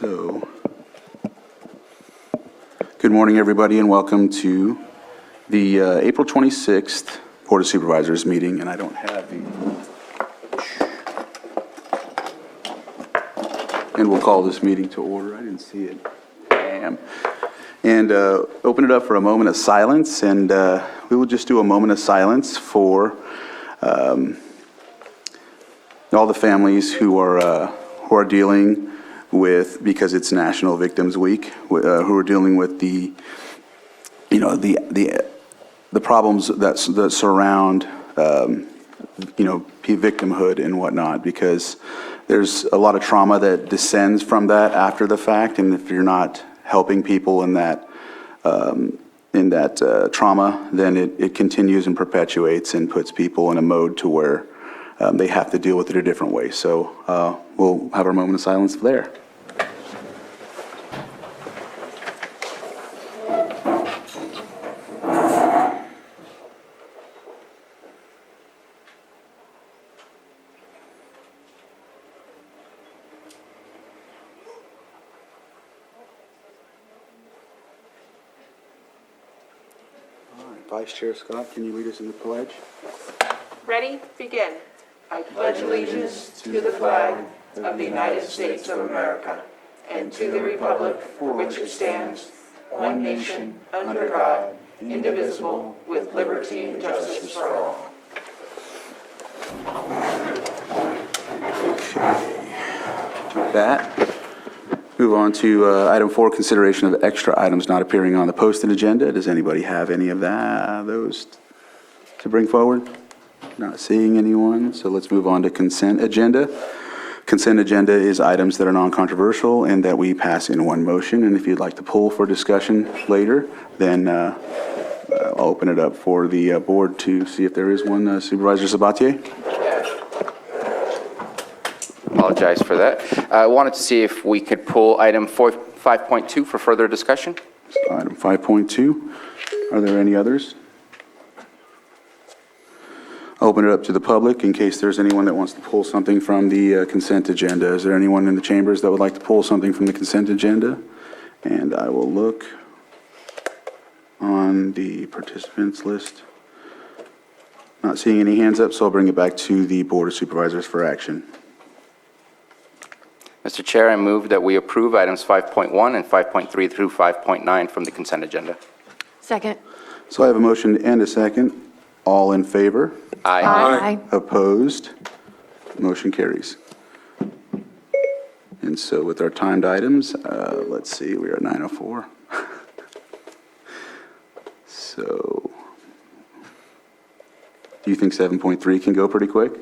So, good morning, everybody, and welcome to the April 26th Board of Supervisors meeting. And I don't have the... And we'll call this meeting to order. I didn't see it. Bam. And open it up for a moment of silence. And we will just do a moment of silence for all the families who are dealing with, because it's National Victims Week, who are dealing with the problems that surround victimhood and whatnot, because there's a lot of trauma that descends from that after the fact, and if you're not helping people in that trauma, then it continues and perpetuates and puts people in a mode to where they have to deal with it a different way. So we'll have our moment of silence there. Vice Chair Scott, can you lead us in the pledge? Ready? Begin. I pledge allegiance to the flag of the United States of America and to the republic for which it stands, one nation, under God, indivisible, with liberty and justice for all. With that, move on to item 4, consideration of extra items not appearing on the posted agenda. Does anybody have any of those to bring forward? Not seeing anyone, so let's move on to consent agenda. Consent agenda is items that are non-controversial and that we pass in one motion. And if you'd like to pull for discussion later, then I'll open it up for the board to see if there is one. Supervisor Sabatier? Apologize for that. I wanted to see if we could pull item 5.2 for further discussion. Item 5.2. Are there any others? I'll open it up to the public in case there's anyone that wants to pull something from the consent agenda. Is there anyone in the chambers that would like to pull something from the consent agenda? And I will look on the participants list. Not seeing any hands up, so I'll bring it back to the Board of Supervisors for action. Mr. Chair, I move that we approve items 5.1 and 5.3 through 5.9 from the consent agenda. Second. So I have a motion and a second. All in favor? Aye. Aye. Opposed? Motion carries. And so with our timed items, let's see, we are at 9:04. So, do you think 7.3 can go pretty quick?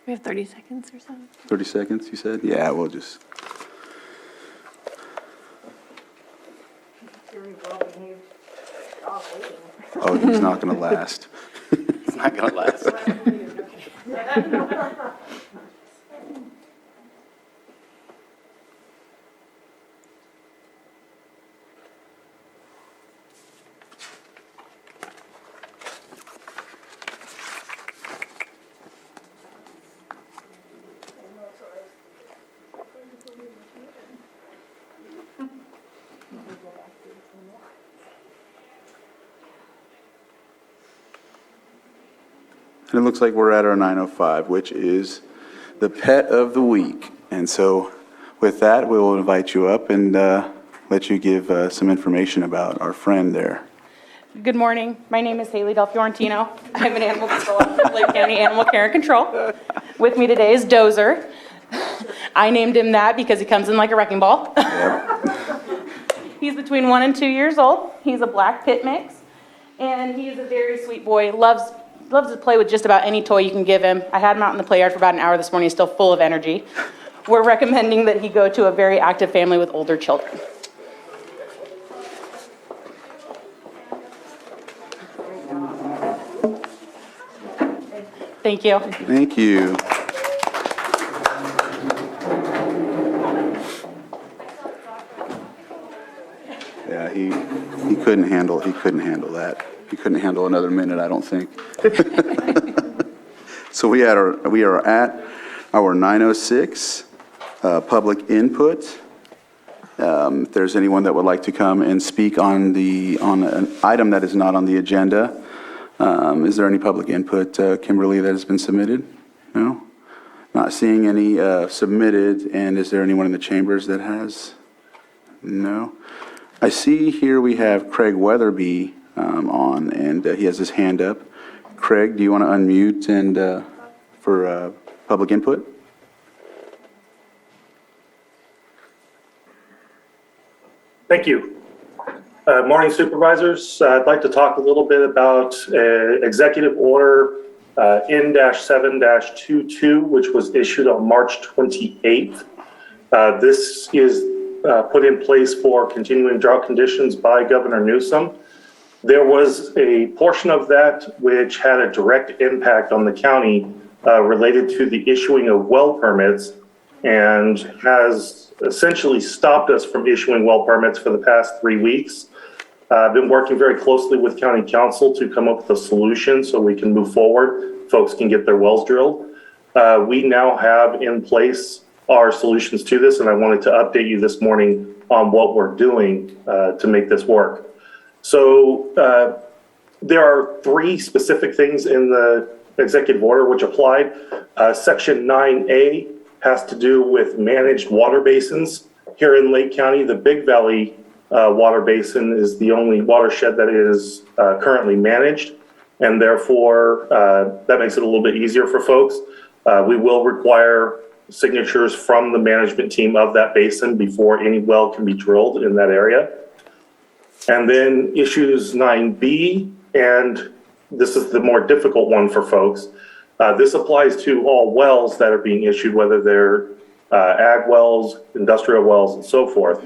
We have 30 seconds or so. 30 seconds, you said? Yeah, we'll just... Oh, he's not going to last. It's not going to last. And it looks like we're at our 9:05, which is the pet of the week. And so with that, we will invite you up and let you give some information about our friend there. Good morning. My name is Haley Del Fiorentino. I'm an animal control officer for Lake County Animal Care and Control. With me today is Dozer. I named him that because he comes in like a wrecking ball. Yep. He's between 1 and 2 years old. He's a black pit mix, and he's a very sweet boy. Loves to play with just about any toy you can give him. I had him out in the play yard for about an hour this morning. He's still full of energy. We're recommending that he go to a very active family with older children. Thank you. Thank you. Yeah, he couldn't handle that. He couldn't handle another minute, I don't think. So we are at Our 906, public input. If there's anyone that would like to come and speak on an item that is not on the agenda, is there any public input, Kimberly, that has been submitted? No? Not seeing any submitted, and is there anyone in the chambers that has? No? I see here we have Craig Weatherby on, and he has his hand up. Craig, do you want to unmute and for public input? Thank you. Morning, Supervisors. I'd like to talk a little bit about Executive Order N-7-22, which was issued on March 28th. This is put in place for continuing drought conditions by Governor Newsom. There was a portion of that which had a direct impact on the county related to the issuing of well permits and has essentially stopped us from issuing well permits for the past 3 weeks. I've been working very closely with County Council to come up with a solution so we can move forward. Folks can get their wells drilled. We now have in place our solutions to this, and I wanted to update you this morning on what we're doing to make this work. So there are 3 specific things in the executive order which applied. Section 9A has to do with managed water basins. Here in Lake County, the Big Valley water basin is the only watershed that is currently managed, and therefore that makes it a little bit easier for folks. We will require signatures from the management team of that basin before any well can be drilled in that area. And then issues 9B, and this is the more difficult one for folks. This applies to all wells that are being issued, whether they're ag wells, industrial wells, and so forth.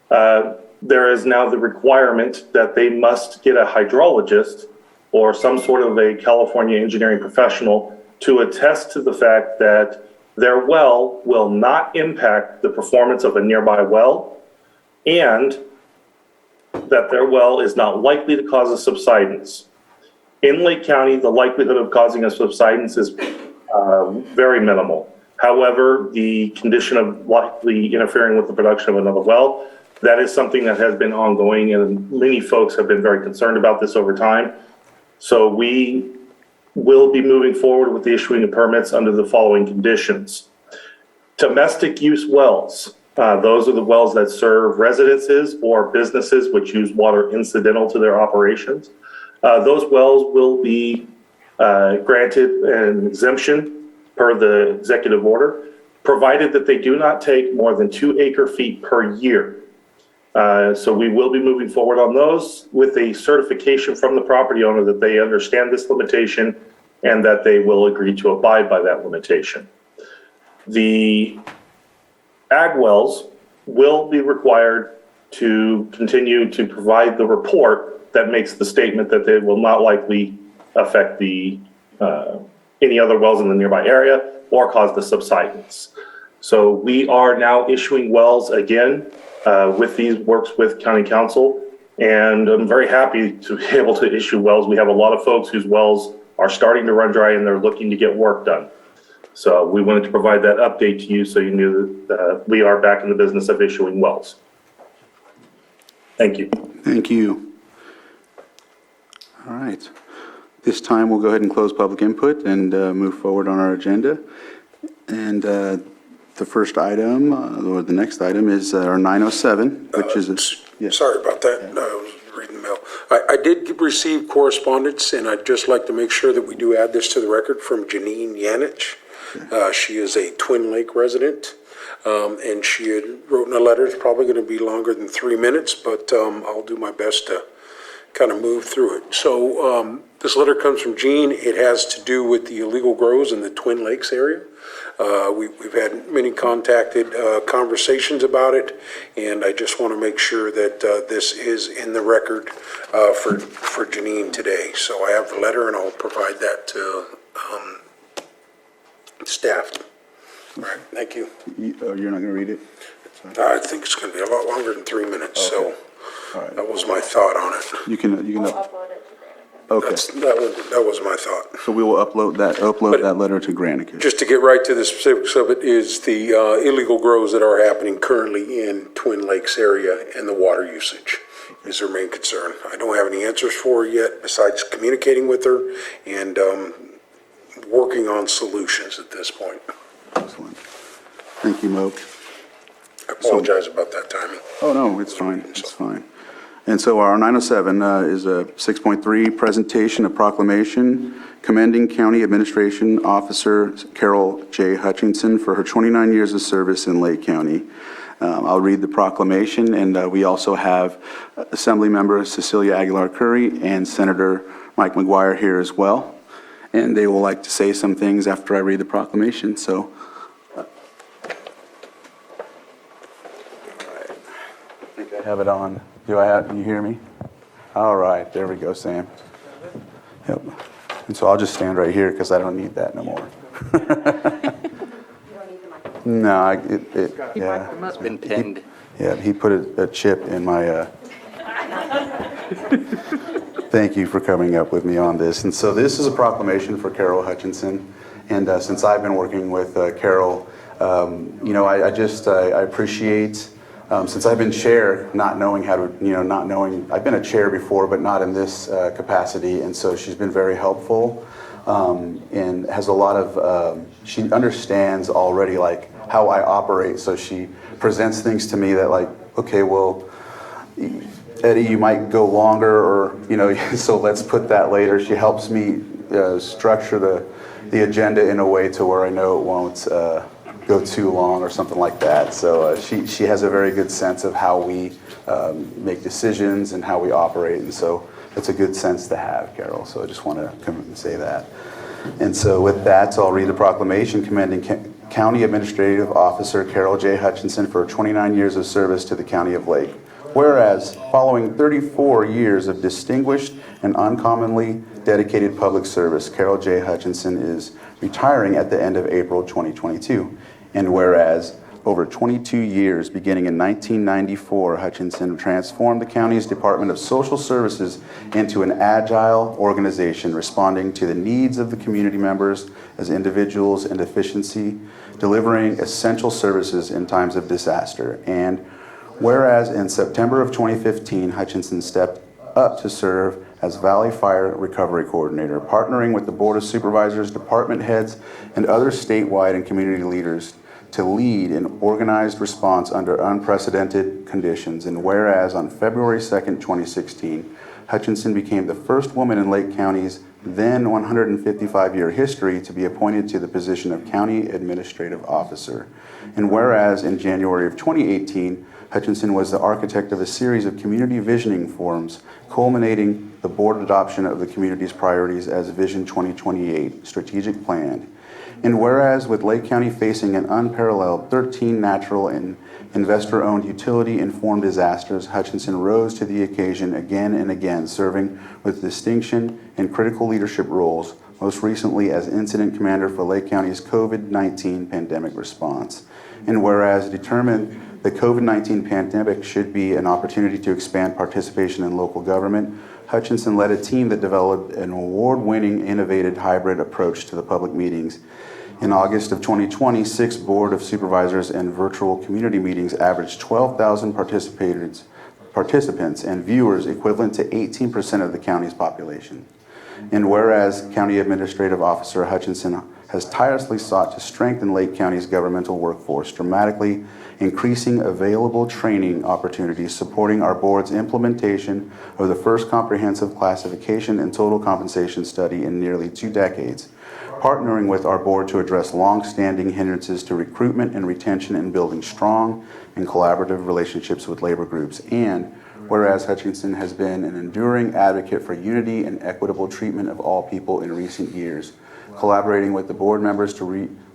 There is now the requirement that they must get a hydrologist or some sort of a California engineering professional to attest to the fact that their well will not impact the performance of a nearby well, and that their well is not likely to cause a subsidence. In Lake County, the likelihood of causing a subsidence is very minimal. However, the condition of likely interfering with the production of another well, that is something that has been ongoing, and many folks have been very concerned about this over time. So we will be moving forward with the issuing of permits under the following conditions. Domestic use wells, those are the wells that serve residences or businesses which use water incidental to their operations. Those wells will be granted an exemption per the executive order, provided that they do not take more than 2 acre-feet per year. So we will be moving forward on those with a certification from the property owner that they understand this limitation and that they will agree to abide by that limitation. The ag wells will be required to continue to provide the report that makes the statement that they will not likely affect the any other wells in the nearby area or cause the subsidence. So we are now issuing wells again with these works with County Council, and I'm very happy to be able to issue wells. We have a lot of folks whose wells are starting to run dry and they're looking to get work done. So we wanted to provide that update to you so you knew that we are back in the business of issuing wells. Thank you. Thank you. All right. This time, we'll go ahead and close public input and move forward on our agenda. And the first item, or the next item, is our 907, which is... Yes. Sorry about that. I was reading the mail. I did receive correspondence, and I'd just like to make sure that we do add this to the record from Janine Yanich. She is a Twin Lake resident, and she had written a letter. It's probably going to be longer than 3 minutes, but I'll do my best to kind of move through it. So this letter comes from Jean. It has to do with the illegal grows in the Twin Lakes area. We've had many contacted conversations about it, and I just want to make sure that this is in the record for Janine today. So I have the letter, and I'll provide that to staff. All right, thank you. You're not going to read it? I think it's going to be a lot longer than 3 minutes, Okay. so All right. that was my thought on it. You can Upload it to Okay. That was my thought. So we will upload that letter to Granicus. Just to get right to the specifics of it, is the illegal grows that are happening currently in Twin Lakes area and the water usage is their main concern. I don't have any answers for her yet, besides communicating with her and working on solutions at this point. Excellent. Thank you, Mo. I apologize about that timing. Oh, no, it's fine, it's fine. And so our 907 is a 6.3 presentation of proclamation commending County Administration Officer Carol J. Hutchinson for her 29 years of service in Lake County. I'll read the proclamation, and we also have Assembly Member Cecilia Aguilar Curry and Senator Mike McGuire here as well. And they will like to say some things after I read the proclamation, so. I think I have it on. Do you hear me? All right, there we go, Sam. Yep. And so I'll just stand right here because I don't need that no more. No, yeah. It's been pinned. Yeah, he put a chip in my, Thank you for coming up with me on this. And so this is a proclamation for Carol Hutchinson. And since I've been working with Carol, I appreciate, since I've been chair, not knowing how to, I've been a chair before, but not in this capacity. And so she's been very helpful and has a lot of, she understands already like how I operate. So she presents things to me that like, okay, well, Eddie, you might go longer or, so let's put that later. She helps me structure the agenda in a way to where I know it won't go too long or something like that. So she has a very good sense of how we make decisions and how we operate. And so it's a good sense to have, Carol. So I just want to come and say that. And so with that, I'll read the proclamation commending County Administrative Officer Carol J. Hutchinson for 29 years of service to the County of Lake. Whereas, following 34 years of distinguished and uncommonly dedicated public service, Carol J. Hutchinson is retiring at the end of April 2022. And whereas, over 22 years, beginning in 1994, Hutchinson transformed the county's Department of Social Services into an agile organization responding to the needs of the community members as individuals and efficiency, delivering essential services in times of disaster. And whereas in September of 2015, Hutchinson stepped up to serve as Valley Fire Recovery Coordinator, partnering with the Board of Supervisors, department heads, and other statewide and community leaders to lead an organized response under unprecedented conditions. And whereas on February 2nd, 2016, Hutchinson became the first woman in Lake County's then 155-year history to be appointed to the position of County Administrative Officer. And whereas in January of 2018, Hutchinson was the architect of a series of community visioning forums, culminating the board adoption of the community's priorities as Vision 2028 strategic plan. And whereas with Lake County facing an unparalleled 13 natural and investor-owned utility-informed disasters, Hutchinson rose to the occasion again and again, serving with distinction in critical leadership roles, most recently as incident commander for Lake County's COVID-19 pandemic response. And whereas determined the COVID-19 pandemic should be an opportunity to expand participation in local government, Hutchinson led a team that developed an award-winning innovative hybrid approach to the public meetings. In August of 2020, 6 Board of Supervisors and virtual community meetings averaged 12,000 participants and viewers, equivalent to 18% of the county's population. And whereas County Administrative Officer Hutchinson has tirelessly sought to strengthen Lake County's governmental workforce, dramatically increasing available training opportunities, supporting our board's implementation of the first comprehensive classification and total compensation study in nearly 2 decades, partnering with our board to address long-standing hindrances to recruitment and retention and building strong and collaborative relationships with labor groups. And whereas Hutchinson has been an enduring advocate for unity and equitable treatment of all people in recent years, collaborating with the board members to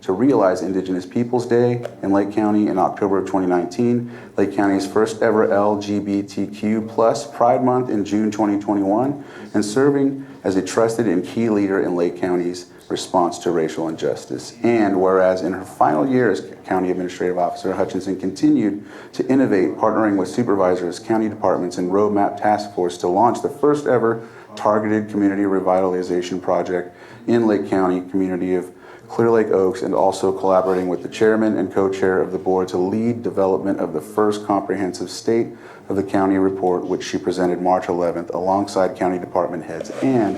realize Indigenous Peoples Day in Lake County in October of 2019, Lake County's first ever LGBTQ plus Pride Month in June 2021, and serving as a trusted and key leader in Lake County's response to racial injustice. And whereas in her final year as County Administrative Officer, Hutchinson continued to innovate, partnering with supervisors, county departments, and roadmap task force to launch the first ever targeted community revitalization project in Lake County, community of Clear Lake Oaks, and also collaborating with the chairman and co-chair of the board to lead development of the first comprehensive state of the county report, which she presented March 11th alongside county department heads. And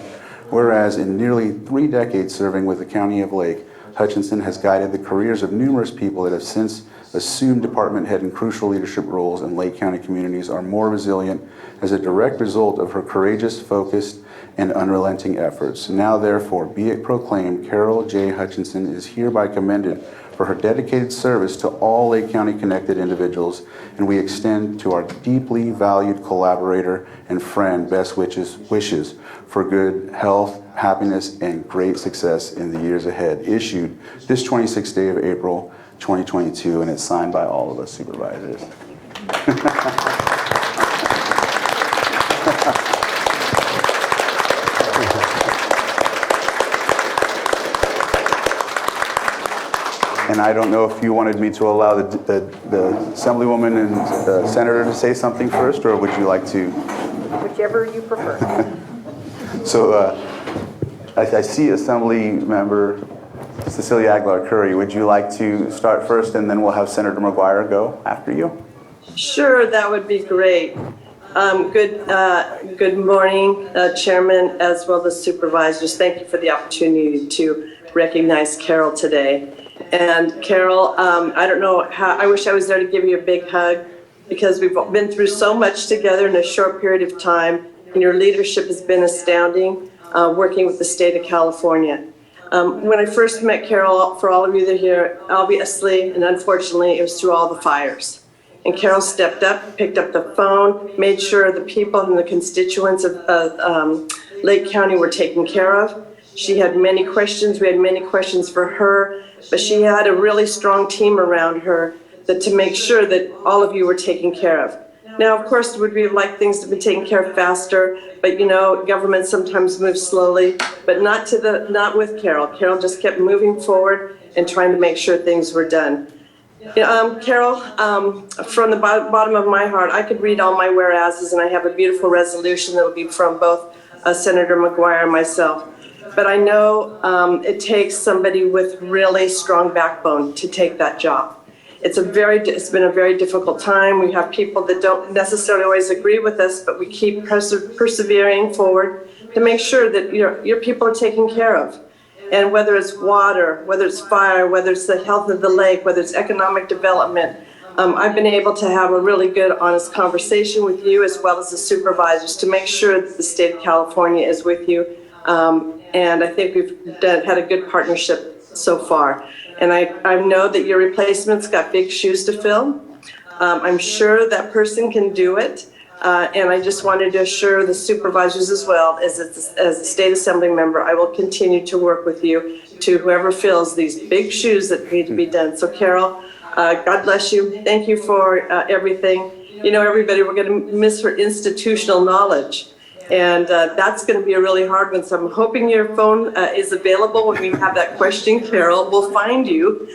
whereas in nearly 3 decades serving with the County of Lake, Hutchinson has guided the careers of numerous people that have since assumed department head and crucial leadership roles in Lake County communities are more resilient as a direct result of her courageous, focused, and unrelenting efforts. Now, therefore, be it proclaimed, Carol J. Hutchinson is hereby commended for her dedicated service to all Lake County connected individuals, and we extend to our deeply valued collaborator and friend best wishes for good health, happiness, and great success in the years ahead. Issued this 26th day of April, 2022, and it's signed by all of us supervisors. And I don't know if you wanted me to allow the Assemblywoman and the Senator to say something first, or would you like to? Whichever you prefer. So I see Assembly Member Cecilia Aguilar Curry. Would you like to start first, and then we'll have Senator McGuire go after you? Sure, that would be great. Good morning, Chairman, as well as supervisors. Thank you for the opportunity to recognize Carol today. And Carol, I don't know how, I wish I was there to give you a big hug, because we've been through so much together in a short period of time, and your leadership has been astounding, working with the state of California. When I first met Carol, for all of you that are here, obviously and unfortunately, it was through all the fires. And Carol stepped up, picked up the phone, made sure the people and the constituents of Lake County were taken care of. She had many questions. We had many questions for her, but she had a really strong team around her to make sure that all of you were taken care of. Now, of course, would we like things to be taken care of faster? But you know, government sometimes moves slowly, but not with Carol. Carol just kept moving forward and trying to make sure things were done. Carol, from the bottom of my heart, I could read all my whereases, and I have a beautiful resolution that will be from both Senator McGuire and myself. But I know it takes somebody with really strong backbone to take that job. It's been a very difficult time. We have people that don't necessarily always agree with us, but we keep persevering forward to make sure that your people are taken care of. And whether it's water, whether it's fire, whether it's the health of the lake, whether it's economic development, I've been able to have a really good, honest conversation with you as well as the supervisors to make sure that the state of California is with you. And I think we've had a good partnership so far. And I know that your replacement's got big shoes to fill. I'm sure that person can do it. And I just wanted to assure the supervisors as well, as a state assembly member, I will continue to work with you to whoever fills these big shoes that need to be done. So Carol, God bless you. Thank you for everything. You know, everybody, we're going to miss her institutional knowledge. And that's going to be a really hard one. So I'm hoping your phone is available when we have that question, Carol. We'll find you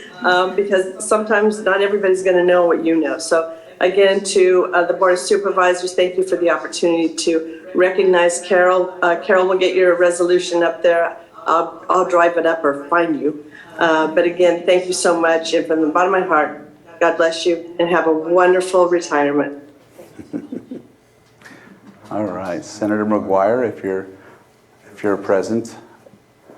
because sometimes not everybody's going to know what you know. So again, to the Board of Supervisors, thank you for the opportunity to recognize Carol. Carol will get your resolution up there. I'll drive it up or find you. But again, thank you so much. And from the bottom of my heart, God bless you and have a wonderful retirement. All right, Senator McGuire, if you're present.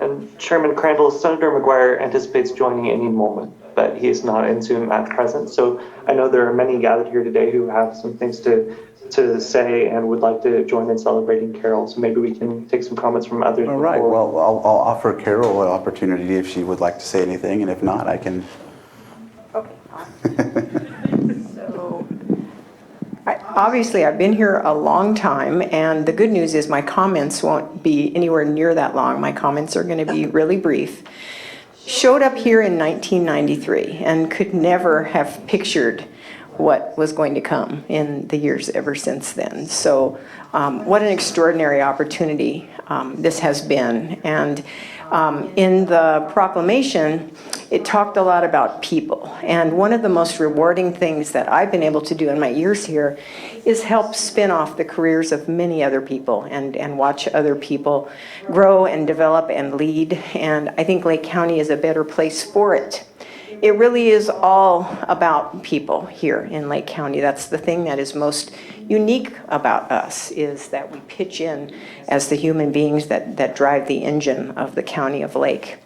And Chairman Crandall, Senator McGuire anticipates joining any moment, but he is not in Zoom at present. So I know there are many gathered here today who have some things to say and would like to join in celebrating Carol. So maybe we can take some comments from others. All right, well, I'll offer Carol an opportunity if she would like to say anything, and if not, I can. Okay. So, obviously, I've been here a long time, and the good news is my comments won't be anywhere near that long. My comments are going to be really brief. Showed up here in 1993 and could never have pictured what was going to come in the years ever since then. So what an extraordinary opportunity this has been. And in the proclamation, it talked a lot about people. And one of the most rewarding things that I've been able to do in my years here is help spin off the careers of many other people and watch other people grow and develop and lead. And I think Lake County is a better place for it. It really is all about people here in Lake County. That's the thing that is most unique about us, is that we pitch in as the human beings that drive the engine of the county of Lake.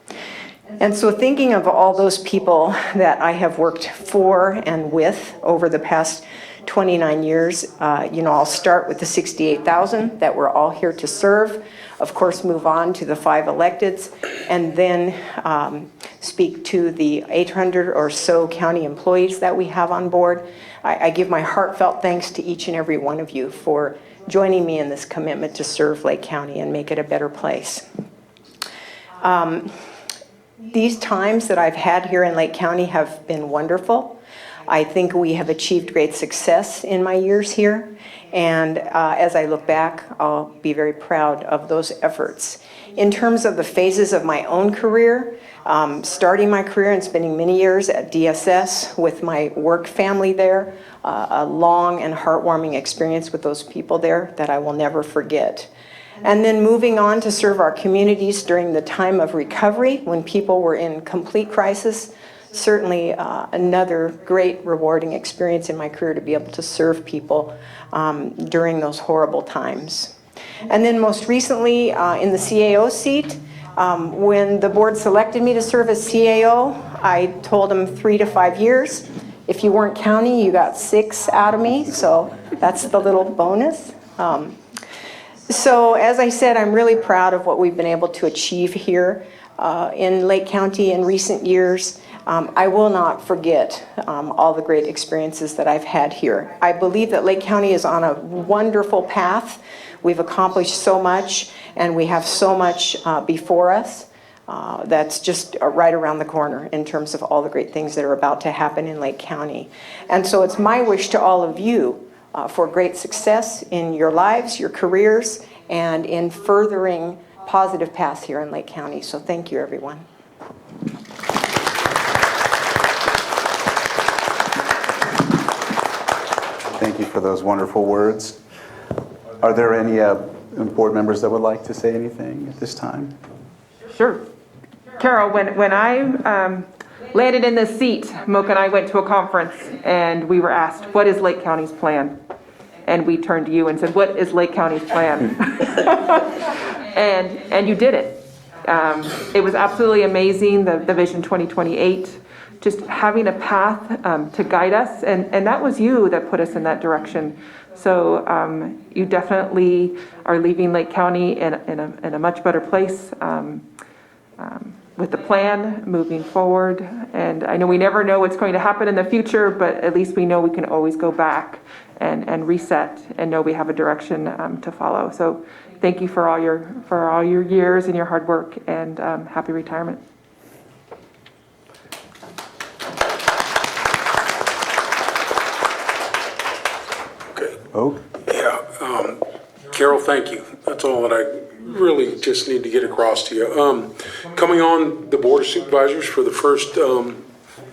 And so thinking of all those people that I have worked for and with over the past 29 years, I'll start with the 68,000 that we're all here to serve, of course move on to the 5 electeds, and then speak to the 800 or so county employees that we have on board. I give my heartfelt thanks to each and every one of you for joining me in this commitment to serve Lake County and make it a better place. These times that I've had here in Lake County have been wonderful. I think we have achieved great success in my years here. And as I look back, I'll be very proud of those efforts. In terms of the phases of my own career, starting my career and spending many years at DSS with my work family there, a long and heartwarming experience with those people there that I will never forget. And then moving on to serve our communities during the time of recovery when people were in complete crisis. Certainly another great rewarding experience in my career to be able to serve people during those horrible times. And then most recently in the CAO seat, when the board selected me to serve as CAO, I told them 3 to 5 years. If you weren't counting, you got 6 out of me, so that's the little bonus. So as I said, I'm really proud of what we've been able to achieve here in Lake County in recent years. I will not forget all the great experiences that I've had here. I believe that Lake County is on a wonderful path. We've accomplished so much, and we have so much before us that's just right around the corner in terms of all the great things that are about to happen in Lake County. And so it's my wish to all of you for great success in your lives, your careers, and in furthering positive paths here in Lake County. So thank you, everyone. Thank you for those wonderful words. Are there any board members that would like to say anything at this time? Sure. Carol, when I landed in this seat, Mocha and I went to a conference and we were asked, what is Lake County's plan? And we turned to you and said, what is Lake County's plan? and you did it. It was absolutely amazing, the Vision 2028, just having a path to guide us. And that was you that put us in that direction. So you definitely are leaving Lake County in a much better place with the plan moving forward. And I know we never know what's going to happen in the future, but at least we know we can always go back and reset and know we have a direction to follow. So thank you for all your years and your hard work, and happy retirement. Okay. Oh, Yeah. Carol, thank you. That's all that I really just need to get across to you. Coming on the Board of Supervisors for the first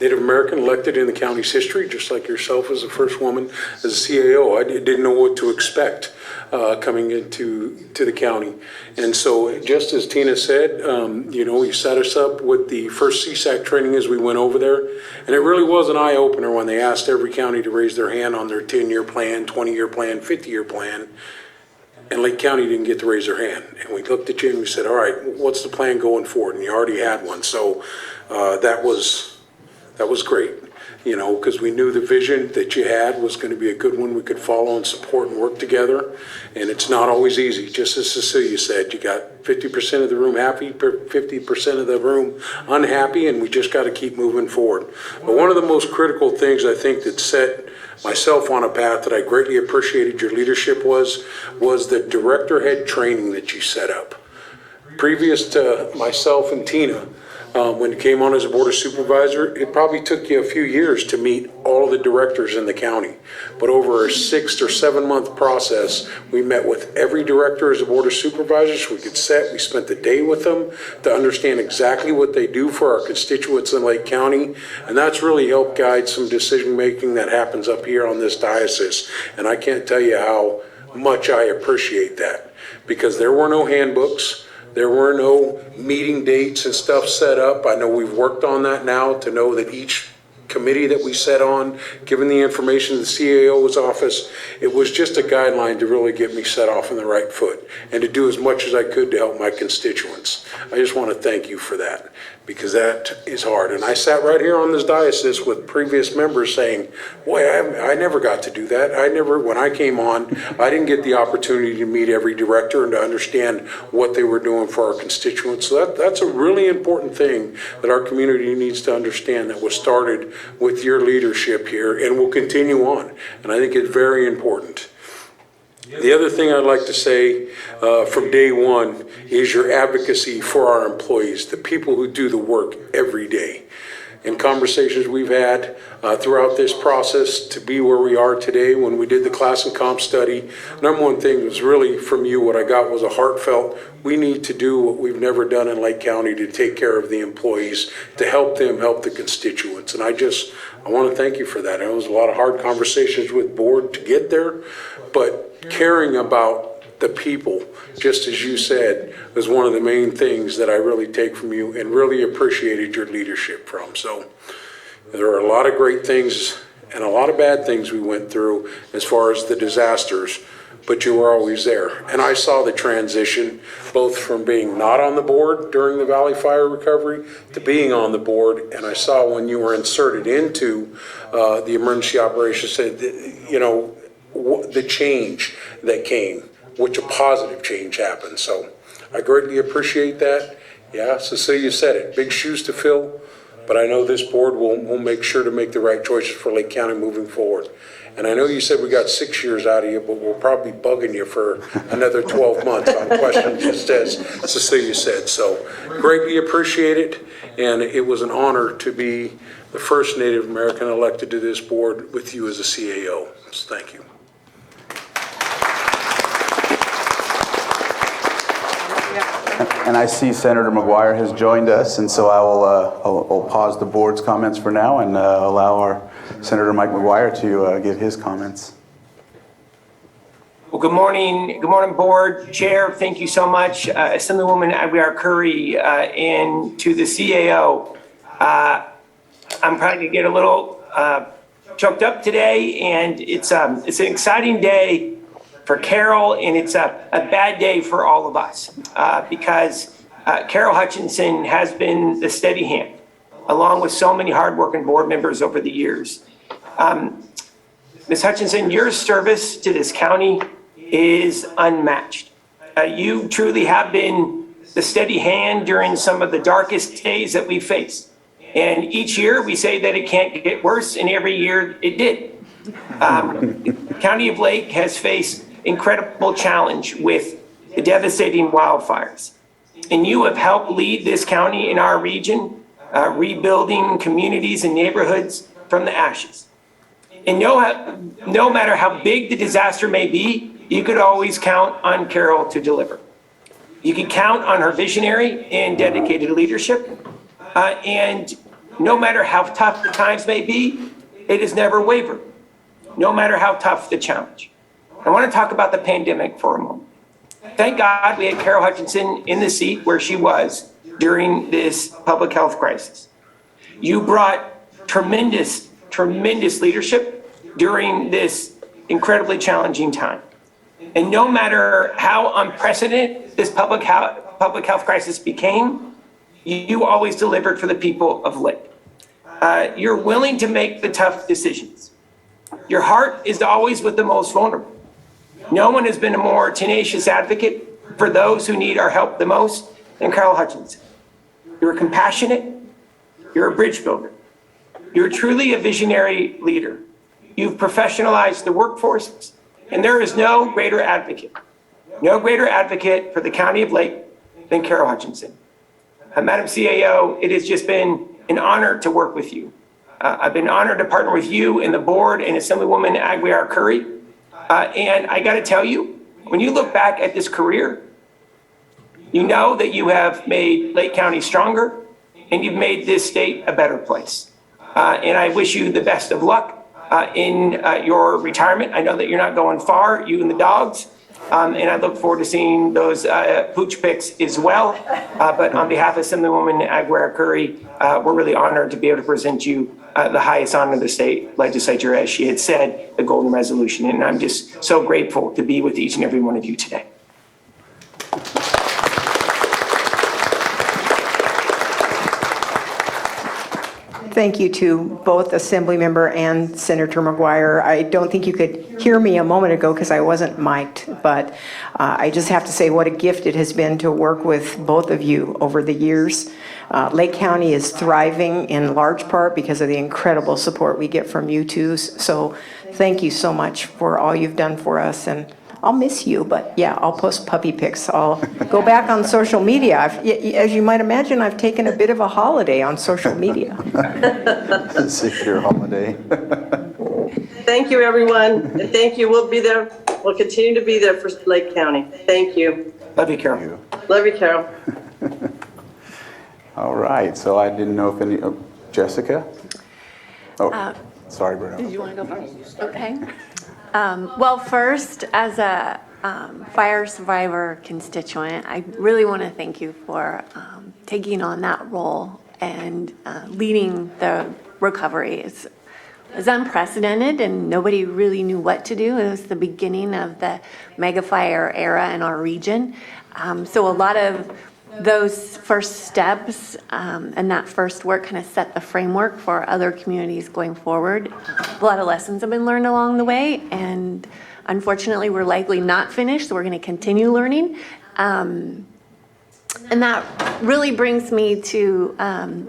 Native American elected in the county's history, just like yourself as the first woman as a CAO. I didn't know what to expect coming into the county. And so just as Tina said, you set us up with the first CSAC training as we went over there. And it really was an eye-opener when they asked every county to raise their hand on their 10-year plan, 20-year plan, 50-year plan. And Lake County didn't get to raise their hand. And we looked at you and we said, all right, what's the plan going forward? And you already had one. So that was great, because we knew the vision that you had was going to be a good one we could follow and support and work together. And it's not always easy. Just as Cecilia said, you got 50% of the room happy, 50% of the room unhappy, and we just got to keep moving forward. But one of the most critical things I think that set myself on a path that I greatly appreciated your leadership was the director head training that you set up. Previous to myself and Tina, When you came on as a Board of Supervisor, it probably took you a few years to meet all the directors in the county. But over a 6 or 7 month process, we met with every director as a Board of Supervisors. We spent the day with them to understand exactly what they do for our constituents in Lake County. And that's really helped guide some decision-making that happens up here on this diocese. And I can't tell you how much I appreciate that, because there were no handbooks. There were no meeting dates and stuff set up. I know we've worked on that now to know that each committee that we set on, given the information to the CAO's office, it was just a guideline to really get me set off on the right foot and to do as much as I could to help my constituents. I just want to thank you for that, because that is hard. And I sat right here on this diocese with previous members saying, boy, I never got to do that. When I came on, I didn't get the opportunity to meet every director and to understand what they were doing for our constituents. So that's a really important thing that our community needs to understand, that was started with your leadership here and will continue on. And I think it's very important. The other thing I'd like to say from day one is your advocacy for our employees, the people who do the work every day. In conversations we've had throughout this process to be where we are today, when we did the class and comp study, number one thing was really from you, what I got was a heartfelt, we need to do what we've never done in Lake County to take care of the employees, to help them help the constituents. And I want to thank you for that. It was a lot of hard conversations with board to get there, but caring about the people, just as you said, was one of the main things that I really take from you and really appreciated your leadership from. So there are a lot of great things and a lot of bad things we went through as far as the disasters, but you were always there. And I saw the transition both from being not on the board during the Valley Fire recovery to being on the board. And I saw when you were inserted into the emergency operations, the change that came, which a positive change happened. So I greatly appreciate that. Yeah, Cecilia said it, big shoes to fill, but I know this board will make sure to make the right choices for Lake County moving forward. And I know you said we got 6 years out of you, but we'll probably be bugging you for another 12 months on questions, just as Cecilia said. So greatly appreciate it, and it was an honor to be the first Native American elected to this board with you as a CAO. So thank you. And I see Senator McGuire has joined us, and so I'll pause the board's comments for now and allow our Senator Mike McGuire to give his comments. Well, good morning. Good morning, board, chair. Thank you so much. Assemblywoman Aguiar Curry, and to the CAO. I'm probably gonna get a little choked up today, and it's an exciting day for Carol, and it's a bad day for all of us because Carol Hutchinson has been the steady hand, along with so many hardworking board members over the years. Ms. Hutchinson, your service to this county is unmatched. You truly have been the steady hand during some of the darkest days that we faced. And each year we say that it can't get worse, and every year it did. The County of Lake has faced incredible challenge with the devastating wildfires. And you have helped lead this county in our region, rebuilding communities and neighborhoods from the ashes. And no matter how big the disaster may be, you could always count on Carol to deliver. You can count on her visionary and dedicated leadership. And no matter how tough the times may be, it has never wavered, no matter how tough the challenge. I want to talk about the pandemic for a moment. Thank God we had Carol Hutchinson in the seat where she was during this public health crisis. You brought tremendous leadership during this incredibly challenging time. And no matter how unprecedented this public health crisis became, you always delivered for the people of Lake. You're willing to make the tough decisions. Your heart is always with the most vulnerable. No one has been a more tenacious advocate for those who need our help the most than Carol Hutchinson. You're compassionate. You're a bridge builder. You're truly a visionary leader. You've professionalized the workforce, and there is no greater advocate for the County of Lake than Carol Hutchinson. Madam CAO, it has just been an honor to work with you. I've been honored to partner with you and the board and Assemblywoman Aguiar Curry. And I got to tell you, when you look back at this career, you know that you have made Lake County stronger and you've made this state a better place. And I wish you the best of luck in your retirement. I know that you're not going far, you and the dogs. And I look forward to seeing those pooch pics as well. But on behalf of Assemblywoman Aguiar Curry, we're really honored to be able to present you the highest honor of the state legislature, as she had said, the Golden Resolution. And I'm just so grateful to be with each and every one of you today. Thank you to both Assemblymember and Senator McGuire. I don't think you could hear me a moment ago because I wasn't mic'd, but I just have to say what a gift it has been to work with both of you over the years. Lake County is thriving in large part because of the incredible support we get from you Tues. So thank you so much for all you've done for us. And I'll miss you, but yeah, I'll post puppy pics. I'll go back on social media. As you might imagine, I've taken a bit of a holiday on social media. Secure holiday. Thank you, everyone, and thank you. We'll be there. We'll continue to be there for Lake County. Thank you. Love you, Carol. Love you, Carol. All right, so I didn't know if any, Jessica? Oh, sorry, Bruno. Did you want to go first? Okay. Well, first, as a fire survivor constituent, I really want to thank you for taking on that role and leading the recovery. It's unprecedented, and nobody really knew what to do. It was the beginning of the mega fire era in our region. So a lot of those first steps and that first work kind of set the framework for other communities going forward. A lot of lessons have been learned along the way, and unfortunately we're likely not finished, so we're going to continue learning. And that really brings me to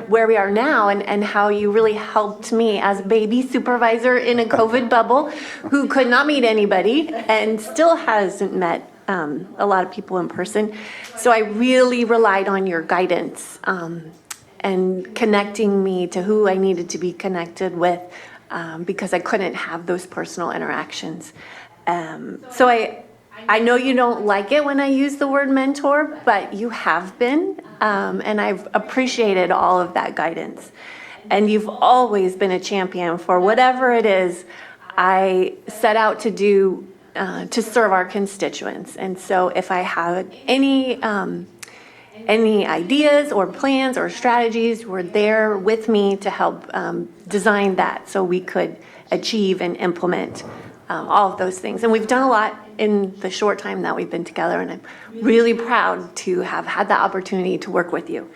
where we are now, and how you really helped me as a baby supervisor in a COVID bubble who could not meet anybody and still hasn't met a lot of people in person. So I really relied on your guidance and connecting me to who I needed to be connected with because I couldn't have those personal interactions. So I know you don't like it when I use the word mentor, but you have been, and I've appreciated all of that guidance. And you've always been a champion for whatever it is I set out to do to serve our constituents. And so if I have any ideas or plans or strategies, were there with me to help design that so we could achieve and implement all of those things. And we've done a lot in the short time that we've been together, and I'm really proud to have had the opportunity to work with you.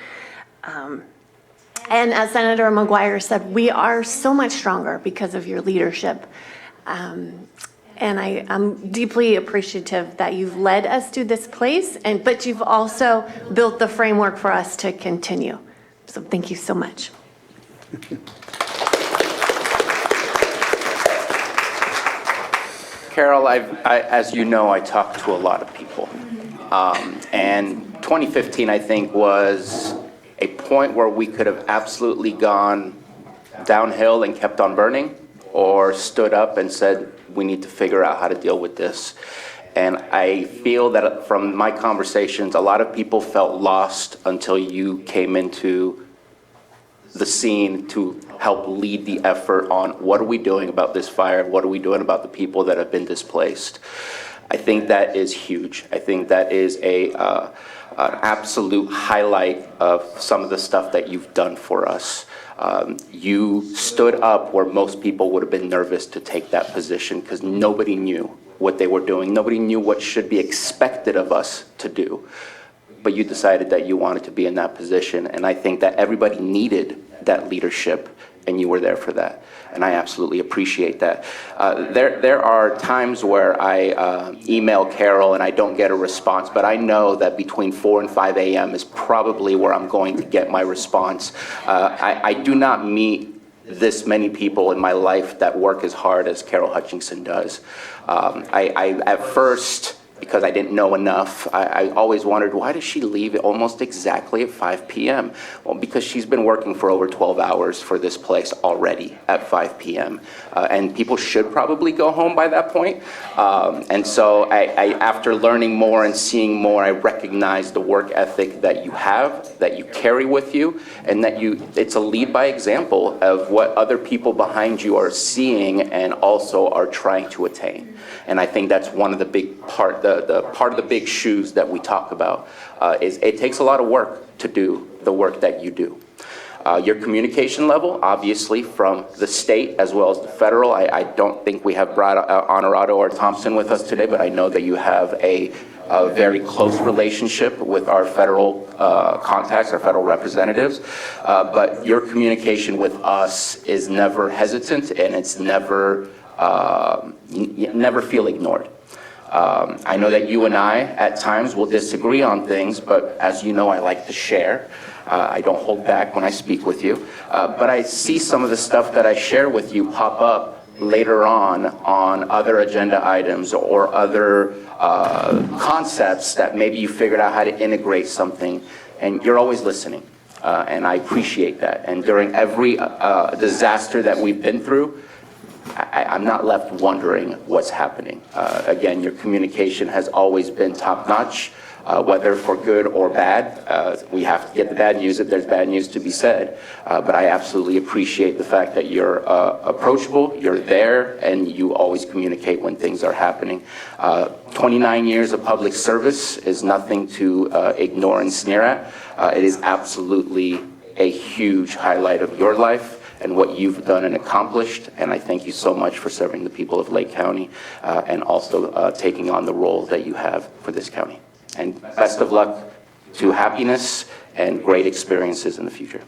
And as Senator McGuire said, we are so much stronger because of your leadership. And I'm deeply appreciative that you've led us to this place, but you've also built the framework for us to continue. So thank you so much. Carol, as you know, I talk to a lot of people. And 2015, I think, was a point where we could have absolutely gone downhill and kept on burning, or stood up and said, we need to figure out how to deal with this. And I feel that from my conversations, a lot of people felt lost until you came into the scene to help lead the effort on what are we doing about this fire? What are we doing about the people that have been displaced? I think that is huge. I think that is an absolute highlight of some of the stuff that you've done for us. You stood up where most people would have been nervous to take that position because nobody knew what they were doing. Nobody knew what should be expected of us to do. But you decided that you wanted to be in that position, and I think that everybody needed that leadership, and you were there for that. And I absolutely appreciate that. There are times where I email Carol and I don't get a response, but I know that between 4 and 5 a.m. is probably where I'm going to get my response. I do not meet this many people in my life that work as hard as Carol Hutchinson does. I at first because I didn't know enough. I always wondered, why does she leave almost exactly at 5 p.m.? Well, because she's been working for over 12 hours for this place already at 5 p.m. And people should probably go home by that point. And so after learning more and seeing more, I recognize the work ethic that you have, that you carry with you, and that it's a lead by example of what other people behind you are seeing and also are trying to attain. And I think that's one of the big the part of the big shoes that we talk about, is it takes a lot of work to do the work that you do. Your communication level, obviously, from the state as well as the federal. I don't think we have Brad Honorado or Thompson with us today, but I know that you have a very close relationship with our federal contacts, our federal representatives. But your communication with us is never hesitant, and it's never, you never feel ignored. I know that you and I, at times, will disagree on things, but as you know, I like to share. I don't hold back when I speak with you. But I see some of the stuff that I share with you pop up later on other agenda items or other concepts that maybe you figured out how to integrate something, and you're always listening. And I appreciate that. And during every disaster that we've been through, I'm not left wondering what's happening. Again, your communication has always been top-notch, whether for good or bad. We have to get the bad news if there's bad news to be said. But I absolutely appreciate the fact that you're approachable, you're there, and you always communicate when things are happening. 29 years of public service is nothing to ignore and sneer at. It is absolutely a huge highlight of your life and what you've done and accomplished, and I thank you so much for serving the people of Lake County and also taking on the role that you have for this county. And best of luck to happiness and great experiences in the future.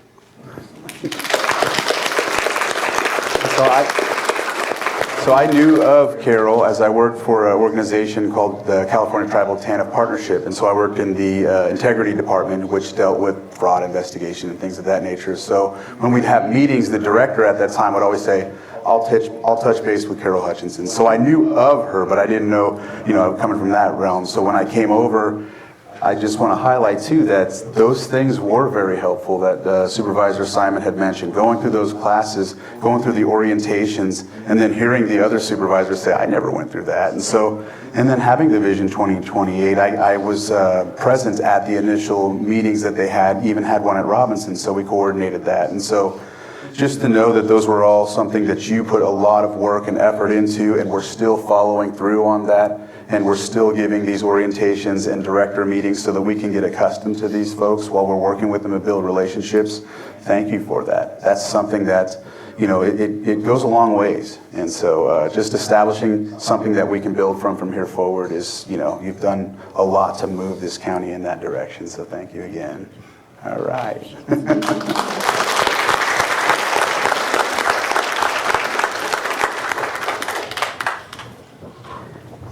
So I knew of Carol as I worked for an organization called the California Tribal TANF Partnership, and so I worked in the integrity department, which dealt with fraud investigation and things of that nature. So when we'd have meetings, the director at that time would always say, I'll touch base with Carol Hutchinson. So I knew of her, but I didn't know, coming from that realm. So when I came over, I just want to highlight too that those things were very helpful that Supervisor Simon had mentioned, going through those classes, going through the orientations, and then hearing the other supervisors say, I never went through that. And then having the Vision 2028, I was present at the initial meetings that they had, even had one at Robinson, so we coordinated that. And so just to know that those were all something that you put a lot of work and effort into, and we're still following through on that, and we're still giving these orientations and director meetings so that we can get accustomed to these folks while we're working with them and build relationships. Thank you for that. That's something that, it goes a long ways. And so just establishing something that we can build from here forward is, you've done a lot to move this county in that direction. So thank you again. All right.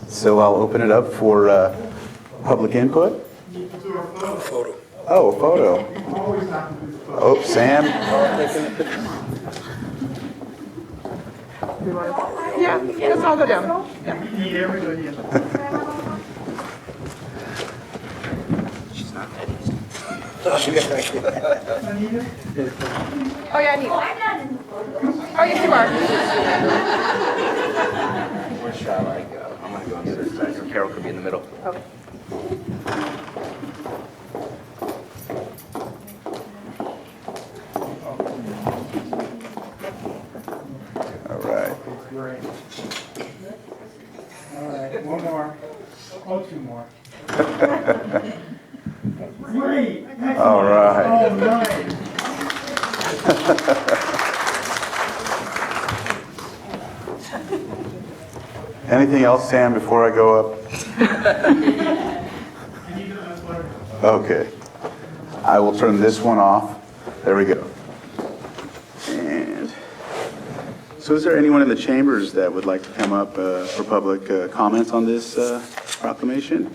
So I'll open it up for public input. Photo. Oh, a photo. Oh, Sam. Yeah, let's all go down. Oh, yeah, I need one. Oh, yes, you are. Where shall I go? I'm going to go on the other side. Carol could be in the middle. Okay. All right. Great. All right, one more. Oh, two more. Great. All right. All right. Anything else, Sam, before I go up? Okay. I will turn this one off. There we go. And so is there anyone in the chambers that would like to come up for public comments on this proclamation?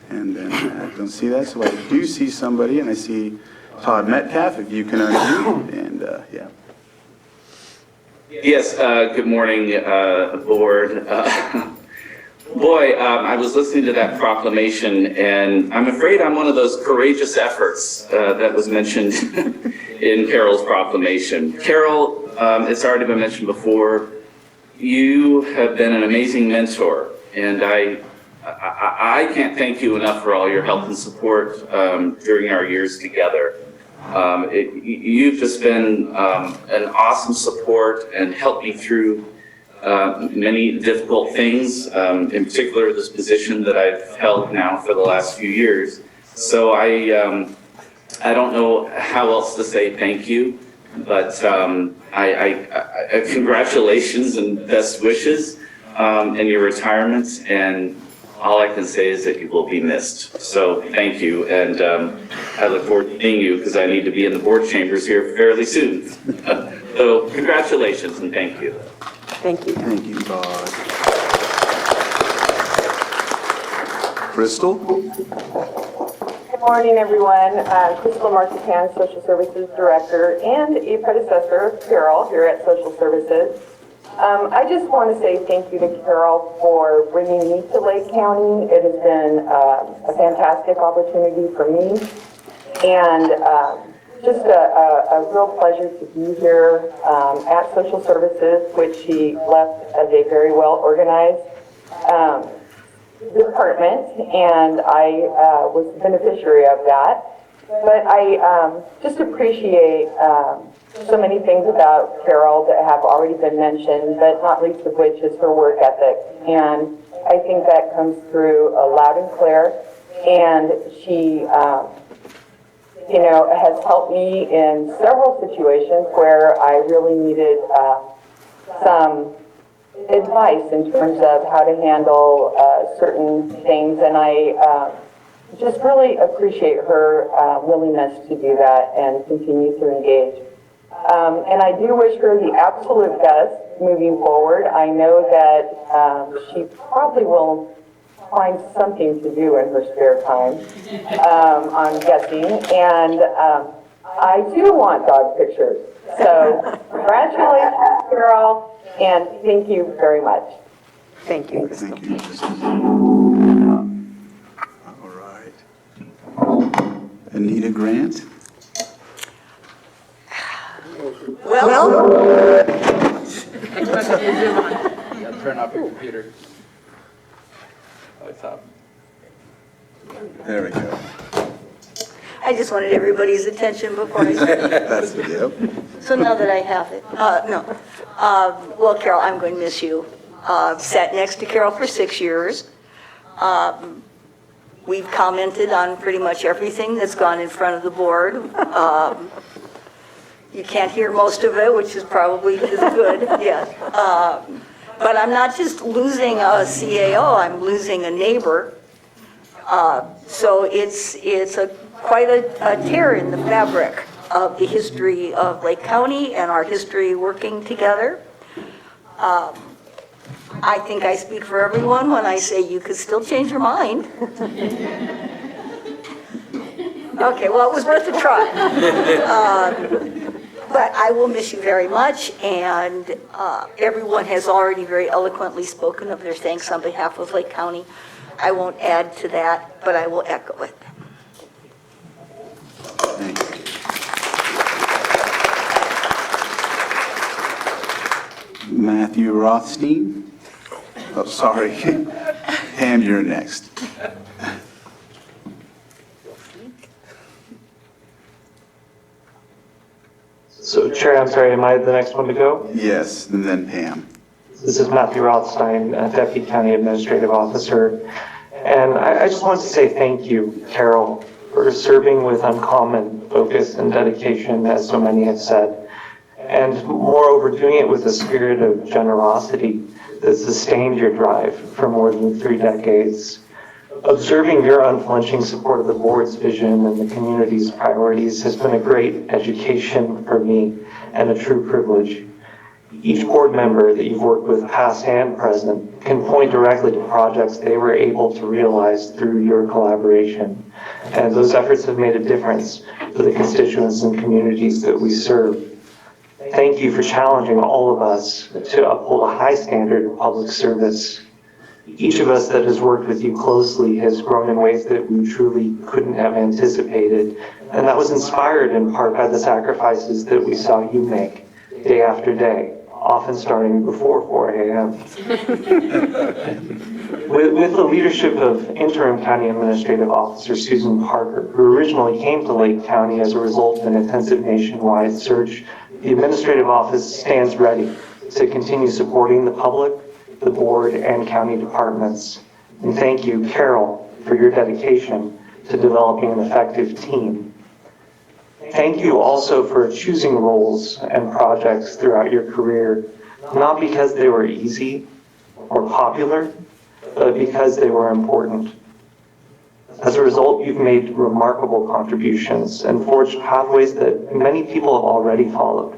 And then I don't see that, so I do see somebody, and I see Todd Metcalf, if you can unmute, and yeah. Yes, good morning, board. Boy, I was listening to that proclamation, and I'm afraid I'm one of those courageous efforts that was mentioned in Carol's proclamation. Carol, it's already been mentioned before, you have been an amazing mentor, and I can't thank you enough for all your help and support during our years together. You've just been an awesome support and helped me through many difficult things, in particular this position that I've held now for the last few years. So I don't know how else to say thank you, but congratulations and best wishes in your retirement, and all I can say is that you will be missed. So thank you, and I look forward to seeing you because I need to be in the board chambers here fairly soon. So congratulations and thank you. Thank you. Thank you, Todd. Crystal? Good morning, everyone. Crystal Marcipan, Social Services Director, and a predecessor of Carol here at Social Services. I just want to say thank you to Carol for bringing me to Lake County. It has been a fantastic opportunity for me, and just a real pleasure to be here at Social Services, which she left as a very well organized department, and I was the beneficiary of that. But I just appreciate so many things about Carol that have already been mentioned, but not least of which is her work ethic. And I think that comes through loud and clear. And she, has helped me in several situations where I really needed some advice in terms of how to handle certain things. And I just really appreciate her willingness to do that and continue to engage. And I do wish her the absolute best moving forward. I know that she probably will find something to do in her spare time, I'm guessing. And I do want dog pictures. So congratulations, Carol, and thank you very much. Thank you, Crystal. Thank you, Crystal. All right. Anita Grant? Turn off your computer. There we go. I just wanted everybody's attention before I started. That's it, yep. So now that I have it, no. Well, Carol, I'm going to miss you. Sat next to Carol for 6 years. We've commented on pretty much everything that's gone in front of the board. You can't hear most of it, which is probably good, yes. But I'm not just losing a CAO, I'm losing a neighbor. So it's quite a tear in the fabric of the history of Lake County and our history working together. I think I speak for everyone when I say you could still change your mind. Okay, well, it was worth a try. But I will miss you very much, and everyone has already very eloquently spoken of their thanks on behalf of Lake County. I won't add to that, but I will echo it. Thank you. Matthew Rothstein? Oh, sorry. Pam, you're next. So Chair, I'm sorry, am I the next one to go? Yes, and then Pam. This is Matthew Rothstein, Deputy County Administrative Officer. And I just want to say thank you, Carol, for serving with uncommon focus and dedication, as so many have said. And moreover, doing it with a spirit of generosity that sustained your drive for more than 3 decades. Observing your unflinching support of the board's vision and the community's priorities has been a great education for me and a true privilege. Each board member that you've worked with, past and present, can point directly to projects they were able to realize through your collaboration. And those efforts have made a difference for the constituents and communities that we serve. Thank you for challenging all of us to uphold a high standard of public service. each of us that has worked with you closely has grown in ways that we truly couldn't have anticipated. And that was inspired in part by the sacrifices that we saw you make day after day, often starting before 4 a.m. With the leadership of interim county administrative officer Susan Parker, who originally came to Lake County as a result of an intensive nationwide search, the administrative office stands ready to continue supporting the public, the board, and county departments. And thank you, Carol, for your dedication to developing an effective team. Thank you also for choosing roles and projects throughout your career, not because they were easy or popular, but because they were important. As a result, you've made remarkable contributions and forged pathways that many people have already followed,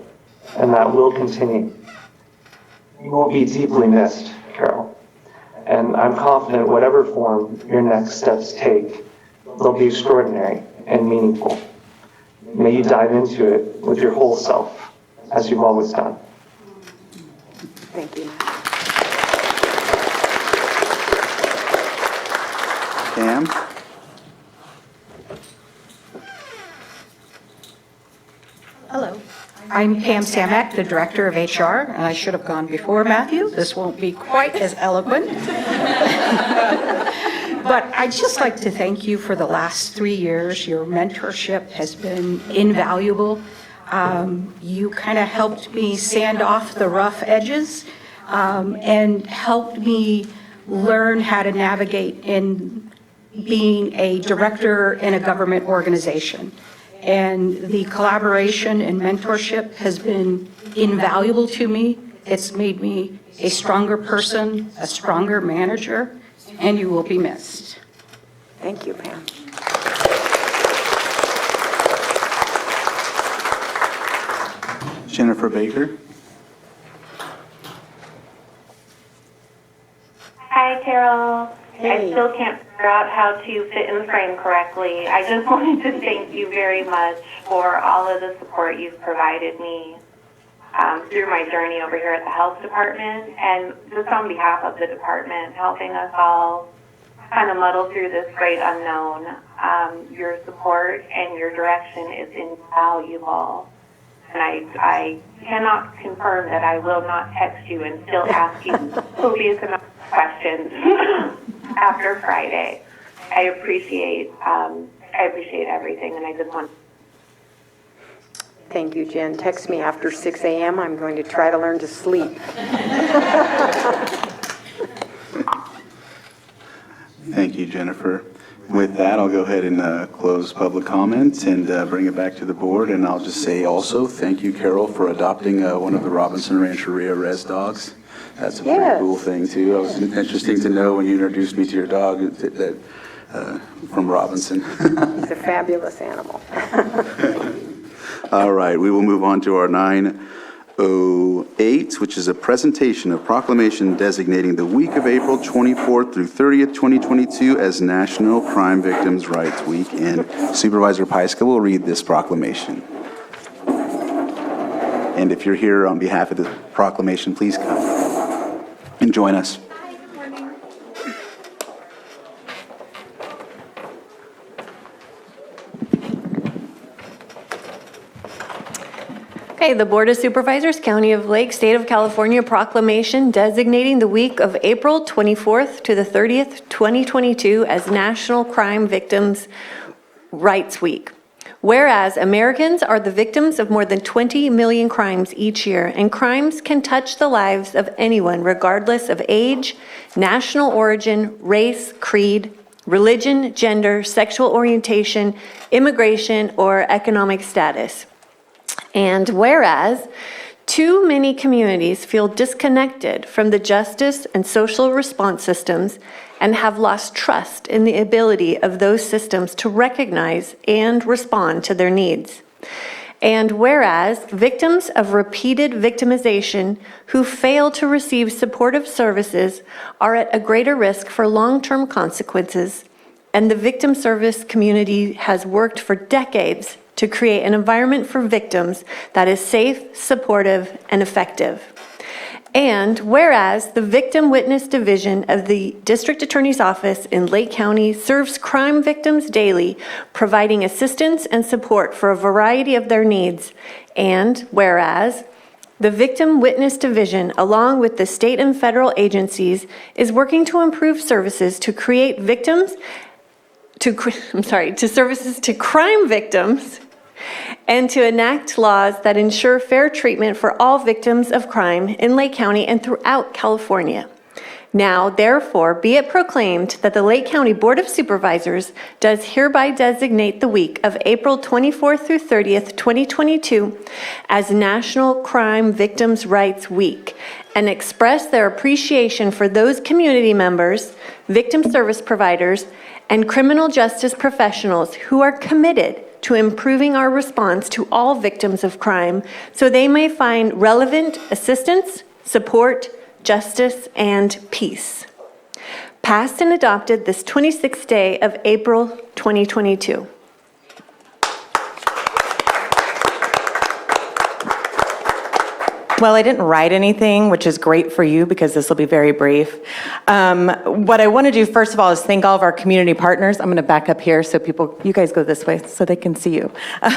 and that will continue. You will be deeply missed, Carol, and I'm confident whatever form your next steps take, they'll be extraordinary and meaningful. May you dive into it with your whole self, as you've always done. Thank you. Pam? Hello. I'm Pam Samak, the Director of HR, and I should have gone before Matthew. This won't be quite as eloquent. But I'd just like to thank you for the last 3 years. Your mentorship has been invaluable. You kind of helped me sand off the rough edges and helped me learn how to navigate in being a director in a government organization. And the collaboration and mentorship has been invaluable to me. It's made me a stronger person, a stronger manager, and you will be missed. Thank you, Pam. Jennifer Baker? Hi, Carol. Hey. I still can't figure out how to fit in the frame correctly. I just wanted to thank you very much for all of the support you've provided me through my journey over here at the health department, and just on behalf of the department, helping us all kind of muddle through this great unknown. Your support and your direction is invaluable. And I cannot confirm that I will not text you and still ask you copious amount of questions after Friday. I appreciate everything, and I just want. Thank you, Jen. Text me after 6 a.m. I'm going to try to learn to sleep. Thank you, Jennifer. With that, I'll go ahead and close public comments and bring it back to the board. And I'll just say also, thank you, Carol, for adopting one of the Robinson Rancheria Res dogs. That's a pretty cool thing, too. It was interesting to know when you introduced me to your dog that from Robinson. He's a fabulous animal. All right, we will move on to our 908, which is a presentation of proclamation designating the week of April 24th through 30th, 2022 as National Crime Victims' Rights Week. And Supervisor Pyska will read this proclamation. And if you're here on behalf of the proclamation, please come and join us. Okay, the Board of Supervisors, County of Lake, State of California proclamation designating the week of April 24th to the 30th, 2022 as National Crime Victims' Rights Week. Whereas Americans are the victims of more than 20 million crimes each year, and crimes can touch the lives of anyone regardless of age, national origin, race, creed, religion, gender, sexual orientation, immigration, or economic status. And whereas too many communities feel disconnected from the justice and social response systems and have lost trust in the ability of those systems to recognize and respond to their needs. And whereas victims of repeated victimization who fail to receive supportive services are at a greater risk for long-term consequences, and the victim service community has worked for decades to create an environment for victims that is safe, supportive, and effective. And whereas the Victim Witness Division of the District Attorney's Office in Lake County serves crime victims daily, providing assistance and support for a variety of their needs. And whereas the Victim Witness Division, along with the state and federal agencies, is working to improve services to create victims, to services to crime victims, and to enact laws that ensure fair treatment for all victims of crime in Lake County and throughout California. Now, therefore, be it proclaimed that the Lake County Board of Supervisors does hereby designate the week of April 24th through 30th, 2022 as National Crime Victims' Rights Week, and express their appreciation for those community members, victim service providers, and criminal justice professionals who are committed to improving our response to all victims of crime so they may find relevant assistance, support, justice, and peace. Passed and adopted this 26th day of April 2022. Well, I didn't write anything, which is great for you because this will be very brief. What I want to do, first of all, is thank all of our community partners. I'm going to back up here so you guys go this way so they can see you.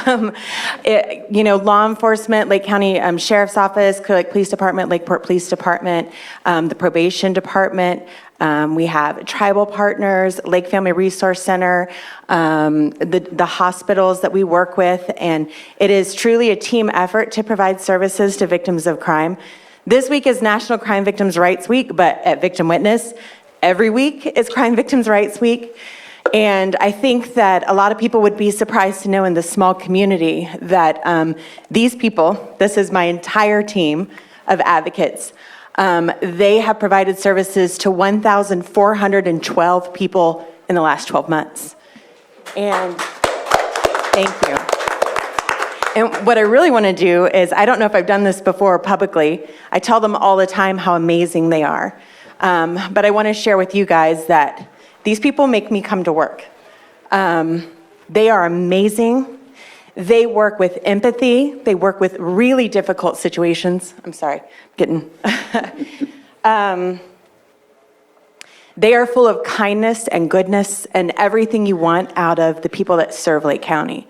Law enforcement, Lake County Sheriff's Office, Clear Lake Police Department, Lakeport Police Department, the Probation Department. We have tribal partners, Lake Family Resource Center, the hospitals that we work with, and it is truly a team effort to provide services to victims of crime. This week is National Crime Victims' Rights Week, but at Victim Witness, every week is Crime Victims' Rights Week. And I think that a lot of people would be surprised to know in this small community that these people, this is my entire team of advocates, they have provided services to 1,412 people in the last 12 months. And thank you. And what I really want to do is, I don't know if I've done this before publicly, I tell them all the time how amazing they are. But I want to share with you guys that these people make me come to work. They are amazing. They work with empathy. They work with really difficult situations. I'm sorry, getting... They are full of kindness and goodness and everything you want out of the people that serve Lake County.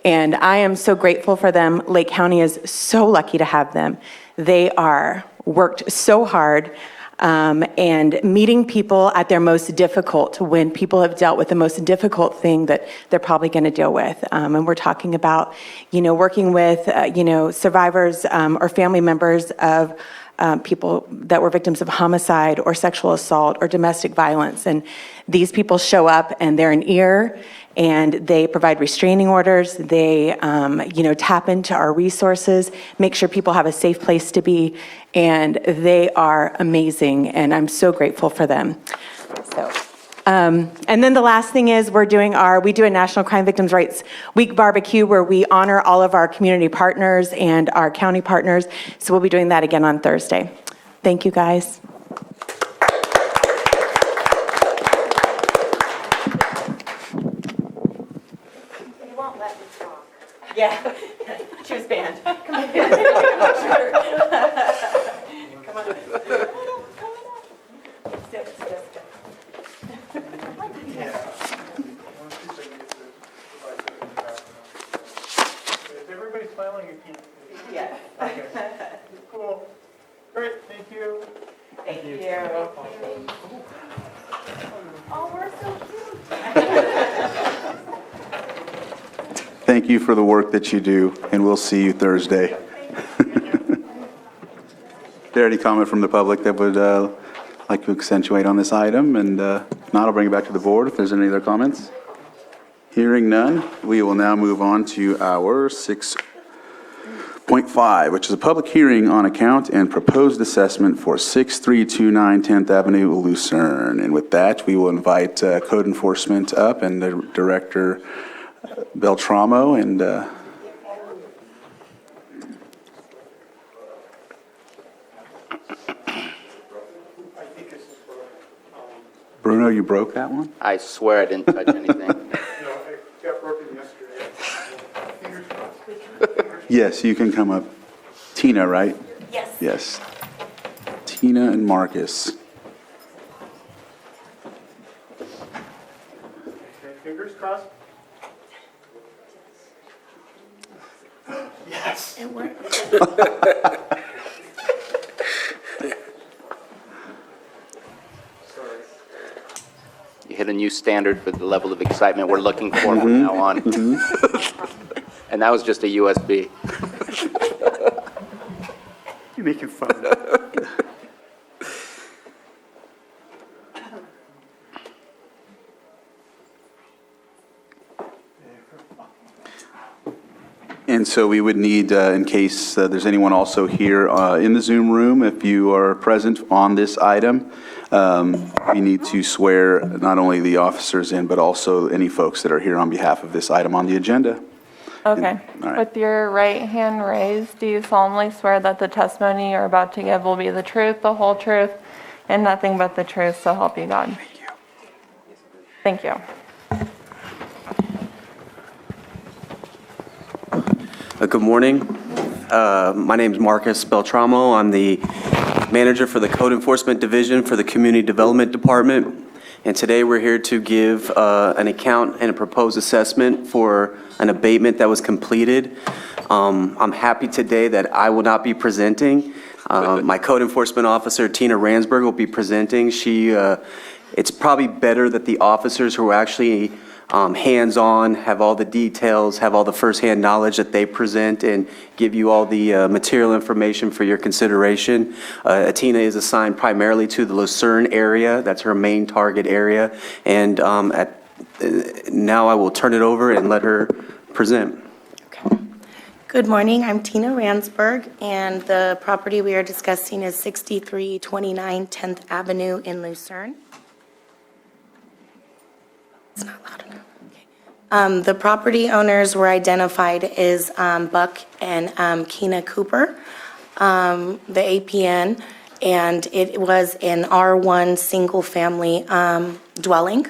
And I am so grateful for them. Lake County is so lucky to have them. They are worked so hard and meeting people at their most difficult, when people have dealt with the most difficult thing that they're probably going to deal with. And we're talking about, working with, survivors or family members of people that were victims of homicide or sexual assault or domestic violence. And these people show up and they're an ear and they provide restraining orders. They, tap into our resources, make sure people have a safe place to be. And they are amazing. And I'm so grateful for them. So. And then the last thing is we do a National Crime Victims' Rights Week barbecue where we honor all of our community partners and our county partners. So we'll be doing that again on Thursday. Thank you, guys. You won't let me talk. Yeah. Tues band. Come on. Come on. If everybody's smiling, you can't. Yeah. Okay. Cool. Great, thank you. Thank you. Oh, we're so cute. Thank you for the work that you do, and we'll see you Thursday. Is there any comment from the public that would like to accentuate on this item? And if not, I'll bring it back to the board if there's any other comments. Hearing none, we will now move on to our 6.5, which is a public hearing on account and proposed assessment for 6329 10th Avenue, Lucerne. And with that, we will invite code enforcement up and the Director Beltramo and Bruno, you broke that one? I swear I didn't touch anything. No, it got broken yesterday. Fingers crossed. Yes, you can come up. Tina, right? Yes. Yes. Tina and Marcus. Fingers crossed. Yes. It worked. You hit a new standard for the level of excitement we're looking for from now on. And that was just a USB. You're making fun. And so we would need, in case there's anyone also here in the Zoom room, if you are present on this item, we need to swear not only the officers in, but also any folks that are here on behalf of this item on the agenda. Okay. All right. With your right hand raised, do you solemnly swear that the testimony you're about to give will be the truth, the whole truth, and nothing but the truth, so help you God? Thank you. Thank you. Good morning. My name is Marcus Beltramo. I'm the manager for the Code Enforcement Division for the Community Development Department. And today we're here to give an account and a proposed assessment for an abatement that was completed. I'm happy today that I will not be presenting. My code enforcement officer, Tina Ransberg, will be presenting. It's probably better that the officers who are actually hands-on, have all the details, have all the first-hand knowledge that they present and give you all the material information for your consideration. Tina is assigned primarily to the Lucerne area. That's her main target area. And now I will turn it over and let her present. Good morning, I'm Tina Ransberg, and the property we are discussing is 6329 10th Avenue in Lucerne. It's not loud enough. Okay. The property owners were identified as Buck and Keena Cooper, the APN, and it was an R1 single-family dwelling.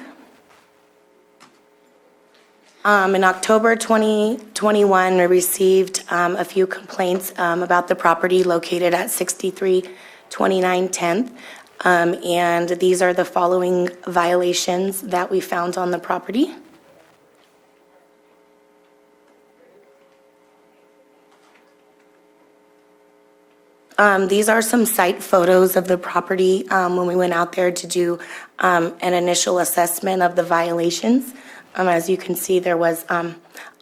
In October 2021, we received a few complaints about the property located at 6329 10th. And these are the following violations that we found on the property. These are some site photos of the property when we went out there to do an initial assessment of the violations. As you can see, there was a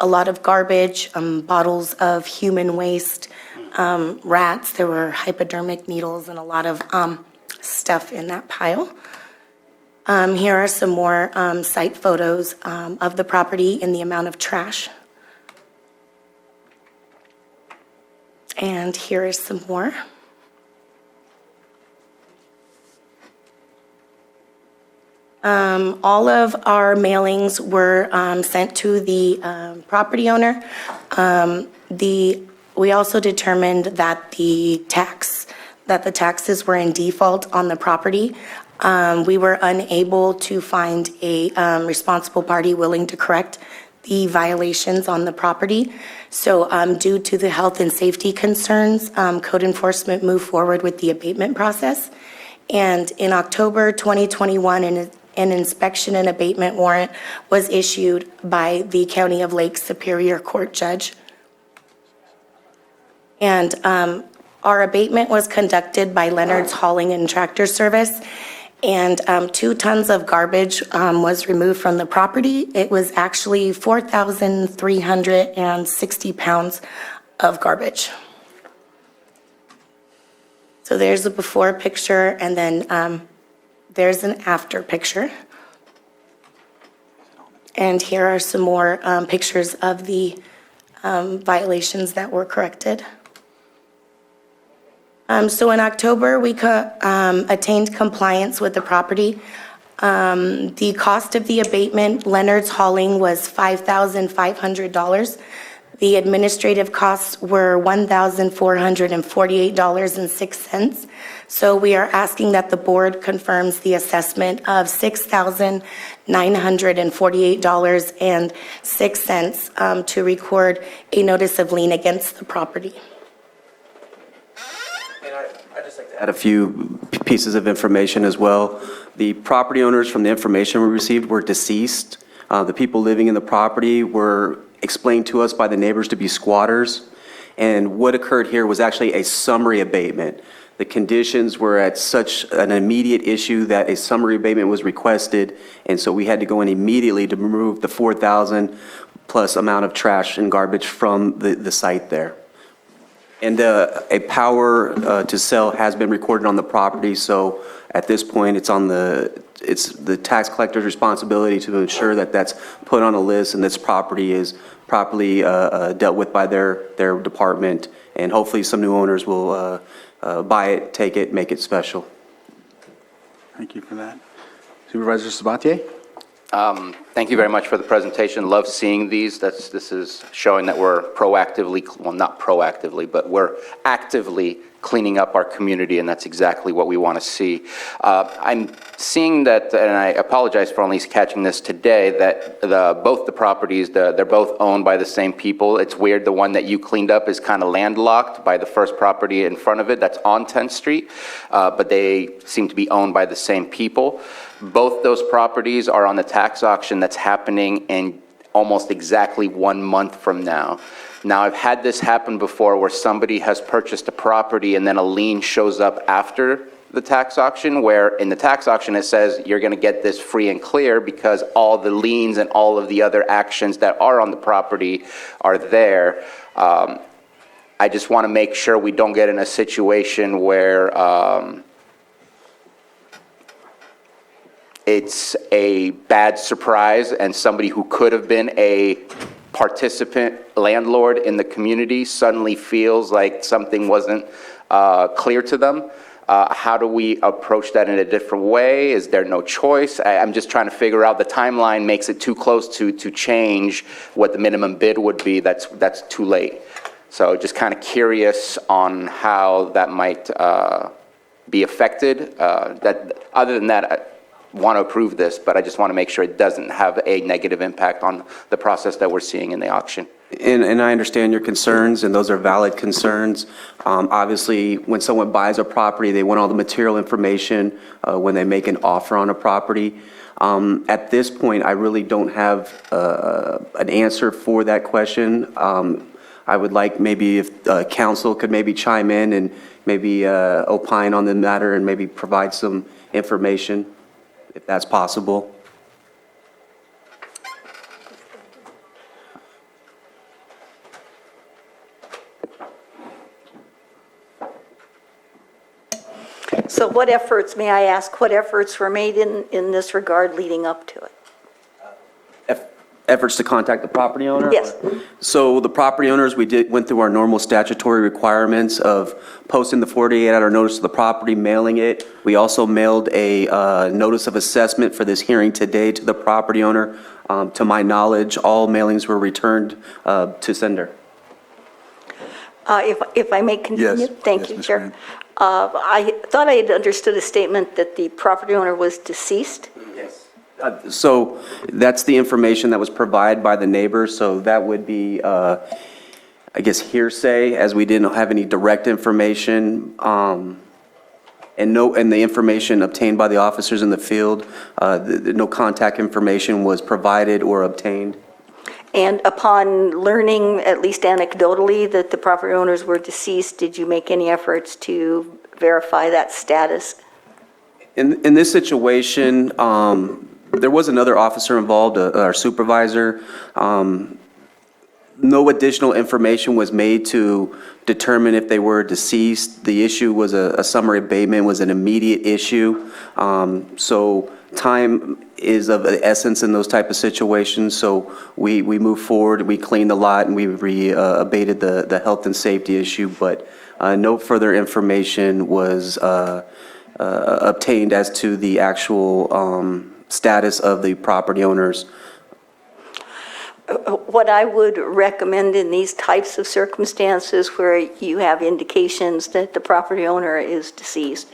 lot of garbage, bottles of human waste, rats. There were hypodermic needles and a lot of stuff in that pile. Here are some more site photos of the property in the amount of trash. And here is some more. All of our mailings were sent to the property owner. We also determined that the taxes were in default on the property. We were unable to find a responsible party willing to correct the violations on the property. So due to the health and safety concerns, code enforcement moved forward with the abatement process. And in October 2021, an inspection and abatement warrant was issued by the County of Lake Superior Court judge. And our abatement was conducted by Leonard's Hauling and Tractor Service, and 2 tons of garbage was removed from the property. It was actually 4,360 pounds of garbage. So there's a before picture, and then there's an after picture. And here are some more pictures of the violations that were corrected. So in October, we attained compliance with the property. The cost of the abatement, Leonard's Hauling, was $5,500. The administrative costs were $1,448.06. So we are asking that the board confirms the assessment of $6,948.06 to record a notice of lien against the property. And I'd just like to add a few pieces of information as well. The property owners, from the information we received, were deceased. The people living in the property were explained to us by the neighbors to be squatters. And what occurred here was actually a summary abatement. The conditions were at such an immediate issue that a summary abatement was requested, and so we had to go in immediately to remove the 4,000 plus amount of trash and garbage from the site there. And a power to sell has been recorded on the property, so at this point, it's the tax collector's responsibility to ensure that that's put on a list and this property is properly dealt with by their department, and hopefully some new owners will buy it, take it, make it special. Thank you for that. Supervisor Sabatier? Thank you very much for the presentation. Love seeing these. This is showing that we're proactively, well, not proactively, but we're actively cleaning up our community, and that's exactly what we want to see. I'm seeing that, and I apologize for only catching this today, that both the properties, they're both owned by the same people. It's weird, the one that you cleaned up is kind of landlocked by the first property in front of it that's on 10th Street, but they seem to be owned by the same people. Both those properties are on the tax auction that's happening in almost exactly 1 month from now. Now, I've had this happen before where somebody has purchased a property and then a lien shows up after the tax auction, where in the tax auction it says you're going to get this free and clear because all the liens and all of the other actions that are on the property are there. I just want to make sure we don't get in a situation where it's a bad surprise and somebody who could have been a participant landlord in the community suddenly feels like something wasn't clear to them. How do we approach that in a different way? Is there no choice? I'm just trying to figure out, the timeline makes it too close to change what the minimum bid would be. That's too late. So just kind of curious on how that might be affected. Other than that, I want to approve this, but I just want to make sure it doesn't have a negative impact on the process that we're seeing in the auction. And I understand your concerns, and those are valid concerns. Obviously, when someone buys a property, they want all the material information when they make an offer on a property. At this point, I really don't have an answer for that question. I would like maybe if council could maybe chime in and maybe opine on the matter and maybe provide some information, if that's possible. So what efforts, may I ask, what efforts were made in this regard leading up to it? Efforts to contact the property owner? Yes. So the property owners, went through our normal statutory requirements of posting the 48-hour notice to the property, mailing it. We also mailed a notice of assessment for this hearing today to the property owner. To my knowledge, all mailings were returned to sender. If I may continue? Yes. Thank Yes, you, Ms. Chair. Grant. I thought I had understood a statement that the property owner was deceased. So that's the information that was provided by the neighbors, so that would be, I guess, hearsay, as we didn't have any direct information, and the information obtained by the officers in the field, no contact information was provided or obtained. And upon learning, at least anecdotally, that the property owners were deceased, did you make any efforts to verify that status? In this situation, there was another officer involved, our supervisor. No additional information was made to determine if they were deceased. The issue was a summary abatement, was an immediate issue. So time is of the essence in those type of situations. So we moved forward, we cleaned the lot, and we abated the health and safety issue. But no further information was obtained as to the actual status of the property owners. what I would recommend in these types of circumstances where you have indications that the property owner is deceased,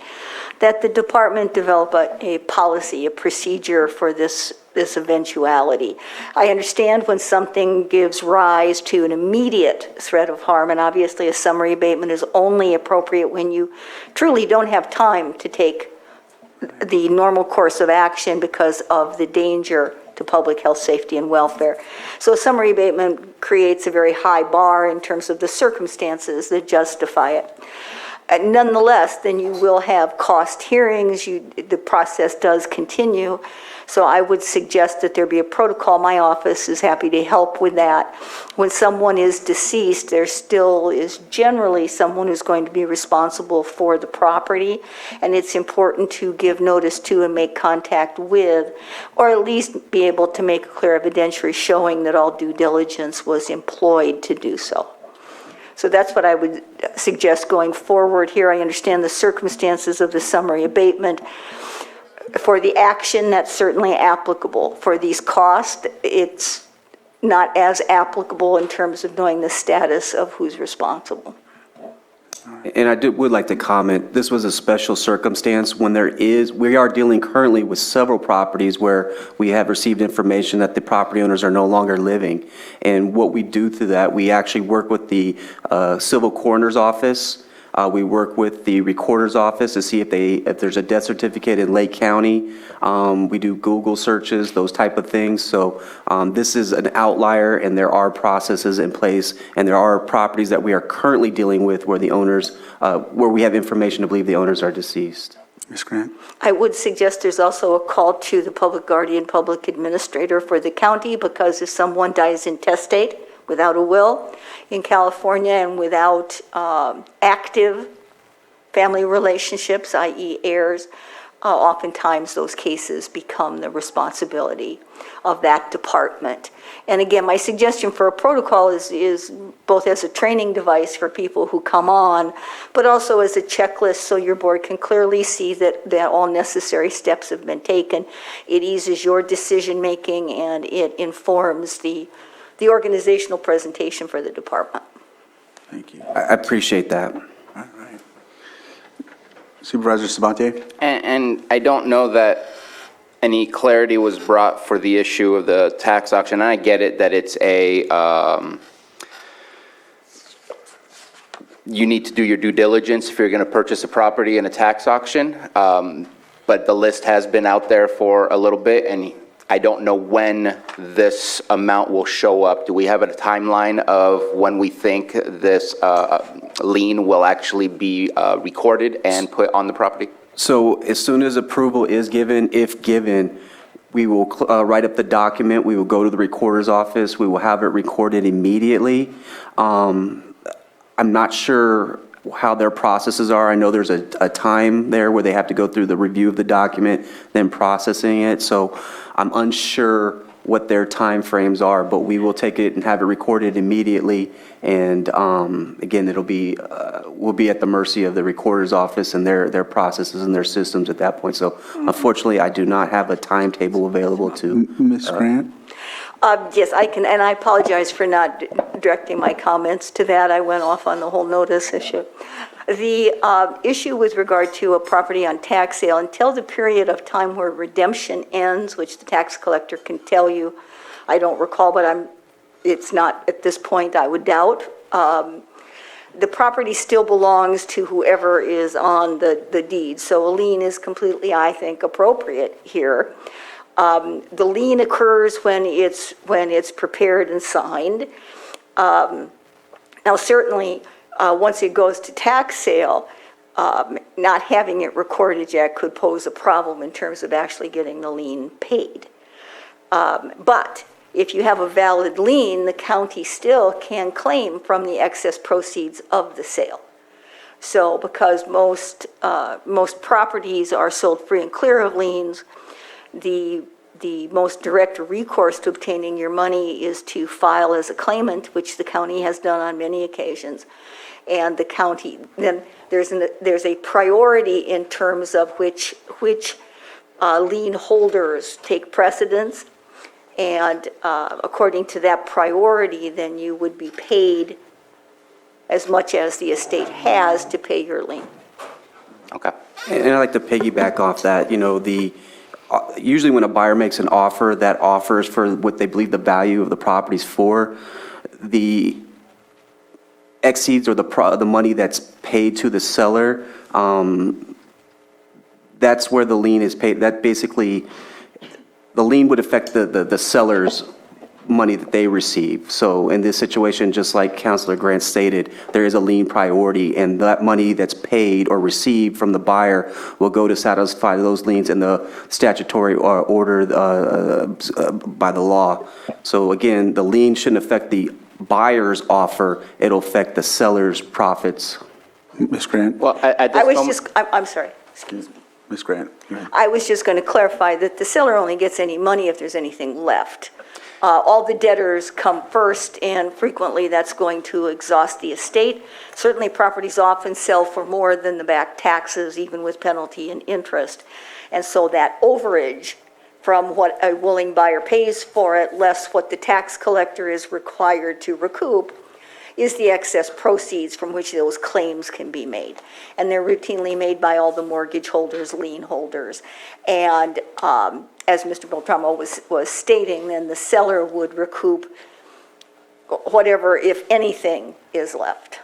that the department develop a policy, a procedure for this eventuality. I understand when something gives rise to an immediate threat of harm, and obviously a summary abatement is only appropriate when you truly don't have time to take the normal course of action because of the danger to public health, safety, and welfare. So a summary abatement creates a very high bar in terms of the circumstances that justify it. Nonetheless, then you will have cost hearings. The process does continue. So I would suggest that there be a protocol. My office is happy to help with that. When someone is deceased, there still is generally someone who's going to be responsible for the property, and it's important to give notice to and make contact with, or at least be able to make a clear evidentiary showing that all due diligence was employed to do so. So that's what I would suggest going forward here. I understand the circumstances of the summary abatement. For the action, that's certainly applicable. For these costs, it's not as applicable in terms of knowing the status of who's responsible. And I would like to comment, this was a special circumstance when we are dealing currently with several properties where we have received information that the property owners are no longer living. And what we do through that, we actually work with the civil coroner's office. We work with the recorder's office to see if there's a death certificate in Lake County. We do Google searches, those type of things. So this is an outlier, and there are processes in place, and there are properties that we are currently dealing with where the owners, where we have information to believe the owners are deceased. Ms. Grant? I would suggest there's also a call to the public guardian, public administrator for the county, because if someone dies intestate, without a will in California and without active family relationships, i.e. heirs, oftentimes those cases become the responsibility of that department. And again, my suggestion for a protocol is both as a training device for people who come on, but also as a checklist so your board can clearly see that all necessary steps have been taken. It eases your decision-making and it informs the organizational presentation for the department. Thank you. I appreciate that. All right. Supervisor Sabatier? And I don't know that any clarity was brought for the issue of the tax auction. And I get it that it's you need to do your due diligence if you're going to purchase a property in a tax auction. But the list has been out there for a little bit, and I don't know when this amount will show up. Do we have a timeline of when we think this lien will actually be recorded and put on the property? So as soon as approval is given, if given, we will write up the document. We will go to the recorder's office. We will have it recorded immediately. I'm not sure how their processes are. I know there's a time there where they have to go through the review of the document, then processing it. So I'm unsure what their time frames are, but we will take it and have it recorded immediately. And again, we'll be at the mercy of the recorder's office and their processes and their systems at that point. So unfortunately, I do not have a timetable available to. Ms. Grant? Yes, I can, and I apologize for not directing my comments to that. I went off on the whole notice issue. The issue with regard to a property on tax sale, until the period of time where redemption ends, which the tax collector can tell you, I don't recall, but it's not at this point, I would doubt. The property still belongs to whoever is on the deed. So a lien is completely, I think, appropriate here. The lien occurs when it's prepared and signed. Now, certainly, once it goes to tax sale, not having it recorded yet could pose a problem in terms of actually getting the lien paid. But if you have a valid lien, the county still can claim from the excess proceeds of the sale. So because most properties are sold free and clear of liens, the most direct recourse to obtaining your money is to file as a claimant, which the county has done on many occasions. And the county, then there's a priority in terms of which lien holders take precedence. And according to that priority, then you would be paid as much as the estate has to pay your lien. Okay. And I'd like to piggyback off that, usually when a buyer makes an offer, that offers for what they believe the value of the property's for, the exceeds or the money that's paid to the seller, that's where the lien is paid. That basically, the lien would affect the seller's money that they receive. So in this situation, just like Councilor Grant stated, there is a lien priority, and that money that's paid or received from the buyer will go to satisfy those liens in the statutory order by the law. So again, the lien shouldn't affect the buyer's offer, it'll affect the seller's profits. Ms. Grant? Well, at this moment. I'm sorry, excuse me. Ms. Grant? Go ahead. I was just going to clarify that the seller only gets any money if there's anything left. All the debtors come first, and frequently that's going to exhaust the estate. Certainly, properties often sell for more than the back taxes, even with penalty and interest. And so that overage from what a willing buyer pays for it, less what the tax collector is required to recoup, is the excess proceeds from which those claims can be made. And they're routinely made by all the mortgage holders, lien holders. And as Mr. Beltramo was stating, then the seller would recoup whatever, if anything, is left.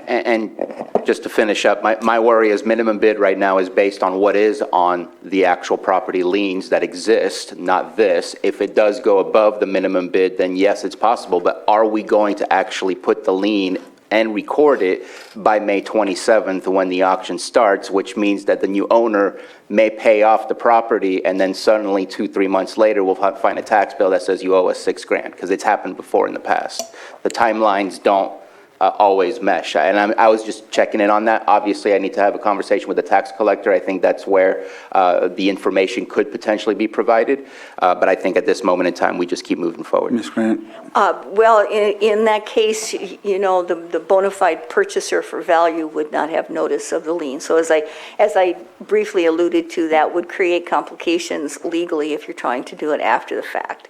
And just to finish up, my worry is minimum bid right now is based on what is on the actual property liens that exist, not this. If it does go above the minimum bid, then yes, it's possible, but are we going to actually put the lien and record it by May 27th when the auction starts, which means that the new owner may pay off the property, and then suddenly 2-3 months later, we'll find a tax bill that says you owe us $6,000, because it's happened before in the past. The timelines don't always mesh. And I was just checking in on that. Obviously, I need to have a conversation with the tax collector. I think that's where the information could potentially be provided. But I think at this moment in time, we just keep moving forward. Ms. Grant? Well, in that case, the bona fide purchaser for value would not have notice of the lien. So as I briefly alluded to, that would create complications legally if you're trying to do it after the fact.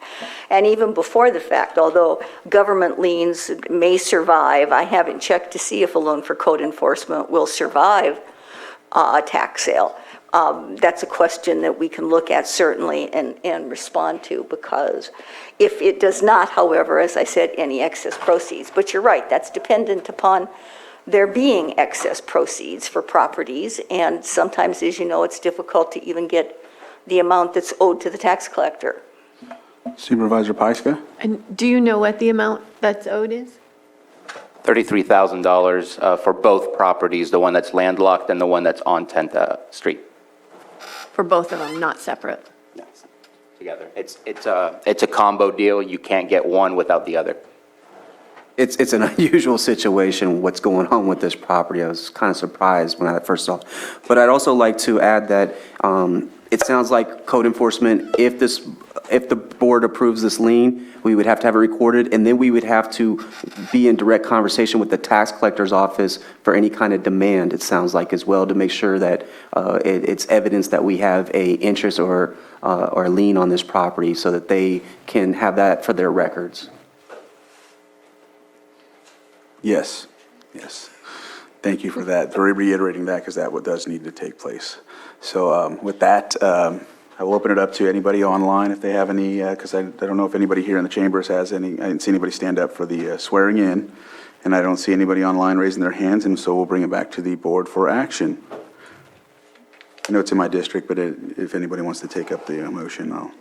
And even before the fact, although government liens may survive, I haven't checked to see if a loan for code enforcement will survive a tax sale. That's a question that we can look at certainly and respond to, because if it does not, however, as I said, any excess proceeds. But you're right, that's dependent upon there being excess proceeds for properties, and sometimes, as you know, it's difficult to even get the amount that's owed to the tax collector. Supervisor Pyska? And do you know what the amount that's owed is? $33,000 for both properties, the one that's landlocked and the one that's on 10th Street. For both of them, not separate? Yes, together. It's a combo deal. You can't get one without the other. It's an unusual situation, what's going on with this property. I was kind of surprised when I first saw it. But I'd also like to add that it sounds like code enforcement, if the board approves this lien, we would have to have it recorded, and then we would have to be in direct conversation with the tax collector's office for any kind of demand, it sounds like, as well, to make sure that it's evidence that we have a interest or lien on this property, so that they can have that for their records. Yes. Thank you for that, for reiterating that, because that does need to take place. So with that, I will open it up to anybody online if they have any, because I don't know if anybody here in the chambers has any. I didn't see anybody stand up for the swearing in, and I don't see anybody online raising their hands, and so we'll bring it back to the board for action. I know it's in my district, but if anybody wants to take up the motion, I'll.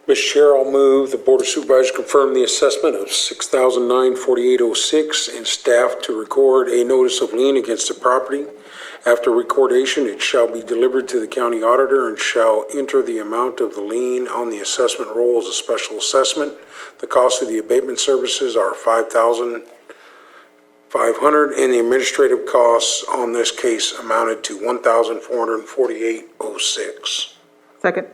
Mr. Chair, I'll move the Board of Supervisors confirm the assessment of $6,009.4806 and staff to record a notice of lien against the property. After recordation, it shall be delivered to the county auditor and shall enter the amount of the lien on the assessment roll as a special assessment. The cost of the abatement services are $5,500, and the administrative costs on this case amounted to $1,448.06. Second.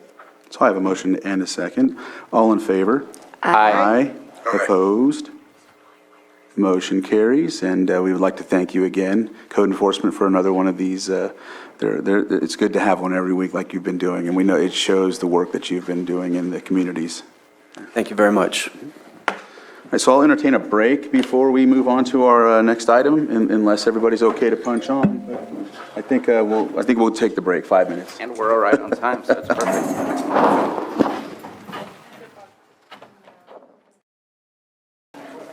So I have a motion and a second. All in favor? Aye. Opposed? Motion carries, and we would like to thank you again, Code Enforcement, for another one of these. It's good to have one every week like you've been doing, and we know it shows the work that you've been doing in the communities. Thank you very much. All right, so I'll entertain a break before we move on to our next item, unless everybody's okay to punch on. I think we'll take the break, 5 minutes. And we're all right on time, so it's perfect.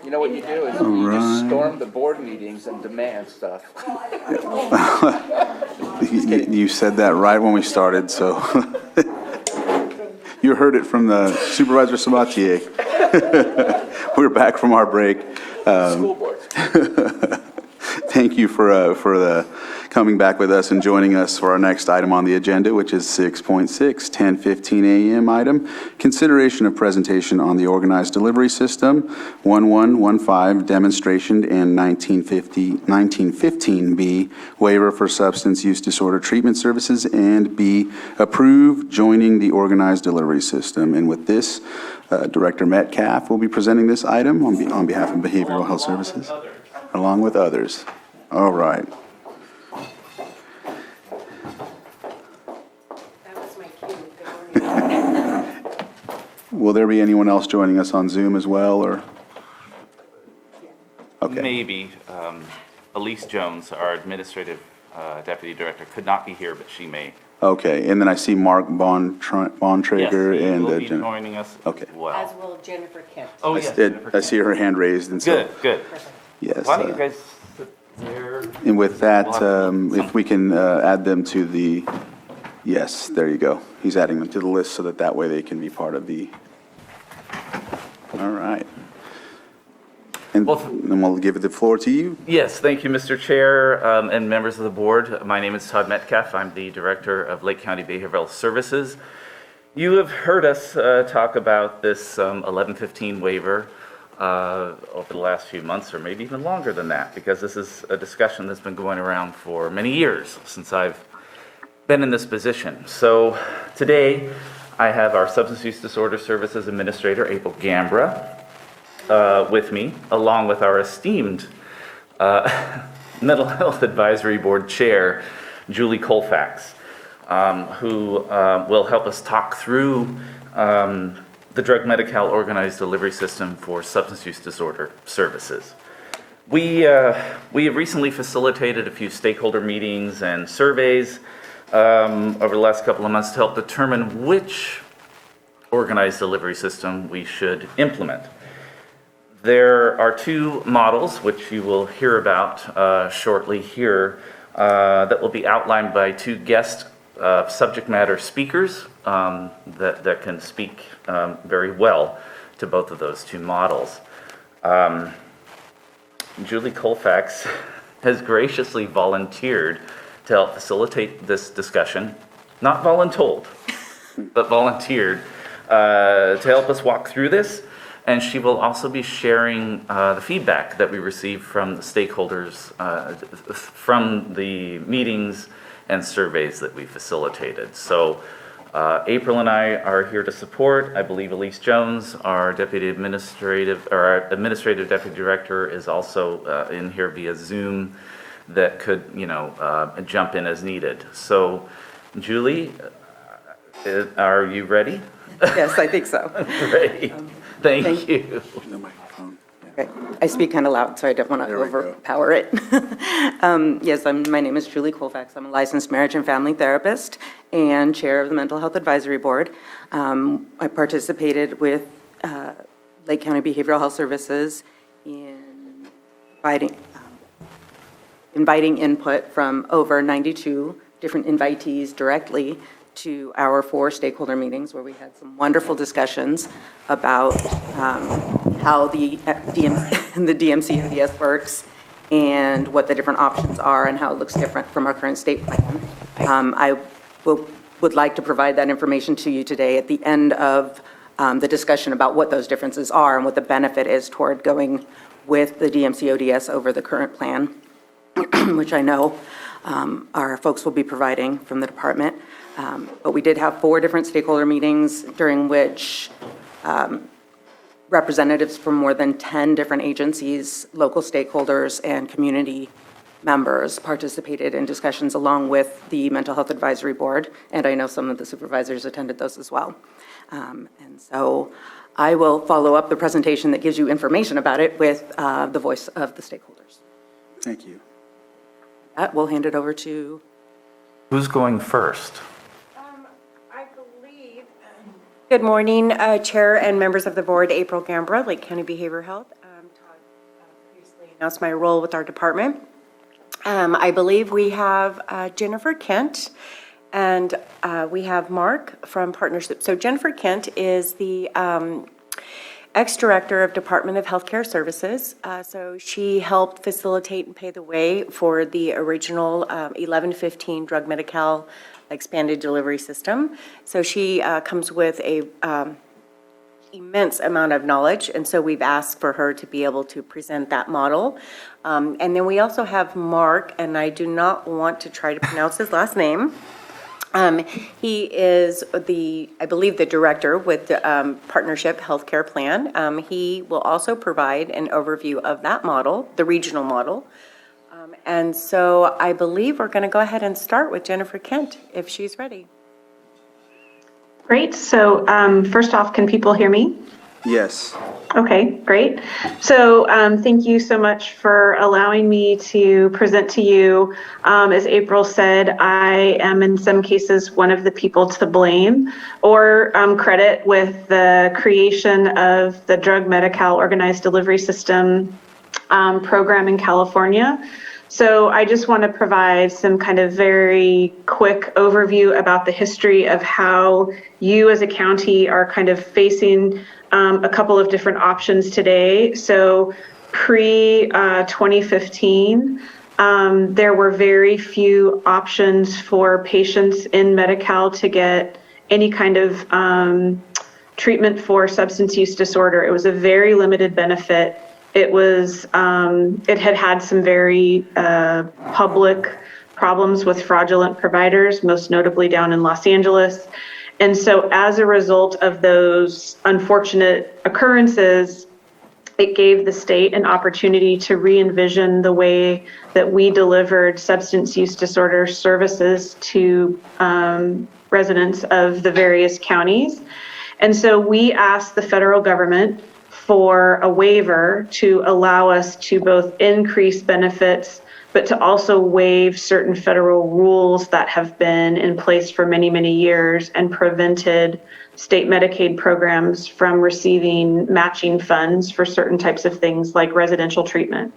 You know what you do is you just storm the board meetings and demand stuff. You said that right when we started, so you heard it from the Supervisor Sabatier. We're back from our break. School board. Thank you for coming back with us and joining us for our next item on the agenda, which is 6.6, 10:15 a.m. item, consideration of presentation on the organized delivery system, 1115 demonstration and 1915B waiver for substance use disorder treatment services, and B, approve joining the organized delivery system. And with this, Director Metcalf will be presenting this item on behalf of Behavioral Health Services, along with others. All right. Will there be anyone else joining us on Zoom as well, or? Okay. Maybe. Elise Jones, our administrative deputy director, could not be here, but she may. Okay, and then I see Mark Bontrager Yes, he and will be joining us okay. as well. As will Jennifer Kent. Oh, I yes. I see her hand raised, and so. Good. Yes. Why don't you guys sit there? And with that, if we can add them to the, yes, there you go. He's adding them to the list so that way they can be part of the, all right. And then we'll give the floor to you. Yes, thank you, Mr. Chair, and members of the board. My name is Todd Metcalf. I'm the director of Lake County Behavioral Services. You have heard us talk about this 1115 waiver over the last few months, or maybe even longer than that, because this is a discussion that's been going around for many years since I've been in this position. So today, I have our Substance Use Disorder Services Administrator, April Gambra, with me, along with our esteemed Mental Health Advisory Board Chair, Julie Colfax, who will help us talk through the Drug Medi-Cal Organized Delivery System for Substance Use Disorder Services. We have recently facilitated a few stakeholder meetings and surveys over the last couple of months to help determine which organized delivery system we should implement. There are two models, which you will hear about shortly here, that will be outlined by two guest subject matter speakers that can speak very well to both of those two models. Julie Colfax has graciously volunteered to help facilitate this discussion, not voluntold, but volunteered to help us walk through this. And she will also be sharing the feedback that we received from the stakeholders from the meetings and surveys that we facilitated. So April and I are here to support. I believe Elise Jones, our administrative deputy director, is also in here via Zoom that could, jump in as needed. So Julie, are you ready? Yes, I think so. Great. Thank you. Okay. I speak kind of loud, so I don't want to overpower it. Yes, my name is Julie Colfax. I'm a licensed marriage and family therapist and chair of the Mental Health Advisory Board. I participated with Lake County Behavioral Health Services in inviting input from over 92 different invitees directly to our 4 stakeholder meetings, where we had some wonderful discussions about how the DMC-ODS works and what the different options are and how it looks different from our current state plan. I would like to provide that information to you today at the end of the discussion about what those differences are and what the benefit is toward going with the DMC-ODS over the current plan, which I know our folks will be providing from the department. But we did have 4 different stakeholder meetings during which representatives from more than 10 different agencies, local stakeholders, and community members participated in discussions along with the Mental Health Advisory Board, and I know some of the supervisors attended those as well. And so I will follow up the presentation that gives you information about it with the voice of the stakeholders. Thank you. We'll hand it over to... Who's going first? Good morning, Chair and members of the board. April Gambra, Lake County Behavioral Health. Todd previously announced my role with our department. I believe we have Jennifer Kent and we have Mark from Partnership. So Jennifer Kent is the ex-director of Department of Healthcare Services. So she helped facilitate and pave the way for the original 1115 drug Medi-Cal expanded delivery system. So she comes with a immense amount of knowledge, and so we've asked for her to be able to present that model. And then we also have Mark, and I do not want to try to pronounce his last name. He is I believe the director with the Partnership Healthcare Plan. He will also provide an overview of that model, the regional model. And so I believe we're going to go ahead and start with Jennifer Kent, if she's ready. Great. So first off, can people hear me? Yes. Okay, great. So thank you so much for allowing me to present to you. As April said, I am in some cases one of the people to blame or credit with the creation of the Drug Medi-Cal Organized Delivery System program in California. So I just want to provide some kind of very quick overview about the history of how you as a county are kind of facing a couple of different options today. So pre-2015, there were very few options for patients in Medi-Cal to get any kind of treatment for substance use disorder. It was a very limited benefit. It was, it had some very public problems with fraudulent providers, most notably down in Los Angeles. And so as a result of those unfortunate occurrences, it gave the state an opportunity to re-envision the way that we delivered substance use disorder services to residents of the various counties. And so we asked the federal government for a waiver to allow us to both increase benefits, but to also waive certain federal rules that have been in place for many, many years and prevented state Medicaid programs from receiving matching funds for certain types of things like residential treatment.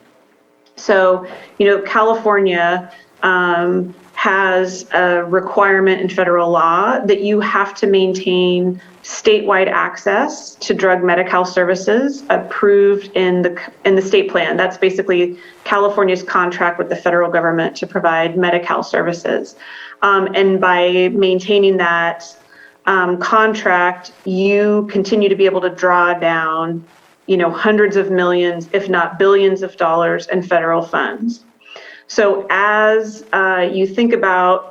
So, you know, California has a requirement in federal law that you have to maintain statewide access to drug Medi-Cal services approved in the state plan. That's basically California's contract with the federal government to provide Medi-Cal services. And by maintaining that contract, you continue to be able to draw down, you know, hundreds of millions, if not billions of dollars in federal funds. So as you think about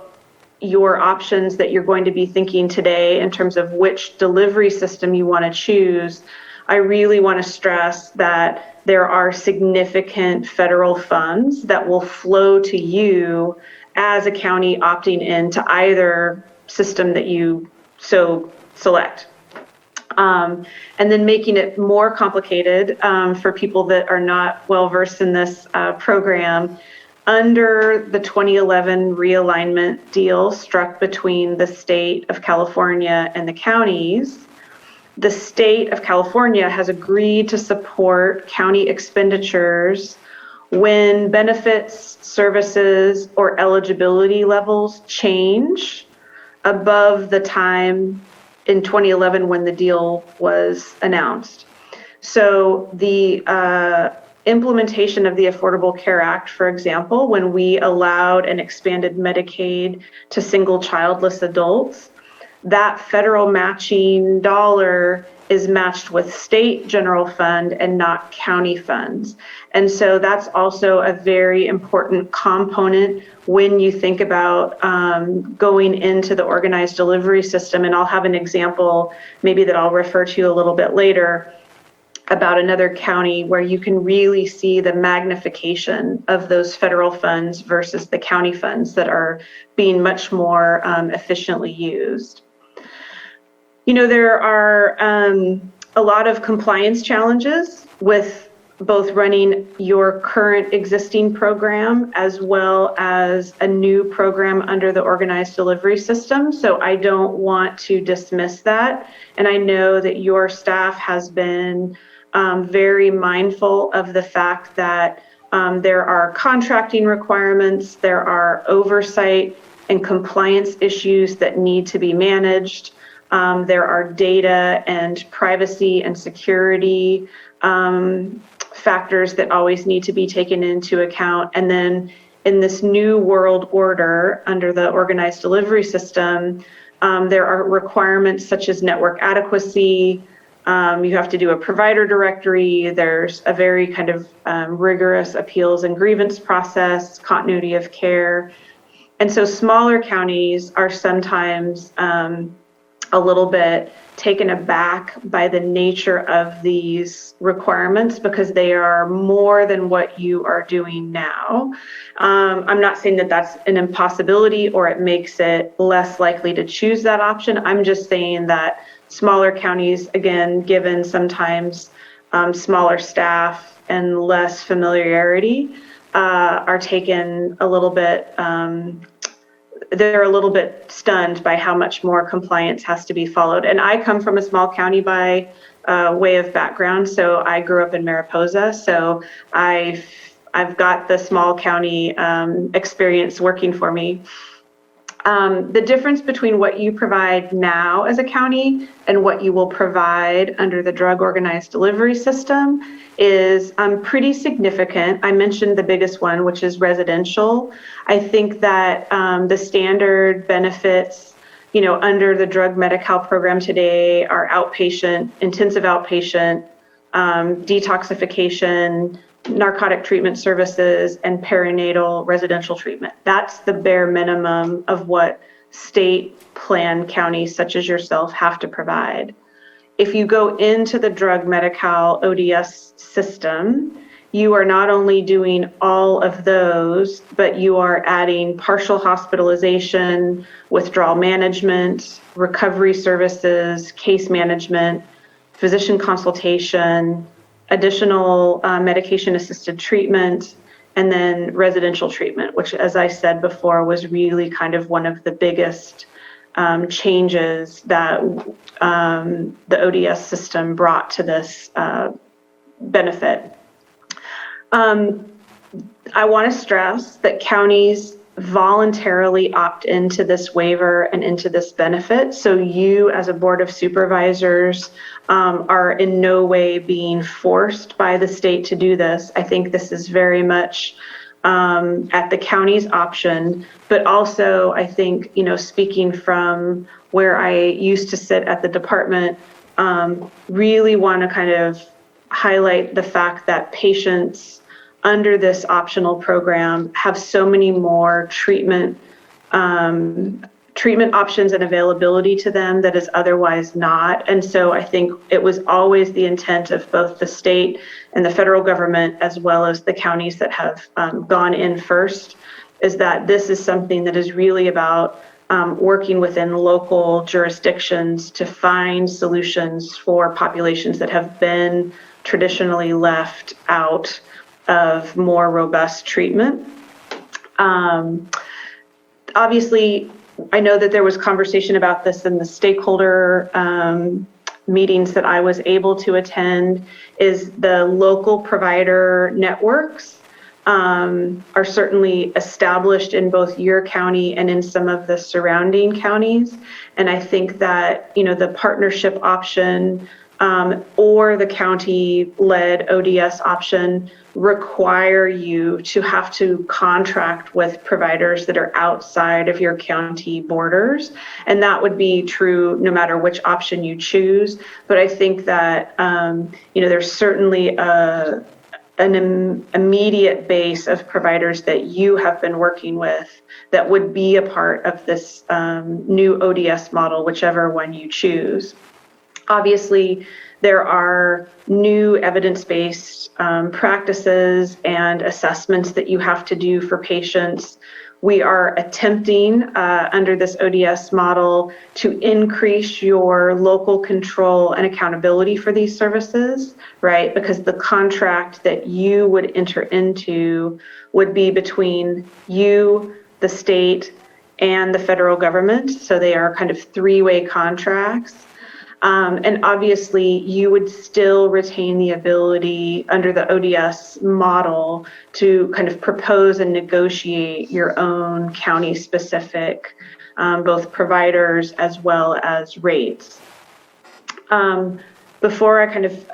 your options that you're going to be thinking today in terms of which delivery system you want to choose, I really want to stress that there are significant federal funds that will flow to you as a county opting into either system that you so select. And then making it more complicated for people that are not well versed in this program. Under the 2011 realignment deal struck between the state of California and the counties, the state of California has agreed to support county expenditures when benefits, services, or eligibility levels change above the time in 2011 when the deal was announced. So the implementation of the Affordable Care Act, for example, when we allowed and expanded Medicaid to single childless adults, that federal matching dollar is matched with state general fund and not county funds. And so that's also a very important component when you think about going into the organized delivery system. And I'll have an example maybe that I'll refer to a little bit later. about another county where you can really see the magnification of those federal funds versus the county funds that are being much more efficiently used. You know, there are a lot of compliance challenges with both running your current existing program as well as a new program under the organized delivery system. So I don't want to dismiss that. And I know that your staff has been very mindful of the fact that there are contracting requirements, there are oversight and compliance issues that need to be managed. There are data and privacy and security factors that always need to be taken into account. And then in this new world order under the organized delivery system, there are requirements such as network adequacy. You have to do a provider directory. There's a very kind of rigorous appeals and grievance process, continuity of care. And so smaller counties are sometimes a little bit taken aback by the nature of these requirements because they are more than what you are doing now. I'm not saying that that's an impossibility or it makes it less likely to choose that option. I'm just saying that smaller counties, again, given sometimes smaller staff and less familiarity, are taken a little bit they're a little bit stunned by how much more compliance has to be followed. And I come from a small county by way of background. So I grew up in Mariposa. So I've got the small county experience working for me. The difference between what you provide now as a county and what you will provide under the drug organized delivery system is pretty significant. I mentioned the biggest one, which is residential. I think that the standard benefits, you know, under the drug Medi-Cal program today are outpatient, intensive outpatient, detoxification, narcotic treatment services, and perinatal residential treatment. That's the bare minimum of what state plan counties such as yourself have to provide. If you go into the drug Medi-Cal ODS system, you are not only doing all of those, but you are adding partial hospitalization, withdrawal management, recovery services, case management, physician consultation, additional medication-assisted treatment, and then residential treatment, which, as I said before, was really kind of one of the biggest changes that the ODS system brought to this benefit. I want to stress that counties voluntarily opt into this waiver and into this benefit. So you as a board of supervisors are in no way being forced by the state to do this. I think this is very much at the county's option, but also I think, you know, speaking from where I used to sit at the department, really want to kind of highlight the fact that patients under this optional program have so many more treatment options and availability to them that is otherwise not. And so I think it was always the intent of both the state and the federal government, as well as the counties that have gone in first, is that this is something that is really about working within local jurisdictions to find solutions for populations that have been traditionally left out of more robust treatment. Obviously, I know that there was conversation about this in the stakeholder meetings that I was able to attend, is the local provider networks are certainly established in both your county and in some of the surrounding counties. And I think that, you know, the partnership option or the county-led ODS option require you to have to contract with providers that are outside of your county borders. And that would be true no matter which option you choose. But I think that, you know, there's certainly an immediate base of providers that you have been working with that would be a part of this new ODS model, whichever one you choose. Obviously, there are new evidence-based practices and assessments that you have to do for patients. We are attempting, under this ODS model, to increase your local control and accountability for these services, right? Because the contract that you would enter into would be between you, the state, and the federal government. So they are kind of three-way contracts. And obviously, you would still retain the ability under the ODS model to kind of propose and negotiate your own county-specific, both providers as well as rates. Before I kind of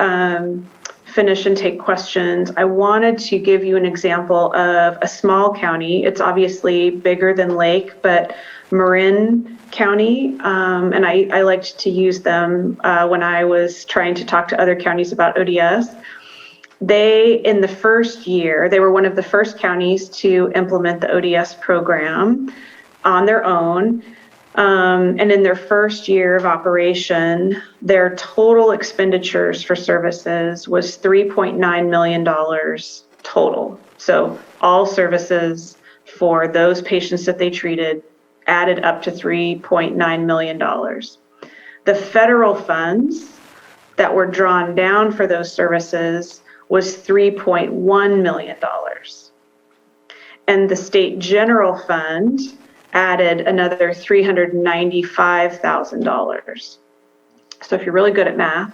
finish and take questions, I wanted to give you an example of a small county. It's obviously bigger than Lake, but Marin County, and I liked to use them when I was trying to talk to other counties about ODS. They, in the first year, they were one of the first counties to implement the ODS program on their own. And in their first year of operation, their total expenditures for services was $3.9 million total. So all services for those patients that they treated added up to $3.9 million. The federal funds that were drawn down for those services was $3.1 million. And the state general fund added another $395,000. So if you're really good at math,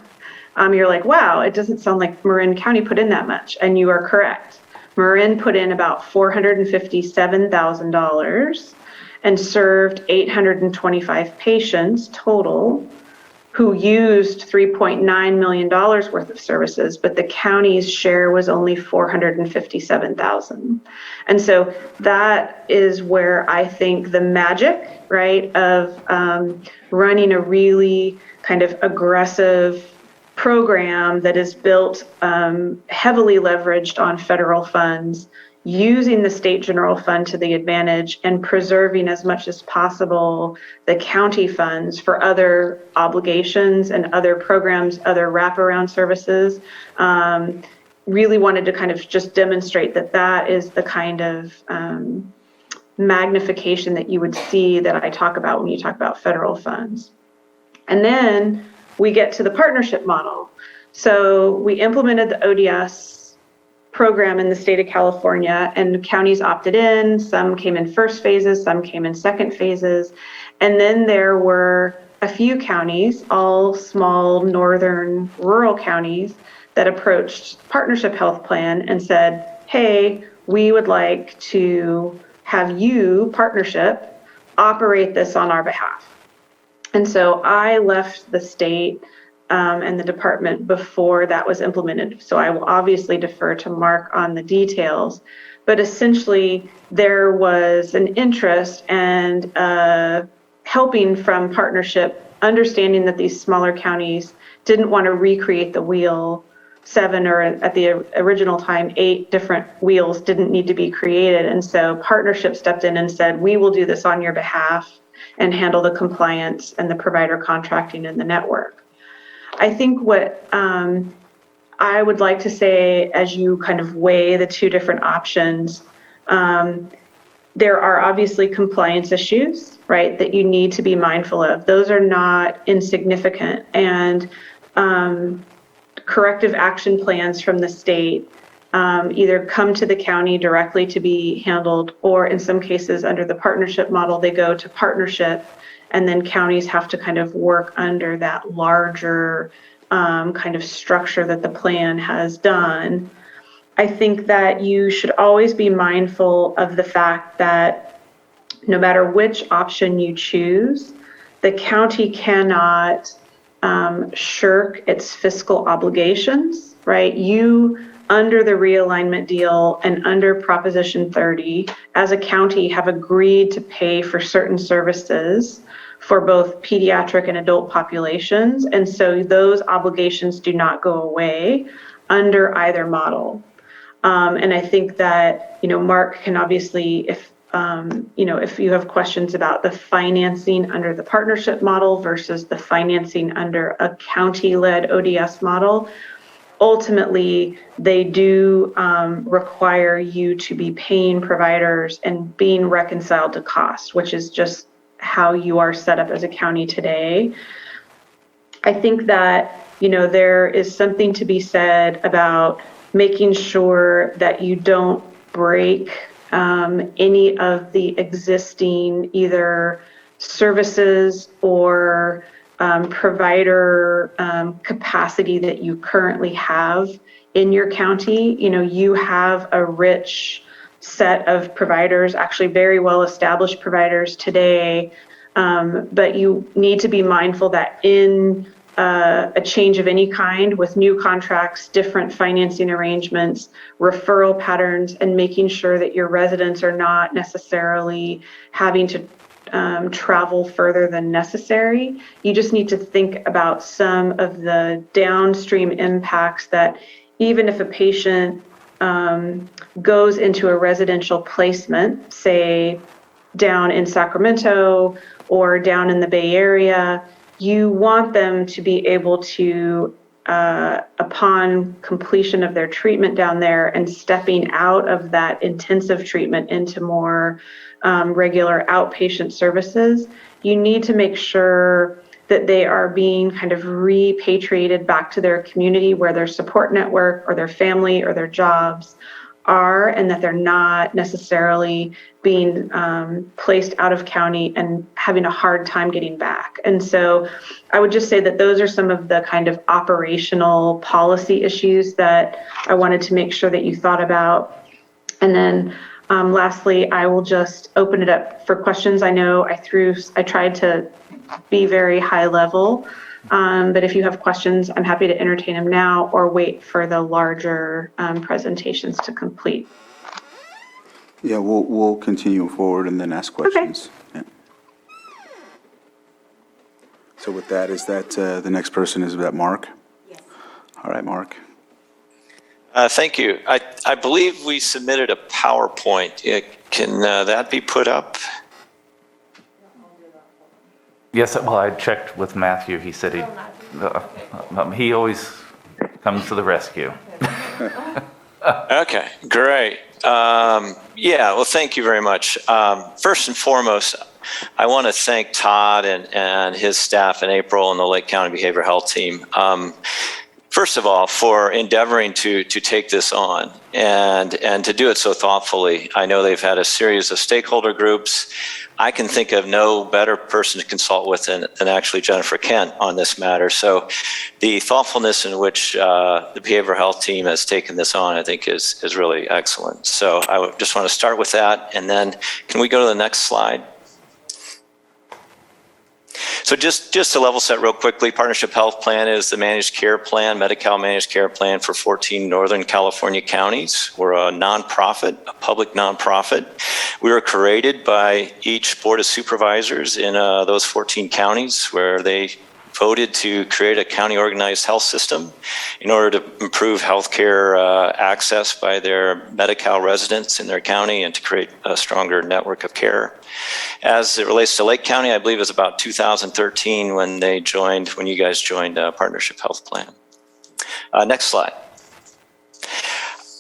you're like, wow, it doesn't sound like Marin County put in that much. And you are correct. Marin put in about $457,000 and served 825 patients total who used $3.9 million worth of services, but the county's share was only $457,000. And so that is where I think the magic, right, of running a really kind of aggressive program that is built heavily leveraged on federal funds, using the state general fund to the advantage and preserving as much as possible the county funds for other obligations and other programs, other wraparound services. Really wanted to kind of just demonstrate that that is the kind of magnification that you would see that I talk about when you talk about federal funds. And then we get to the partnership model. So we implemented the ODS program in the state of California, and counties opted in. Some came in first phases, some came in second phases. And then there were a few counties, all small northern rural counties, that approached Partnership Health Plan and said, hey, we would like to have you, Partnership, operate this on our behalf. And so I left the state and the department before that was implemented. So I will obviously defer to Mark on the details, but essentially there was an interest and helping from Partnership, understanding that these smaller counties didn't want to recreate the wheel. 7 or at the original time, 8 different wheels didn't need to be created. And so Partnership stepped in and said, we will do this on your behalf and handle the compliance and the provider contracting in the network. I think what I would like to say as you kind of weigh the two different options, there are obviously compliance issues, right, that you need to be mindful of. Those are not insignificant. And corrective action plans from the state either come to the county directly to be handled, or in some cases under the partnership model, they go to Partnership, and then counties have to kind of work under that larger kind of structure that the plan has done. I think that you should always be mindful of the fact that no matter which option you choose, the county cannot shirk its fiscal obligations, right? You, under the realignment deal and under Proposition 30, as a county have agreed to pay for certain services for both pediatric and adult populations. And so those obligations do not go away under either model. And I think that, Mark can obviously, if if you have questions about the financing under the partnership model versus the financing under a county-led ODS model, ultimately, they do require you to be paying providers and being reconciled to cost, which is just how you are set up as a county today. I think that, there is something to be said about making sure that you don't break any of the existing either services or provider capacity that you currently have in your county. You have a rich set of providers, actually very well-established providers today, but you need to be mindful that in a change of any kind with new contracts, different financing arrangements, referral patterns, and making sure that your residents are not necessarily having to travel further than necessary. You just need to think about some of the downstream impacts that even if a patient goes into a residential placement, say down in Sacramento or down in the Bay Area, you want them to be able to, upon completion of their treatment down there and stepping out of that intensive treatment into more regular outpatient services, you need to make sure that they are being kind of repatriated back to their community where their support network or their family or their jobs are, and that they're not necessarily being placed out of county and having a hard time getting back. And so I would just say that those are some of the kind of operational policy issues that I wanted to make sure that you thought about. And then lastly, I will just open it up for questions. I know I tried to be very high level, but if you have questions, I'm happy to entertain them now or wait for the larger presentations to complete. Yeah, we'll continue forward and then ask questions. Okay. Yeah. So with that, is that the next person, is that Mark? Yes. All right, Mark. Thank you. I believe we submitted a PowerPoint. Can that be put up? Yes, well, I checked with Matthew. He said he always comes to the rescue. Okay, great. Well, thank you very much. First and foremost, I want to thank Todd and his staff in April and the Lake County Behavioral Health team. First of all, for endeavoring to take this on and to do it so thoughtfully. I know they've had a series of stakeholder groups. I can think of no better person to consult with than actually Jennifer Kent on this matter. So the thoughtfulness in which the behavioral health team has taken this on, I think is really excellent. So I would just want to start with that. And then can we go to the next slide? So just to level set real quickly, Partnership Health Plan is the managed care plan, Medi-Cal managed care plan for 14 Northern California counties. We're a nonprofit, a public nonprofit. We were created by each Board of Supervisors in those 14 counties where they voted to create a county organized health system in order to improve healthcare access by their Medi-Cal residents in their county and to create a stronger network of care. As it relates to Lake County, I believe it was about 2013 when you guys joined Partnership Health Plan. Next slide.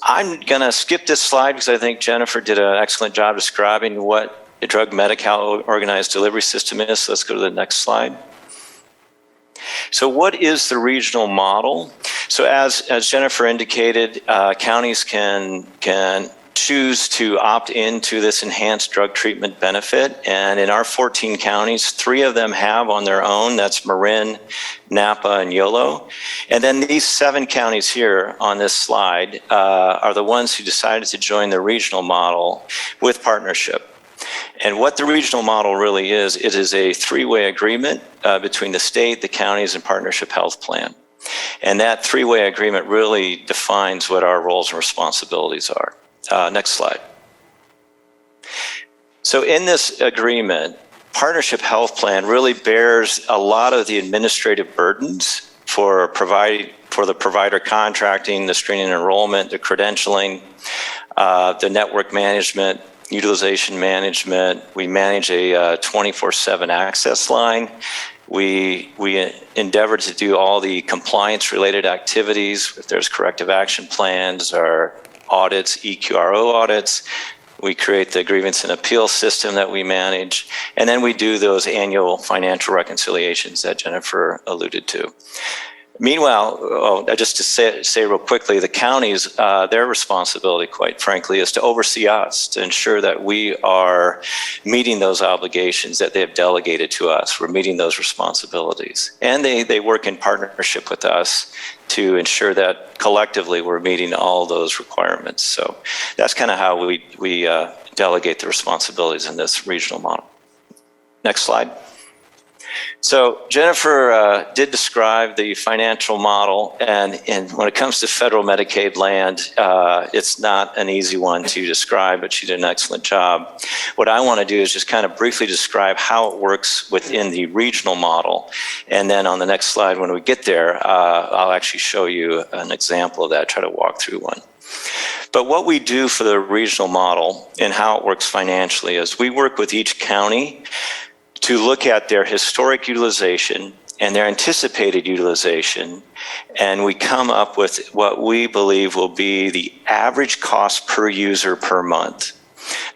I'm going to skip this slide because I think Jennifer did an excellent job describing what a drug Medi-Cal organized delivery system is. So let's go to the next slide. So what is the regional model? So as Jennifer indicated, counties can choose to opt into this enhanced drug treatment benefit. And in our 14 counties, 3 of them have on their own. That's Marin, Napa, and Yolo. And then these 7 counties here on this slide are the ones who decided to join the regional model with partnership. And what the regional model really is, it is a 3-way agreement between the state, the counties, and Partnership Health Plan. And that 3-way agreement really defines what our roles and responsibilities are. Next slide. So in this agreement, Partnership Health Plan really bears a lot of the administrative burdens for the provider contracting, the screening and enrollment, the credentialing, the network management, utilization management. We manage a 24/7 access line. We endeavor to do all the compliance-related activities, if there's corrective action plans or audits, EQRO audits. We create the grievance and appeal system that we manage, and then we do those annual financial reconciliations that Jennifer alluded to. Meanwhile, just to say real quickly, the counties, their responsibility, quite frankly, is to oversee us, to ensure that we are meeting those obligations that they have delegated to us. We're meeting those responsibilities. And they work in partnership with us to ensure that collectively we're meeting all those requirements. So that's kind of how we delegate the responsibilities in this regional model. Next slide. So Jennifer did describe the financial model, and when it comes to federal Medicaid land, it's not an easy one to describe, but she did an excellent job. What I want to do is just kind of briefly describe how it works within the regional model, and then on the next slide, when we get there, I'll actually show you an example of that, try to walk through one. But what we do for the regional model and how it works financially is we work with each county to look at their historic utilization and their anticipated utilization, and we come up with what we believe will be the average cost per user per month.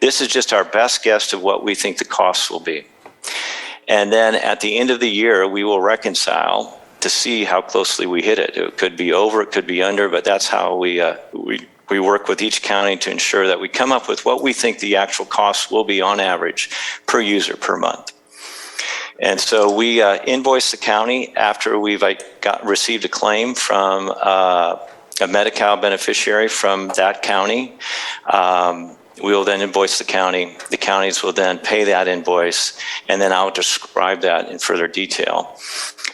This is just our best guess of what we think the costs will be. And then at the end of the year, we will reconcile to see how closely we hit it. It could be over, it could be under, but that's how we work with each county to ensure that we come up with what we think the actual costs will be on average per user per month. And so we invoice the county after we've received a claim from a Medi-Cal beneficiary from that county. We will then invoice the county. The counties will then pay that invoice, and then I'll describe that in further detail.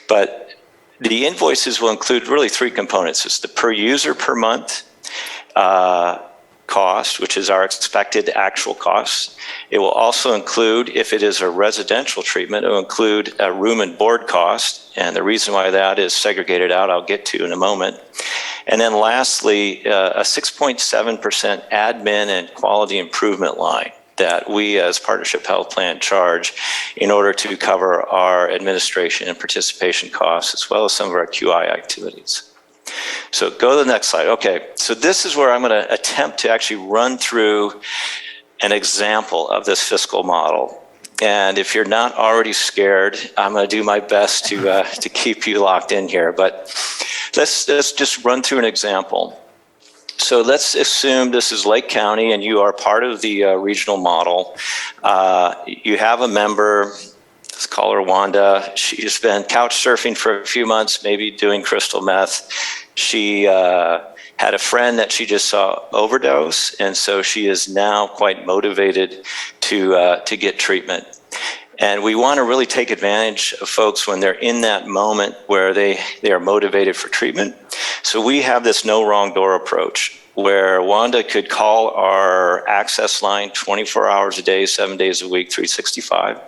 But the invoices will include really three components. It's the per user per month cost, which is our expected actual costs. It will also include, if it is a residential treatment, it will include a room and board cost. And the reason why that is segregated out, I'll get to in a moment. And then lastly, a 6.7% admin and quality improvement line that we as Partnership Health Plan charge in order to cover our administration and participation costs, as well as some of our QI activities. So go to the next slide. Okay, so this is where I'm going to attempt to actually run through an example of this fiscal model. And if you're not already scared, I'm going to do my best to keep you locked in here. But let's just run through an example. So let's assume this is Lake County and you are part of the regional model. You have a member. Let's call her Wanda. She's been couch surfing for a few months, maybe doing crystal meth. She had a friend that she just saw overdose, and so she is now quite motivated to get treatment. And we want to really take advantage of folks when they're in that moment where they are motivated for treatment. So we have this no wrong door approach, where Wanda could call our access line 24 hours a day, 7 days a week, 365.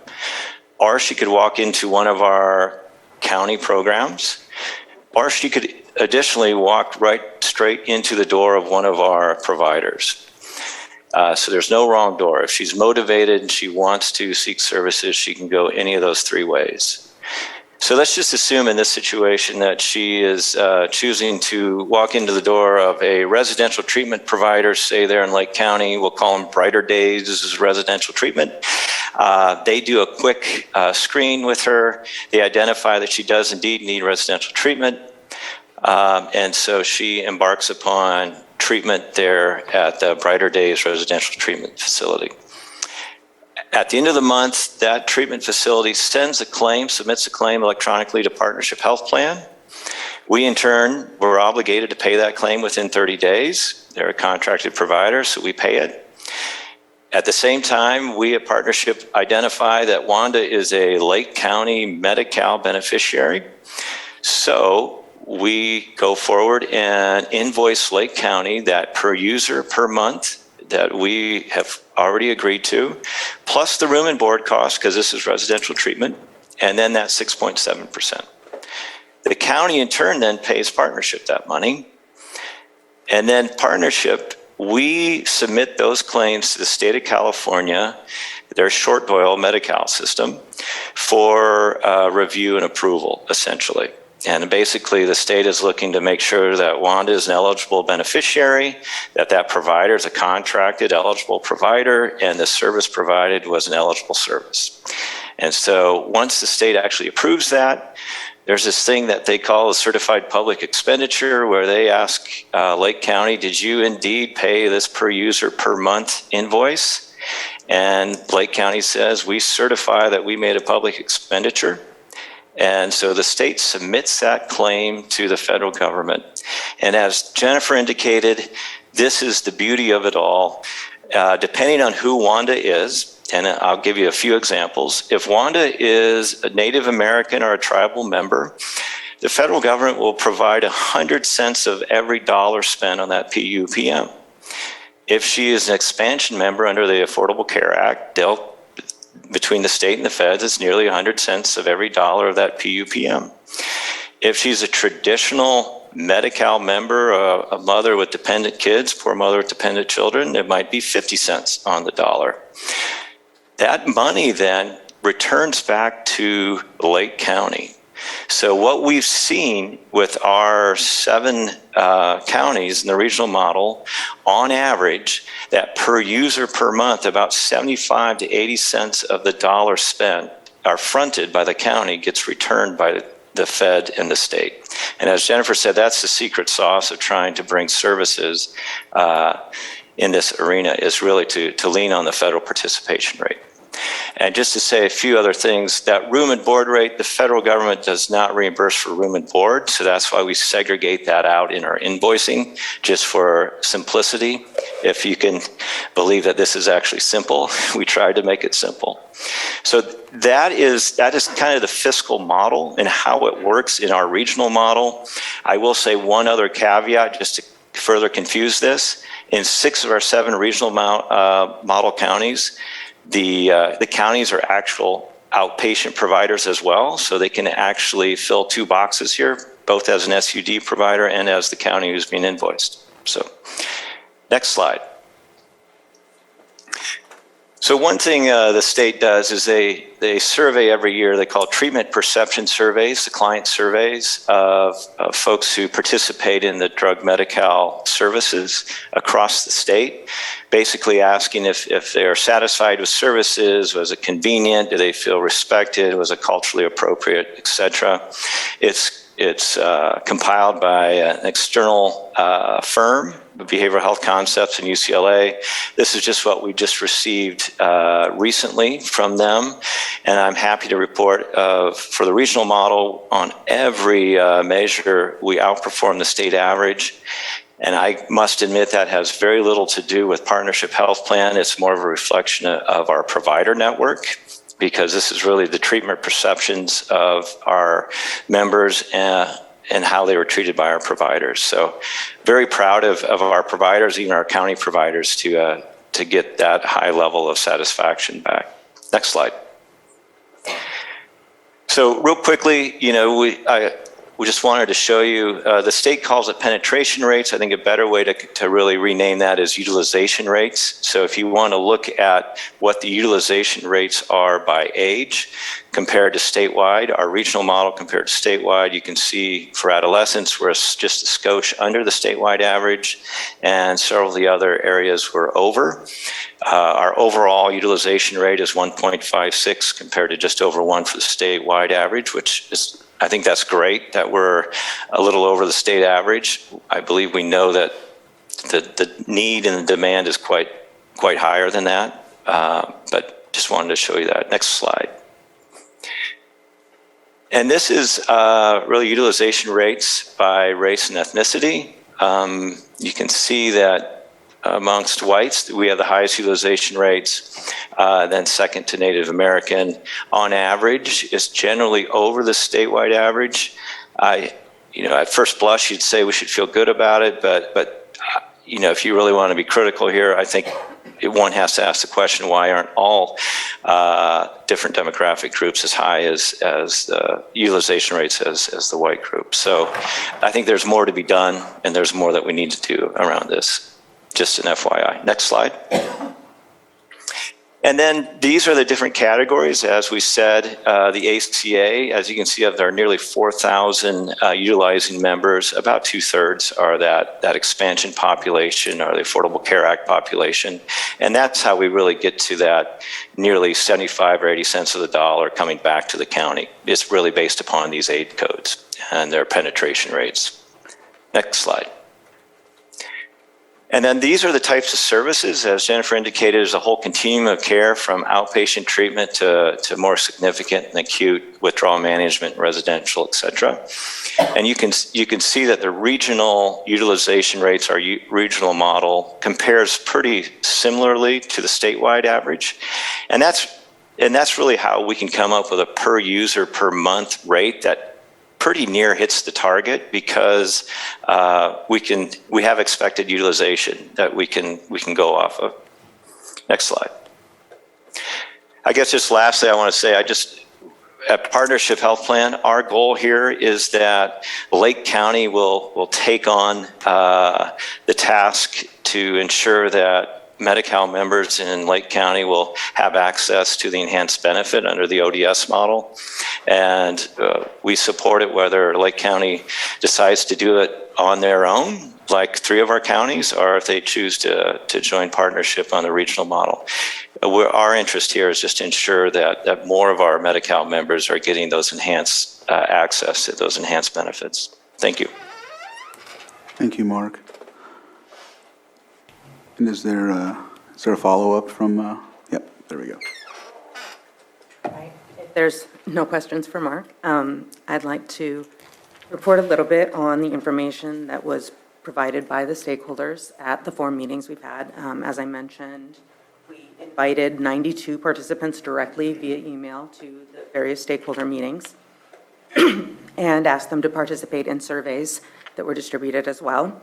Or she could walk into one of our county programs, or she could additionally walk right straight into the door of one of our providers. So there's no wrong door. If she's motivated and she wants to seek services, she can go any of those three ways. So let's just assume in this situation that she is choosing to walk into the door of a residential treatment provider, say there in Lake County. We'll call them Brighter Days Residential Treatment. They do a quick screen with her. They identify that she does indeed need residential treatment. And so she embarks upon treatment there at the Brighter Days Residential Treatment Facility. At the end of the month, that treatment facility sends a claim, submits a claim electronically to Partnership Health Plan. We, in turn, were obligated to pay that claim within 30 days. They're a contracted provider, so we pay it. At the same time, we at Partnership identify that Wanda is a Lake County Medi-Cal beneficiary. So we go forward and invoice Lake County that per user per month that we have already agreed to, plus the room and board cost, because this is residential treatment, and then that 6.7%. The county in turn then pays Partnership that money, and then Partnership we submit those claims to the state of California, their short boil Medi-Cal system, for review and approval, essentially. And basically, the state is looking to make sure that Wanda is an eligible beneficiary, that provider is a contracted eligible provider, and the service provided was an eligible service. And so once the state actually approves that, there's this thing that they call a certified public expenditure, where they ask Lake County, did you indeed pay this per user per month invoice? And Lake County says, we certify that we made a public expenditure. And so the state submits that claim to the federal government. And as Jennifer indicated, this is the beauty of it all. Depending on who Wanda is, and I'll give you a few examples. If Wanda is a Native American or a tribal member, the federal government will provide 100 cents of every dollar spent on that PUPM. If she is an expansion member under the Affordable Care Act, between the state and the feds, it's nearly 100 cents of every dollar of that PUPM. If she's a traditional Medi-Cal member, a mother with dependent kids, poor mother with dependent children, it might be 50 cents on the dollar. That money then returns back to Lake County. So what we've seen with our 7 counties in the regional model, on average, that per user per month, about 75 to 80 cents of the dollar spent are fronted by the county gets returned by the Fed and the state. And as Jennifer said, that's the secret sauce of trying to bring services in this arena, is really to lean on the federal participation rate. And just to say a few other things, that room and board rate, the federal government does not reimburse for room and board, so that's why we segregate that out in our invoicing, just for simplicity. If you can believe that this is actually simple, we tried to make it simple. So that is kind of the fiscal model and how it works in our regional model. I will say one other caveat, just to further confuse this. In 6 of our 7 regional model counties, the counties are actual outpatient providers as well, so they can actually fill 2 boxes here, both as an SUD provider and as the county who's being invoiced. So, next slide. So one thing the state does is they survey every year. They call treatment perception surveys, the client surveys of folks who participate in the drug Medi-Cal services across the state, basically asking if they're satisfied with services, was it convenient, do they feel respected, was it culturally appropriate, etc. It's compiled by an external firm, Behavioral Health Concepts in UCLA. This is just what we just received recently from them. And I'm happy to report for the regional model, on every measure, we outperform the state average. And I must admit that has very little to do with Partnership Health Plan. It's more of a reflection of our provider network, because this is really the treatment perceptions of our members and how they were treated by our providers. So very proud of our providers, even our county providers, to get that high level of satisfaction back. Next slide. So real quickly, we just wanted to show you, the state calls it penetration rates. I think a better way to really rename that is utilization rates. So if you want to look at what the utilization rates are by age compared to statewide, our regional model compared to statewide, you can see for adolescents, we're just a skosh under the statewide average, and several of the other areas were over. Our overall utilization rate is 1.56 compared to just over 1 for the statewide average, which is, I think that's great that we're a little over the state average. I believe we know that the need and the demand is quite higher than that, but just wanted to show you that. Next slide. And this is really utilization rates by race and ethnicity. You can see that amongst whites, we have the highest utilization rates, then second to Native American. On average, it's generally over the statewide average. At first blush, you'd say we should feel good about it, but if you really want to be critical here, I think one has to ask the question, why aren't all different demographic groups as high as the utilization rates as the white group? So I think there's more to be done, and there's more that we need to do around this. Just an FYI. Next slide. And then these are the different categories. As we said, the ACA, as you can see, there are nearly 4,000 utilizing members. About 2/3 are that expansion population or the Affordable Care Act population. And that's how we really get to that nearly 75 or 80 cents of the dollar coming back to the county. It's really based upon these aid codes and their penetration rates. Next slide. And then these are the types of services. As Jennifer indicated, there's a whole continuum of care from outpatient treatment to more significant and acute withdrawal management, residential, et cetera. And you can see that the regional utilization rates, our regional model, compares pretty similarly to the statewide average. And that's really how we can come up with a per user per month rate that pretty near hits the target, because we have expected utilization that we can go off of. Next slide. I guess just lastly, I want to say, at Partnership Health Plan, our goal here is that Lake County will take on the task to ensure that Medi-Cal members in Lake County will have access to the enhanced benefit under the ODS model. And we support it whether Lake County decides to do it on their own, like 3 of our counties, or if they choose to join partnership on the regional model. Our interest here is just to ensure that more of our Medi-Cal members are getting those enhanced access to those enhanced benefits. Thank you. Thank you, Mark. And is there a follow-up from, yep, there we go. If there's no questions for Mark, I'd like to report a little bit on the information that was provided by the stakeholders at the 4 meetings we've had. As I mentioned, we invited 92 participants directly via email to the various stakeholder meetings and asked them to participate in surveys that were distributed as well.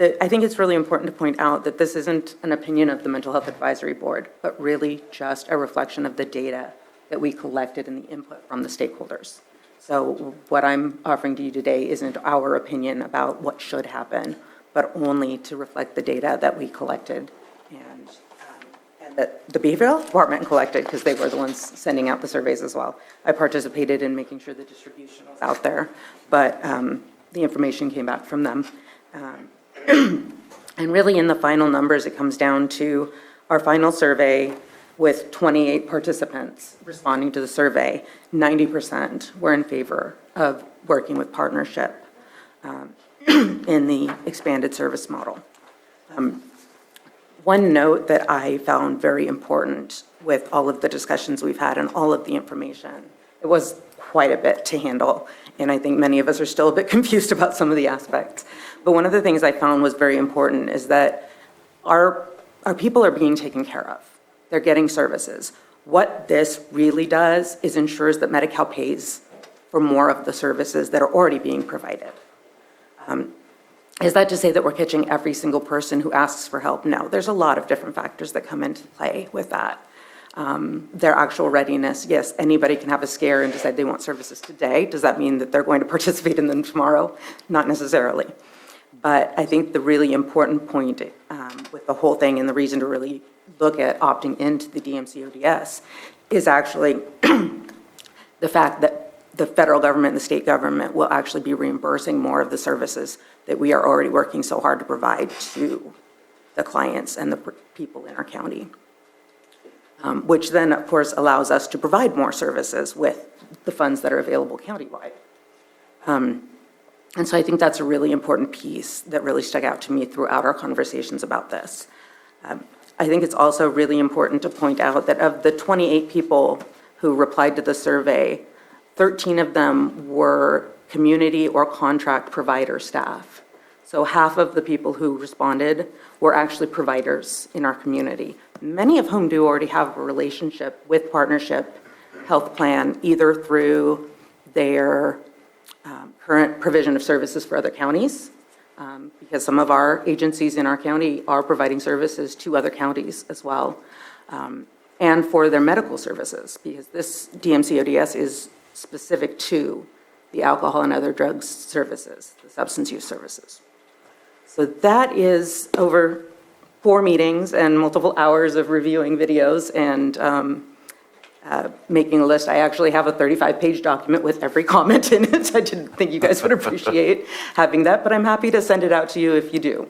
I think it's really important to point out that this isn't an opinion of the Mental Health Advisory Board, but really just a reflection of the data that we collected and the input from the stakeholders. So what I'm offering to you today isn't our opinion about what should happen, but only to reflect the data that we collected and that the behavioral department collected, because they were the ones sending out the surveys as well. I participated in making sure the distribution was out there, but the information came back from them. And really in the final numbers, it comes down to our final survey with 28 participants responding to the survey. 90% were in favor of working with partnership in the expanded service model. One note that I found very important with all of the discussions we've had and all of the information, it was quite a bit to handle, and I think many of us are still a bit confused about some of the aspects. But one of the things I found was very important is that our people are being taken care of. They're getting services. What this really does is ensures that Medi-Cal pays for more of the services that are already being provided. Is that to say that we're catching every single person who asks for help? No, there's a lot of different factors that come into play with that. Their actual readiness, yes, anybody can have a scare and decide they want services today. Does that mean that they're going to participate in them tomorrow? Not necessarily. But I think the really important point with the whole thing and the reason to really look at opting into the DMC ODS is actually the fact that the federal government and the state government will actually be reimbursing more of the services that we are already working so hard to provide to the clients and the people in our county. Which then, of course, allows us to provide more services with the funds that are available countywide. And so I think that's a really important piece that really stuck out to me throughout our conversations about this. I think it's also really important to point out that of the 28 people who replied to the survey, 13 of them were community or contract provider staff. So half of the people who responded were actually providers in our community, many of whom do already have a relationship with Partnership Health Plan, either through their current provision of services for other counties, because some of our agencies in our county are providing services to other counties as well, and for their medical services, because this DMC ODS is specific to the alcohol and other drugs services, the substance use services. So that is over 4 meetings and multiple hours of reviewing videos and making a list. I actually have a 35-page document with every comment in it. I didn't think you guys would appreciate having that, but I'm happy to send it out to you if you do.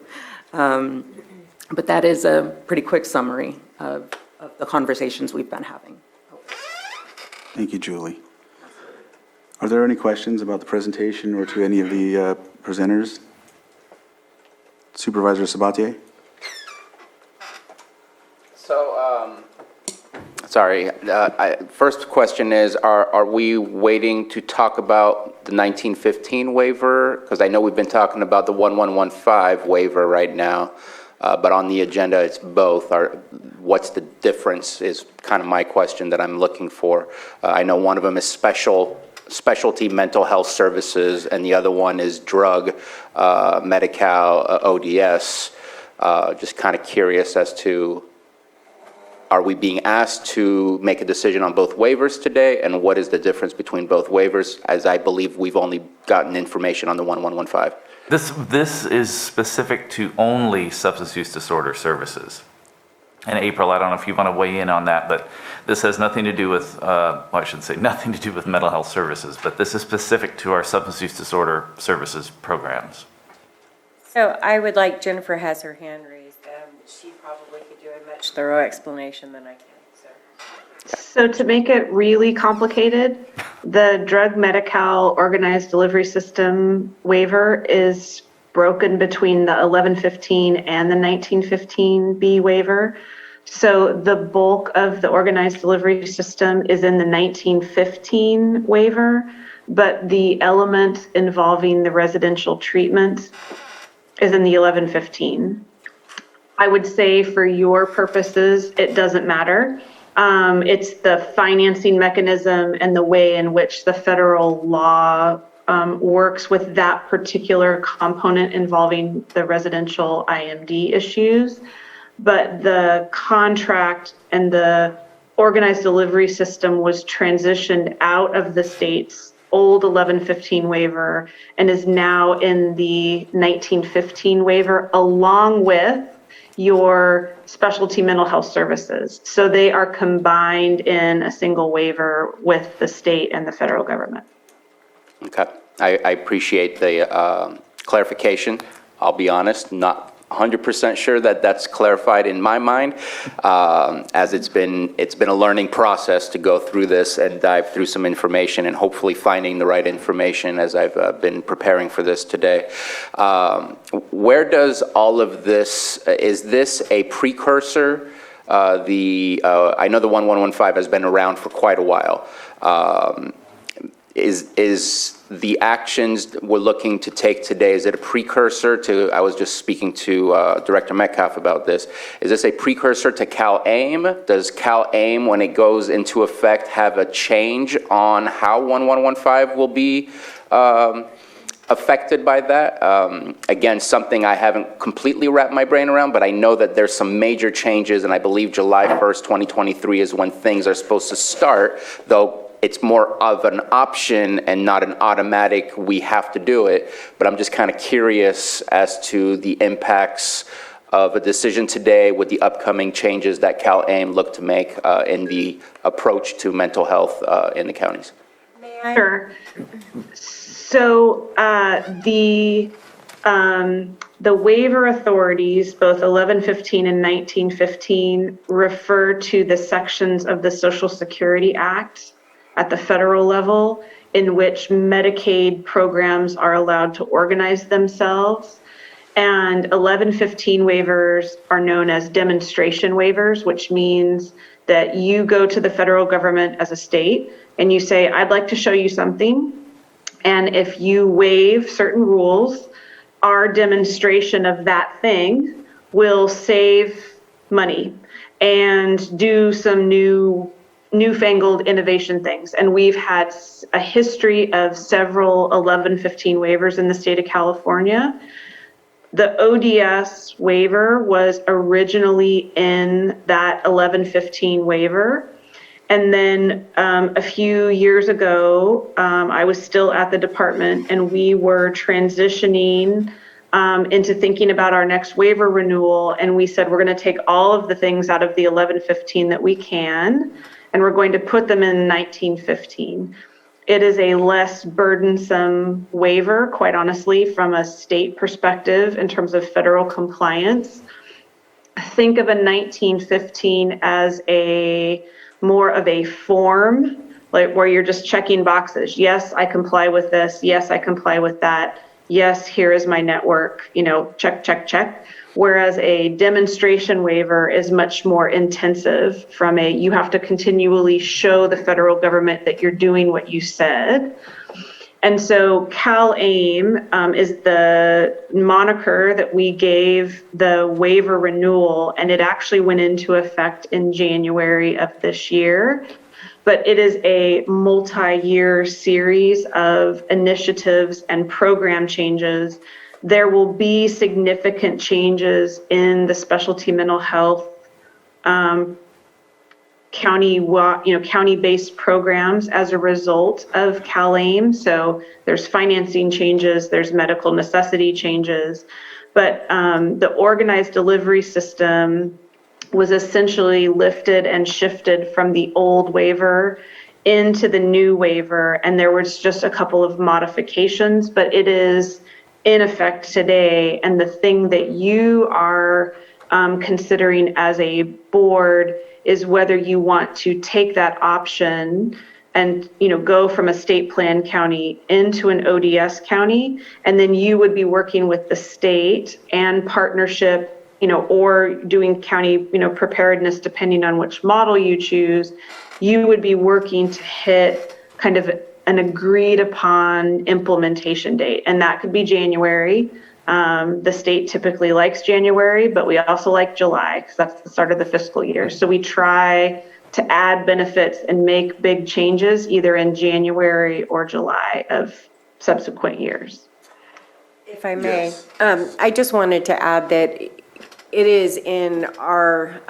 But that is a pretty quick summary of the conversations we've been having. Thank you, Julie. Are there any questions about the presentation or to any of the presenters? Supervisor Sabatier? So, sorry, first question is, are we waiting to talk about the 1915 waiver? Because I know we've been talking about the 1115 waiver right now, but on the agenda, it's both. What's the difference is kind of my question that I'm looking for. I know one of them is specialty mental health services, and the other one is drug, Medi-Cal, ODS. Just kind of curious as to, are we being asked to make a decision on both waivers today, and what is the difference between both waivers, as I believe we've only gotten information on the 1115? This is specific to only substance use disorder services. And April, I don't know if you want to weigh in on that, but this has nothing to do with, well, I shouldn't say nothing to do with mental health services, but this is specific to our substance use disorder services programs. So I would like, Jennifer has her hand raised. She probably could do a much thorough explanation than I can. So to make it really complicated, the drug Medi-Cal organized delivery system waiver is broken between the 1115 and the 1915B waiver. So the bulk of the organized delivery system is in the 1915 waiver, but the element involving the residential treatment is in the 1115. I would say for your purposes, it doesn't matter. It's the financing mechanism and the way in which the federal law works with that particular component involving the residential IMD issues. But the contract and the organized delivery system was transitioned out of the state's old 1115 waiver and is now in the 1915 waiver, along with your specialty mental health services. So they are combined in a single waiver with the state and the federal government. Okay, I appreciate the clarification. I'll be honest, not 100% sure that that's clarified in my mind, as it's been a learning process to go through this and dive through some information and hopefully finding the right information as I've been preparing for this today. Where does all of this, is this a precursor? I know the 1115 has been around for quite a while. Is the actions we're looking to take today, is it a precursor to, I was just speaking to Director Metcalf about this, is this a precursor to CalAIM? Does CalAIM, when it goes into effect, have a change on how 1115 will be affected by that? Again, something I haven't completely wrapped my brain around, but I know that there's some major changes, and I believe July 1st, 2023 is when things are supposed to start, though it's more of an option and not an automatic, we have to do it. But I'm just kind of curious as to the impacts of a decision today with the upcoming changes that CalAIM look to make in the approach to mental health in the counties. Sure. So the waiver authorities, both 1115 and 1915, refer to the sections of the Social Security Act at the federal level in which Medicaid programs are allowed to organize themselves. And 1115 waivers are known as demonstration waivers, which means that you go to the federal government as a state and you say, I'd like to show you something. And if you waive certain rules, our demonstration of that thing will save money and do some newfangled innovation things. And we've had a history of several 1115 waivers in the state of California. The ODS waiver was originally in that 1115 waiver. And then a few years ago, I was still at the department, and we were transitioning into thinking about our next waiver renewal. And we said, we're going to take all of the things out of the 1115 that we can, and we're going to put them in 1915. It is a less burdensome waiver, quite honestly, from a state perspective in terms of federal compliance. Think of a 1915 as more of a form, like where you're just checking boxes. Yes, I comply with this. Yes, I comply with that. Yes, here is my network, check, check, check. Whereas a demonstration waiver is much more intensive you have to continually show the federal government that you're doing what you said. And so CalAIM is the moniker that we gave the waiver renewal, and it actually went into effect in January of this year. But it is a multi-year series of initiatives and program changes. There will be significant changes in the specialty mental health county-based programs as a result of CalAIM. So there's financing changes, there's medical necessity changes, but the organized delivery system was essentially lifted and shifted from the old waiver into the new waiver, and there was just a couple of modifications, but it is in effect today. And the thing that you are considering as a board is whether you want to take that option and go from a state plan county into an ODS county, and then you would be working with the state and partnership, or doing county, preparedness, depending on which model you choose. You would be working to hit kind of an agreed upon implementation date, and that could be January. The state typically likes January, but we also like July because that's the start of the fiscal year. So we try to add benefits and make big changes either in January or July of subsequent years. If I may, I just wanted to add that it is in our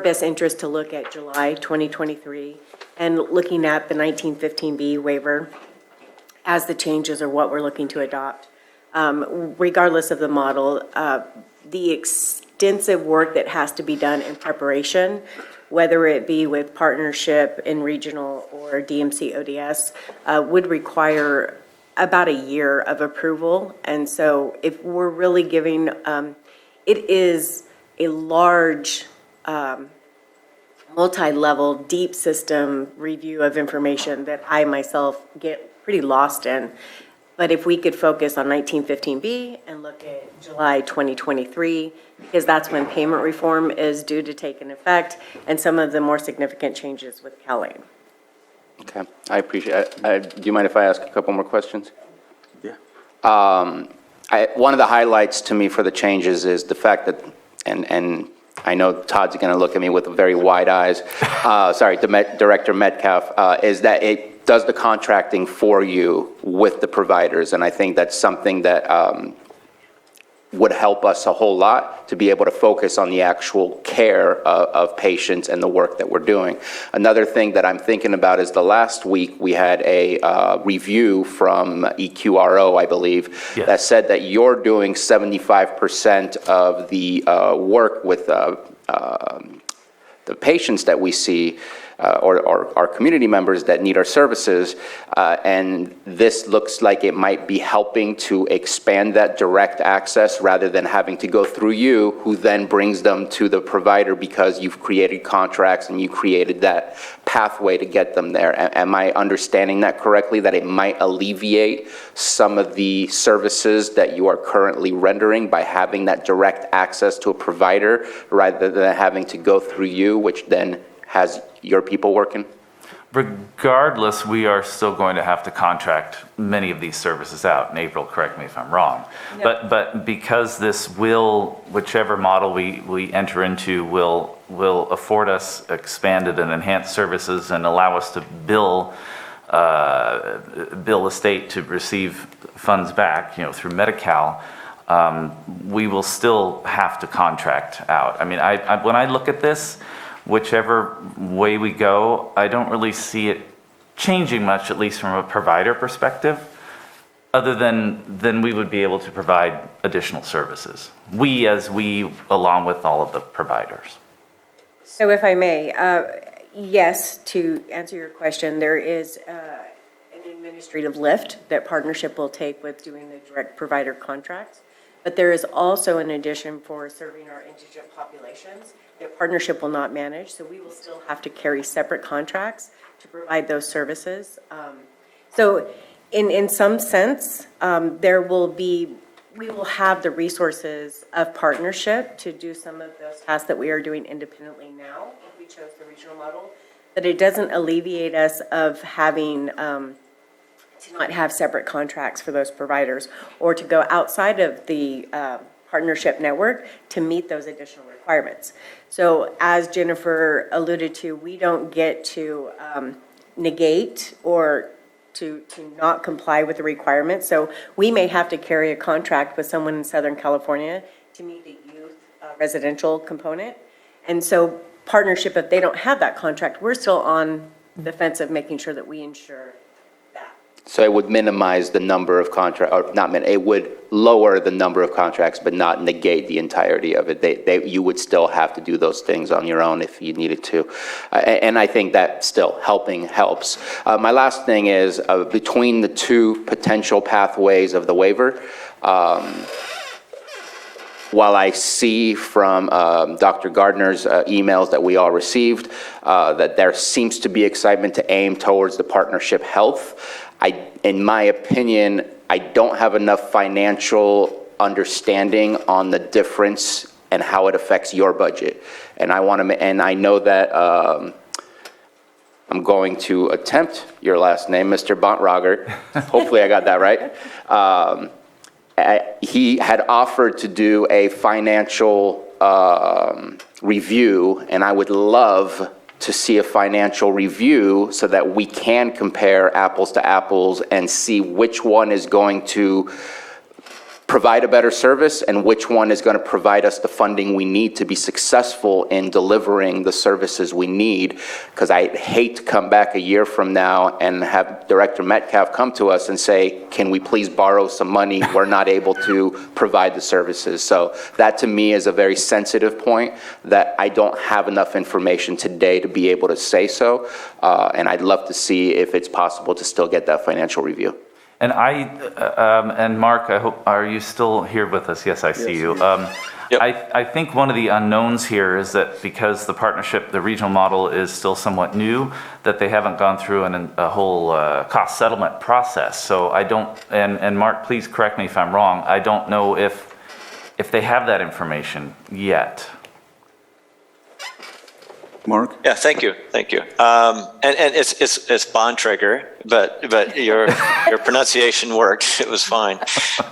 best interest to look at July 2023 and looking at the 1915B waiver as the changes or what we're looking to adopt. Regardless of the model, the extensive work that has to be done in preparation, whether it be with partnership in regional or DMC ODS, would require about a year of approval. And so if we're really giving, it is a large, multi-level, deep system review of information that I myself get pretty lost in. But if we could focus on 1915B and look at July 2023, because that's when payment reform is due to take in effect, and some of the more significant changes with CalAIM. Okay, I appreciate it. Do you mind if I ask a couple more questions? Yeah. One of the highlights to me for the changes is the fact that, and I know Todd's going to look at me with very wide eyes, Director Metcalf, is that it does the contracting for you with the providers. And I think that's something that would help us a whole lot to be able to focus on the actual care of patients and the work that we're doing. Another thing that I'm thinking about is the last week we had a review from EQRO, I believe, Yes, that said that you're doing 75% of the work with the patients that we see, or our community members that need our services, and this looks like it might be helping to expand that direct access rather than having to go through you, who then brings them to the provider because you've created contracts and you created that pathway to get them there. Am I understanding that correctly, that it might alleviate some of the services that you are currently rendering by having that direct access to a provider rather than having to go through you, which then has your people working? regardless, we are still going to have to contract many of these services out. And April, correct me if I'm wrong. No. But because this will, whichever model we enter into will afford us expanded and enhanced services and allow us to bill the state to receive funds back, through Medi-Cal, we will still have to contract out. I mean, when I look at this, whichever way we go, I don't really see it changing much, at least from a provider perspective, other than we would be able to provide additional services. We, along with all of the providers. So if I may, yes, to answer your question, there is an administrative lift that partnership will take with doing the direct provider contracts. But there is also an addition for serving our indigent populations that partnership will not manage. So we will still have to carry separate contracts to provide those services. So in some sense, we will have the resources of partnership to do some of those tasks that we are doing independently now, if we chose the regional model. But it doesn't alleviate us of having to not have separate contracts for those providers or to go outside of the partnership network to meet those additional requirements. So as Jennifer alluded to, we don't get to negate or to not comply with the requirements. So we may have to carry a contract with someone in Southern California to meet the youth residential component. And so partnership, if they don't have that contract, we're still on the fence of making sure that we ensure that. So it would minimize the number of it would lower the number of contracts, but not negate the entirety of it. You would still have to do those things on your own if you needed to. And I think that still helps. My last thing is, between the two potential pathways of the waiver, while I see from Dr. Gardner's emails that we all received that there seems to be excitement to aim towards the partnership health, in my opinion, I don't have enough financial understanding on the difference and how it affects your budget. And I know that I'm going to attempt your last name, Mr. Bontrager. Hopefully I got that right. He had offered to do a financial review, and I would love to see a financial review so that we can compare apples to apples and see which one is going to provide a better service and which one is going to provide us the funding we need to be successful in delivering the services we need. Because I hate to come back a year from now and have Director Metcalf come to us and say, can we please borrow some money? We're not able to provide the services. So that to me is a very sensitive point that I don't have enough information today to be able to say so. And I'd love to see if it's possible to still get that financial review. And and Mark, I hope, are you still here with us? Yes, I see you. Yep. I think one of the unknowns here is that because the partnership, the regional model is still somewhat new, that they haven't gone through a whole cost settlement process. So I don't, and Mark, please correct me if I'm wrong, I don't know if they have that information yet. Mark? Yeah, thank you. And it's Bontrager, but your pronunciation worked. It was fine.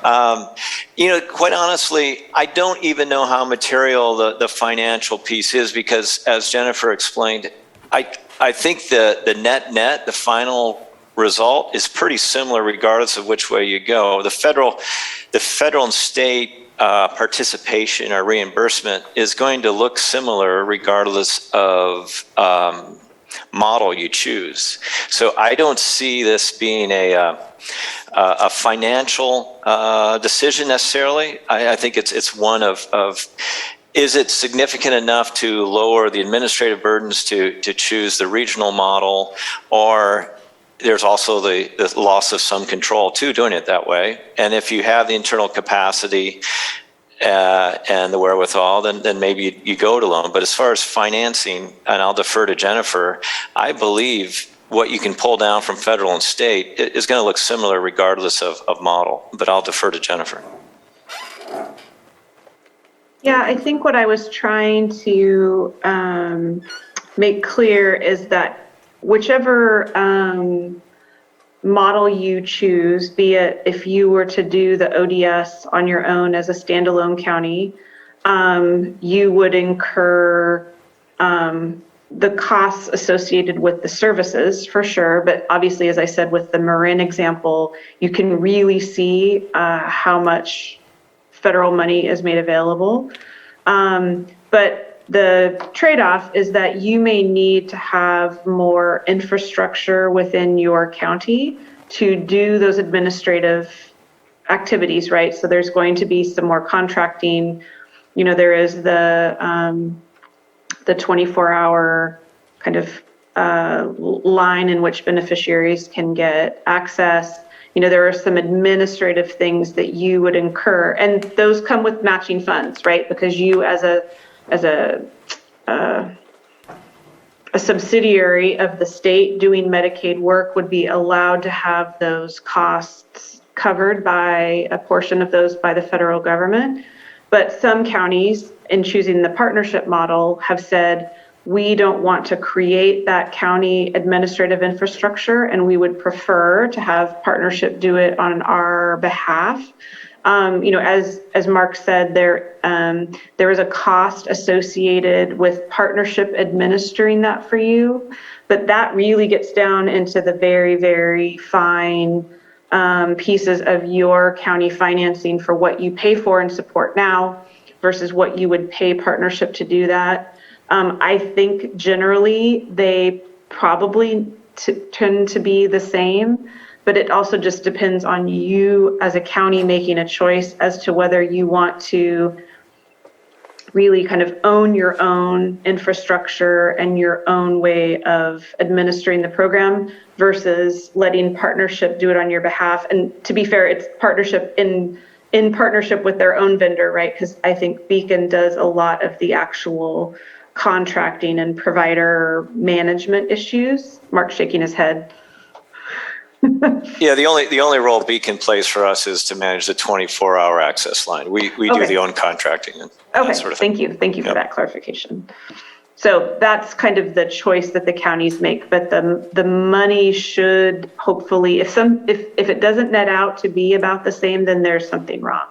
Quite honestly, I don't even know how material the financial piece is, because as Jennifer explained, I think the net, the final result is pretty similar regardless of which way you go. The federal and state participation or reimbursement is going to look similar regardless of model you choose. So I don't see this being a financial decision necessarily. I think it's one of is it significant enough to lower the administrative burdens to choose the regional model, or there's also the loss of some control too doing it that way. And if you have the internal capacity and the wherewithal, then maybe you go to loan. But as far as financing, and I'll defer to Jennifer, I believe what you can pull down from federal and state is going to look similar regardless of model. But I'll defer to Jennifer. Yeah, I think what I was trying to make clear is that whichever model you choose, be it if you were to do the ODS on your own as a standalone county, you would incur the costs associated with the services for sure. But obviously, as I said, with the Marin example, you can really see how much federal money is made available. But the trade-off is that you may need to have more infrastructure within your county to do those administrative activities, right? So there's going to be some more contracting. You know, there is the 24-hour kind of line in which beneficiaries can get access. You know, there are some administrative things that you would incur, and those come with matching funds, right? Because you as a subsidiary of the state doing Medicaid work would be allowed to have those costs covered by a portion of those by the federal government. But some counties, in choosing the partnership model, have said, we don't want to create that county administrative infrastructure, and we would prefer to have partnership do it on our behalf. You know, as Mark said, there is a cost associated with partnership administering that for you, but that really gets down into the very, very fine pieces of your county financing for what you pay for and support now versus what you would pay partnership to do that. I think generally they probably tend to be the same, but it also just depends on you as a county making a choice as to whether you want to really kind of own your own infrastructure and your own way of administering the program versus letting partnership do it on your behalf. And to be fair, it's partnership in partnership with their own vendor, right? Because I think Beacon does a lot of the actual contracting and provider management issues. Mark's shaking his head. Yeah, the only role Beacon plays for us is to manage the 24-hour access line. We do the own contracting and that sort of thing. Thank you for that clarification. So that's kind of the choice that the counties make, but the money should hopefully, if it doesn't net out to be about the same, then there's something wrong.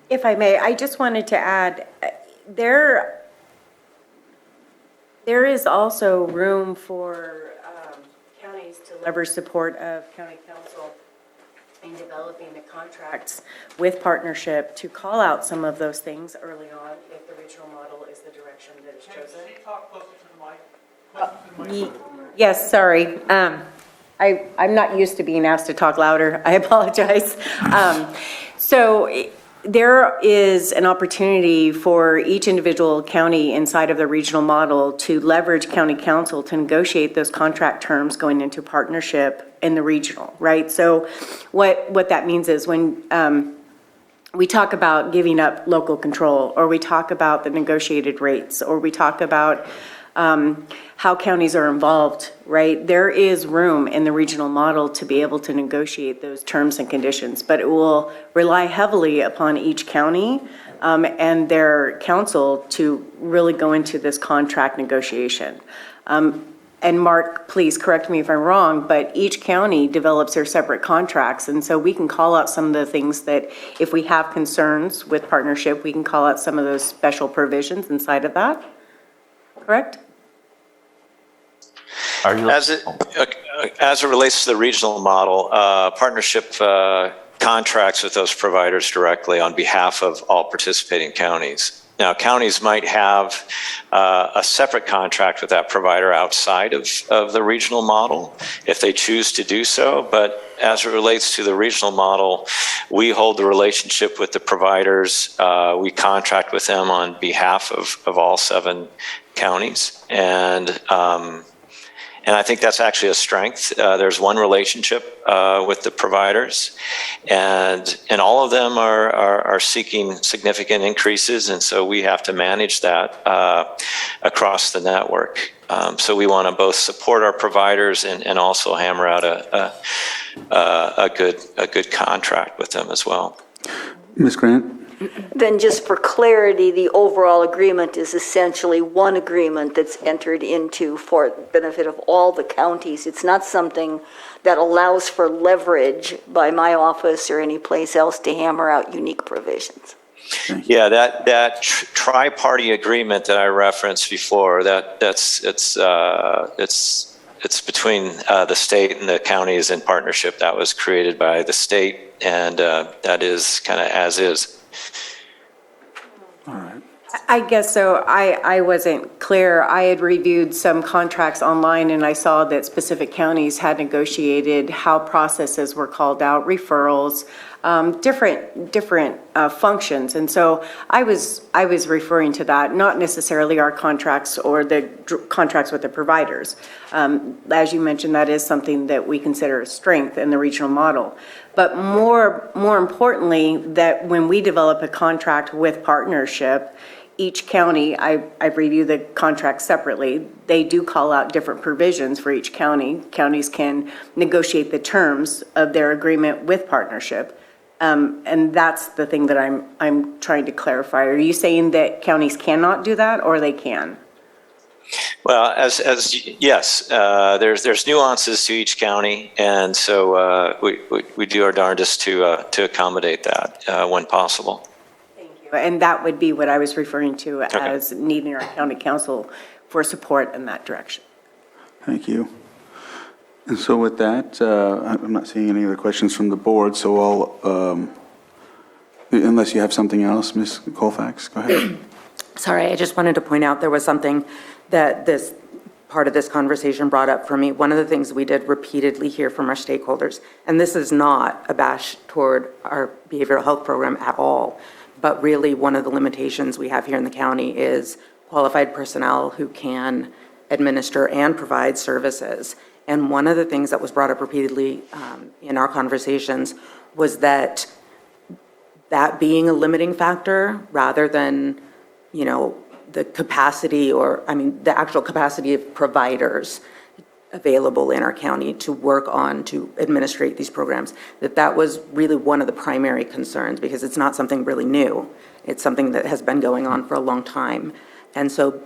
If I may, I just wanted to add, there is also room for counties to leverage support of county council in developing the contracts with partnership to call out some of those things early on if the regional model is the direction that is chosen. Can you talk closer to the mic? Yes, sorry. I'm not used to being asked to talk louder. I apologize. So there is an opportunity for each individual county inside of the regional model to leverage county council to negotiate those contract terms going into partnership in the regional, right? So what that means is when we talk about giving up local control, or we talk about the negotiated rates, or we talk about how counties are involved, right? There is room in the regional model to be able to negotiate those terms and conditions, but it will rely heavily upon each county and their council to really go into this contract negotiation. And Mark, please correct me if I'm wrong, but each county develops their separate contracts, and so we can call out some of the things that if we have concerns with partnership, we can call out some of those special provisions inside of that, correct? As it relates to the regional model, partnership contracts with those providers directly on behalf of all participating counties. Now, counties might have a separate contract with that provider outside of the regional model if they choose to do so, but as it relates to the regional model, we hold the relationship with the providers. We contract with them on behalf of all 7 counties, and I think that's actually a strength. There's one relationship with the providers, and all of them are seeking significant increases, and so we have to manage that across the network. So we want to both support our providers and also hammer out a good contract with them as well. Ms. Grant? Then just for clarity, the overall agreement is essentially one agreement that's entered into for benefit of all the counties. It's not something that allows for leverage by my office or any place else to hammer out unique provisions. Yeah, that tri-party agreement that I referenced before, it's between the state and the counties in partnership. That was created by the state, and that is kind of as is. All right. I guess so. I wasn't clear. I had reviewed some contracts online and I saw that specific counties had negotiated how processes were called out, referrals, different functions. And so I was referring to that, not necessarily our contracts or the contracts with the providers. As you mentioned, that is something that we consider a strength in the regional model. But more importantly, that when we develop a contract with partnership, each county, I review the contract separately. They do call out different provisions for each county. Counties can negotiate the terms of their agreement with partnership. And that's the thing that I'm trying to clarify. Are you saying that counties cannot do that, or they can? Well, yes, there's nuances to each county, and so we do our darndest to accommodate that when possible. And that would be what I was referring to as needing our county council for support in that direction. Thank you. And so with that, I'm not seeing any other questions from the board, so I'll, unless you have something else, Ms. Colfax, go ahead. Sorry, I just wanted to point out there was something that this part of this conversation brought up for me. One of the things we did repeatedly hear from our stakeholders, and this is not a bash toward our behavioral health program at all, but really one of the limitations we have here in the county is qualified personnel who can administer and provide services. And one of the things that was brought up repeatedly in our conversations was that being a limiting factor rather than, the capacity the actual capacity of providers available in our county to work on, to administrate these programs, that was really one of the primary concerns, because it's not something really new. It's something that has been going on for a long time. And so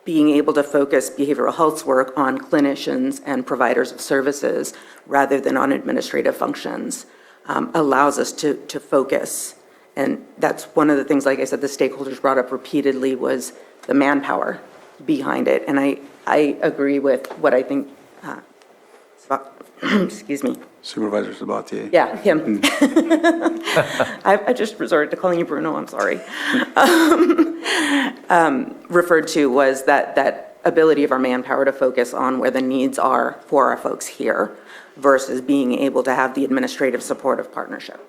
being able to focus behavioral health's work on clinicians and providers of services rather than on administrative functions allows us to focus. And that's one of the things, like I said, the stakeholders brought up repeatedly was the manpower behind it. And I agree with what I think, excuse me. Supervisor Sabatier. Yeah, him. I just resorted to calling you Bruno, I'm sorry. Referred to was that ability of our manpower to focus on where the needs are for our folks here versus being able to have the administrative support of partnership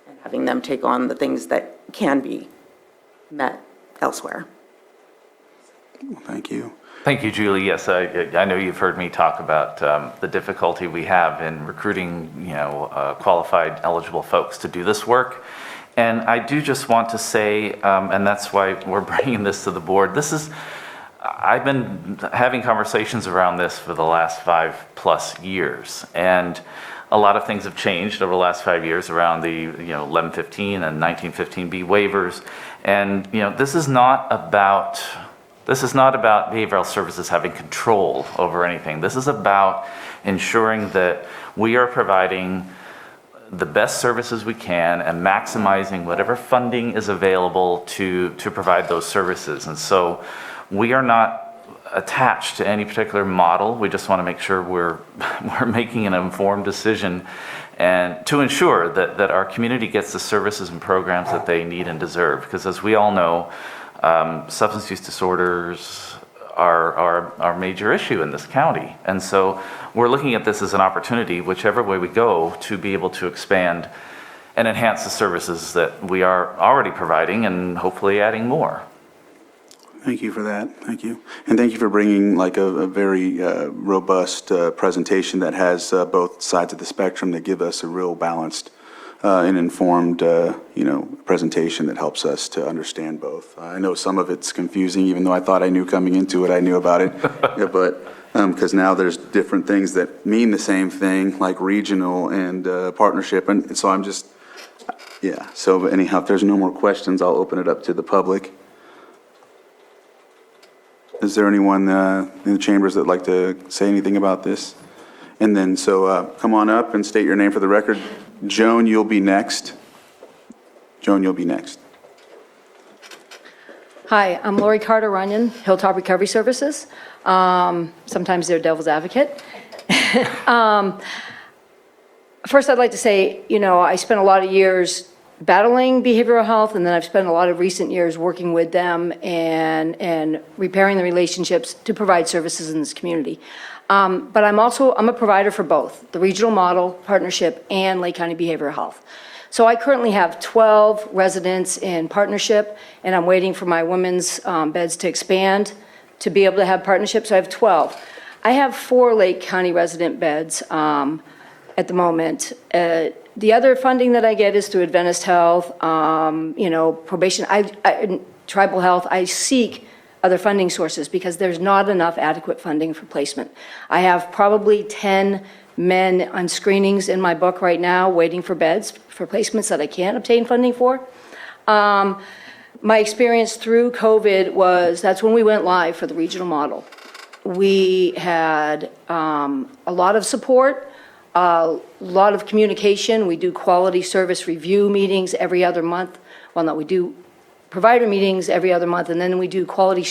and having them take on the things that can be met elsewhere. Thank you. Thank you, Julie. Yes, I know you've heard me talk about the difficulty we have in recruiting, qualified, eligible folks to do this work. And I do just want to say, and that's why we're bringing this to the board, I've been having conversations around this for the last 5+ years. And a lot of things have changed over the last 5 years around the 1115 and 1915B waivers. And this is not about behavioral services having control over anything. This is about ensuring that we are providing the best services we can and maximizing whatever funding is available to provide those services. And so we are not attached to any particular model. We just want to make sure we're making an informed decision and to ensure that our community gets the services and programs that they need and deserve. Because as we all know, substance use disorders are a major issue in this county. And so we're looking at this as an opportunity, whichever way we go, to be able to expand and enhance the services that we are already providing and hopefully adding more. Thank you for that. Thank you. And thank you for bringing like a very robust presentation that has both sides of the spectrum that give us a real balanced and informed, presentation that helps us to understand both. I know some of it's confusing, even though I thought I knew coming into it, I knew about it. Yeah, but because now there's different things that mean the same thing, like regional and partnership. And so I'm just, yeah. So anyhow, if there's no more questions, I'll open it up to the public. Is there anyone in the chambers that'd like to say anything about this? And then, so come on up and state your name for the record. Joan, you'll be next. Joan, you'll be next. Hi, I'm Lori Carter-Runyon, Hilltop Recovery Services. Sometimes they're devil's advocate. First, I'd like to say, I spent a lot of years battling behavioral health, and then I've spent a lot of recent years working with them and repairing the relationships to provide services in this community. But I'm a provider for both, the regional model partnership and Lake County Behavioral Health. So I currently have 12 residents in partnership, and I'm waiting for my women's beds to expand to be able to have partnerships. So I have 12. I have 4 Lake County resident beds at the moment. The other funding that I get is through Adventist Health, probation, tribal health. I seek other funding sources because there's not enough adequate funding for placement. I have probably 10 men on screenings in my book right now waiting for beds for placements that I can't obtain funding for. My experience through COVID was that's when we went live for the regional model. We had a lot of support, a lot of communication. We do quality service review meetings every other month. Well, no, we do provider meetings every other month, and then we do quality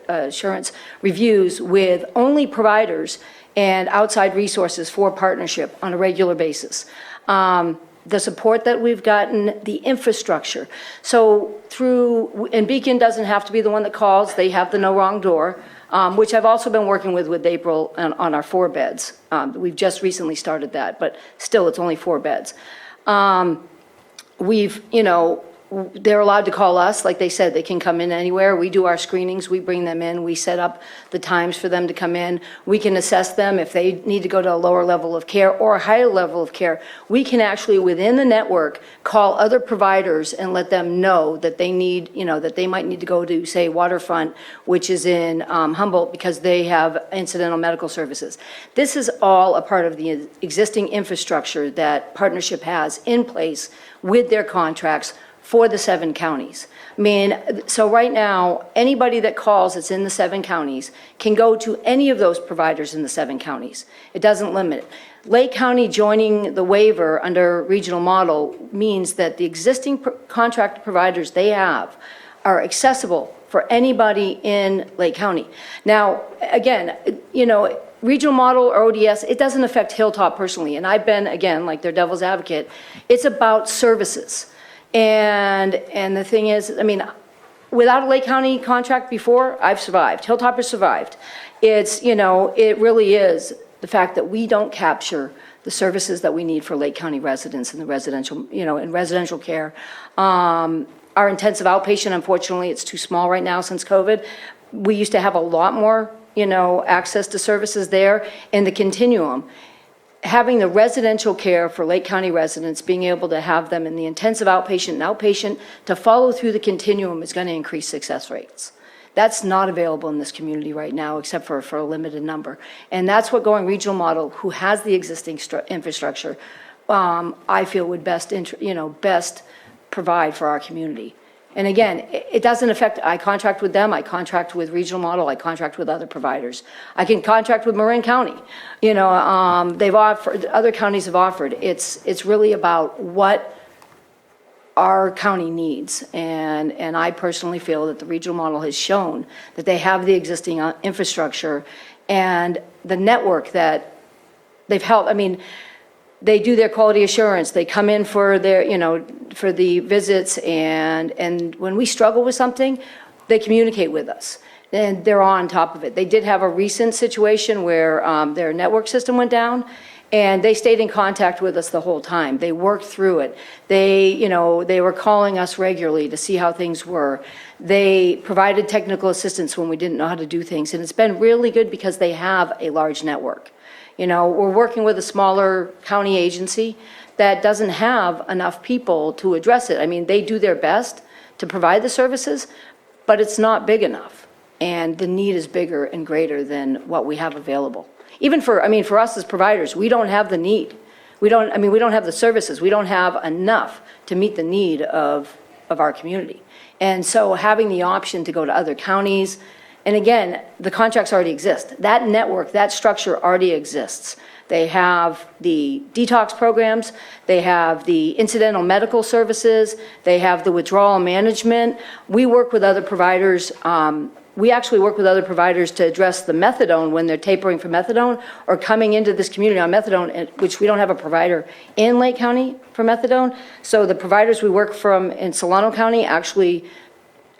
assurance reviews with only providers and outside resources for partnership on a regular basis. The support that we've gotten, the infrastructure. So and Beacon doesn't have to be the one that calls, they have the No Wrong Door, which I've also been working with April on our 4 beds. We've just recently started that, but still it's only 4 beds. They're allowed to call us. Like they said, they can come in anywhere. We do our screenings. We bring them in. We set up the times for them to come in. We can assess them if they need to go to a lower level of care or a higher level of care. We can actually, within the network, call other providers and let them know that they need, that they might need to go to, say, Waterfront, which is in Humboldt, because they have incidental medical services. This is all a part of the existing infrastructure that Partnership has in place with their contracts for the 7 counties. So right now, anybody that calls that's in the 7 counties can go to any of those providers in the 7 counties. It doesn't limit it. Lake County joining the waiver under regional model means that the existing contract providers they have are accessible for anybody in Lake County. Now, again, regional model or ODS, it doesn't affect Hilltop personally. And I've been, again, like their devil's advocate. It's about services. And the thing is, without a Lake County contract before, I've survived. Hilltop has survived. It really is the fact that we don't capture the services that we need for Lake County residents in the residential, in residential care. Our intensive outpatient, unfortunately, it's too small right now since COVID. We used to have a lot more, access to services there in the continuum. Having the residential care for Lake County residents, being able to have them in the intensive outpatient and outpatient to follow through the continuum is going to increase success rates. That's not available in this community right now, except for a limited number. And that's what going regional model, who has the existing infrastructure, I feel would best provide for our community. And again, it doesn't affect, I contract with them, I contract with regional model, I contract with other providers. I can contract with Marin County. They've offered, other counties have offered. It's really about what our county needs. And I personally feel that the regional model has shown that they have the existing infrastructure and the network that they've helped. They do their quality assurance. They come in for their, for the visits, and when we struggle with something, they communicate with us, and they're on top of it. They did have a recent situation where their network system went down, and they stayed in contact with us the whole time. They worked through it. They were calling us regularly to see how things were. They provided technical assistance when we didn't know how to do things, and it's been really good because they have a large network. We're working with a smaller county agency that doesn't have enough people to address it. They do their best to provide the services, but it's not big enough. And the need is bigger and greater than what we have available. Even for us as providers, we don't have the need. We don't have the services. We don't have enough to meet the need of our community. And so having the option to go to other counties, and again, the contracts already exist. That network, that structure already exists. They have the detox programs, they have the incidental medical services, they have the withdrawal management. We work with other providers we actually work with other providers to address the methadone when they're tapering for methadone or coming into this community on methadone, which we don't have a provider in Lake County for methadone. So the providers we work from in Solano County actually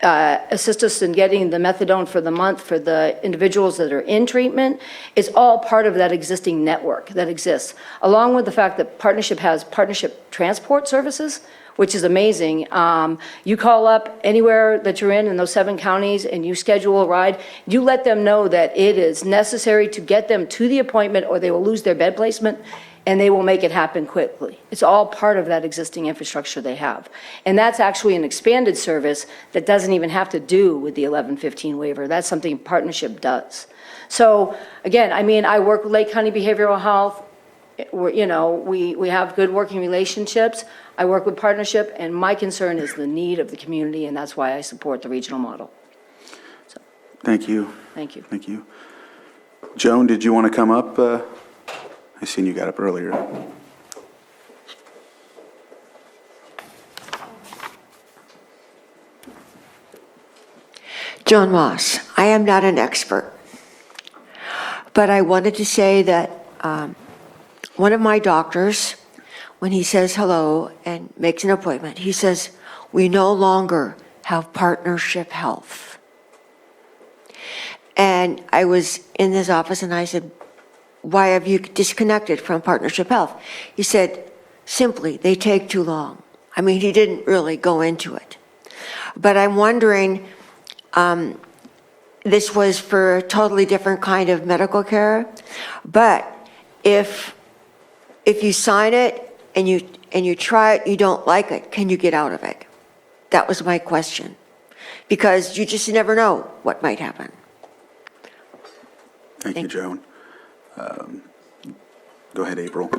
assist us in getting the methadone for the month for the individuals that are in treatment. It's all part of that existing network that exists, along with the fact that Partnership has partnership transport services, which is amazing. You call up anywhere that you're in those 7 counties and you schedule a ride, you let them know that it is necessary to get them to the appointment or they will lose their bed placement, and they will make it happen quickly. It's all part of that existing infrastructure they have. And that's actually an expanded service that doesn't even have to do with the 1115 waiver. That's something Partnership does. So again, I mean, I work with Lake County Behavioral Health. We have good working relationships. I work with Partnership, and my concern is the need of the community, and that's why I support the regional model. So, Thank you. thank you. Thank you. Joan, did you want to come up? I seen you got up earlier. Joan Moss. I am not an expert, but I wanted to say that one of my doctors, when he says hello and makes an appointment, he says, "We no longer have Partnership Health." And I was in his office and I said, "Why have you disconnected from Partnership Health?" He said, "Simply, they take too long." I mean, he didn't really go into it. But I'm wondering, this was for a totally different kind of medical care, but if you sign it and you try it, you don't like it, can you get out of it? That was my question, because you just never know what might happen. Thank you, Joan. Go ahead, April.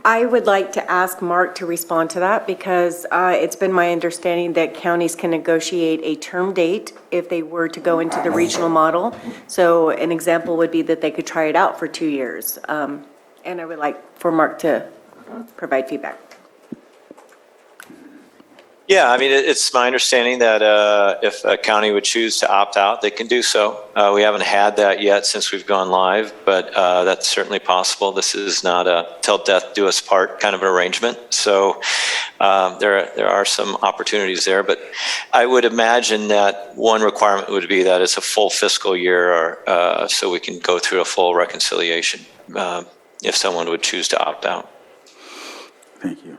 I would like to ask Mark to respond to that because it's been my understanding that counties can negotiate a term date if they were to go into the regional model. So an example would be that they could try it out for 2 years. And I would like for Mark to provide feedback. Yeah, I mean, it's my understanding that if a county would choose to opt out, they can do so. We haven't had that yet since we've gone live, but that's certainly possible. This is not a till death do us part kind of an arrangement. So there are some opportunities there, but I would imagine that one requirement would be that it's a full fiscal year or so we can go through a full reconciliation if someone would choose to opt out. Thank you.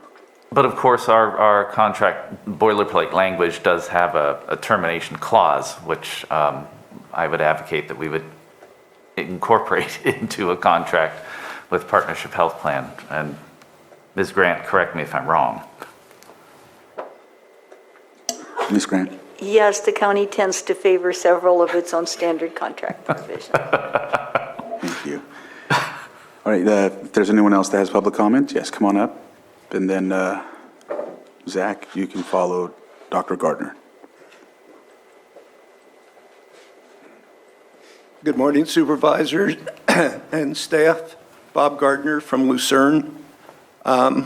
But of course, our contract boilerplate language does have a termination clause, which I would advocate that we would incorporate into a contract with Partnership Health Plan. And Ms. Grant, correct me if I'm wrong. Ms. Grant. Yes, the county tends to favor several of its own standard contract provisions. Thank you. All right, if there's anyone else that has public comment, yes, come on up. And then, Zach, you can follow Dr. Gardner. Good morning, supervisors and staff. Bob Gardner from Lucerne. I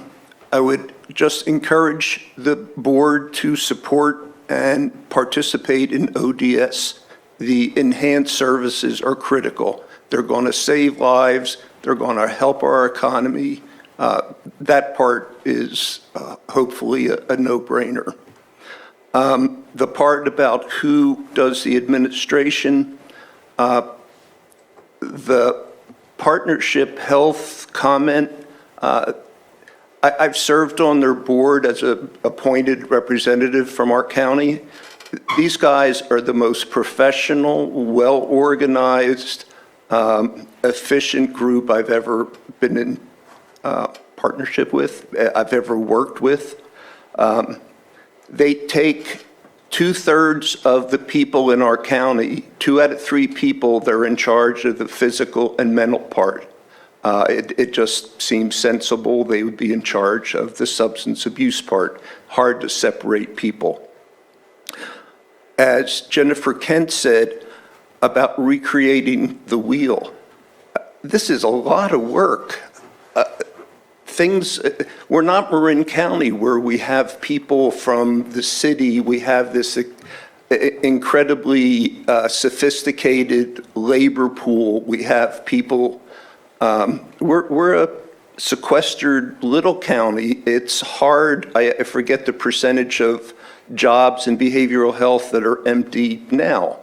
would just encourage the board to support and participate in ODS. The enhanced services are critical. They're going to save lives. They're going to help our economy. That part is hopefully a no-brainer. The part about who does the administration, the Partnership Health comment, I've served on their board as an appointed representative from our county. These guys are the most professional, well-organized, efficient group I've ever been in partnership with, I've ever worked with. They take 2/3 of the people in our county, 2 out of 3 people, they're in charge of the physical and mental part. It just seems sensible they would be in charge of the substance abuse part. Hard to separate people. As Jennifer Kent said about recreating the wheel, this is a lot of work. We're not Marin County where we have people from the city, we have this incredibly sophisticated labor pool. We have people, we're a sequestered little county. It's hard, I forget the percentage of jobs in behavioral health that are empty now.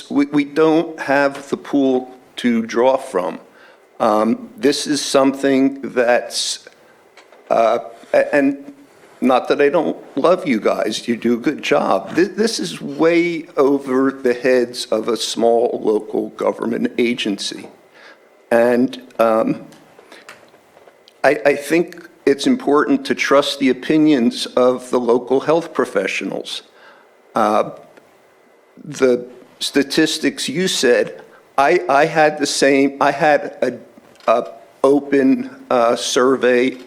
We don't have the pool to draw from. This is something that's, and not that I don't love you guys, you do a good job. This is way over the heads of a small local government agency. And I think it's important to trust the opinions of the local health professionals. The statistics you said, I had the same, I had a open survey.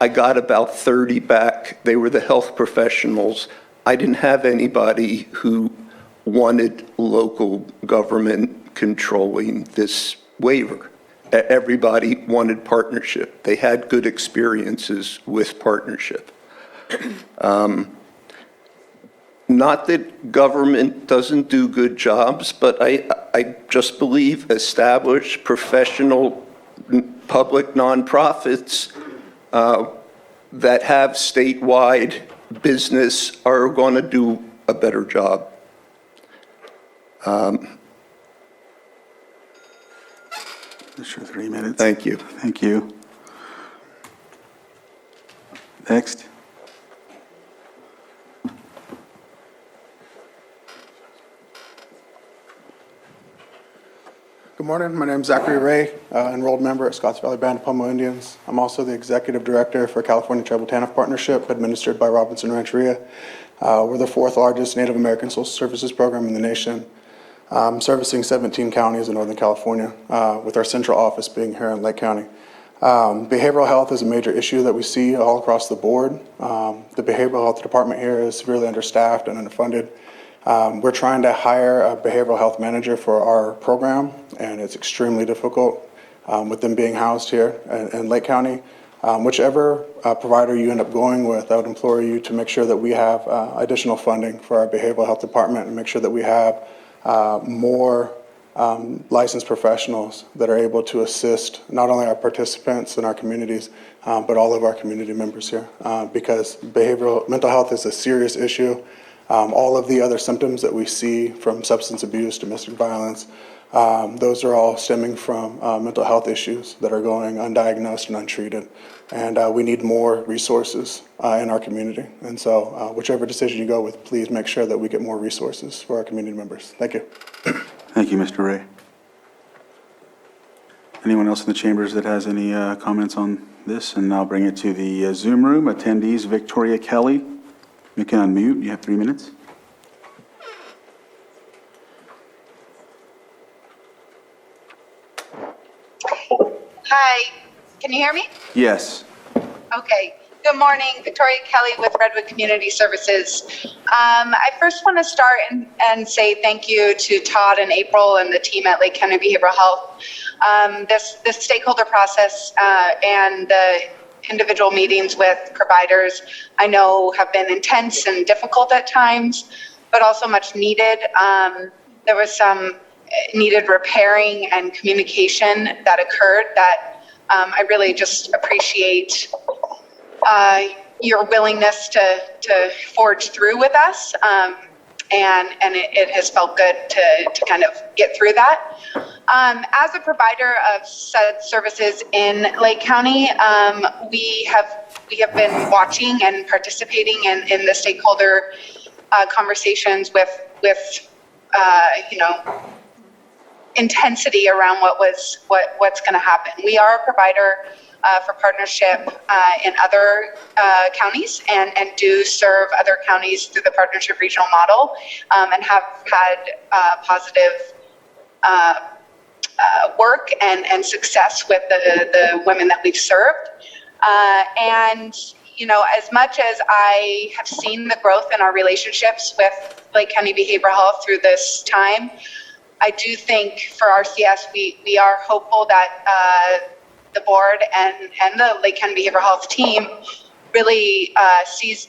I got about 30 back. They were the health professionals. I didn't have anybody who wanted local government controlling this waiver. Everybody wanted partnership. They had good experiences with partnership. Not that government doesn't do good jobs, but I just believe established professional public nonprofits that have statewide business are going to do a better job. Sure, 3 minutes. Thank you. Thank you. Next. Good morning. My name is Zachary Ray, enrolled member at Scotts Valley Band of Pomo Indians. I'm also the executive director for California Tribal TANF Partnership, administered by Robinson Rancheria. We're the 4th largest Native American social services program in the nation, servicing 17 counties in Northern California, with our central office being here in Lake County. Behavioral health is a major issue that we see all across the board. The behavioral health department here is severely understaffed and underfunded. We're trying to hire a behavioral health manager for our program, and it's extremely difficult with them being housed here in Lake County. Whichever provider you end up going with, I would implore you to make sure that we have additional funding for our behavioral health department and make sure that we have more licensed professionals that are able to assist not only our participants in our communities, but all of our community members here. Because mental health is a serious issue. All of the other symptoms that we see from substance abuse, domestic violence, those are all stemming from mental health issues that are going undiagnosed and untreated. And we need more resources in our community. And so whichever decision you go with, please make sure that we get more resources for our community members. Thank you. Thank you, Mr. Ray. Anyone else in the chambers that has any comments on this? And I'll bring it to the Zoom room. Attendees, Victoria Kelly. You can unmute. You have 3 minutes. Hi, can you hear me? Yes. Okay. Good morning, Victoria Kelly with Redwood Community Services. I first want to start and say thank you to Todd and April and the team at Lake County Behavioral Health. This stakeholder process and the individual meetings with providers, I know have been intense and difficult at times, but also much needed. There was some needed repairing and communication that occurred that I really just appreciate your willingness to forge through with us. And it has felt good to kind of get through that. As a provider of said services in Lake County, we have been watching and participating in the stakeholder conversations with intensity around what's going to happen. We are a provider for partnership in other counties and do serve other counties through the partnership regional model and have had positive work and success with the women that we've served. And as much as I have seen the growth in our relationships with Lake County Behavioral Health through this time, I do think for RCS, we are hopeful that the board and the Lake County Behavioral Health team really sees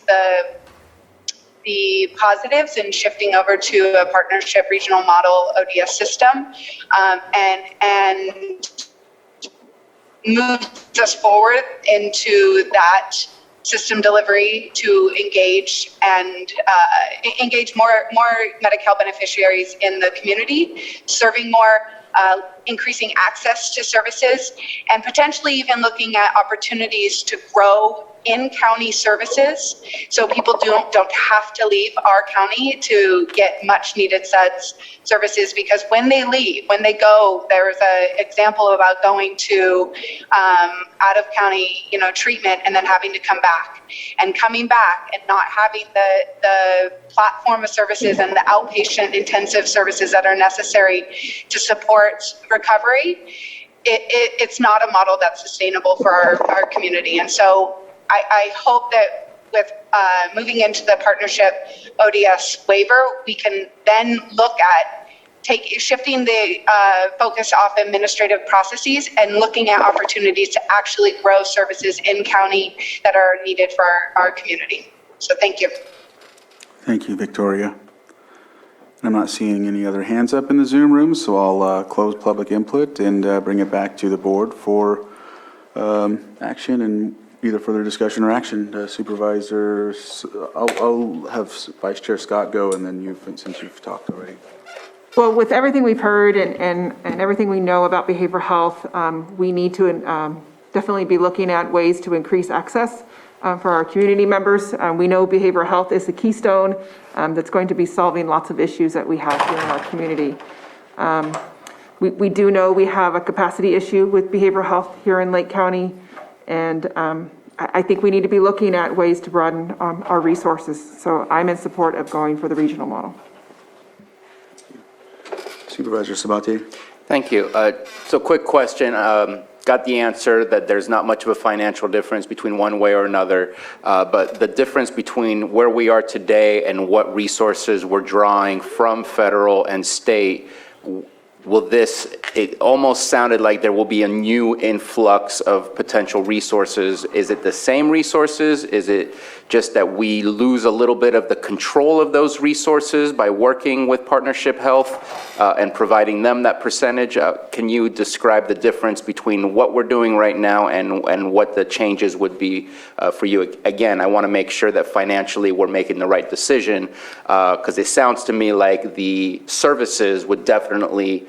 the positives in shifting over to a partnership regional model ODS system, and moves us forward into that system delivery to engage and engage more Medi-Cal beneficiaries in the community, serving more, increasing access to services, and potentially even looking at opportunities to grow in-county services, so people don't have to leave our county to get much-needed services, because when they leave, when they go, there's an example about going to out-of-county, treatment, and then having to come back, and coming back and not having the platform of services and the outpatient intensive services that are necessary to support recovery. It's not a model that's sustainable for our community, and so I hope that with moving into the partnership ODS waiver, we can then look at shifting the focus off administrative processes and looking at opportunities to actually grow services in county that are needed for our community. So thank you. Thank you, Victoria. I'm not seeing any other hands up in the Zoom room, so I'll close public input and bring it back to the board for action and either further discussion or action. Supervisors, I'll have Vice Chair Scott go, and then since you've talked already. Well, with everything we've heard and everything we know about behavioral health, we need to definitely be looking at ways to increase access for our community members. We know behavioral health is the keystone that's going to be solving lots of issues that we have here in our community. We do know we have a capacity issue with behavioral health here in Lake County, and I think we need to be looking at ways to broaden our resources. So I'm in support of going for the regional model. Supervisor Sabatier. Thank you. So quick question. Got the answer that there's not much of a financial difference between one way or another, but the difference between where we are today and what resources we're drawing from federal and state, it almost sounded like there will be a new influx of potential resources. Is it the same resources? Is it just that we lose a little bit of the control of those resources by working with Partnership Health and providing them that percentage? Can you describe the difference between what we're doing right now and what the changes would be for you? Again, I want to make sure that financially we're making the right decision, because it sounds to me like the services would definitely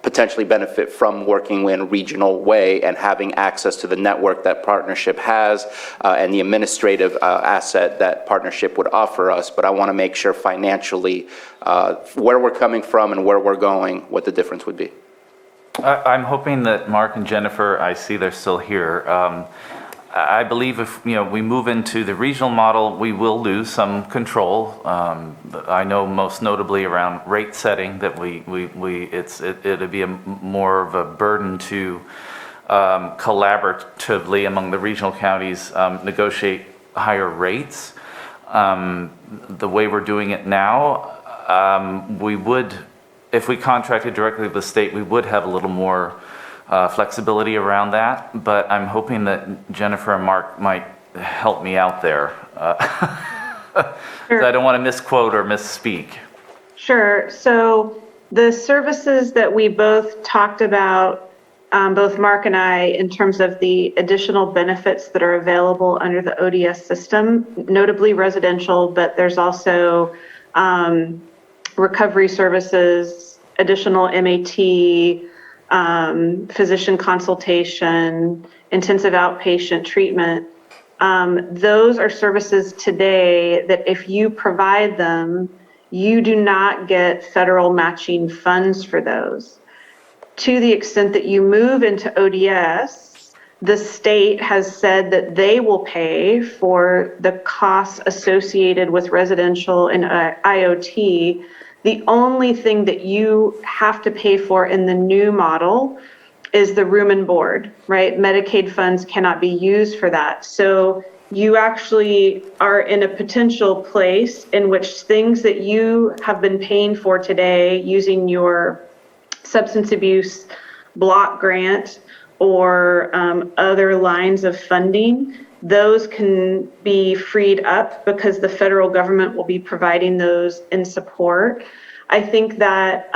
potentially benefit from working in a regional way and having access to the network that Partnership has and the administrative asset that Partnership would offer us. But I want to make sure financially where we're coming from and where we're going, what the difference would be. I'm hoping that Mark and Jennifer, I see they're still here. I believe if we move into the regional model, we will lose some control. I know most notably around rate setting that it'd be more of a burden to collaboratively among the regional counties negotiate higher rates. The way we're doing it now, we would, if we contracted directly with the state, we would have a little more flexibility around that, but I'm hoping that Jennifer and Mark might help me out there. Sure. I don't want to misquote or misspeak. Sure. So the services that we both talked about, both Mark and I, in terms of the additional benefits that are available under the ODS system, notably residential, but there's also recovery services, additional MAT, physician consultation, intensive outpatient treatment. Those are services today that if you provide them, you do not get federal matching funds for those. To the extent that you move into ODS, the state has said that they will pay for the costs associated with residential and IoT. The only thing that you have to pay for in the new model is the room and board, right? Medicaid funds cannot be used for that. So you actually are in a potential place in which things that you have been paying for today using your substance abuse block grant or other lines of funding, those can be freed up because the federal government will be providing those in support. I think that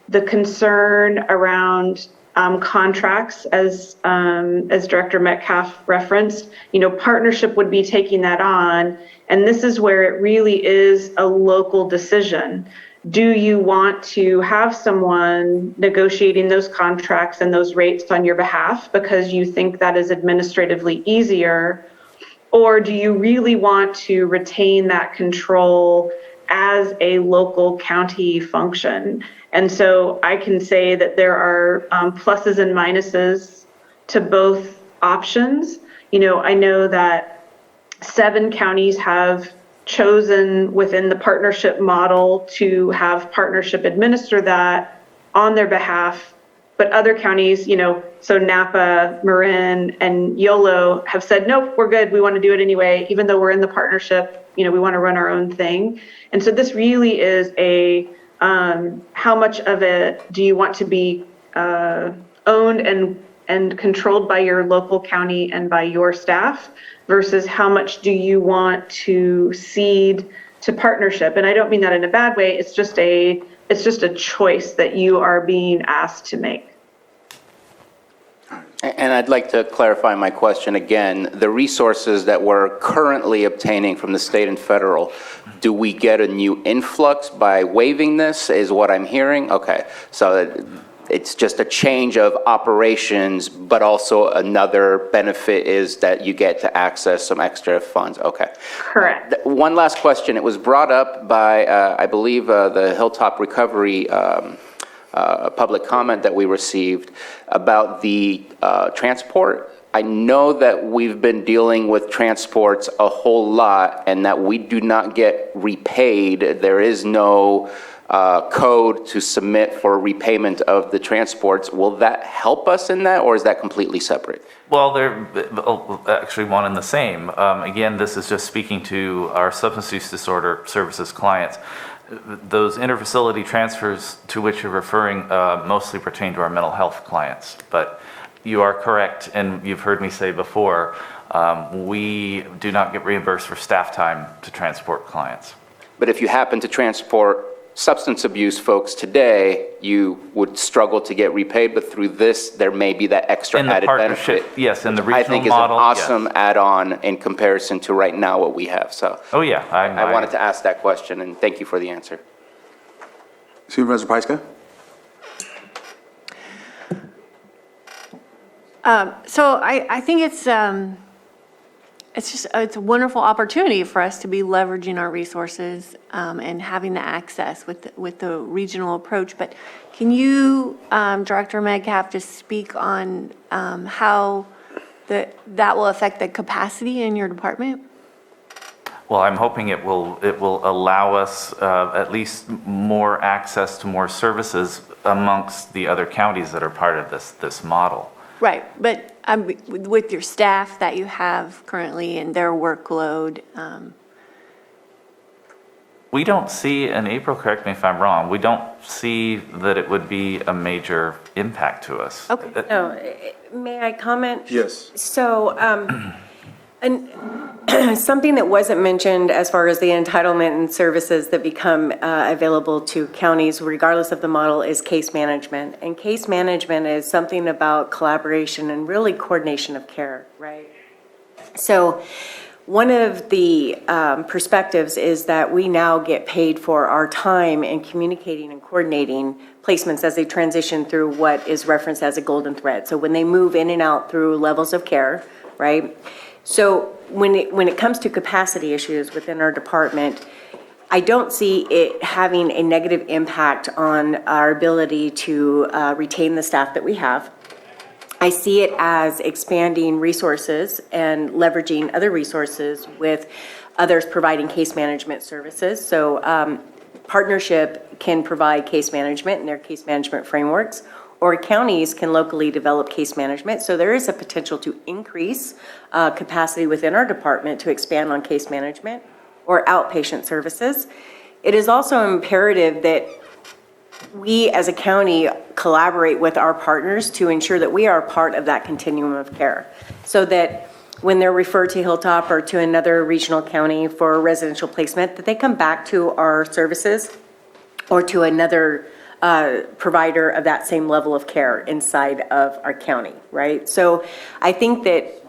the concern around contracts, as Director Metcalf referenced, partnership would be taking that on. And this is where it really is a local decision. Do you want to have someone negotiating those contracts and those rates on your behalf because you think that is administratively easier? Or do you really want to retain that control as a local county function? And so I can say that there are pluses and minuses to both options. I know that 7 counties have chosen within the partnership model to have partnership administer that on their behalf, but other counties, so Napa, Marin, and Yolo have said, nope, we're good, we want to do it anyway, even though we're in the partnership, we want to run our own thing. And so this really is a, how much of it do you want to be owned and controlled by your local county and by your staff, versus how much do you want to cede to partnership? And I don't mean that in a bad way. It's just a choice that you are being asked to make. And I'd like to clarify my question again. The resources that we're currently obtaining from the state and federal, do we get a new influx by waiving this, is what I'm hearing? Okay, so it's just a change of operations, but also another benefit is that you get to access some extra funds. Okay. Correct. One last question. It was brought up by, I believe, the Hilltop Recovery public comment that we received about the transport. I know that we've been dealing with transports a whole lot and that we do not get repaid. There is no code to submit for repayment of the transports. Will that help us in that, or is that completely separate? Well, they're actually one and the same. Again, this is just speaking to our substance use disorder services clients. Those interfacility transfers to which you're referring mostly pertain to our mental health clients. But you are correct, and you've heard me say before, we do not get reimbursed for staff time to transport clients. But if you happen to transport substance abuse folks today, you would struggle to get repaid, but through this, there may be that extra added benefit. Yes, in the I regional think is model, an awesome add-on in comparison to right now what we have. So oh yeah, I wanted to ask that question, and thank you for the answer. Supervisor Pyska? So I think it's a wonderful opportunity for us to be leveraging our resources and having the access with the regional approach. But can you, Director Metcalf, just speak on how that will affect the capacity in your department? Well, I'm hoping it will allow us at least more access to more services amongst the other counties that are part of this model. Right, but with your staff that you have currently and their workload. We don't see, and April, correct me if I'm wrong, we don't see that it would be a major impact to us. Okay. No, may I comment? Yes. So, something that wasn't mentioned as far as the entitlement and services that become available to counties, regardless of the model, is case management. And case management is something about collaboration and really coordination of care, right? So one of the perspectives is that we now get paid for our time in communicating and coordinating placements as they transition through what is referenced as a golden thread. So when they move in and out through levels of care, right? So when it comes to capacity issues within our department, I don't see it having a negative impact on our ability to retain the staff that we have. I see it as expanding resources and leveraging other resources with others providing case management services. So partnership can provide case management and their case management frameworks, or counties can locally develop case management. So there is a potential to increase capacity within our department to expand on case management or outpatient services. It is also imperative that we as a county collaborate with our partners to ensure that we are part of that continuum of care, so that when they're referred to Hilltop or to another regional county for residential placement, that they come back to our services or to another provider of that same level of care inside of our county, right? So I think that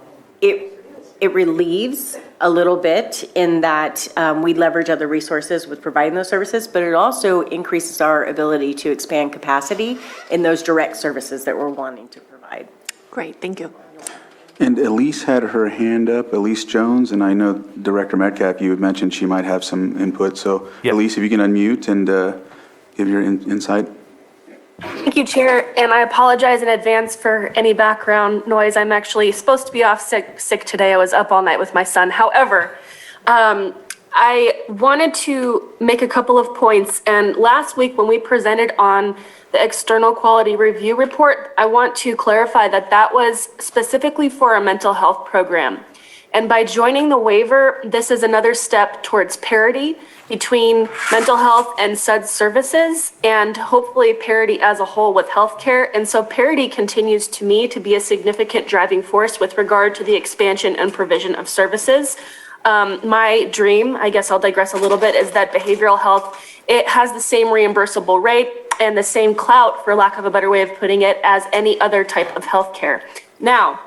it relieves a little bit in that we leverage other resources with providing those services, but it also increases our ability to expand capacity in those direct services that we're wanting to provide. Great, thank you. And Elise had her hand up, Elise Jones, and I know Director Metcalf, you had mentioned she might have some input. So Elise, if you can unmute and give your insight. Thank you, Chair, and I apologize in advance for any background noise. I'm actually supposed to be off sick today. I was up all night with my son. However, I wanted to make a couple of points, and last week when we presented on the external quality review report, I want to clarify that that was specifically for a mental health program. And by joining the waiver, this is another step towards parity between mental health and SUD services, and hopefully parity as a whole with healthcare. And so parity continues to me to be a significant driving force with regard to the expansion and provision of services. My dream, I guess I'll digress a little bit, is that behavioral health, it has the same reimbursable rate and the same clout, for lack of a better way of putting it, as any other type of healthcare. Now,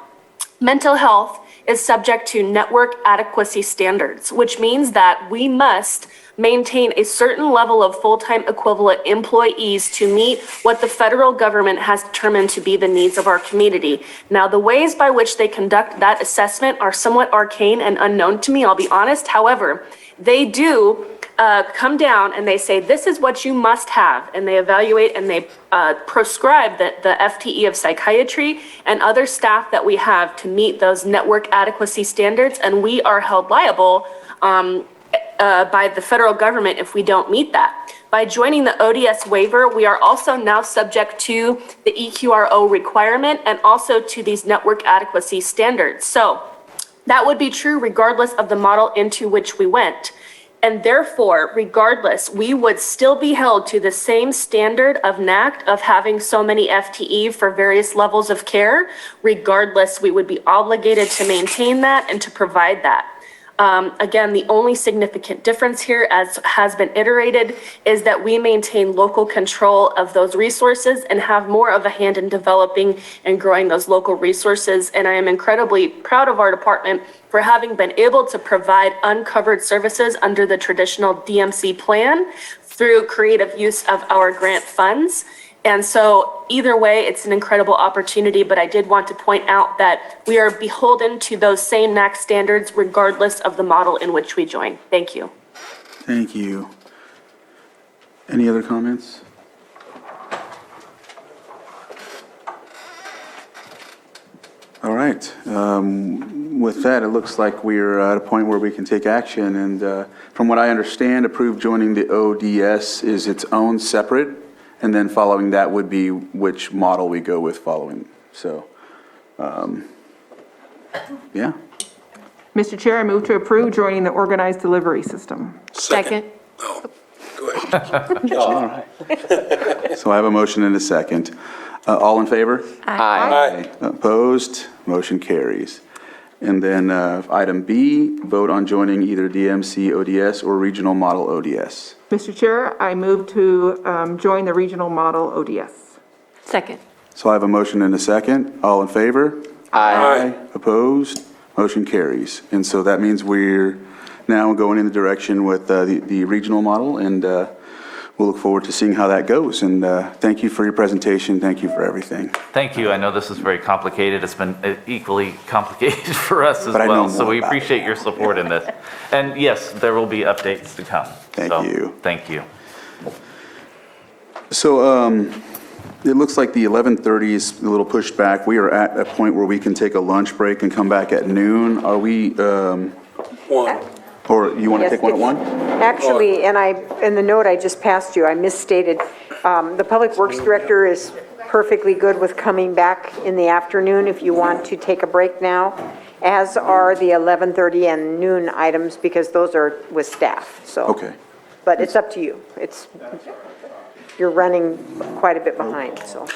mental health is subject to network adequacy standards, which means that we must maintain a certain level of full-time equivalent employees to meet what the federal government has determined to be the needs of our community. Now, the ways by which they conduct that assessment are somewhat arcane and unknown to me, I'll be honest. However, they do come down and they say, this is what you must have, and they evaluate and they prescribe the FTE of psychiatry and other staff that we have to meet those network adequacy standards, and we are held liable by the federal government if we don't meet that. By joining the ODS waiver, we are also now subject to the EQRO requirement and also to these network adequacy standards. So that would be true regardless of the model into which we went. And therefore, regardless, we would still be held to the same standard of NACT of having so many FTE for various levels of care. Regardless, we would be obligated to maintain that and to provide that. Again, the only significant difference here, as has been iterated, is that we maintain local control of those resources and have more of a hand in developing and growing those local resources. And I am incredibly proud of our department for having been able to provide uncovered services under the traditional DMC plan through creative use of our grant funds. And so either way, it's an incredible opportunity, but I did want to point out that we are beholden to those same NAC standards regardless of the model in which we join. Thank you. Thank you. Any other comments? All right. With that, it looks like we're at a point where we can take action. And from what I understand, approved joining the ODS is its own separate. And then following that would be which model we go with following. So, yeah. Mr. Chair, I move to approve joining the organized delivery system. Second. Oh, go ahead. All right. So I have a motion and a second. All in favor? Aye. Opposed? Motion carries. And then item B, vote on joining either DMC ODS or regional model ODS. Mr. Chair, I move to join the regional model ODS. Second. So I have a motion and a second. All in favor? Aye. Opposed? Motion carries. And so that means we're now going in the direction with the regional model, and we'll look forward to seeing how that goes. And thank you for your presentation. Thank you for everything. Thank you. I know this is very complicated. It's been equally complicated for us as well. So we appreciate your support in this. And yes, there will be updates to come. Thank you. Thank you. So it looks like the 11:30 is a little pushed back. We are at a point where we can take a lunch break and come back at noon. Are we? One. Or you want to take one at 1? Actually, in the note I just passed you, I misstated. The Public Works Director is perfectly good with coming back in the afternoon if you want to take a break now, as are the 11:30 and noon items, because those are with staff, so. Okay. But it's up to you. you're running quite a bit behind, so.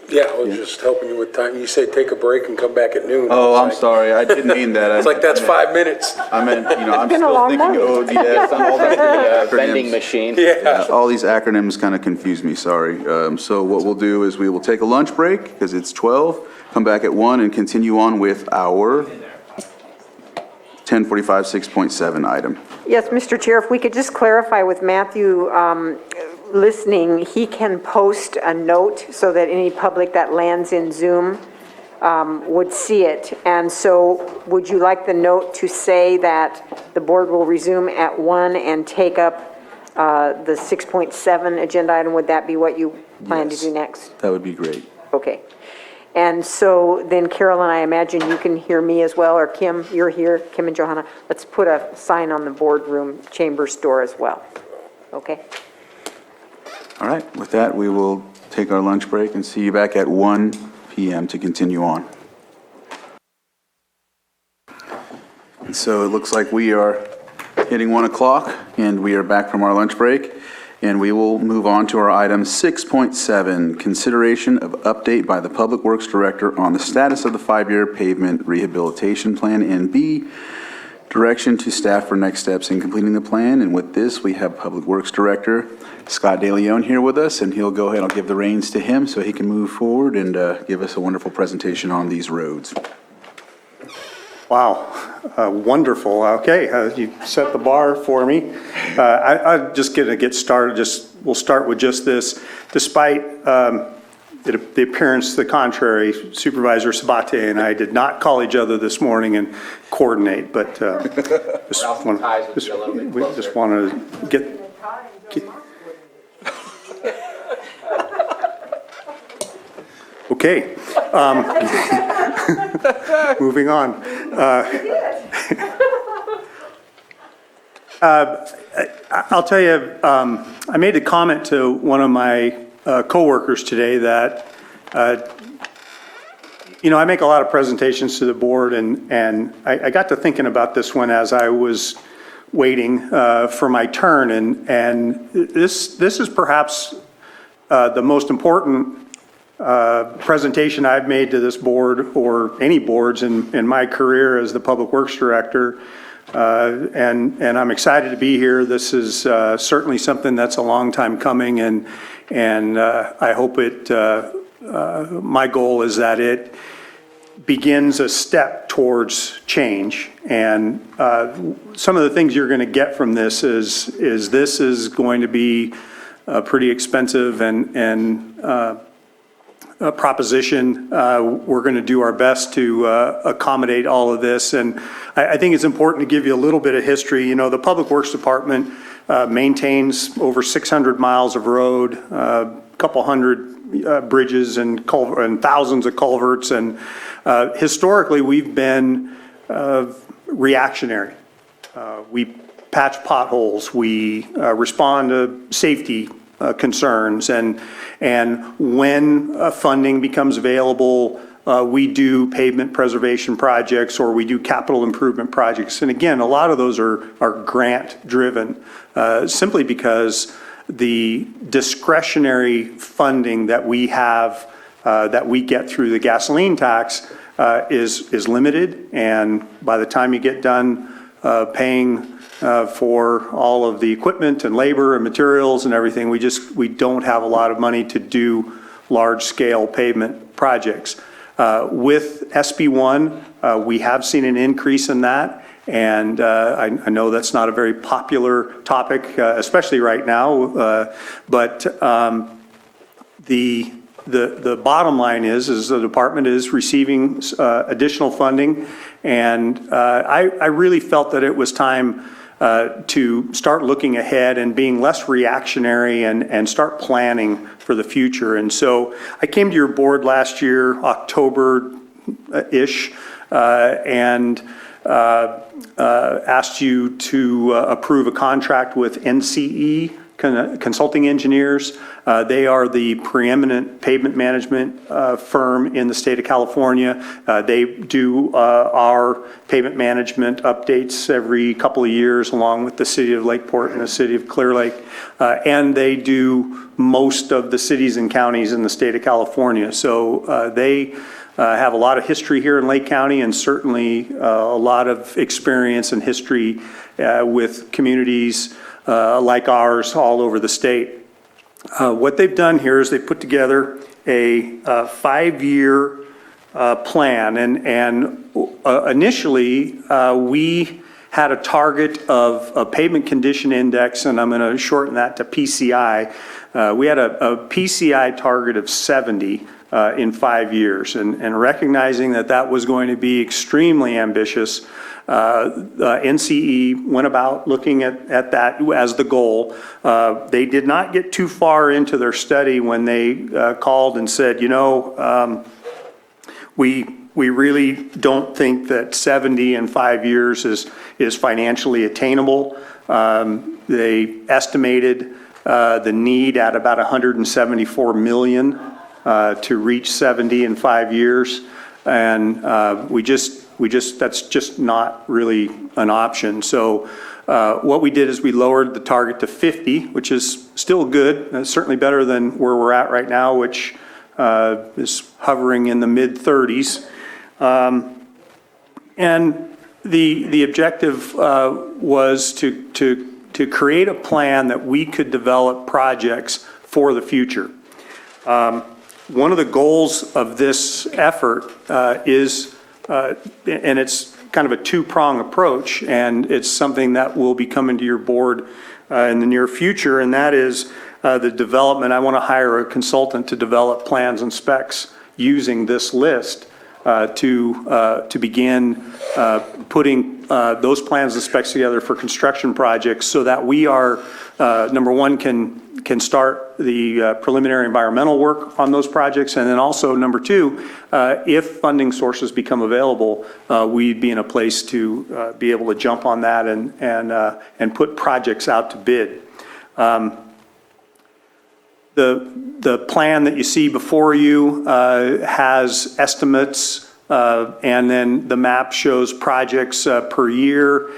Yeah, I was just helping you with time. You said take a break and come back at noon. Oh, I'm It's like- sorry, I didn't mean that. It's like, that's 5 minutes. I meant, I'm been a still long thinking morning. ODS and all that. Vending machine. Yeah. All these acronyms kind of confuse me, sorry. So what we'll do is we will take a lunch break, because it's 12, come back at 1, and continue on with our 1045 6.7 item. Yes, Mr. Chair, if we could just clarify with Matthew listening, he can post a note so that any public that lands in Zoom would see it. And so would you like the note to say that the board will resume at 1 and take up the 6.7 agenda item? Would that be what you plan to do next? That would be great. Okay. And so then Carolyn, I imagine you can hear me as well, or Kim, you're here, Kim and Johanna. Let's put a sign on the boardroom chambers door as well. Okay? All right, with that, we will take our lunch break and see you back at 1 p.m. to continue on. And so it looks like we are hitting 1 o'clock, and we are back from our lunch break. And we will move on to our item 6.7, consideration of update by the Public Works Director on the status of the 5-year pavement rehabilitation plan, and B, direction to staff for next steps in completing the plan. And with this, we have Public Works Director Scott DeLeon here with us, and he'll go ahead, I'll give the reins to him so he can move forward and give us a wonderful presentation on these roads. Wow, wonderful. Okay, you set the bar for me. I'm just going to get started. We'll start with just this. Despite the appearance to the contrary, Supervisor Sabate and I did not call each other this morning and coordinate, but just want to get okay. Moving on. I'll tell you, I made a comment to one of my coworkers today that, I make a lot of presentations to the board, and I got to thinking about this one as I was waiting for my turn, and this is perhaps the most important presentation I've made to this board or any boards in my career as the Public Works Director. And I'm excited to be here. This is certainly something that's a long time coming, and I hope my goal is that it begins a step towards change. And some of the things you're going to get from this is this is going to be pretty expensive and proposition. We're going to do our best to accommodate all of this. And I think it's important to give you a little bit of history. The Public Works Department maintains over 600 miles of road, a couple hundred bridges and thousands of culverts. And historically, we've been reactionary. We patch potholes. We respond to safety concerns, and when funding becomes available, we do pavement preservation projects or we do capital improvement projects. And again, a lot of those are grant driven, simply because the discretionary funding that we have, that we get through the gasoline tax, is limited. And by the time you get done paying for all of the equipment and labor and materials and everything, we don't have a lot of money to do large-scale pavement projects. With SB1, we have seen an increase in that, and I know that's not a very popular topic, especially right now, but the bottom line is the department is receiving additional funding, and I really felt that it was time to start looking ahead and being less reactionary and start planning for the future. And so I came to your board last year, October-ish, and asked you to approve a contract with NCE Consulting Engineers. They are the preeminent pavement management firm in the state of California. They do our pavement management updates every couple of years, along with the city of Lakeport and the city of Clear Lake. And they do most of the cities and counties in the state of California. So they have a lot of history here in Lake County, and certainly a lot of experience and history with communities like ours all over the state. What they've done here is they put together a 5-year plan, and initially we had a target of a pavement condition index, and I'm going to shorten that to PCI. We had a PCI target of 70 in 5 years, and recognizing that that was going to be extremely ambitious, NCE went about looking at that as the goal. They did not get too far into their study when they called and said, you know, we really don't think that 70 in 5 years is financially attainable. They estimated the need at about $174 million to reach 70 in 5 years, and that's just not really an option. So what we did is we lowered the target to 50, which is still good. It's certainly better than where we're at right now, which is hovering in the mid-30s. And the objective was to create a plan that we could develop projects for the future. One of the goals of this effort is, and it's kind of a two-prong approach, and it's something that will be coming to your board in the near future, and that is the development. I want to hire a consultant to develop plans and specs using this list to begin putting those plans and specs together for construction projects, so that we are, number one, can start the preliminary environmental work on those projects, and then also, number two, if funding sources become available, we'd be in a place to be able to jump on that and put projects out to bid. The plan that you see before you has estimates, and then the map shows projects per year.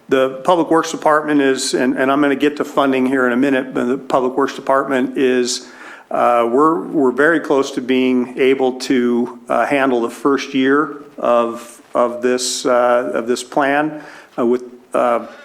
The Public Works Department is, and I'm going to get to funding here in a minute, but the Public Works Department is, we're very close to being able to handle the first year of this plan with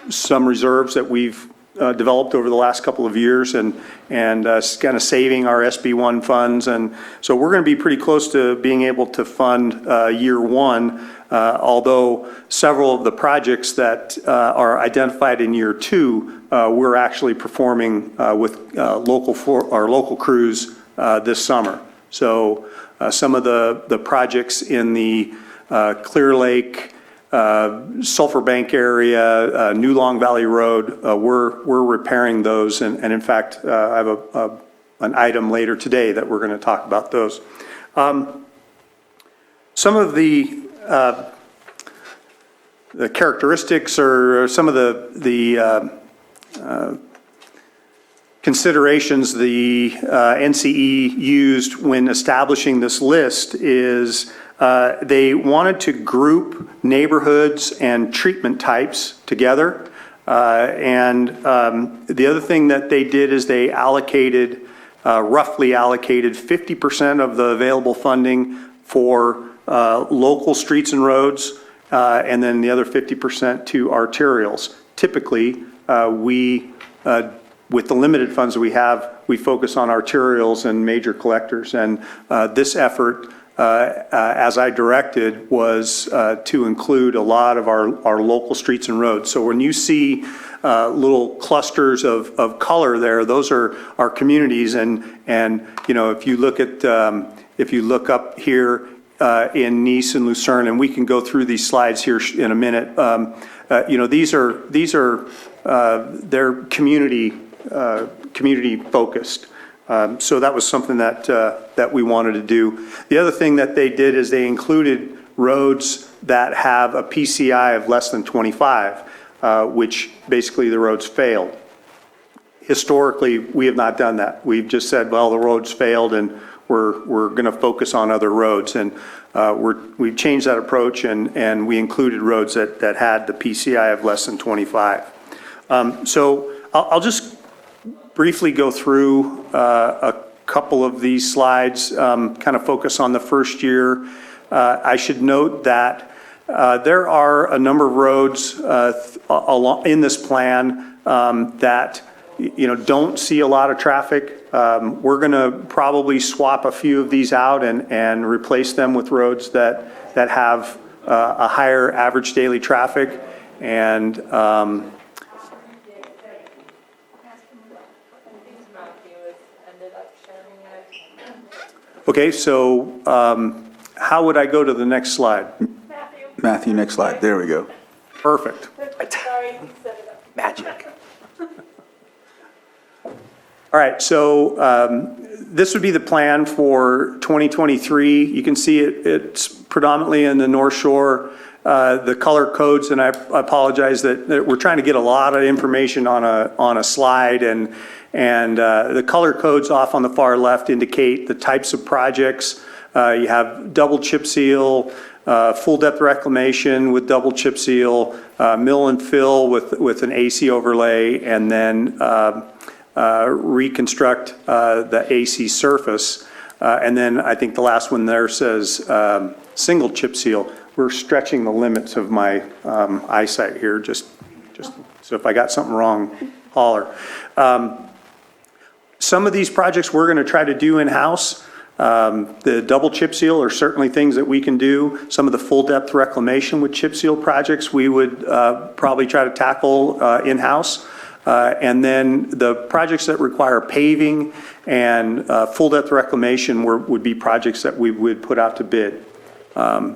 some reserves that we've developed over the last couple of years, and kind of saving our SB1 funds. And so we're going to be pretty close to being able to fund year one, although several of the projects that are identified in year two, we're actually performing with our local crews this summer. So some of the projects in the Clear Lake, Sulphur Bank area, New Long Valley Road, we're repairing those, and in fact, I have an item later today that we're going to talk about those. Some of the characteristics, or some of the considerations the NCE used when establishing this list is they wanted to group neighborhoods and treatment types together. And the other thing that they did is they roughly allocated 50% of the available funding for local streets and roads, and then the other 50% to arterials. Typically, with the limited funds that we have, we focus on arterials and major collectors. And this effort, as I directed, was to include a lot of our local streets and roads. So when you see little clusters of color there, those are our communities. And you know, if you look up here in Nice and Lucerne, and we can go through these slides here in a minute. You know, these are they're community focused. So that was something that we wanted to do. The other thing that they did is they included roads that have a PCI of less than 25, which basically the roads failed. historically, we have not done that. We've just said, well, the roads failed and we're going to focus on other roads. And we've changed that approach and we included roads that had the PCI of less than 25. So I'll just briefly go through a couple of these slides, kind of focus on the first year. I should note that there are a number of roads in this plan that don't see a lot of traffic. We're going to probably swap a few of these out and replace them with roads that have a higher average daily traffic. And okay, so how would I go to the next slide? Matthew, next slide. There we go. Perfect. Magic. All right, so this would be the plan for 2023. You can see it's predominantly in the North Shore. The color codes, and I apologize that we're trying to get a lot of information on a slide, and the color codes off on the far left indicate the types of projects. You have double chip seal, full depth reclamation with double chip seal, mill and fill with an AC overlay, and then reconstruct the AC surface. And then I think the last one there says single chip seal. We're stretching the limits of my eyesight here, just so if I got something wrong, holler. Some of these projects we're going to try to do in-house. The double chip seal are certainly things that we can do. Some of the full depth reclamation with chip seal projects we would probably try to tackle in-house. And then the projects that require paving and full depth reclamation would be projects that we would put out to bid.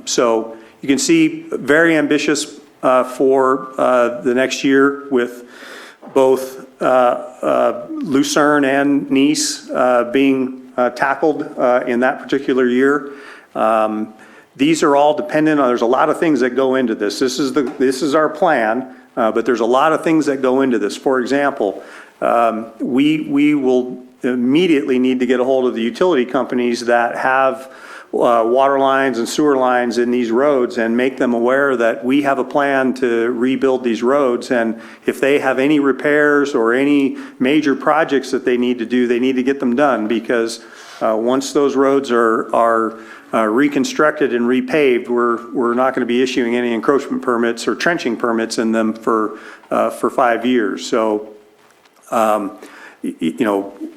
So you can see very ambitious for the next year with both Lucerne and Nice being tackled in that particular year. These are all dependent on, there's a lot of things that go into this. This is our plan, but there's a lot of things that go into this. For example, we will immediately need to get a hold of the utility companies that have water lines and sewer lines in these roads and make them aware that we have a plan to rebuild these roads. And if they have any repairs or any major projects that they need to do, they need to get them done, because once those roads are reconstructed and repaved, we're not going to be issuing any encroachment permits or trenching permits in them for 5 years. So,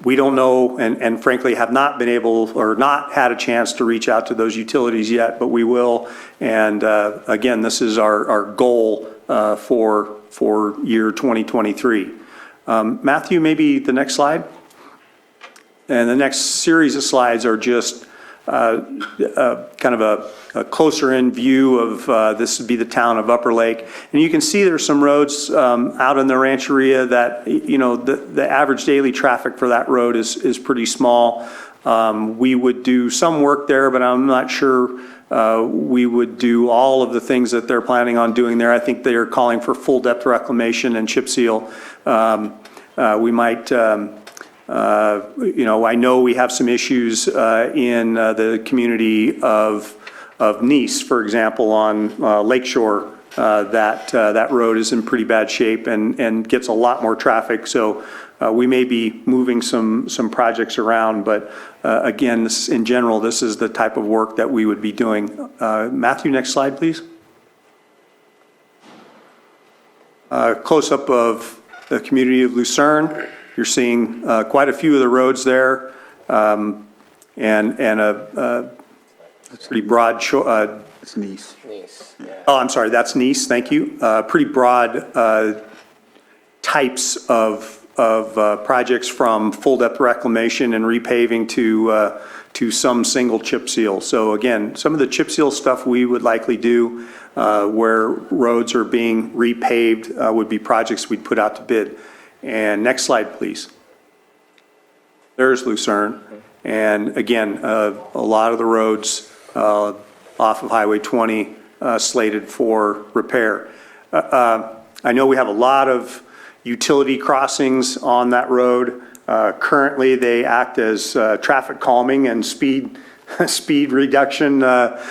we don't know, and frankly have not been able or not had a chance to reach out to those utilities yet, but we will. And again, this is our goal for year 2023. Matthew, maybe the next slide. And the next series of slides are just kind of a closer in view of this would be the town of Upper Lake. And you can see there's some roads out in the Rancheria that, the average daily traffic for that road is pretty small. We would do some work there, but I'm not sure we would do all of the things that they're planning on doing there. I think they are calling for full depth reclamation and chip seal. We might... I know we have some issues in the community of Nice, for example, on Lakeshore. That road is in pretty bad shape and gets a lot more traffic. So we may be moving some projects around, but again, in general, this is the type of work that we would be doing. Matthew, next slide, please. Close-up of the community of Lucerne. You're seeing quite a few of the roads there, and a pretty broad. It's Nice. Oh, I'm sorry, that's Nice. Thank you. Pretty broad types of projects, from full depth reclamation and repaving to some single chip seal. So again, some of the chip seal stuff we would likely do where roads are being repaved would be projects we'd put out to bid. And next slide, please. There's Lucerne. And again, a lot of the roads off of Highway 20 slated for repair. I know we have a lot of utility crossings on that road. Currently, they act as traffic calming and speed reduction, but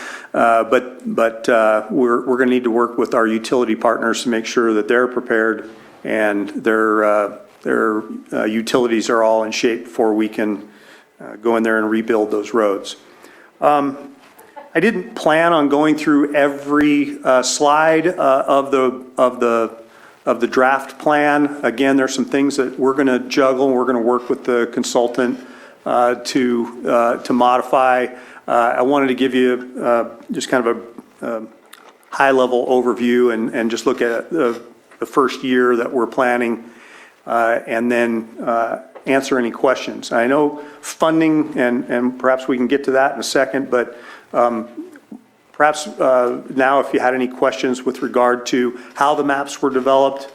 we're going to need to work with our utility partners to make sure that they're prepared and their utilities are all in shape before we can go in there and rebuild those roads. I didn't plan on going through every slide of the draft plan. Again, there's some things that we're going to juggle. We're going to work with the consultant to modify. I wanted to give you just kind of a high-level overview and just look at the first year that we're planning, and then answer any questions. I know funding, and perhaps we can get to that in a second, but perhaps now if you had any questions with regard to how the maps were developed,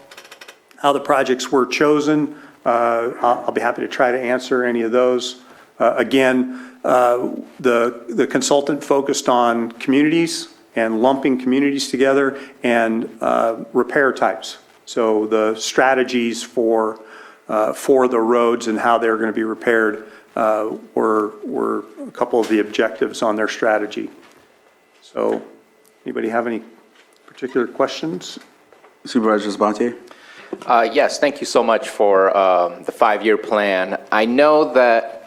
how the projects were chosen, I'll be happy to try to answer any of those. Again, the consultant focused on communities and lumping communities together and repair types. So the strategies for the roads and how they're going to be repaired were a couple of the objectives on their strategy. So anybody have any particular questions? Supervisor Sabatier? Yes, thank you so much for the 5-year plan. I know that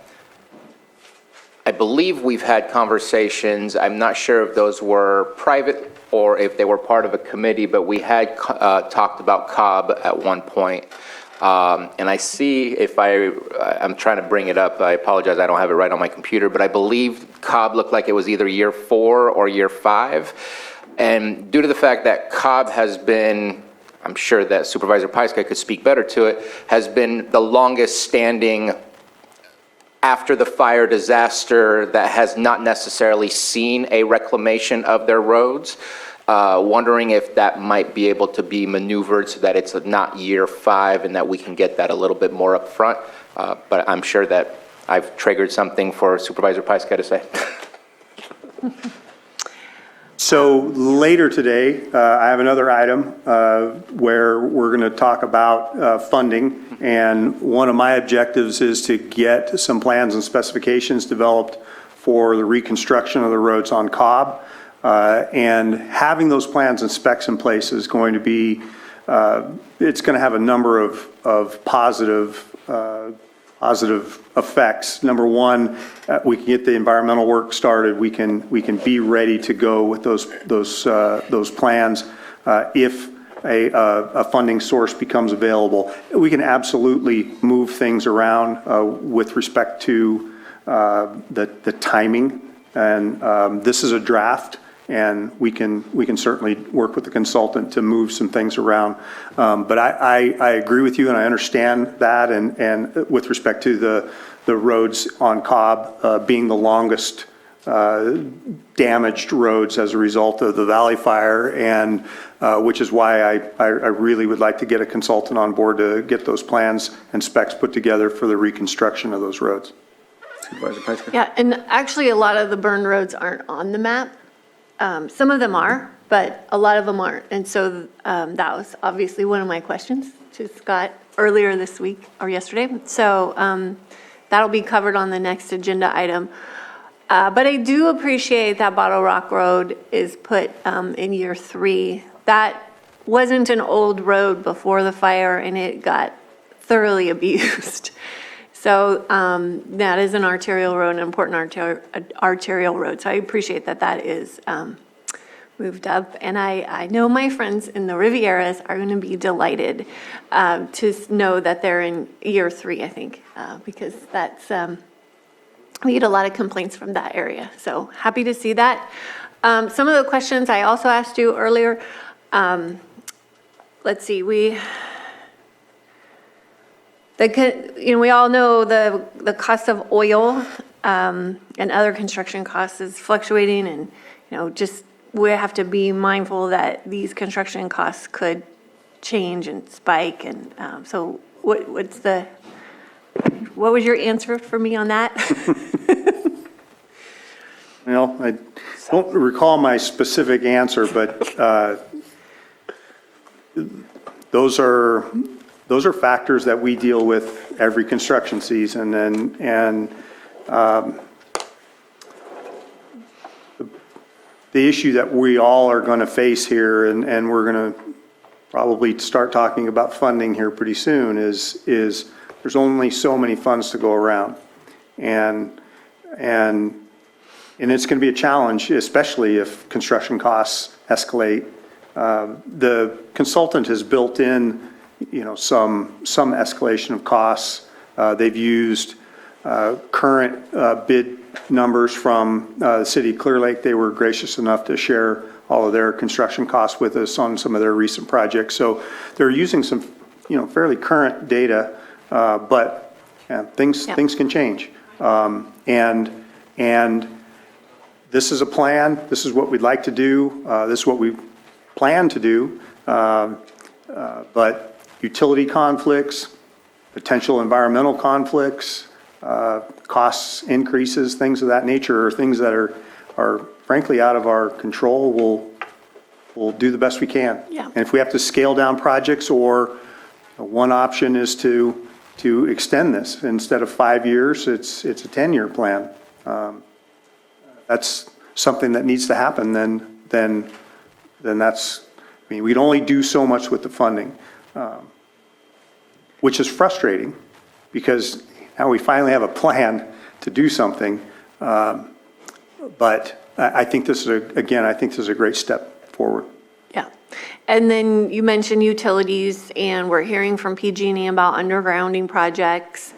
I believe we've had conversations. I'm not sure if those were private or if they were part of a committee, but we had talked about Cobb at one point. And I see I'm trying to bring it up. I apologize, I don't have it right on my computer, but I believe Cobb looked like it was either year 4 or year 5. And due to the fact that Cobb has been, I'm sure that Supervisor Pyska could speak better to it, has been the longest standing after the fire disaster that has not necessarily seen a reclamation of their roads. Wondering if that might be able to be maneuvered so that it's not year 5 and that we can get that a little bit more up front. But I'm sure that I've triggered something for Supervisor Pyska to say. So later today, I have another item where we're going to talk about funding. And one of my objectives is to get some plans and specifications developed for the reconstruction of the roads on Cobb. And having those plans and specs in place is going to be, it's going to have a number of positive effects. Number one, we can get the environmental work started. We can be ready to go with those plans if a funding source becomes available. We can absolutely move things around with respect to the timing. And this is a draft, and we can certainly work with the consultant to move some things around. But I agree with you, and I understand that, and with respect to the roads on Cobb being the longest damaged roads as a result of the Valley Fire, and which is why I really would like to get a consultant on board to get those plans and specs put together for the reconstruction of those roads. Supervisor Pyska? Yeah, and actually a lot of the burn roads aren't on the map. Some of them are, but a lot of them aren't. And so that was obviously one of my questions to Scott earlier this week or yesterday. So that'll be covered on the next agenda item. But I do appreciate that Bottle Rock Road is put in year 3. That wasn't an old road before the fire, and it got thoroughly abused. So that is an arterial road, an important arterial road. So I appreciate that is moved up. And I know my friends in the Rivieras are going to be delighted to know that they're in year 3, I think, because that's, we get a lot of complaints from that area. So happy to see that. Some of the questions I also asked you earlier, let's see, we all know the cost of oil and other construction costs is fluctuating, and just we have to be mindful that these construction costs could change and spike. And so what was your answer for me on that? Well, I don't recall my specific answer, but those are those are factors that we deal with every construction season, and the issue that we all are going to face here, and we're going to probably start talking about funding here pretty soon, is there's only so many funds to go around. And it's going to be a challenge, especially if construction costs escalate. The consultant has built in, some escalation of costs. They've used current bid numbers from the city of Clear Lake. They were gracious enough to share all of their construction costs with us on some of their recent projects. So they're using some, fairly current data, but things can change. And this is a plan. This is what we'd like to do. This is what we plan to do. But utility conflicts, potential environmental conflicts, costs increases, things of that nature are things that are frankly out of our control. We'll do the best we can. Yeah. And if we have to scale down projects, or one option is to extend this. Instead of 5 years, it's a 10-year plan. That's something that needs to happen, then that's, we can only do so much with the funding, which is frustrating because now we finally have a plan to do something. But I think this is a great step forward. Yeah. And then you mentioned utilities, and we're hearing from PG&E about undergrounding projects.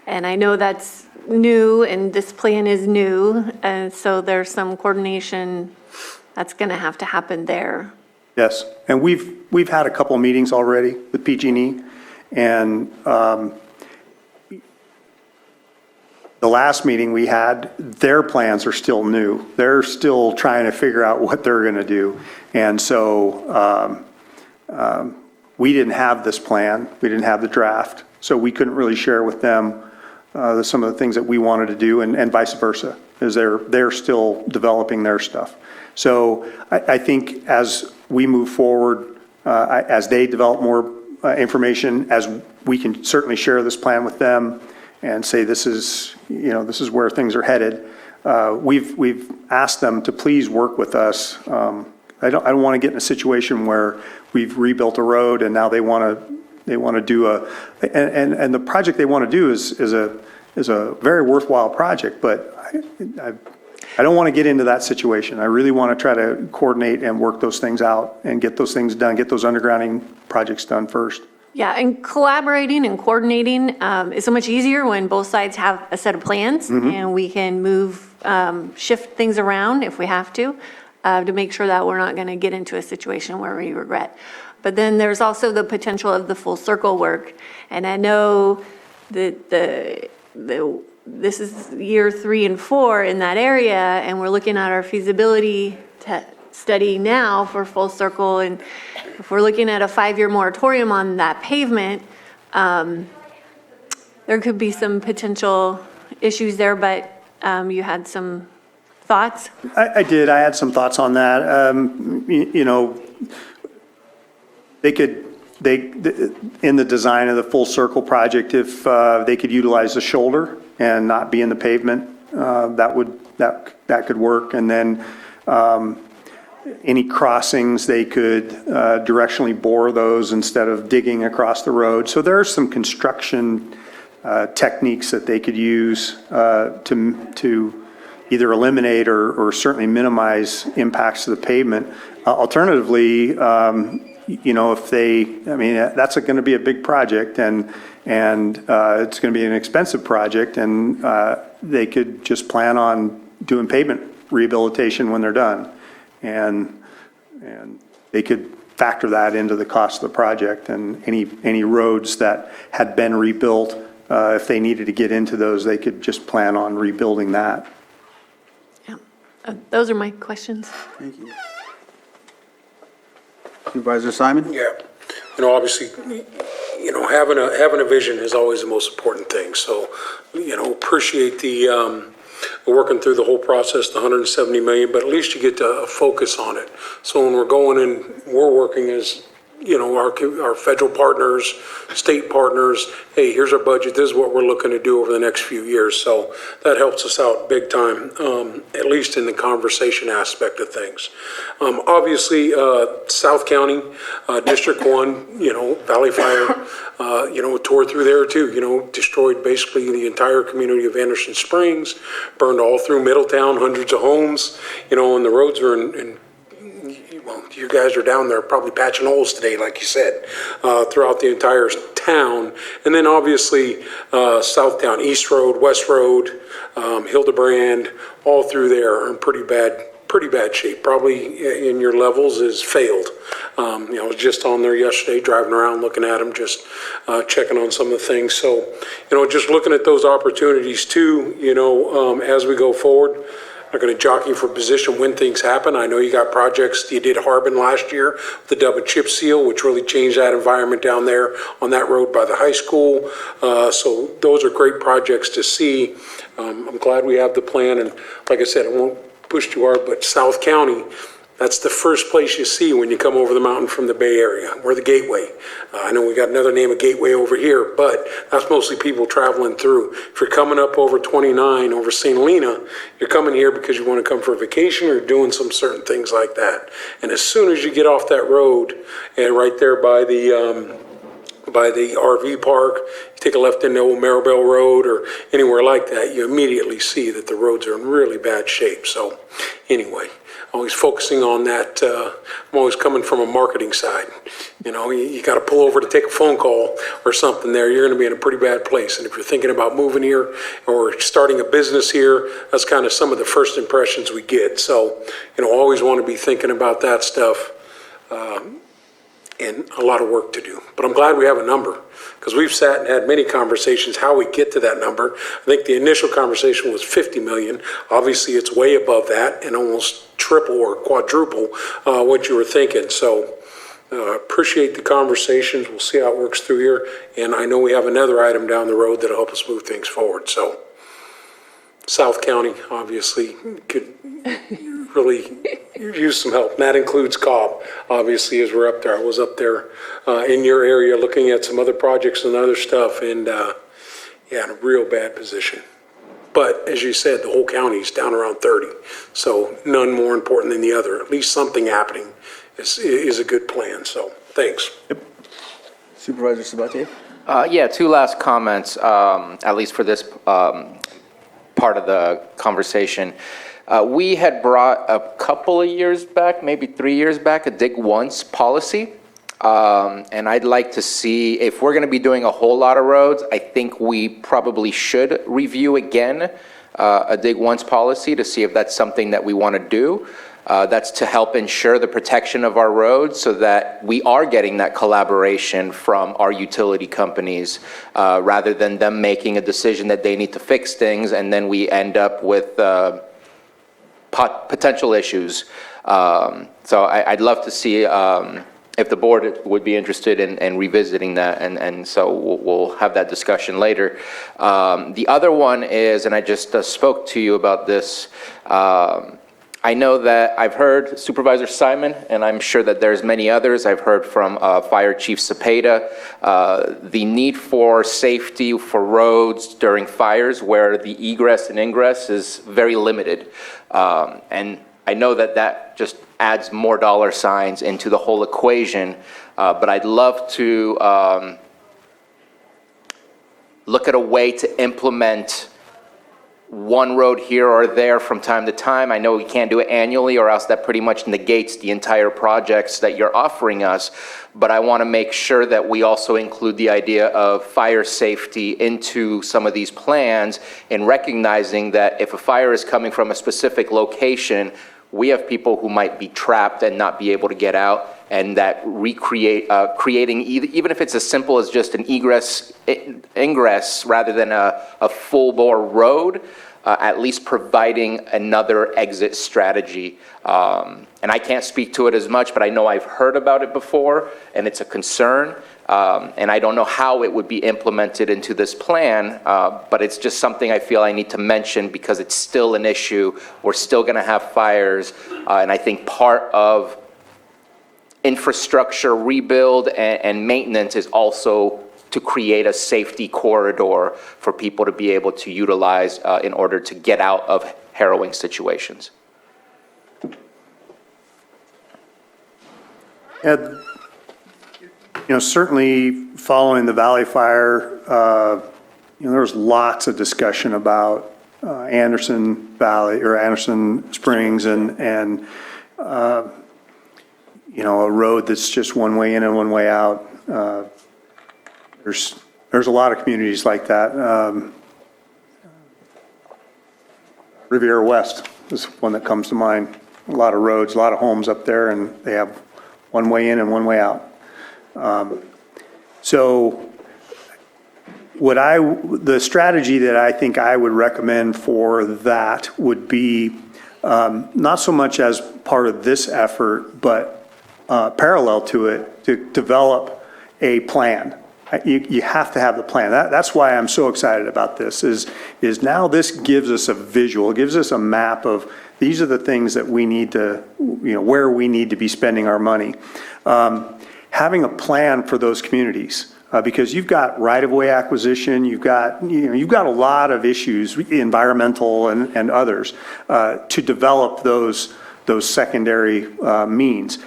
And I know that's new, and this plan is new, and so there's some coordination that's going to have to happen there. Yes, and we've had a couple of meetings already with PG&E, and the last meeting we had, their plans are still new. They're still trying to figure out what they're going to do. And so we didn't have this plan. We didn't have the draft. So we couldn't really share with them some of the things that we wanted to do, and vice versa, as they're still developing their stuff. So I think as we move forward, as they develop more information, as we can certainly share this plan with them and say this is where things are headed. We've asked them to please work with us. I don't want to get in a situation where we've rebuilt a road and now they want to do and the project they want to do is a very worthwhile project, but I don't want to get into that situation. I really want to try to coordinate and work those things out and get those things done, get those undergrounding projects done first. Yeah, and collaborating and coordinating is so much easier when both sides have a set of plans, and we can move, shift things around if we have to make sure that we're not going to get into a situation where we regret. But then there's also the potential of the full circle work, and I know that this is year 3 and 4 in that area, and we're looking at our feasibility study now for full circle, and if we're looking at a 5-year moratorium on that pavement, there could be some potential issues there, but you had some thoughts? I did. I had some thoughts on that. In the design of the full circle project, if they could utilize the shoulder and not be in the pavement, that could work. And then any crossings, they could directionally bore those instead of digging across the road. So there are some construction techniques that they could use to either eliminate or certainly minimize impacts to the pavement. Alternatively, that's going to be a big project and it's going to be an expensive project, and they could just plan on doing pavement rehabilitation when they're done. And they could factor that into the cost of the project, and any roads that had been rebuilt, if they needed to get into those, they could just plan on rebuilding that. Yeah, those are my questions. Thank you. Supervisor Simon? Yeah, obviously, having a vision is always the most important thing. So, appreciate the working through the whole process, the 170 million, but at least you get to focus on it. So when we're going and we're working as our federal partners, state partners, hey, here's our budget, this is what we're looking to do over the next few years. So that helps us out big time, at least in the conversation aspect of things. Obviously, South County, District 1, Valley Fire, tore through there too, destroyed basically the entire community of Anderson Springs, burned all through Middletown, hundreds of homes, and the roads are in well, you guys are down there probably patching holes today, like you said, throughout the entire town. And then obviously Southtown, East Road, West Road, Hildebrand, all through there are in pretty bad shape. Probably in your levels is failed. I was just on there yesterday, driving around, looking at them, just checking on some of the things. So, just looking at those opportunities too, as we go forward. Are going to jockey for position when things happen. I know you got projects. You did Harbin last year, the double chip seal, which really changed that environment down there on that road by the high school. So those are great projects to see. I'm glad we have the plan. And like I said, I won't push too hard, but South County, that's the first place you see when you come over the mountain from the Bay Area. We're the gateway. I know we got another name of gateway over here, but that's mostly people traveling through. If you're coming up over 29, over St. Helena, you're coming here because you want to come for a vacation or doing some certain things like that. And as soon as you get off that road, and right there by the RV park, you take a left into Old Maribel Road or anywhere like that, you immediately see that the roads are in really bad shape. So anyway, always focusing on that. I'm always coming from a marketing side. You got to pull over to take a phone call or something there. You're going to be in a pretty bad place. And if you're thinking about moving here or starting a business here, that's kind of some of the first impressions we get. So, always want to be thinking about that stuff. And a lot of work to do. But I'm glad we have a number because we've sat and had many conversations how we get to that number. I think the initial conversation was 50 million. Obviously, it's way above that and almost triple or quadruple what you were thinking. So appreciate the conversations. We'll see how it works through here. And I know we have another item down the road that'll help us move things forward. So South County, obviously, could really use some help. And that includes Cobb, obviously, as we're up there. I was up there in your area looking at some other projects and other stuff, and in a real bad position. But as you said, the whole county's down around 30, so none more important than the other. At least something happening is a good plan, so thanks. Yep. Supervisor Sabatier? Yeah, two last comments, at least for this part of the conversation. We had brought a couple of years back, maybe 3 years back, a dig once policy. And I'd like to see, if we're going to be doing a whole lot of roads, I think we probably should review again a dig once policy to see if that's something that we want to do. That's to help ensure the protection of our roads so that we are getting that collaboration from our utility companies rather than them making a decision that they need to fix things and then we end up with potential issues. So I'd love to see if the board would be interested in revisiting that, and so we'll have that discussion later. The other one is, and I just spoke to you about this, I know that I've heard Supervisor Simon, and I'm sure that there's many others. I've heard from Fire Chief Cepeda, the need for safety for roads during fires where the egress and ingress is very limited. And I know that that just adds more dollar signs into the whole equation, but I'd love to look at a way to implement one road here or there from time to time. I know we can't do it annually or else that pretty much negates the entire projects that you're offering us, but I want to make sure that we also include the idea of fire safety into some of these plans and recognizing that if a fire is coming from a specific location, we have people who might be trapped and not be able to get out, and that creating, even if it's as simple as just an ingress rather than a full-bore road, at least providing another exit strategy. And I can't speak to it as much, but I know I've heard about it before, and it's a concern. And I don't know how it would be implemented into this plan, but it's just something I feel I need to mention because it's still an issue. We're still going to have fires, and I think part of infrastructure rebuild and maintenance is also to create a safety corridor for people to be able to utilize in order to get out of harrowing situations. Ed, certainly following the Valley Fire, there was lots of discussion about Anderson Valley or Anderson Springs and a road that's just one way in and one way out. There's a lot of communities like that. Riviera West is one that comes to mind. A lot of roads, a lot of homes up there, and they have one way in and one way out. So the strategy that I think I would recommend for that would be not so much as part of this effort, but parallel to it, to develop a plan. You have to have the plan. That's why I'm so excited about this, is now this gives us a visual, it gives us a map of these are the things that we need to, where we need to be spending our money. Having a plan for those communities, because you've got right-of-way acquisition, you've got a lot of issues, environmental and others, to develop those secondary means.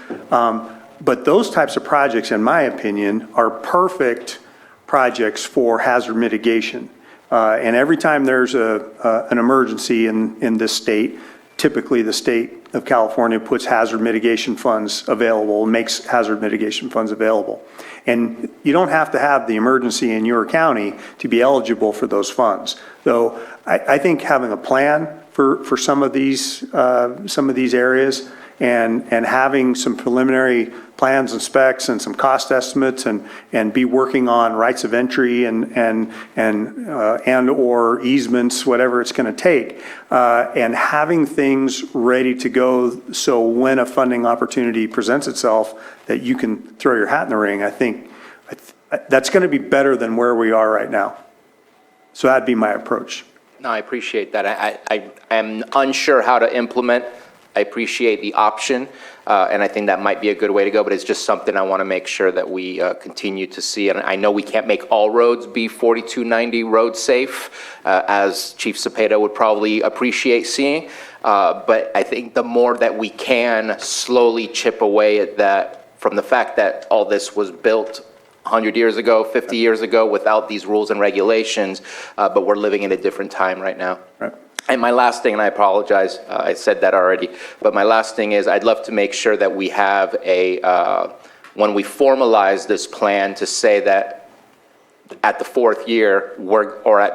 But those types of projects, in my opinion, are perfect projects for hazard mitigation. And every time there's an emergency in this state, typically the state of California puts hazard mitigation funds available, makes hazard mitigation funds available. And you don't have to have the emergency in your county to be eligible for those funds. So I think having a plan for some of these areas and having some preliminary plans and specs and some cost estimates and be working on rights of entry and or easements, whatever it's going to take, and having things ready to go so when a funding opportunity presents itself that you can throw your hat in the ring. I think that's going to be better than where we are right now. So that'd be my approach. No, I appreciate that. I am unsure how to implement. I appreciate the option, and I think that might be a good way to go, but it's just something I want to make sure that we continue to see. And I know we can't make all roads be 4290 road safe, as Chief Cepeda would probably appreciate seeing, but I think the more that we can slowly chip away at that, from the fact that all this was built 100 years ago, 50 years ago, without these rules and regulations, but we're living in a different time right now. Right. And my last thing, and I apologize, I said that already, but my last thing is I'd love to make sure that we have when we formalize this plan, to say that at the fourth year,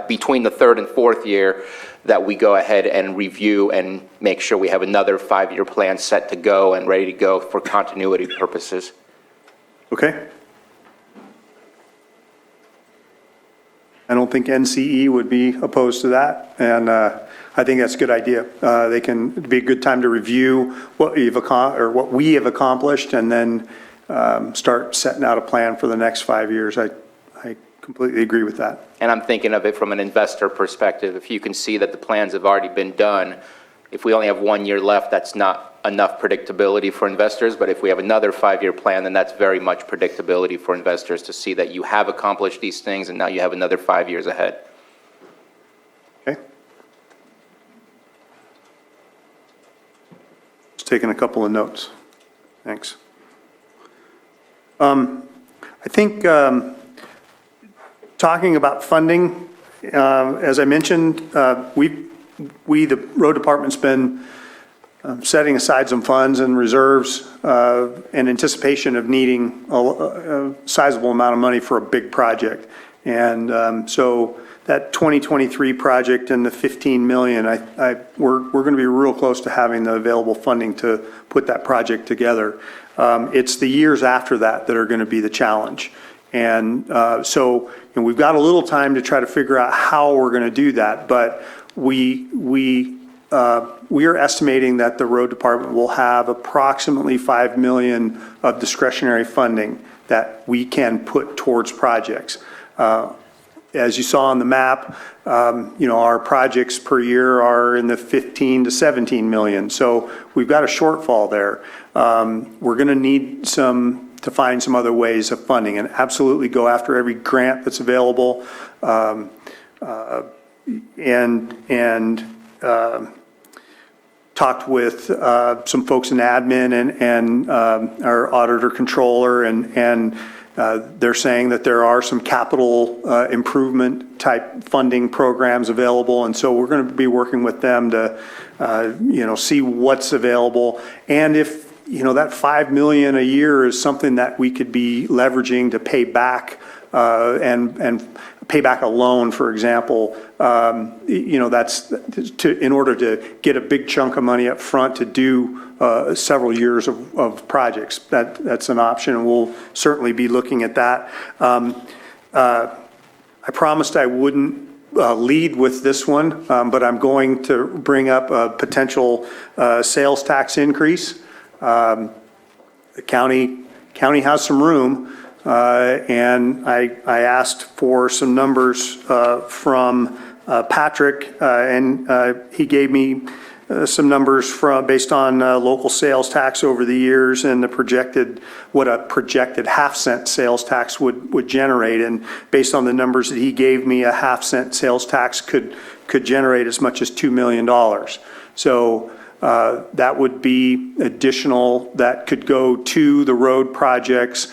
between the third and fourth year, that we go ahead and review and make sure we have another 5-year plan set to go and ready to go for continuity purposes. Okay. I don't think NCE would be opposed to that, and I think that's a good idea. It'd be a good time to review what we have accomplished, and then start setting out a plan for the next 5 years. I completely agree with that. And I'm thinking of it from an investor perspective. If you can see that the plans have already been done, if we only have 1 year left, that's not enough predictability for investors. But if we have another 5-year plan, then that's very much predictability for investors to see that you have accomplished these things and now you have another 5 years ahead. Okay. Just taking a couple of notes. Thanks. I think talking about funding, as I mentioned, the road department's been setting aside some funds and reserves in anticipation of needing a sizable amount of money for a big project. And so that 2023 project and the 15 million, we're going to be real close to having the available funding to put that project together. It's the years after that are going to be the challenge. And so we've got a little time to try to figure out how we're going to do that, but we are estimating that the road department will have approximately 5 million of discretionary funding that we can put towards projects. as you saw on the map, our projects per year are in the 15 to 17 million. So we've got a shortfall there. We're going to need to find some other ways of funding and absolutely go after every grant that's available. Talked with some folks in admin and our auditor controller, and they're saying that there are some capital improvement type funding programs available, and so we're going to be working with them to see what's available, and if that $5 million a year is something that we could be leveraging to pay back and pay back a loan, for example. That's in order to get a big chunk of money up front to do several years of projects. That's an option, and we'll certainly be looking at that. I promised I wouldn't lead with this one, but I'm going to bring up a potential sales tax increase. The county has some room, and I asked for some numbers from Patrick, and he gave me some numbers based on local sales tax over the years and what a projected half-cent sales tax would generate. And based on the numbers that he gave me, a half-cent sales tax could generate as much as $2 million. So that would be additional that could go to the road projects.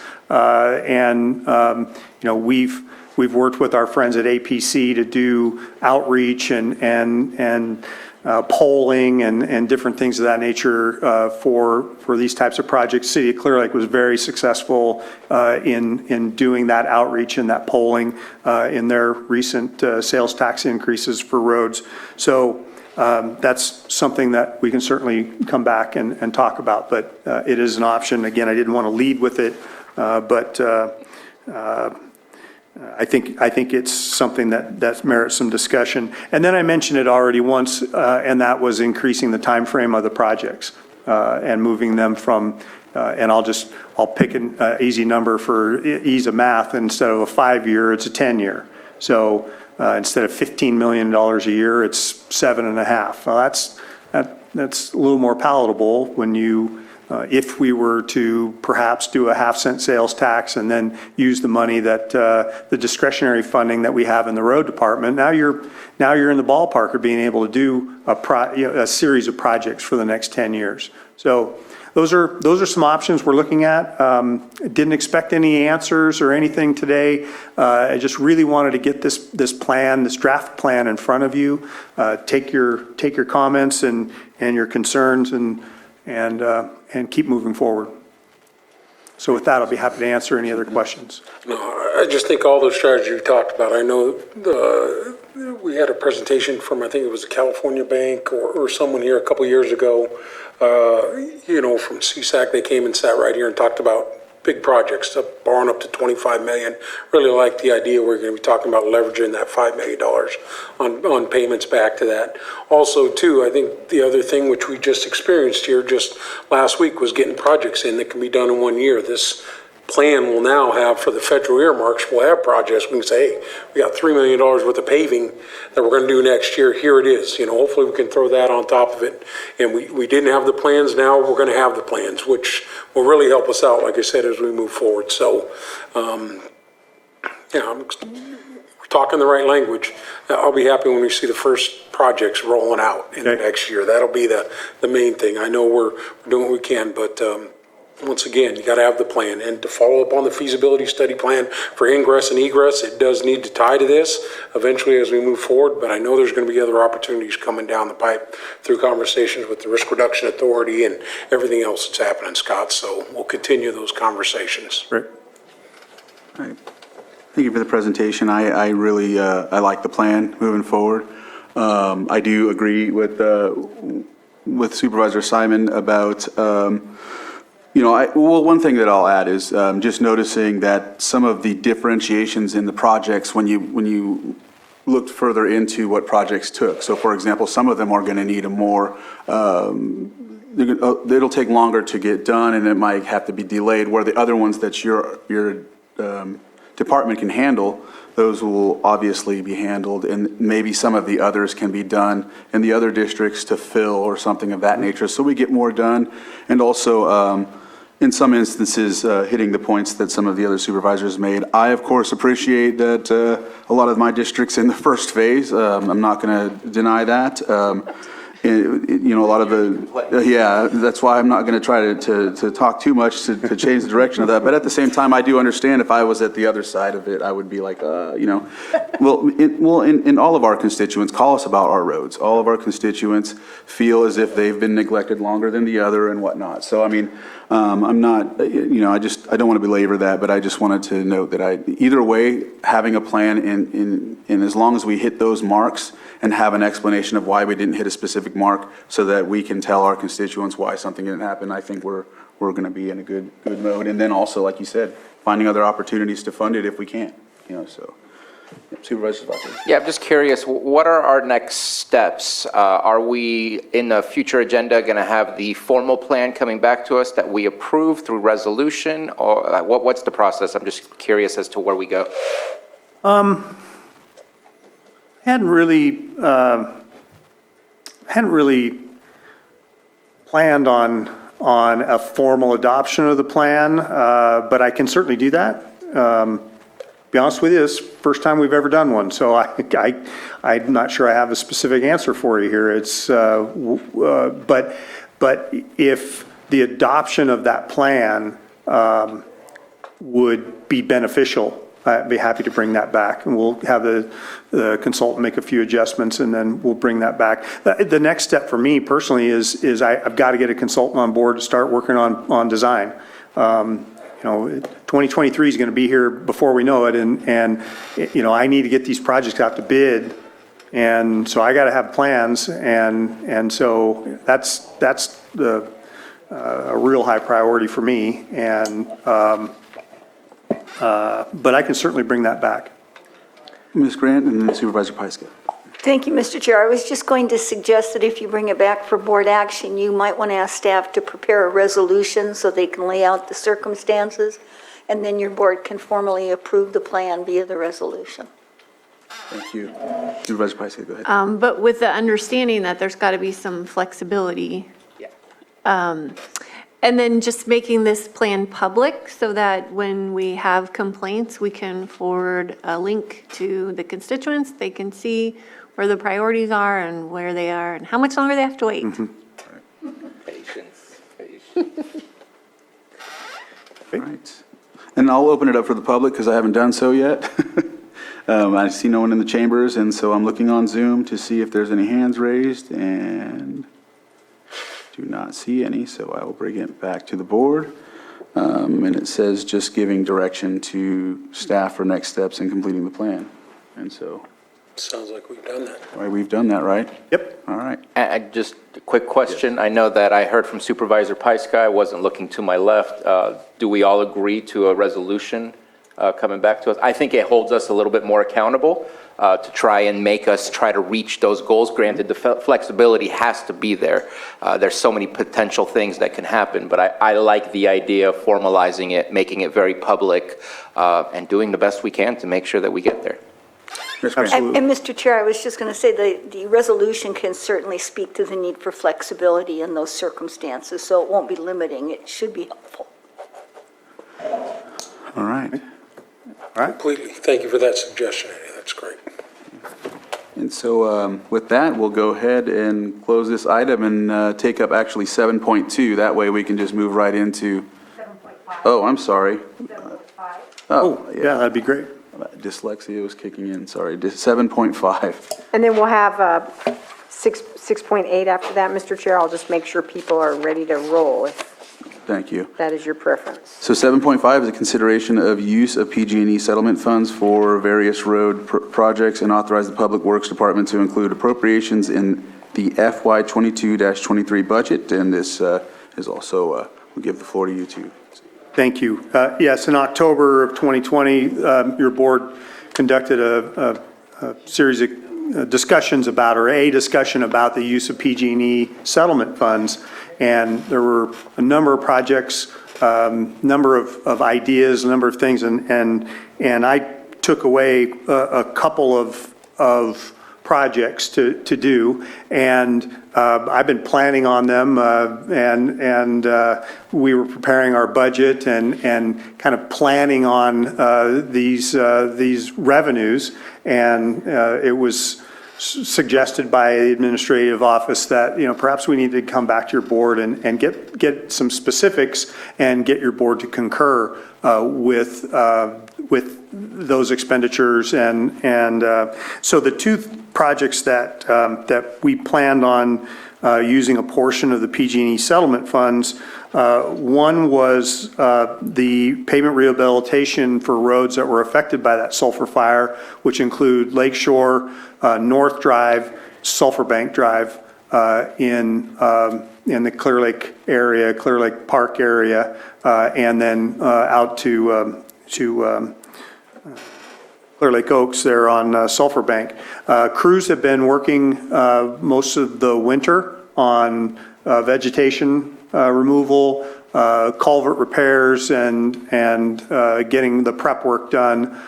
We've worked with our friends at APC to do outreach and polling and different things of that nature for these types of projects. City of Clear Lake was very successful in doing that outreach and that polling in their recent sales tax increases for roads. So that's something that we can certainly come back and talk about, but it is an option. Again, I didn't want to lead with it, but I think it's something that merits some discussion. And then I mentioned it already once, and that was increasing the time frame of the projects and moving them from, and I'll pick an easy number for ease of math. Instead of a 5-year, it's a 10-year. So instead of $15 million a year, it's 7.5. Well, that's a little more palatable when if we were to perhaps do a half-cent sales tax and then use the money that the discretionary funding that we have in the road department. Now you're in the ballpark of being able to do a series of projects for the next 10 years. So those are some options we're looking at. Didn't expect any answers or anything today. I just really wanted to get this draft plan in front of you. Take your comments and your concerns and keep moving forward. So with that, I'll be happy to answer any other questions. No, I just think all those strategies you talked about, I know we had a presentation from, I think it was a California bank or someone here a couple years ago, from CSAC. They came and sat right here and talked about big projects, borrowing up to $25 million. Really like the idea we're going to be talking about leveraging that $5 million on payments back to that. Also, too, I think the other thing which we just experienced here just last week was getting projects in that can be done in 1 year. This plan will now have, for the federal earmarks, we'll have projects. We can say, hey, we got $3 million worth of paving that we're going to do next year. Here it is. Hopefully we can throw that on top of it. And we didn't have the plans. Now we're going to have the plans, which will really help us out, like I said, as we move forward. So, we're talking the right language. I'll be happy when we see the first projects rolling out in the next year. That'll be the main thing. I know we're doing what we can, but once again, you got to have the plan. And to follow up on the feasibility study plan for ingress and egress, it does need to tie to this eventually as we move forward. But I know there's going to be other opportunities coming down the pipe through conversations with the Risk Reduction Authority and everything else that's happening, Scott. So we'll continue those conversations. Great. All right. Thank you for the presentation. I really I like the plan moving forward. I do agree with Supervisor Simon about one thing that I'll add is just noticing that some of the differentiations in the projects when you looked further into what projects took. So, for example, some of them are going to need a more it'll take longer to get done, and it might have to be delayed. Where the other ones that you're department can handle, those will obviously be handled, and maybe some of the others can be done in the other districts to fill or something of that nature, so we get more done. And also, in some instances, hitting the points that some of the other supervisors made. I, of course, appreciate that a lot of my districts in the first phase. I'm not going to deny that. You know, a lot of the, yeah, that's why I'm not going to try to talk too much to change the direction of that. But at the same time, I do understand if I was at the other side of it, I would be like, you know, in all of our constituents, call us about our roads. All of our constituents feel as if they've been neglected longer than the other and whatnot. So, I mean, I'm not, you know, I don't want to belabor that, but I just wanted to note that either way, having a plan in as long as we hit those marks and have an explanation of why we didn't hit a specific mark so that we can tell our constituents why something didn't happen, I think we're going to be in a good mode. And then also, like you said, finding other opportunities to fund it if we can, you know, so. Supervisors. Yeah, I'm just curious, what are our next steps? Are we, in the future agenda, going to have the formal plan coming back to us that we approve through resolution? Or what's the process? I'm just curious as to where we go. Hadn't really planned on a formal adoption of the plan, but I can certainly do that. Be honest with you, this is the first time we've ever done one, so I'm not sure I have a specific answer for you here. It's but if the adoption of that plan would be beneficial, I'd be happy to bring that back, and we'll have the consultant make a few adjustments, and then we'll bring that back. The next step for me personally is I've got to get a consultant on board to start working on design. You know, 2023 is going to be here before we know it, and you know, I need to get these projects out to bid, and so I got to have plans, and so that's a real high priority for me, and but I can certainly bring that back. Ms. Grant and then Supervisor Pyska. Thank you, Mr. Chair. I was just going to suggest that if you bring it back for board action, you might want to ask staff to prepare a resolution so they can lay out the circumstances, and then your board can formally approve the plan via the resolution. Thank you. Supervisor Pyska, go ahead. But with the understanding that there's got to be some flexibility. Yeah. And then just making this plan public so that when we have complaints, we can forward a link to the constituents. They can see where the priorities are and where they are and how much longer they have to wait. Mm-hmm. Patience. All right. And I'll open it up for the public because I haven't done so yet. I see no one in the chambers, and so I'm looking on Zoom to see if there's any hands raised, and do not see any, so I will bring it back to the board. And it says just giving direction to staff for next steps in completing the plan. And so. Sounds like we've done that. Right, we've done that, right? Yep. All right. And just a quick question. Yes. I know that I heard from Supervisor Pyska. I wasn't looking to my left. Do we all agree to a resolution coming back to us? I think it holds us a little bit more accountable to try and make us try to reach those goals. Granted, the flexibility has to be there. There's so many potential things that can happen, but I like the idea of formalizing it, making it very public, and doing the best we can to make sure that we get there. And Mr. Chair, I was just going to say the resolution can certainly speak to the need for flexibility in those circumstances, so it won't be limiting. It should be helpful. All right. Completely. Thank you for that suggestion, Eddie. That's great. And so with that, we'll go ahead and close this item and take up actually 7.2. That way we can just move right into. 7.5. Oh, I'm sorry. Oh, yeah, that'd be great. Dyslexia was kicking in, sorry. 7.5. And then we'll have 6.8 after that, Mr. Chair. I'll just make sure people are ready to roll if Thank you. that is your preference. So 7.5 is a consideration of use of PG&E settlement funds for various road projects and authorize the Public Works Department to include appropriations in the FY 22-23 budget. And this is also, we'll give the floor to you too. Thank you. Yes, in October of 2020, your board conducted a series of discussions about, or a discussion about the use of PG&E settlement funds. And there were a number of projects, number of ideas, a number of things, and I took away a couple of projects to do, and I've been planning on them, and we were preparing our budget and kind of planning on these revenues, and it was suggested by the administrative office that, perhaps we need to come back to your board and get some specifics and get your board to concur with those expenditures. And so the two projects that we planned on using a portion of the PG&E settlement funds, one was the pavement rehabilitation for roads that were affected by that sulfur fire, which include Lakeshore, North Drive, Sulphur Bank Drive in the Clear Lake area, Clear Lake Park area, and then out to Clear Lake Oaks there on Sulphur Bank. Crews have been working most of the winter on vegetation removal, culvert repairs, and getting the prep work done,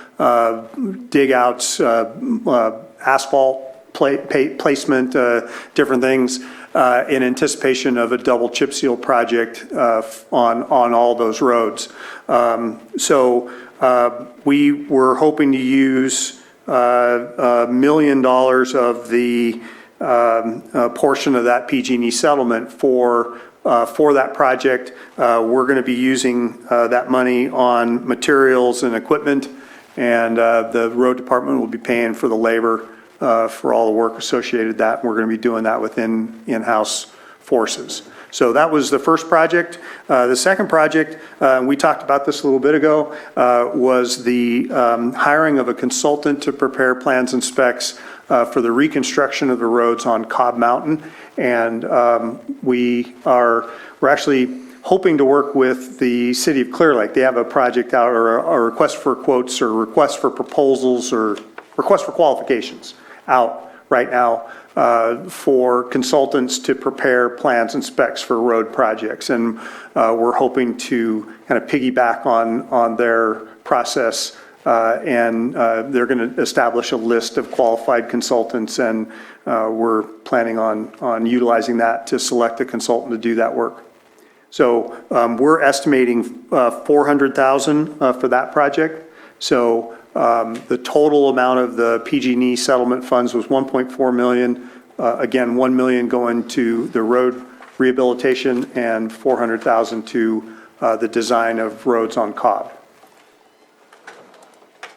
dig outs, asphalt placement, different things, in anticipation of a double chip seal project on all those roads. So we were hoping to use $1 million of the portion of that PG&E settlement for that project. We're going to be using that money on materials and equipment, and the road department will be paying for the labor for all the work associated with that. We're going to be doing that within in-house forces. So that was the first project. The second project, we talked about this a little bit ago, was the hiring of a consultant to prepare plans and specs for the reconstruction of the roads on Cobb Mountain. And we're actually hoping to work with the city of Clear Lake. They have a project out, or a request for quotes, or request for proposals, or request for qualifications out right now for consultants to prepare plans and specs for road projects. And we're hoping to kind of piggyback on their process, and they're going to establish a list of qualified consultants, and we're planning on utilizing that to select a consultant to do that work. So we're estimating $400,000 for that project. So the total amount of the PG&E settlement funds was $1.4 million. Again, $1 million going to the road rehabilitation and $400,000 to the design of roads on Cobb.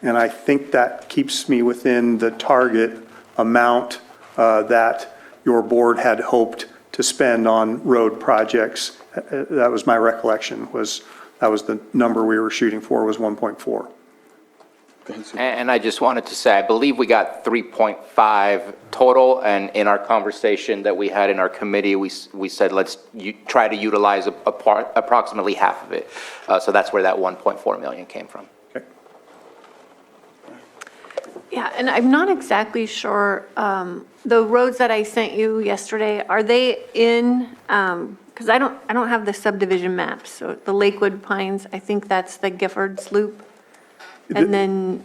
And I think that keeps me within the target amount that your board had hoped to spend on road projects. That was my recollection, that was the number we were shooting for, was 1.4. And I just wanted to say, I believe we got 3.5 total, and in our conversation that we had in our committee, we said let's try to utilize approximately half of it. So that's where that 1.4 million came from. Okay. Yeah, and I'm not exactly sure, the roads that I sent you yesterday, are they in, because I don't have the subdivision maps. So the Lakewood Pines, I think that's the Giffords Loop. And then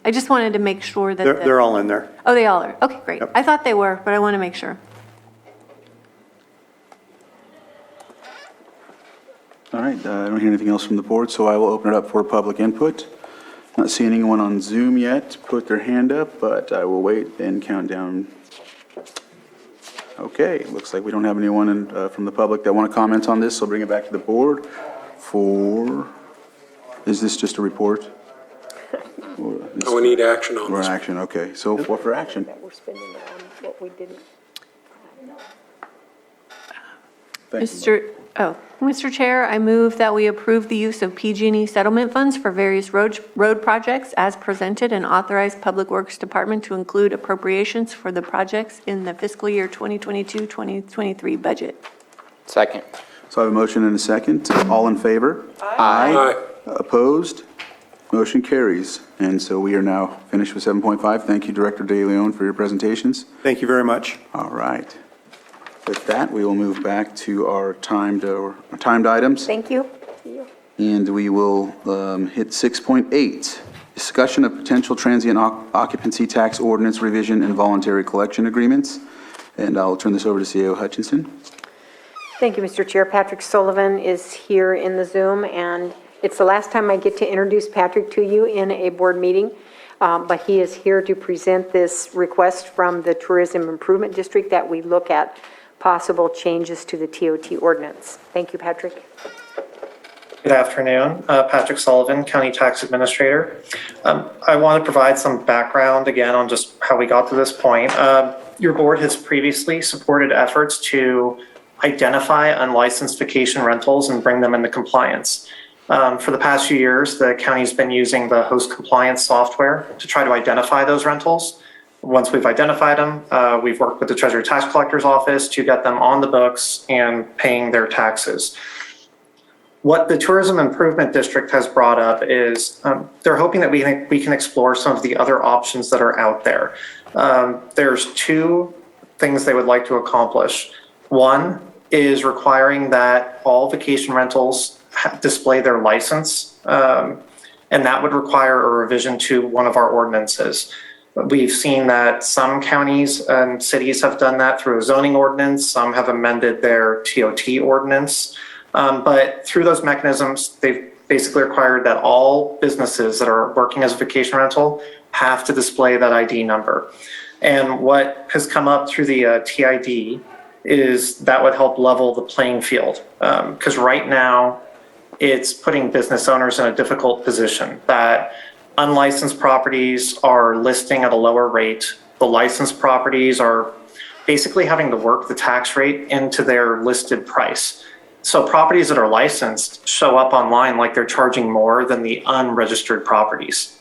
I just wanted to make sure that. They're all in there. Oh, they all are? Okay, great. Yep. I thought they were, but I want to make sure. All right, I don't hear anything else from the board, so I will open it up for public input. Not seeing anyone on Zoom yet put their hand up, but I will wait and count down. Okay, looks like we don't have anyone from the public that want to comment on this, so I'll bring it back to the board for, is this just a report? We need action on this. Action, okay. So what for action? That we're spending on what we didn't. Thank you. Mr. Chair, I move that we approve the use of PG&E settlement funds for various road projects as presented, and authorize Public Works Department to include appropriations for the projects in the fiscal year 2022-2023 budget. Second. So I have a motion and a second. All in favor? Aye. Opposed? Motion carries. And so we are now finished with 7.5. Thank you, Director De Leon, for your presentations. Thank you very much. All right. With that, we will move back to our timed items. Thank you. And we will hit 6.8, discussion of potential transient occupancy tax ordinance revision and voluntary collection agreements. And I'll turn this over to CAO Hutchinson. Thank you, Mr. Chair. Patrick Sullivan is here in the Zoom, and it's the last time I get to introduce Patrick to you in a board meeting, but he is here to present this request from the Tourism Improvement District that we look at possible changes to the TOT ordinance. Thank you, Patrick. Good afternoon. Patrick Sullivan, County Tax Administrator. I want to provide some background again on just how we got to this point. Your board has previously supported efforts to identify unlicensed vacation rentals and bring them into compliance. For the past few years, the county's been using the host compliance software to try to identify those rentals. Once we've identified them, we've worked with the Treasury Tax Collector's Office to get them on the books and paying their taxes. What the Tourism Improvement District has brought up is they're hoping that we can explore some of the other options that are out there. There's two things they would like to accomplish. One is requiring that all vacation rentals display their license, and that would require a revision to one of our ordinances. We've seen that some counties and cities have done that through a zoning ordinance, some have amended their TOT ordinance, but through those mechanisms, they've basically required that all businesses that are working as a vacation rental have to display that ID number. And what has come up through the TID is that would help level the playing field, because right now it's putting business owners in a difficult position that unlicensed properties are listing at a lower rate. The licensed properties are basically having to work the tax rate into their listed price. So properties that are licensed show up online like they're charging more than the unregistered properties.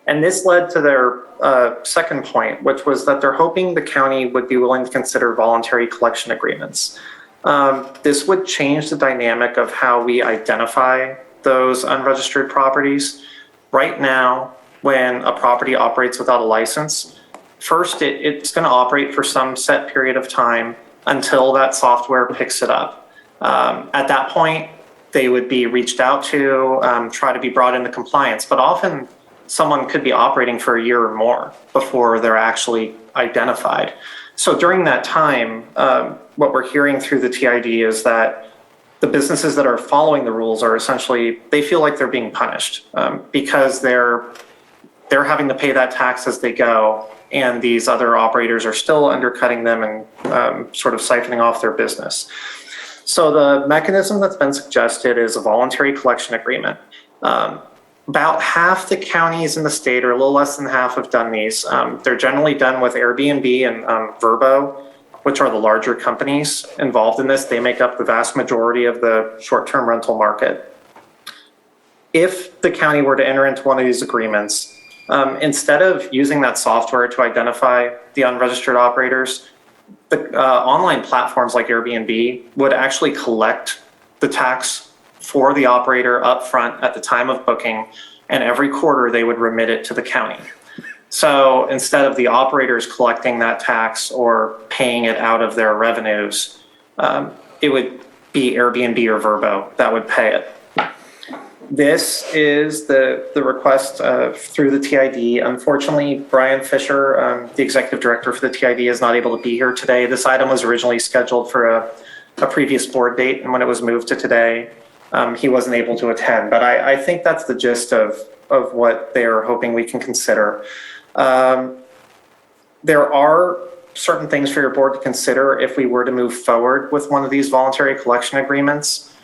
And this led to their second point, which was that they're hoping the county would be willing to consider voluntary collection agreements. This would change the dynamic of how we identify those unregistered properties. Right now, when a property operates without a license, first it's going to operate for some set period of time until that software picks it up. At that point, they would be reached out to, try to be brought into compliance, but often someone could be operating for a year or more before they're actually identified. So during that time, what we're hearing through the TID is that the businesses that are following the rules are essentially, they feel like they're being punished because they're having to pay that tax as they go, and these other operators are still undercutting them and sort of siphoning off their business. So the mechanism that's been suggested is a voluntary collection agreement. About half the counties in the state, or a little less than half, have done these. They're generally done with Airbnb and Vrbo, which are the larger companies involved in this. They make up the vast majority of the short-term rental market. If the county were to enter into one of these agreements, instead of using that software to identify the unregistered operators, the online platforms like Airbnb would actually collect the tax for the operator up front at the time of booking, and every quarter they would remit it to the county. So instead of the operators collecting that tax or paying it out of their revenues, it would be Airbnb or Vrbo that would pay it. This is the request through the TID. Unfortunately, Brian Fisher, the executive director for the TID, is not able to be here today. This item was originally scheduled for a previous board date, and when it was moved to today, he wasn't able to attend. But I think that's the gist of what they're hoping we can consider. There are certain things for your board to consider if we were to move forward with one of these voluntary collection agreements.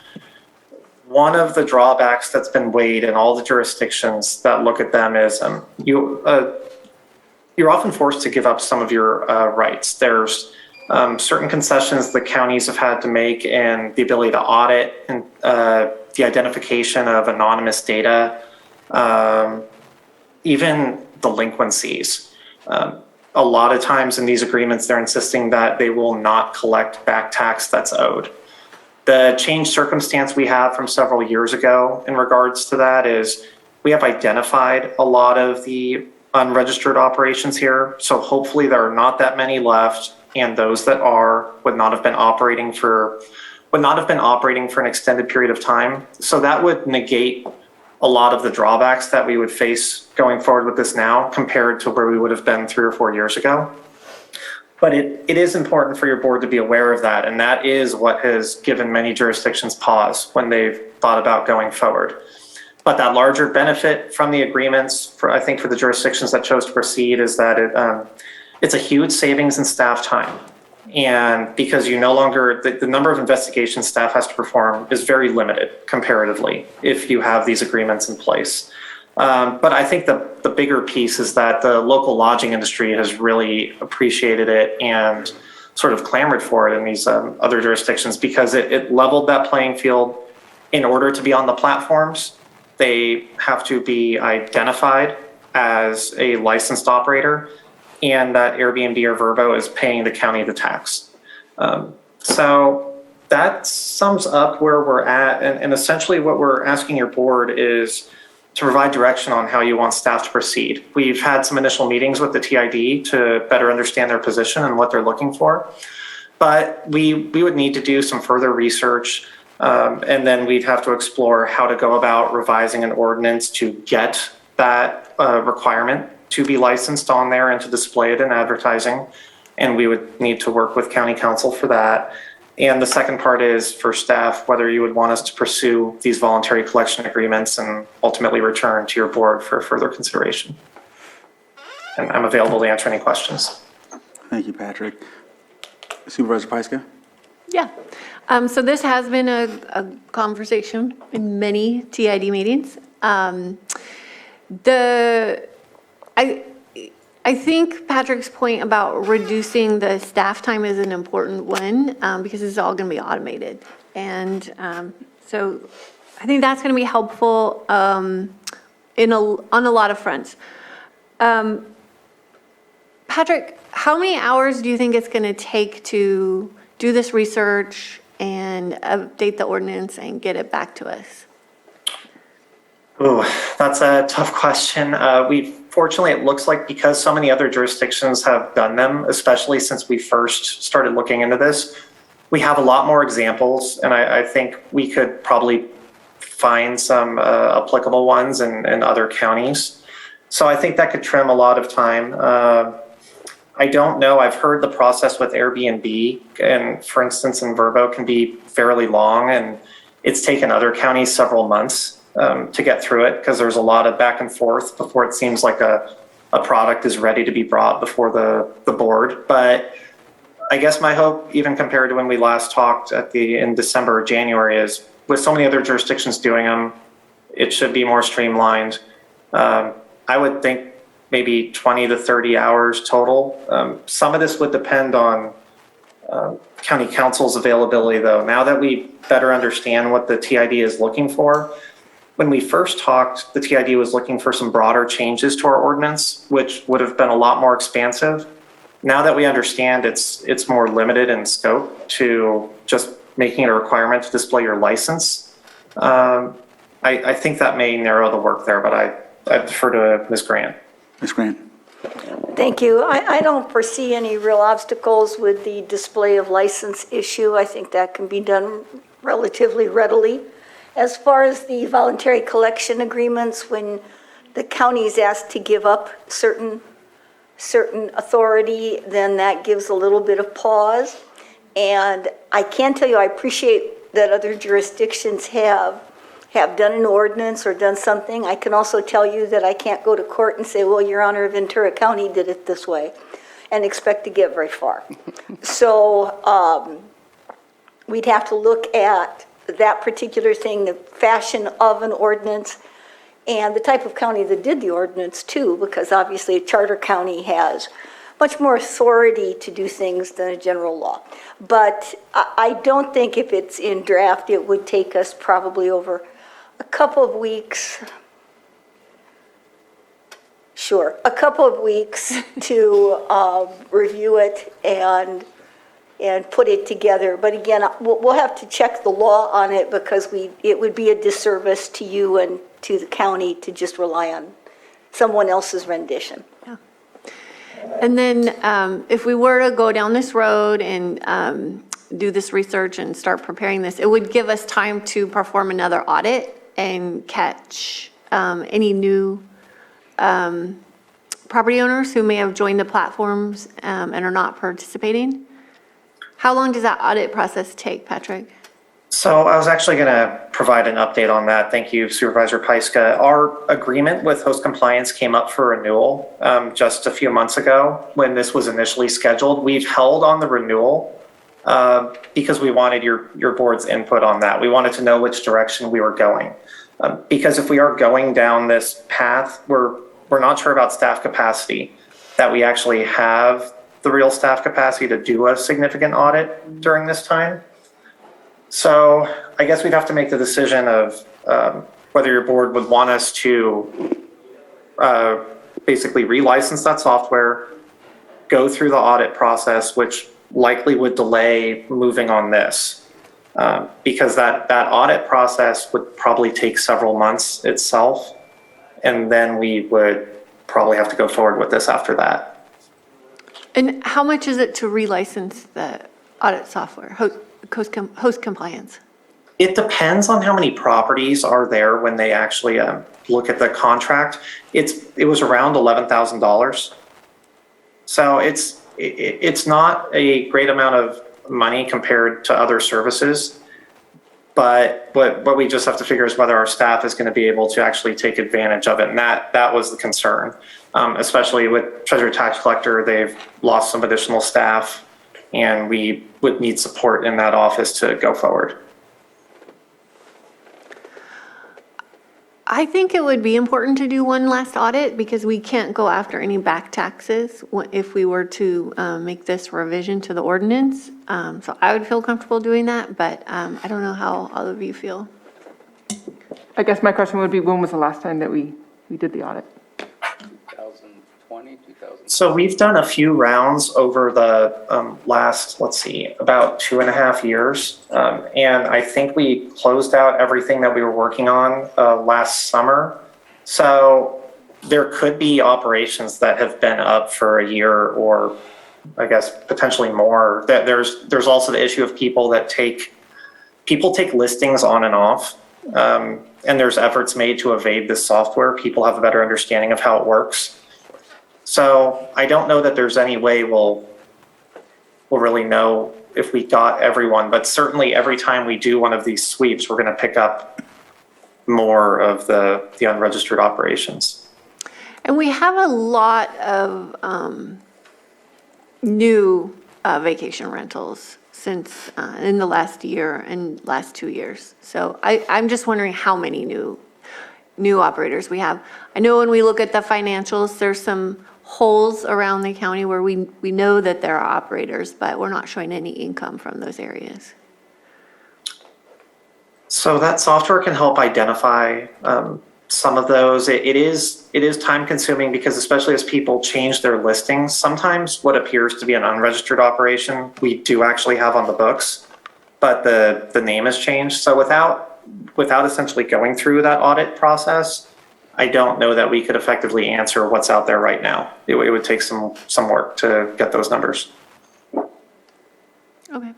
One of the drawbacks that's been weighed in all the jurisdictions that look at them is you're often forced to give up some of your rights. There's certain concessions the counties have had to make, and the ability to audit and the identification of anonymous data, even delinquencies. A lot of times in these agreements, they're insisting that they will not collect back tax that's owed. The changed circumstance we have from several years ago in regards to that is we have identified a lot of the unregistered operations here. So hopefully there are not that many left, and those that are would not have been operating for an extended period of time. So that would negate a lot of the drawbacks that we would face going forward with this now compared to where we would have been 3 or 4 years ago. But it is important for your board to be aware of that, and that is what has given many jurisdictions pause when they've thought about going forward. But that larger benefit from the agreements, I think for the jurisdictions that chose to proceed, is that it's a huge savings in staff time. And because you no longer, the number of investigations staff has to perform is very limited comparatively if you have these agreements in place. But I think the bigger piece is that the local lodging industry has really appreciated it and sort of clamored for it in these other jurisdictions because it leveled that playing field. In order to be on the platforms, they have to be identified as a licensed operator, and that Airbnb or Vrbo is paying the county the tax. So that sums up where we're at. And essentially what we're asking your board is to provide direction on how you want staff to proceed. We've had some initial meetings with the TID to better understand their position and what they're looking for. But we would need to do some further research, and then we'd have to explore how to go about revising an ordinance to get that requirement to be licensed on there and to display it in advertising. And we would need to work with county council for that. And the second part is for staff, whether you would want us to pursue these voluntary collection agreements and ultimately return to your board for further consideration. And I'm available to answer any questions. Thank you, Patrick. Supervisor Pyska? Yeah. So this has been a conversation in many TID meetings. I think Patrick's point about reducing the staff time is an important one because it's all going to be automated. And so I think that's going to be helpful on a lot of fronts. Patrick, how many hours do you think it's going to take to do this research and update the ordinance and get it back to us? Oh, that's a tough question. Fortunately, it looks like because so many other jurisdictions have done them, especially since we first started looking into this, we have a lot more examples, and I think we could probably find some applicable ones in other counties. So I think that could trim a lot of time. I don't know. I've heard the process with Airbnb, and for instance, in Vrbo can be fairly long, and it's taken other counties several months to get through it because there's a lot of back and forth before it seems like a product is ready to be brought before the board. But I guess my hope, even compared to when we last talked in December or January, is with so many other jurisdictions doing them, it should be more streamlined. I would think maybe 20 to 30 hours total. Some of this would depend on county council's availability, though. Now that we better understand what the TID is looking for, when we first talked, the TID was looking for some broader changes to our ordinance, which would have been a lot more expansive. Now that we understand it's more limited in scope to just making it a requirement to display your license, I think that may narrow the work there, but I defer to Ms. Grant. Ms. Grant? Thank you. I don't foresee any real obstacles with the display of license issue. I think that can be done relatively readily. As far as the voluntary collection agreements, when the county is asked to give up certain authority, then that gives a little bit of pause. And I can tell you, I appreciate that other jurisdictions have done an ordinance or done something. I can also tell you that I can't go to court and say, well, Your Honor, Ventura County did it this way, and expect to get very far. So we'd have to look at that particular thing, the fashion of an ordinance, and the type of county that did the ordinance too, because obviously a charter county has much more authority to do things than a general law. But I don't think if it's in draft, it would take us probably over a couple of weeks. Sure, a couple of weeks to review it and put it together. But again, we'll have to check the law on it because it would be a disservice to you and to the county to just rely on someone else's rendition. And then if we were to go down this road and do this research and start preparing this, it would give us time to perform another audit and catch any new property owners who may have joined the platforms and are not participating. How long does that audit process take, Patrick? So I was actually going to provide an update on that. Thank you, Supervisor Pyska. Our agreement with host compliance came up for renewal just a few months ago when this was initially scheduled. We've held on the renewal because we wanted your board's input on that. We wanted to know which direction we were going. Because if we are going down this path, we're not sure about staff capacity, that we actually have the real staff capacity to do a significant audit during this time. So I guess we'd have to make the decision of whether your board would want us to basically relicense that software, go through the audit process, which likely would delay moving on this. Because that audit process would probably take several months itself. And then we would probably have to go forward with this after that. And how much is it to relicense the audit software, host compliance? It depends on how many properties are there when they actually look at the contract. It was around $11,000. So it's not a great amount of money compared to other services. But what we just have to figure is whether our staff is going to be able to actually take advantage of it. And that was the concern, especially with Treasury Tax Collector. They've lost some additional staff, and we would need support in that office to go forward. I think it would be important to do one last audit because we can't go after any back taxes if we were to make this revision to the ordinance. So I would feel comfortable doing that, but I don't know how all of you feel. I guess my question would be, when was the last time that we did the audit? 2020, 2000. So we've done a few rounds over the last, about 2.5 years. And I think we closed out everything that we were working on last summer. So there could be operations that have been up for a year or I guess potentially more. There's also the issue of people take listings on and off. And there's efforts made to evade this software. People have a better understanding of how it works. So I don't know that there's any way we'll really know if we got everyone, but certainly every time we do one of these sweeps, we're going to pick up more of the unregistered operations. And we have a lot of new vacation rentals since in the last year and last 2 years. So I'm just wondering how many new operators we have. I know when we look at the financials, there's some holes around the county where we know that there are operators, but we're not showing any income from those areas. So that software can help identify some of those. It is time consuming because especially as people change their listings, sometimes what appears to be an unregistered operation, we do actually have on the books, but the name has changed. So without essentially going through that audit process, I don't know that we could effectively answer what's out there right now. It would take some work to get those numbers. Okay.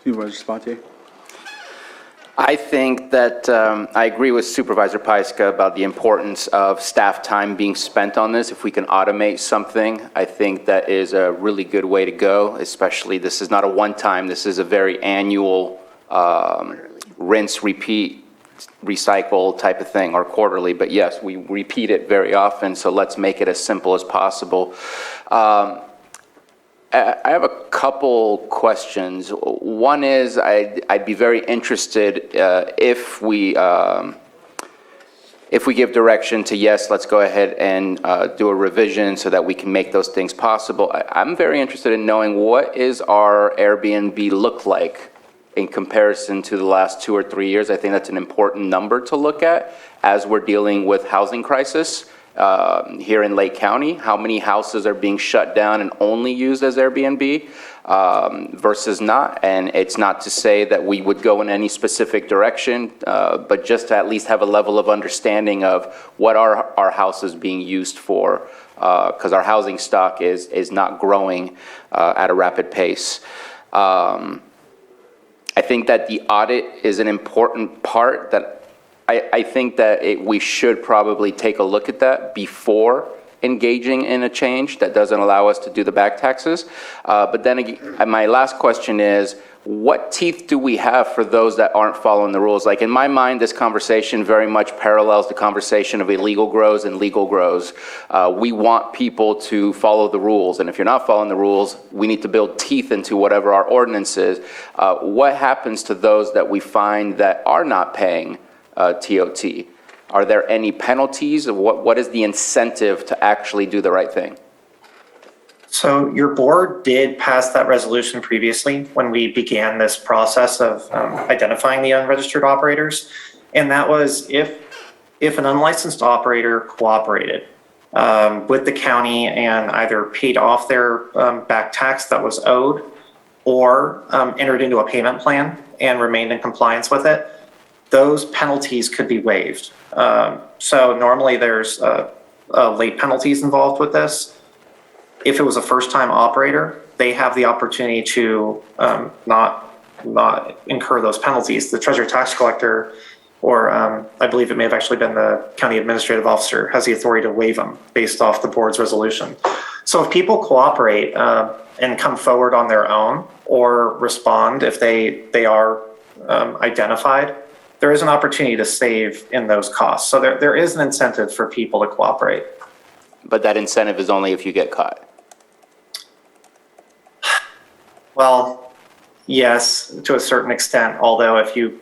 Supervisor Spatier? I think that I agree with Supervisor Pyska about the importance of staff time being spent on this. If we can automate something, I think that is a really good way to go, especially this is not a one-time, this is a very annual rinse, repeat, recycle type of thing, or quarterly. But yes, we repeat it very often, so let's make it as simple as possible. I have a couple questions. One is I'd be very interested if we give direction to yes, let's go ahead and do a revision so that we can make those things possible. I'm very interested in knowing what is our Airbnb look like in comparison to the last 2 or 3 years. I think that's an important number to look at as we're dealing with housing crisis here in Lake County, how many houses are being shut down and only used as Airbnb versus not. And it's not to say that we would go in any specific direction, but just to at least have a level of understanding of what are our houses being used for, because our housing stock is not growing at a rapid pace. I think that the audit is an important part that I think that we should probably take a look at that before engaging in a change that doesn't allow us to do the back taxes. But then again, my last question is, what teeth do we have for those that aren't following the rules? Like in my mind, this conversation very much parallels the conversation of illegal grows and legal grows. We want people to follow the rules, and if you're not following the rules, we need to build teeth into whatever our ordinance is. What happens to those that we find that are not paying TOT? Are there any penalties? What is the incentive to actually do the right thing? So your board did pass that resolution previously when we began this process of identifying the unregistered operators. And that was if an unlicensed operator cooperated with the county and either paid off their back tax that was owed or entered into a payment plan and remained in compliance with it, those penalties could be waived. So normally there's late penalties involved with this. If it was a first-time operator, they have the opportunity to not incur those penalties. The treasurer tax collector, or I believe it may have actually been the county administrative officer, has the authority to waive them based off the board's resolution. So if people cooperate and come forward on their own or respond if they are identified, there is an opportunity to save in those costs. So there is an incentive for people to cooperate. But that incentive is only if you get caught. Well, yes, to a certain extent, although if you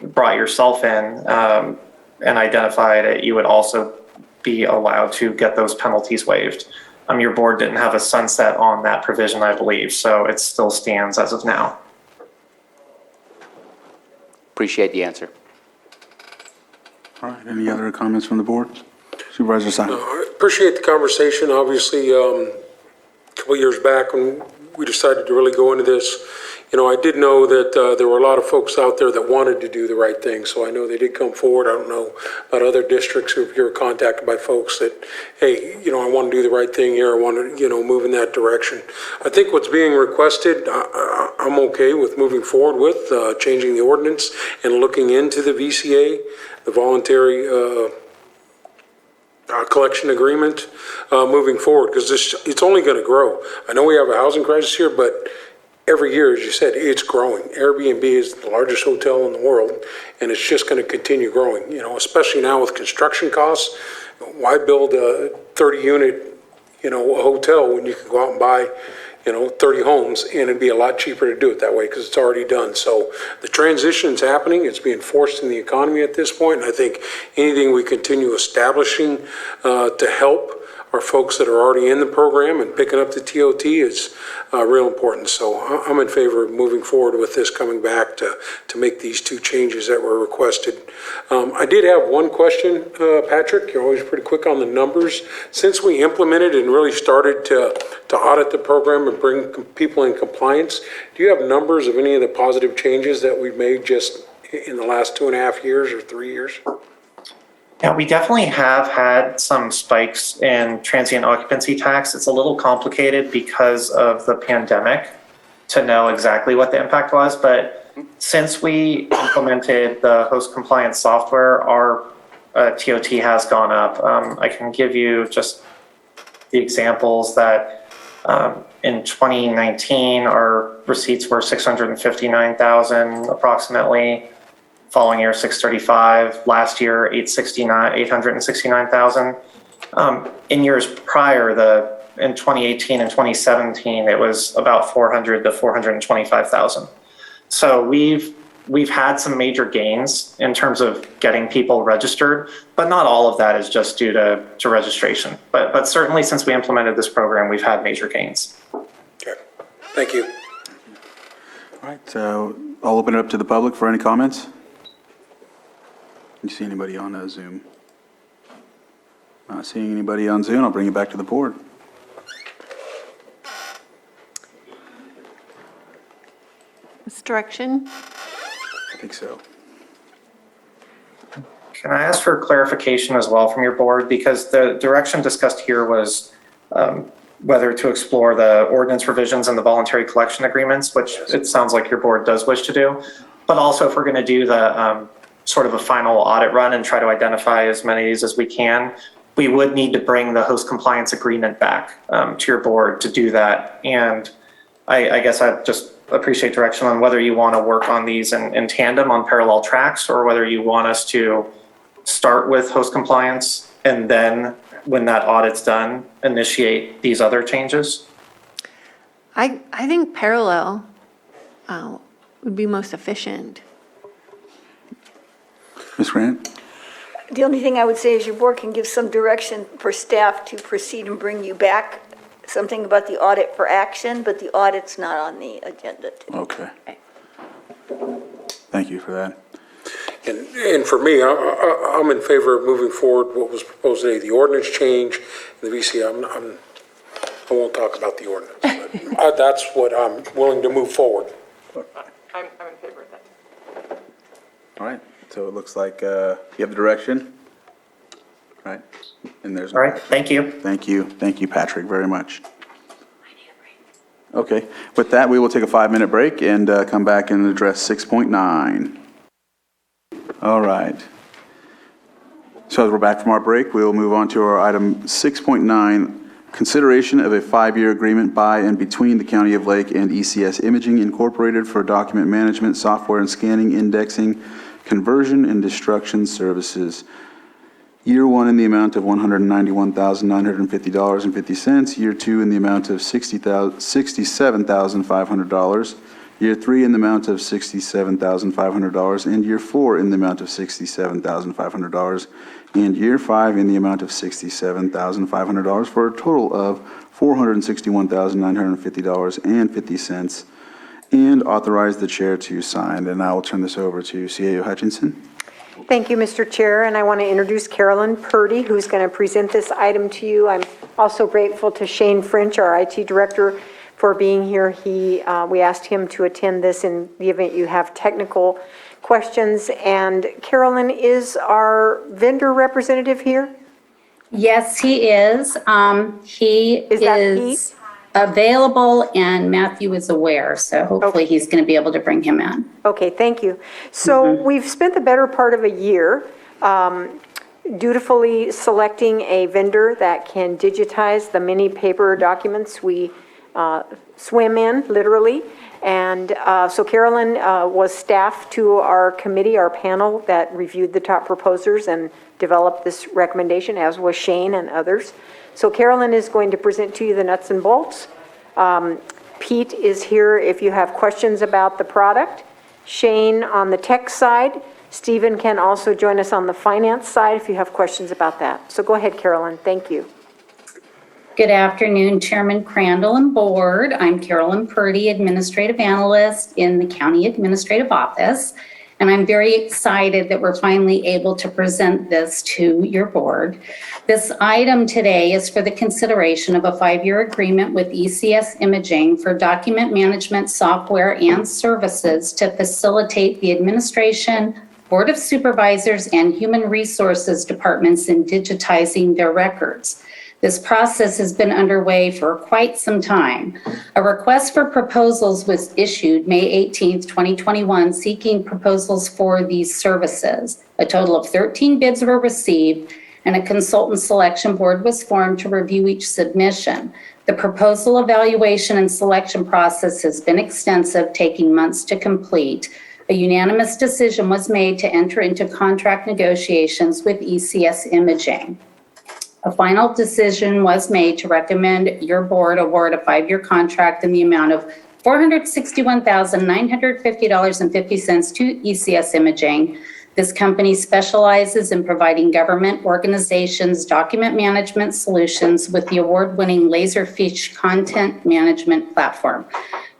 brought yourself in and identified it, you would also be allowed to get those penalties waived. Your board didn't have a sunset on that provision, I believe, so it still stands as of now. Appreciate the answer. All right, any other comments from the board? Supervisor Simon. I appreciate the conversation. Obviously, a couple of years back when we decided to really go into this, I did know that there were a lot of folks out there that wanted to do the right thing. So I know they did come forward. I don't know about other districts who were contacted by folks that, hey, I want to do the right thing here. I want to, move in that direction. I think what's being requested, I'm okay with moving forward with changing the ordinance and looking into the VCA, the voluntary collection agreement moving forward, because it's only going to grow. I know we have a housing crisis here, but every year, as you said, it's growing. Airbnb is the largest hotel in the world, and it's just going to continue growing, especially now with construction costs. Why build a 30-unit, hotel when you can go out and buy, 30 homes, and it'd be a lot cheaper to do it that way because it's already done. So the transition's happening. It's being forced in the economy at this point, and I think anything we continue establishing to help our folks that are already in the program and picking up the TOT is real important. So I'm in favor of moving forward with this, coming back to make these two changes that were requested. I did have one question, Patrick. You're always pretty quick on the numbers. Since we implemented and really started to audit the program and bring people in compliance, do you have numbers of any of the positive changes that we've made just in the last 2.5 years or 3 years? Yeah, we definitely have had some spikes in transient occupancy tax. It's a little complicated because of the pandemic to know exactly what the impact was. But since we implemented the host compliance software, our TOT has gone up. I can give you just the examples that in 2019, our receipts were 659,000 approximately. Following year, 635. Last year, 869,000. In years prior, in 2018 and 2017, it was about 400 to 425,000. So we've had some major gains in terms of getting people registered, but not all of that is just due to registration. But certainly since we implemented this program, we've had major gains. Okay, thank you. All right, so I'll open it up to the public for any comments. You see anybody on Zoom? Not seeing anybody on Zoom, I'll bring it back to the board. This direction? I think so. Can I ask for clarification as well from your board? Because the direction discussed here was whether to explore the ordinance revisions and the voluntary collection agreements, which it sounds like your board does wish to do. But also if we're going to do the sort of a final audit run and try to identify as many of these as we can, we would need to bring the host compliance agreement back to your board to do that. And I guess I just appreciate direction on whether you want to work on these in tandem on parallel tracks, or whether you want us to start with host compliance and then when that audit's done, initiate these other changes? I think parallel would be most efficient. Ms. Grant? The only thing I would say is your board can give some direction for staff to proceed and bring you back something about the audit for action, but the audit's not on the agenda today. Okay. Thank you for that. And for me, I'm in favor of moving forward what was proposed today, the ordinance change, the VC. I won't talk about the ordinance, but that's what I'm willing to move forward. I'm in favor of that. All right, so it looks like you have the direction, right? And there's. All right, thank you. Thank you. Thank you, Patrick, very much. Okay, with that, we will take a 5-minute break and come back and address 6.9. All right. So as we're back from our break, we'll move on to our item 6.9, consideration of a 5-year agreement by and between the County of Lake and ECS Imaging Incorporated for document management, software and scanning, indexing, conversion, and destruction services. Year 1 in the amount of $191,950.50. Year 2 in the amount of $67,500. Year 3 in the amount of $67,500, and Year 4 in the amount of $67,500, and Year 5 in the amount of $67,500, for a total of $461,950.50, and authorize the chair to sign. And I will turn this over to CAO Hutchinson. Thank you, Mr. Chair, and I want to introduce Carolyn Purdy, who's going to present this item to you. I'm also grateful to Shane French, our IT director, for being here. We asked him to attend this in the event you have technical questions. And Carolyn is our vendor representative here? Yes, he is. He is available and Matthew is aware, so hopefully he's going to be able to bring him in. Okay, thank you. So we've spent the better part of a year dutifully selecting a vendor that can digitize the many paper documents we swim in, literally. And so Carolyn was staff to our committee, our panel that reviewed the top proposers and developed this recommendation, as was Shane and others. So Carolyn is going to present to you the nuts and bolts. Pete is here if you have questions about the product. Shane on the tech side. Stephen can also join us on the finance side if you have questions about that. So go ahead, Carolyn. Thank you. Good afternoon, Chairman Crandall and Board. I'm Carolyn Purdy, Administrative Analyst in the County Administrative Office, and I'm very excited that we're finally able to present this to your board. This item today is for the consideration of a 5-year agreement with ECS Imaging for document management software and services to facilitate the administration, Board of Supervisors, and Human Resources departments in digitizing their records. This process has been underway for quite some time. A request for proposals was issued May 18th, 2021, seeking proposals for these services. A total of 13 bids were received, and a consultant selection board was formed to review each submission. The proposal evaluation and selection process has been extensive, taking months to complete. A unanimous decision was made to enter into contract negotiations with ECS Imaging. A final decision was made to recommend your board award a 5-year contract in the amount of $461,950.50 to ECS Imaging. This company specializes in providing government organizations document management solutions with the award-winning Laserfish content management platform.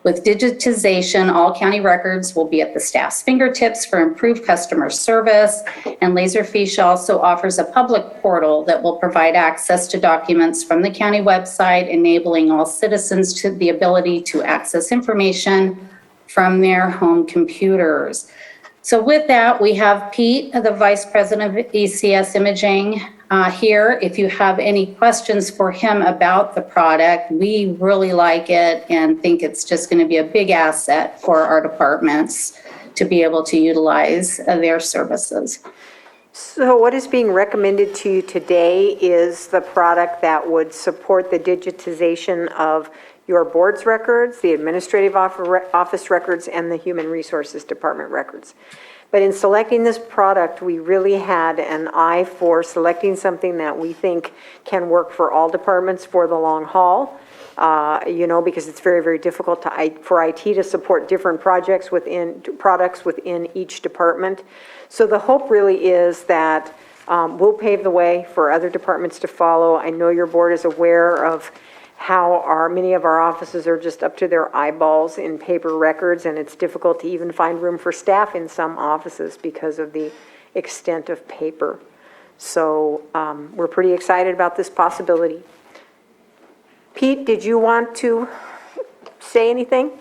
With digitization, all county records will be at the staff's fingertips for improved customer service, and Laserfiche also offers a public portal that will provide access to documents from the county website, enabling all citizens to the ability to access information from their home computers. So with that, we have Pete, the Vice President of ECS Imaging, here. If you have any questions for him about the product, we really like it and think it's just going to be a big asset for our departments to be able to utilize their services. So what is being recommended to you today is the product that would support the digitization of your board's records, the administrative office records, and the human resources department records. But in selecting this product, we really had an eye for selecting something that we think can work for all departments for the long haul, because it's very, very difficult for IT to support different products within each department. So the hope really is that we'll pave the way for other departments to follow. I know your board is aware of how many of our offices are just up to their eyeballs in paper records, and it's difficult to even find room for staff in some offices because of the extent of paper. So we're pretty excited about this possibility. Pete, did you want to say anything?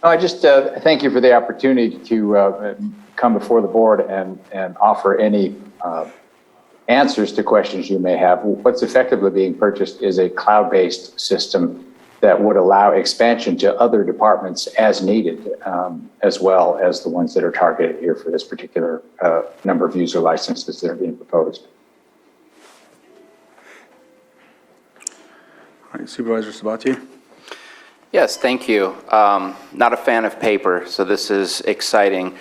I just thank you for the opportunity to come before the board and offer any answers to questions you may have. What's effectively being purchased is a cloud-based system that would allow expansion to other departments as needed, as well as the ones that are targeted here for this particular number of user licenses that are being proposed. All right, Supervisor Sabatier? Yes, thank you. Not a fan of paper, so this is exciting.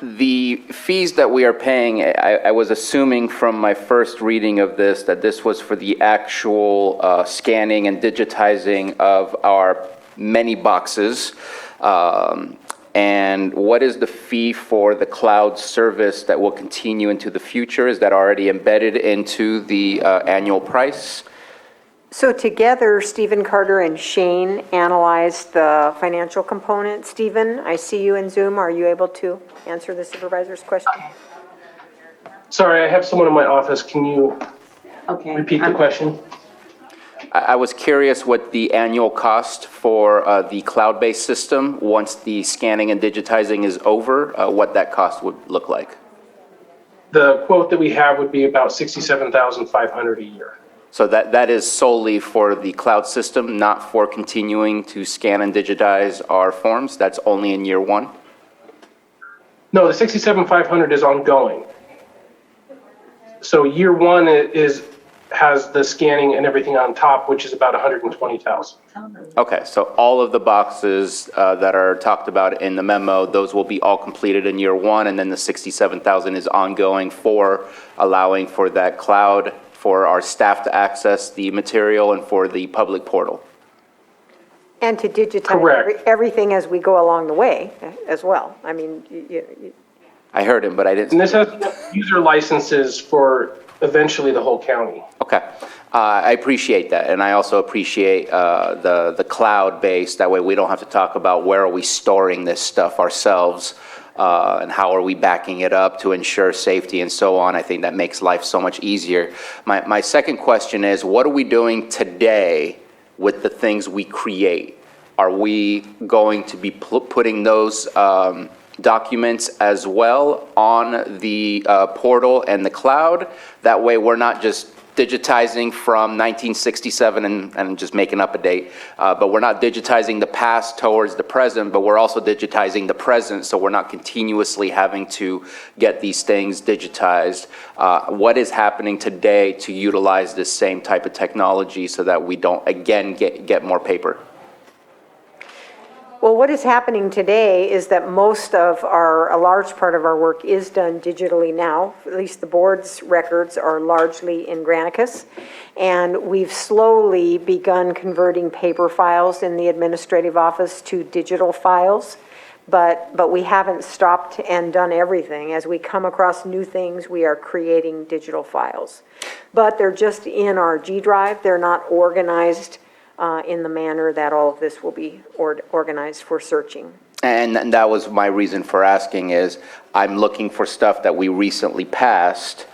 The fees that we are paying, I was assuming from my first reading of this that this was for the actual scanning and digitizing of our many boxes. And what is the fee for the cloud service that will continue into the future? Is that already embedded into the annual price? So together, Stephen Carter and Shane analyzed the financial component. Stephen, I see you in Zoom. Are you able to answer the supervisor's question? Sorry, I have someone in my office. Can you repeat the question? I was curious what the annual cost for the cloud-based system, once the scanning and digitizing is over, what that cost would look like. The quote that we have would be about $67,500 a year. So that is solely for the cloud system, not for continuing to scan and digitize our forms? That's only in year one? No, the $67,500 is ongoing. So year one has the scanning and everything on top, which is about $120,000. Okay, so all of the boxes that are talked about in the memo, those will be all completed in year one, and then the $67,000 is ongoing for allowing for that cloud, for our staff to access the material, and for the public portal. And to digitize everything as we go along the way as well. I mean, I heard him, but I didn't. And this has user licenses for eventually the whole county. Okay, I appreciate that, and I also appreciate the cloud base. That way we don't have to talk about where are we storing this stuff ourselves, and how are we backing it up to ensure safety and so on. I think that makes life so much easier. My second question is, what are we doing today with the things we create? Are we going to be putting those documents as well on the portal and the cloud? That way we're not just digitizing from 1967 and just making up a date, but we're not digitizing the past towards the present, but we're also digitizing the present, so we're not continuously having to get these things digitized. What is happening today to utilize this same type of technology so that we don't again get more paper? well, what is happening today is that a large part of our work is done digitally now. At least the board's records are largely in Granicus. And we've slowly begun converting paper files in the administrative office to digital files. but we haven't stopped and done everything. As we come across new things, we are creating digital files. But they're just in our G drive. They're not organized in the manner that all of this will be organized for searching. And that was my reason for asking is I'm looking for stuff that we recently passed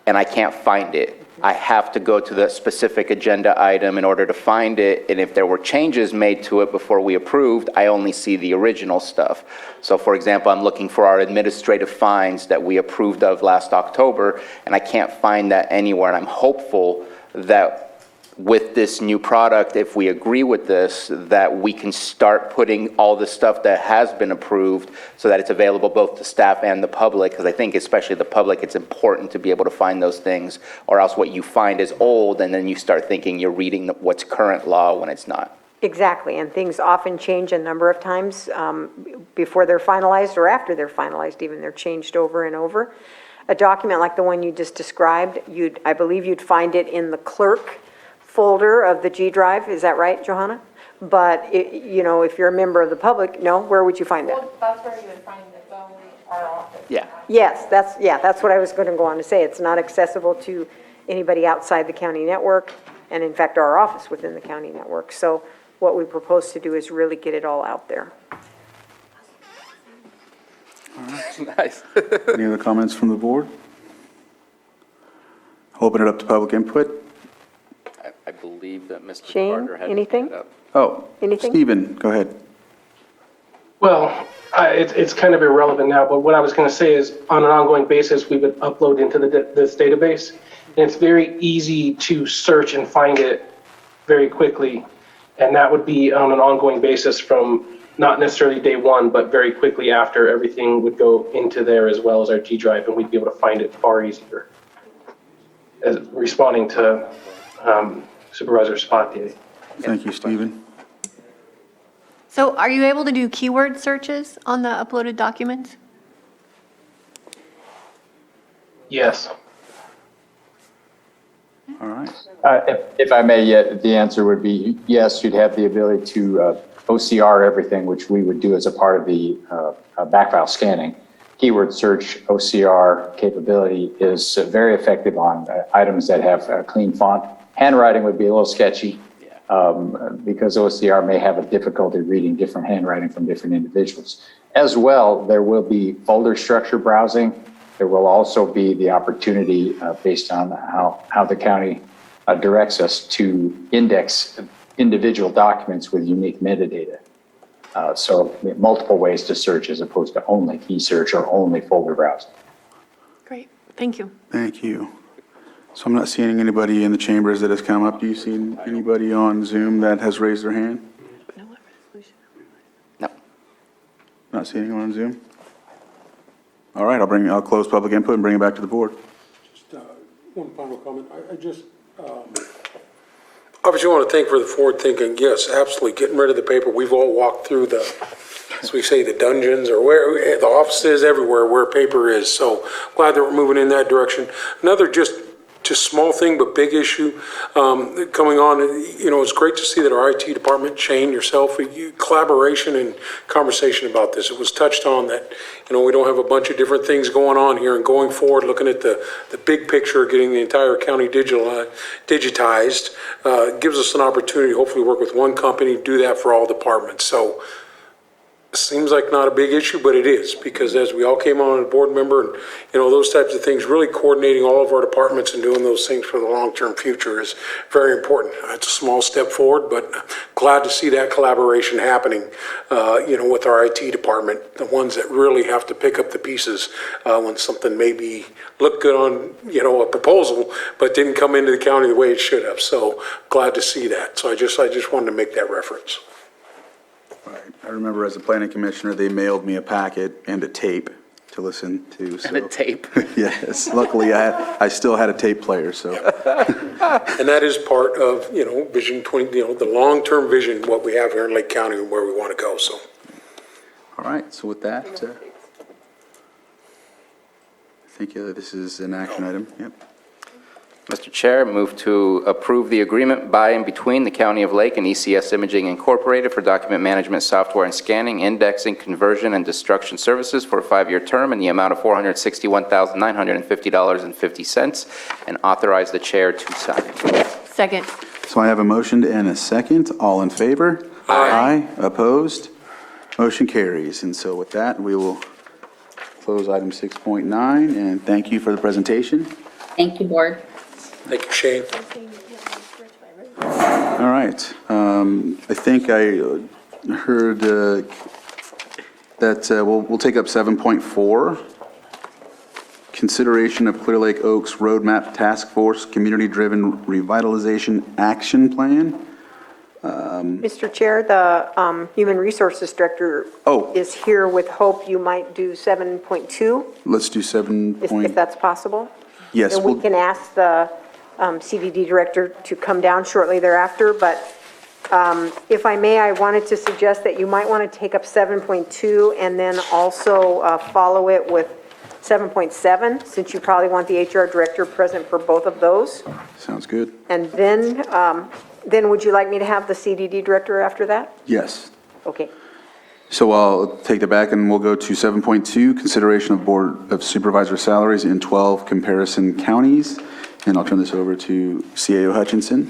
and I can't find it. I have to go to the specific agenda item in order to find it. And if there were changes made to it before we approved, I only see the original stuff. So for example, I'm looking for our administrative fines that we approved of last October, and I can't find that anywhere. And I'm hopeful that with this new product, if we agree with this, that we can start putting all the stuff that has been approved so that it's available both to staff and the public, because I think especially the public, it's important to be able to find those things, or else what you find is old, and then you start thinking you're reading what's current law when it's not. Exactly, and things often change a number of times before they're finalized or after they're finalized even. They're changed over and over. A document like the one you just described, I believe you'd find it in the clerk folder of the G drive, is that right, Johanna? But, if you're a member of the public, no, where would you find it? Well, that's where you would find it, only our office. Yeah. Yes, that's what I was going to go on to say. It's not accessible to anybody outside the county network, and in fact, our office within the county network. So what we propose to do is really get it all out there. Nice. Any other comments from the board? Open it up to public input. I believe that Mr. Shane, Carter had anything? his hand up. Oh, Anything? Stephen, go ahead. Well, it's kind of irrelevant now, but what I was going to say is on an ongoing basis, we would upload into this database. And it's very easy to search and find it very quickly. And that would be on an ongoing basis from not necessarily day one, but very quickly after everything would go into there as well as our G drive, and we'd be able to find it far easier. As responding to Supervisor Spatier. Thank you, Stephen. So are you able to do keyword searches on the uploaded documents? Yes. All right. If I may, the answer would be yes, you'd have the ability to OCR everything, which we would do as a part of the backfile scanning. Keyword search OCR capability is very effective on items that have clean font. Handwriting would be a little sketchy because OCR may have a difficulty reading different handwriting from different individuals. As well, there will be folder structure browsing. There will also be the opportunity based on how the county directs us to index individual documents with unique metadata. So multiple ways to search as opposed to only key search or only folder browsing. Great, thank you. Thank you. So I'm not seeing anybody in the chambers that has come up. Do you see anybody on Zoom that has raised their hand? No. Not seeing anyone on Zoom? All right, I'll close public input and bring it back to the board. Just one final comment. I just obviously want to thank for the forward thinking. Yes, absolutely. Getting rid of the paper. We've all walked through the, as we say, the dungeons or where the offices everywhere where paper is. So glad that we're moving in that direction. Another just small thing but big issue coming on. It's great to see that our IT department, Shane, yourself, collaboration and conversation about this. It was touched on that, we don't have a bunch of different things going on here, and going forward, looking at the big picture, getting the entire county digitized, gives us an opportunity to hopefully work with one company, do that for all departments. So seems like not a big issue, but it is, because as we all came on as a board member and, those types of things, really coordinating all of our departments and doing those things for the long-term future is very important. It's a small step forward, but glad to see that collaboration happening, with our IT department, the ones that really have to pick up the pieces when something maybe looked good on, a proposal, but didn't come into the county the way it should have. So glad to see that. So I just wanted to make that reference. Right. I remember as a planning commissioner, they mailed me a packet and a tape to listen to. So. And a tape. Yes. Luckily, I still had a tape player, so. And that is part of, Vision 20, the long-term vision, what we have here in Lake County and where we want to go, so. All right, so with that, I think this is an action item, yep. Mr. Chair, move to approve the agreement by and between the County of Lake and ECS Imaging Incorporated for document management software and scanning, indexing, conversion, and destruction services for a 5-year term in the amount of $461,950.50, and authorize the chair to sign. Second. So I have a motion and a second. All in favor? Aye. Opposed? Motion carries. And so with that, we will close item 6.9, and thank you for the presentation. Thank you, Board. Thank you, Shane. All right. I think I heard that we'll take up 7.4, consideration of Clear Lake Oaks Roadmap Task Force Community-Driven Revitalization Action Plan. Mr. Chair, the Human Resources Director is here with hope you might do 7.2, Let's do 7. if that's possible. Yes. And we can ask the CDD Director to come down shortly thereafter, but if I may, I wanted to suggest that you might want to take up 7.2 and then also follow it with 7.7, since you probably want the HR Director present for both of those. Sounds good. And then would you like me to have the CDD Director after that? Yes. Okay. So I'll take that back and we'll go to 7.2, consideration of Board of Supervisor salaries in 12 comparison counties. And I'll turn this over to CAO Hutchinson.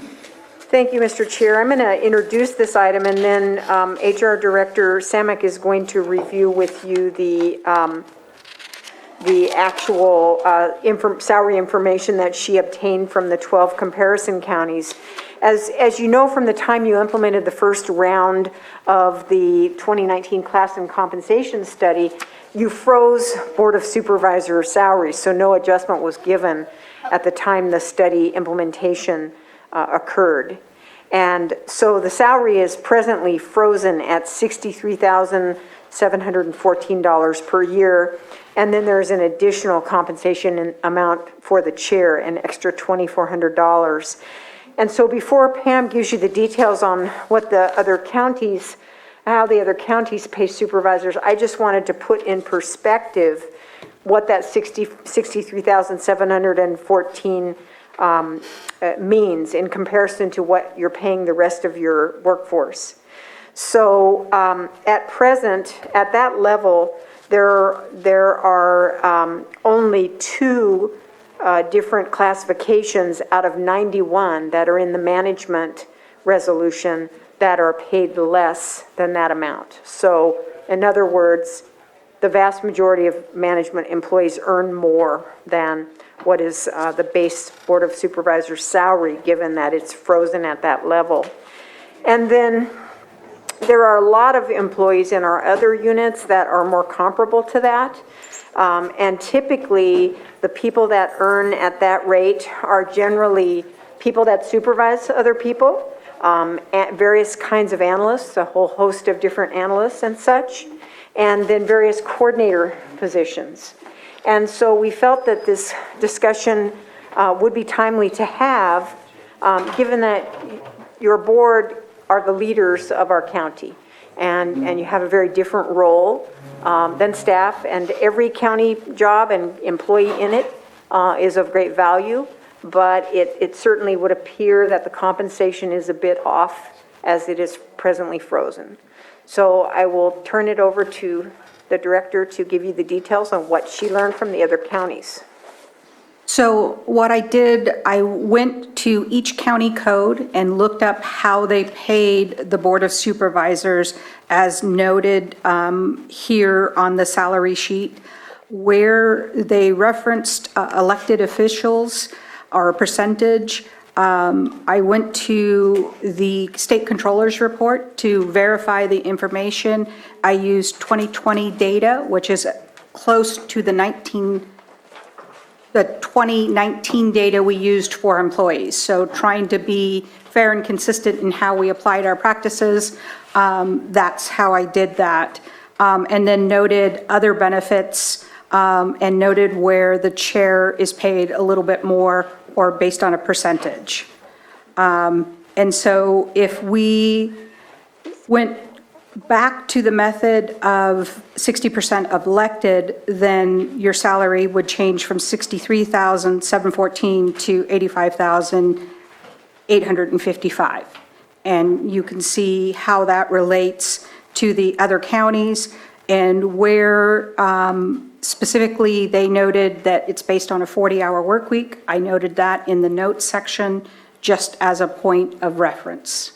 Thank you, Mr. Chair. I'm going to introduce this item, and then HR Director Samek is going to review with you the actual salary information that she obtained from the 12 comparison counties. As you know, from the time you implemented the first round of the 2019 class and compensation study, you froze Board of Supervisor salaries, so no adjustment was given at the time the study implementation occurred. And so the salary is presently frozen at $63,714 per year. And then there's an additional compensation amount for the chair, an extra $2,400. And so before Pam gives you the details on what the other counties, how the other counties pay supervisors, I just wanted to put in perspective what that $63,714 means in comparison to what you're paying the rest of your workforce. So at present, at that level, there are only 2 different classifications out of 91 that are in the management resolution that are paid less than that amount. So in other words, the vast majority of management employees earn more than what is the base Board of Supervisors salary, given that it's frozen at that level. And then there are a lot of employees in our other units that are more comparable to that. And typically, the people that earn at that rate are generally people that supervise other people, various kinds of analysts, a whole host of different analysts and such, and then various coordinator positions. And so we felt that this discussion would be timely to have, given that your board are the leaders of our county, and you have a very different role than staff, and every county job and employee in it is of great value, but it certainly would appear that the compensation is a bit off as it is presently frozen. So I will turn it over to the director to give you the details on what she learned from the other counties. So what I did, I went to each county code and looked up how they paid the Board of Supervisors as noted here on the salary sheet, where they referenced elected officials or a percentage. I went to the state controller's report to verify the information. I used 2020 data, which is close to the 2019 data we used for employees. So trying to be fair and consistent in how we applied our practices, that's how I did that. And then noted other benefits and noted where the chair is paid a little bit more or based on a percentage. And so if we went back to the method of 60% of elected, then your salary would change from $63,714 to $85,855. And you can see how that relates to the other counties and where specifically they noted that it's based on a 40-hour work week. I noted that in the notes section just as a point of reference.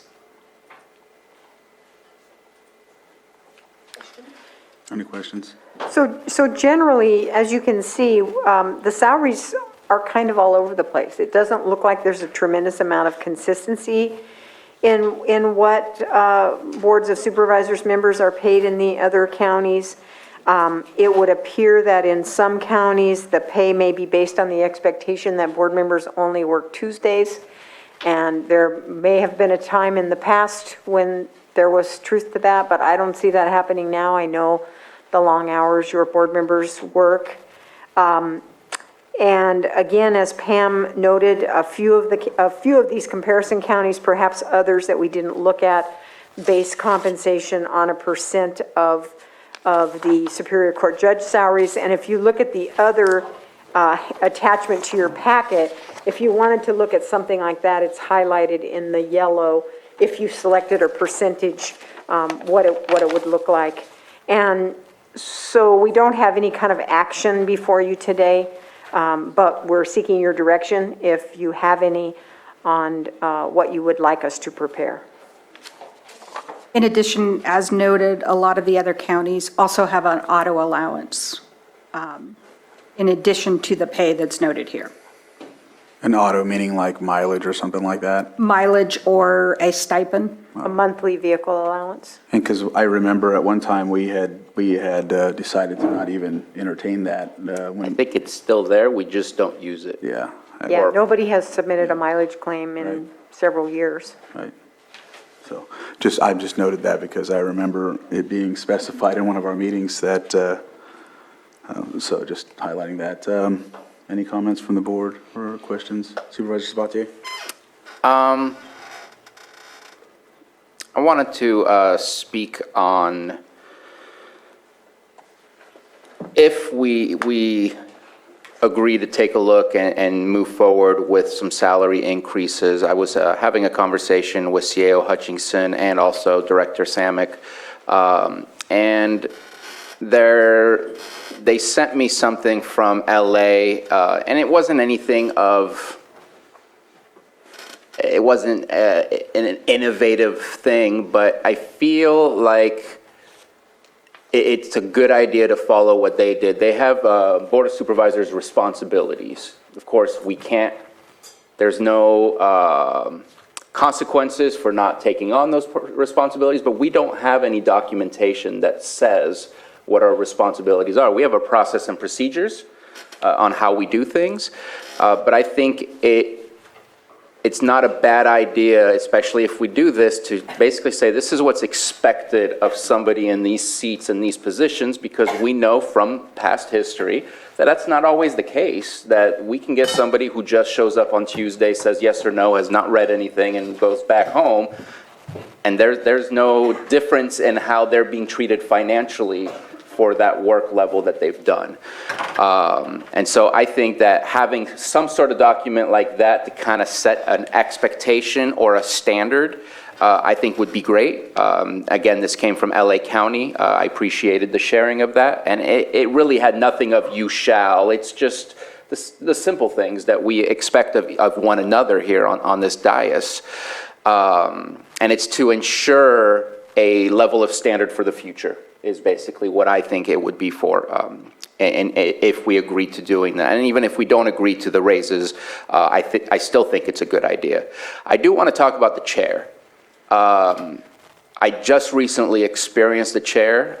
Any questions? So generally, as you can see, the salaries are kind of all over the place. It doesn't look like there's a tremendous amount of consistency in what boards of supervisors members are paid in the other counties. It would appear that in some counties, the pay may be based on the expectation that board members only work Tuesdays. And there may have been a time in the past when there was truth to that, but I don't see that happening now. I know the long hours your board members work. And again, as Pam noted, a few of these comparison counties, perhaps others that we didn't look at, base compensation on a percent of the Superior Court judge salaries. And if you look at the other attachment to your packet, if you wanted to look at something like that, it's highlighted in the yellow if you selected a percentage, what it would look like. And so we don't have any kind of action before you today, but we're seeking your direction if you have any on what you would like us to prepare. In addition, as noted, a lot of the other counties also have an auto allowance in addition to the pay that's noted here. An auto meaning like mileage or something like that? Mileage or a stipend. A monthly vehicle allowance. And because I remember at one time we had decided to not even entertain that. I think it's still there, we just don't use it. Yeah. Yeah, nobody has submitted a mileage claim in several years. Right. So I've just noted that because I remember it being specified in one of our meetings that, so just highlighting that. Any comments from the board or questions? Supervisor Sabatier? I wanted to speak on if we agree to take a look and move forward with some salary increases. I was having a conversation with CAO Hutchinson and also Director Samick, and they sent me something from LA, and it wasn't anything of, it wasn't an innovative thing, but I feel like it's a good idea to follow what they did. They have Board of Supervisors responsibilities. Of course, there's no consequences for not taking on those responsibilities, but we don't have any documentation that says what our responsibilities are. We have a process and procedures on how we do things, but I think it's not a bad idea, especially if we do this, to basically say this is what's expected of somebody in these seats and these positions, because we know from past history that that's not always the case, that we can get somebody who just shows up on Tuesday, says yes or no, has not read anything, and goes back home, and there's no difference in how they're being treated financially for that work level that they've done. And so I think that having some sort of document like that to kind of set an expectation or a standard, I think would be great. Again, this came from LA County. I appreciated the sharing of that. And it really had nothing of you shall. It's just the simple things that we expect of one another here on this dais. And it's to ensure a level of standard for the future, is basically what I think it would be for, and if we agree to doing that. And even if we don't agree to the raises, I still think it's a good idea. I do want to talk about the chair. I just recently experienced the chair,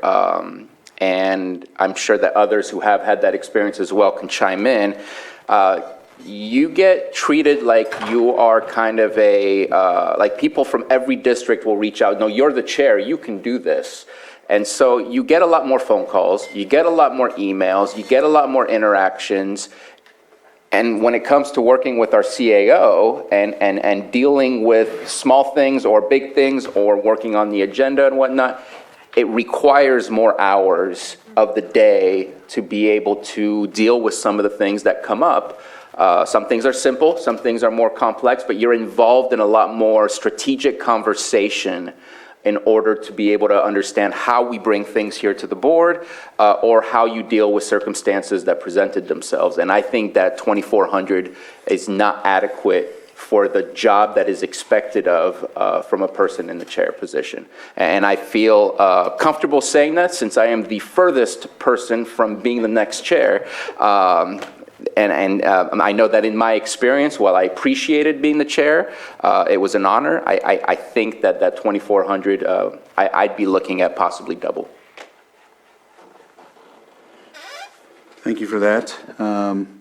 and I'm sure that others who have had that experience as well can chime in. You get treated like you are kind of like people from every district will reach out. No, you're the chair, you can do this. And so you get a lot more phone calls, you get a lot more emails, you get a lot more interactions. And when it comes to working with our CAO and dealing with small things or big things or working on the agenda and whatnot, it requires more hours of the day to be able to deal with some of the things that come up. Some things are simple, some things are more complex, but you're involved in a lot more strategic conversation in order to be able to understand how we bring things here to the board, or how you deal with circumstances that presented themselves. And I think that 2,400 is not adequate for the job that is expected of from a person in the chair position. And I feel comfortable saying that since I am the furthest person from being the next chair. And I know that in my experience, while I appreciated being the chair, it was an honor. I think that 2,400, I'd be looking at possibly double. Thank you for that.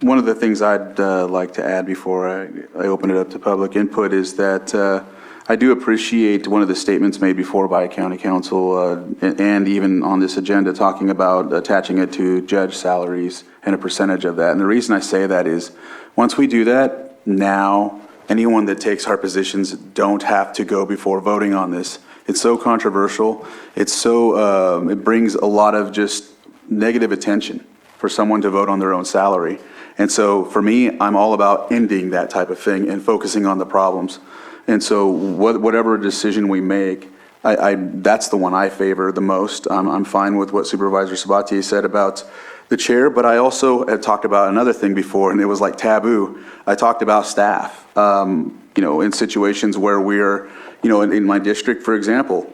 One of the things I'd like to add before I open it up to public input is that I do appreciate one of the statements made before by county council and even on this agenda talking about attaching it to judge salaries and a percentage of that. And the reason I say that is once we do that, now anyone that takes our positions don't have to go before voting on this. It's so controversial. It's so, it brings a lot of just negative attention for someone to vote on their own salary. And so for me, I'm all about ending that type of thing and focusing on the problems. And so whatever decision we make, that's the one I favor the most. I'm fine with what Supervisor Sabatier said about the chair, but I also had talked about another thing before, and it was like taboo. I talked about staff, in situations where we're, in my district, for example,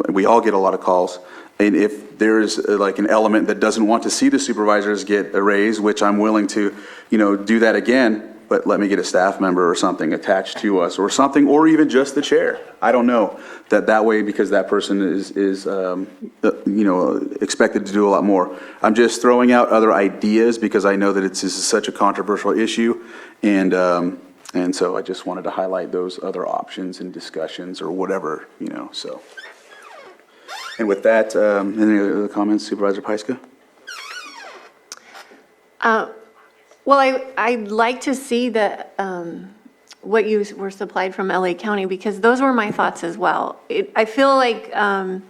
we all get a lot of calls. And if there's like an element that doesn't want to see the supervisors get a raise, which I'm willing to, do that again, but let me get a staff member or something attached to us or something, or even just the chair. I don't know that way because that person is expected to do a lot more. I'm just throwing out other ideas because I know that this is such a controversial issue. And so I just wanted to highlight those other options and discussions or whatever, so. And with that, any other comments, Supervisor Pyska? Well, I'd like to see what you were supplied from LA County, because those were my thoughts as well. I feel like I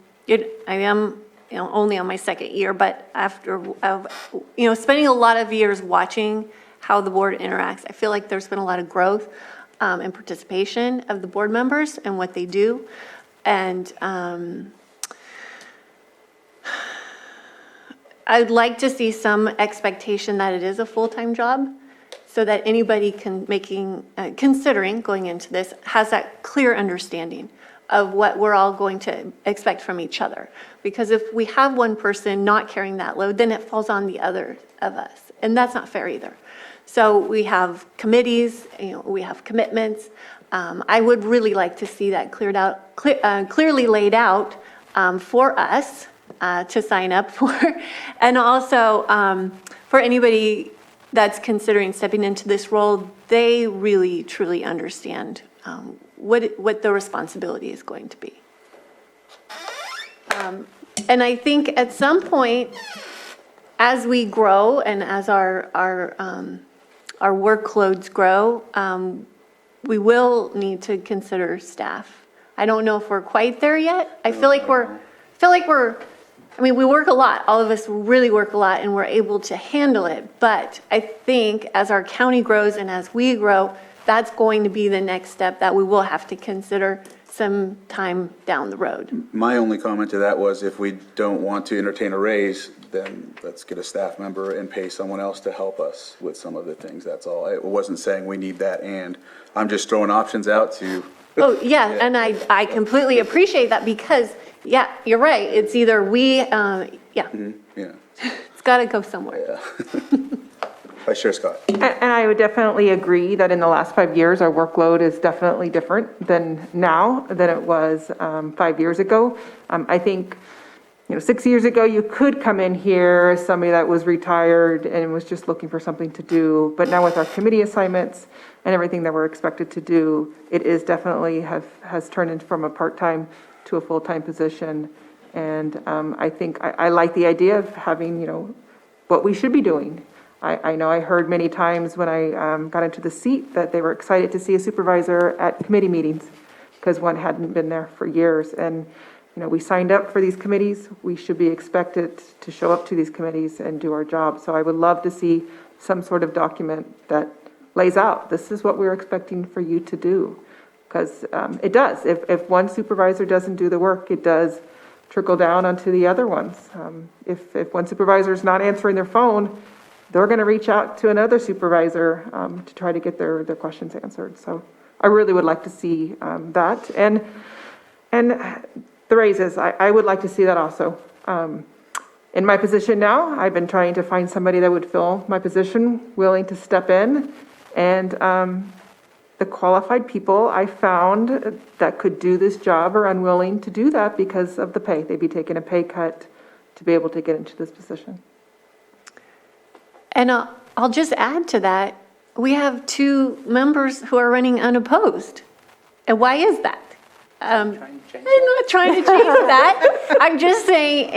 am only on my second year, but after spending a lot of years watching how the board interacts, I feel like there's been a lot of growth and participation of the board members and what they do. And I'd like to see some expectation that it is a full-time job so that anybody considering going into this has that clear understanding of what we're all going to expect from each other. Because if we have one person not carrying that load, then it falls on the other of us. And that's not fair either. So we have committees, we have commitments. I would really like to see that clearly laid out for us to sign up for, and also for anybody that's considering stepping into this role, they really truly understand what the responsibility is going to be. And I think at some point, as we grow and as our workloads grow, we will need to consider staff. I don't know if we're quite there yet. I feel like we work a lot. All of us really work a lot, and we're able to handle it. But I think as our county grows and as we grow, that's going to be the next step that we will have to consider some time down the road. My only comment to that was if we don't want to entertain a raise, then let's get a staff member and pay someone else to help us with some of the things. That's all. I wasn't saying we need that, and I'm just throwing options out to. Oh, yeah, and I completely appreciate that because, yeah, you're right. It's either Mm-hmm. Yeah. It's got to go somewhere. Yeah. Vice Chair Scott. And I would definitely agree that in the last 5 years, our workload is definitely different than now than it was 5 years ago. I think, 6 years ago, you could come in here as somebody that was retired and was just looking for something to do. But now with our committee assignments and everything that we're expected to do, it is definitely has turned into from a part-time to a full-time position. And I think I like the idea of having, what we should be doing. I know I heard many times when I got into the seat that they were excited to see a supervisor at committee meetings because one hadn't been there for years. And we signed up for these committees. We should be expected to show up to these committees and do our job. So I would love to see some sort of document that lays out, this is what we're expecting for you to do. Because it does. If one supervisor doesn't do the work, it does trickle down onto the other ones. If one supervisor is not answering their phone, they're going to reach out to another supervisor to try to get their questions answered. So I really would like to see that. And the raises, I would like to see that also. In my position now, I've been trying to find somebody that would fill my position, willing to step in. And the qualified people I found that could do this job are unwilling to do that because of the pay. They'd be taking a pay cut to be able to get into this position. And I'll just add to that, we have 2 members who are running unopposed. And why is that? I'm not trying to change that. I'm just saying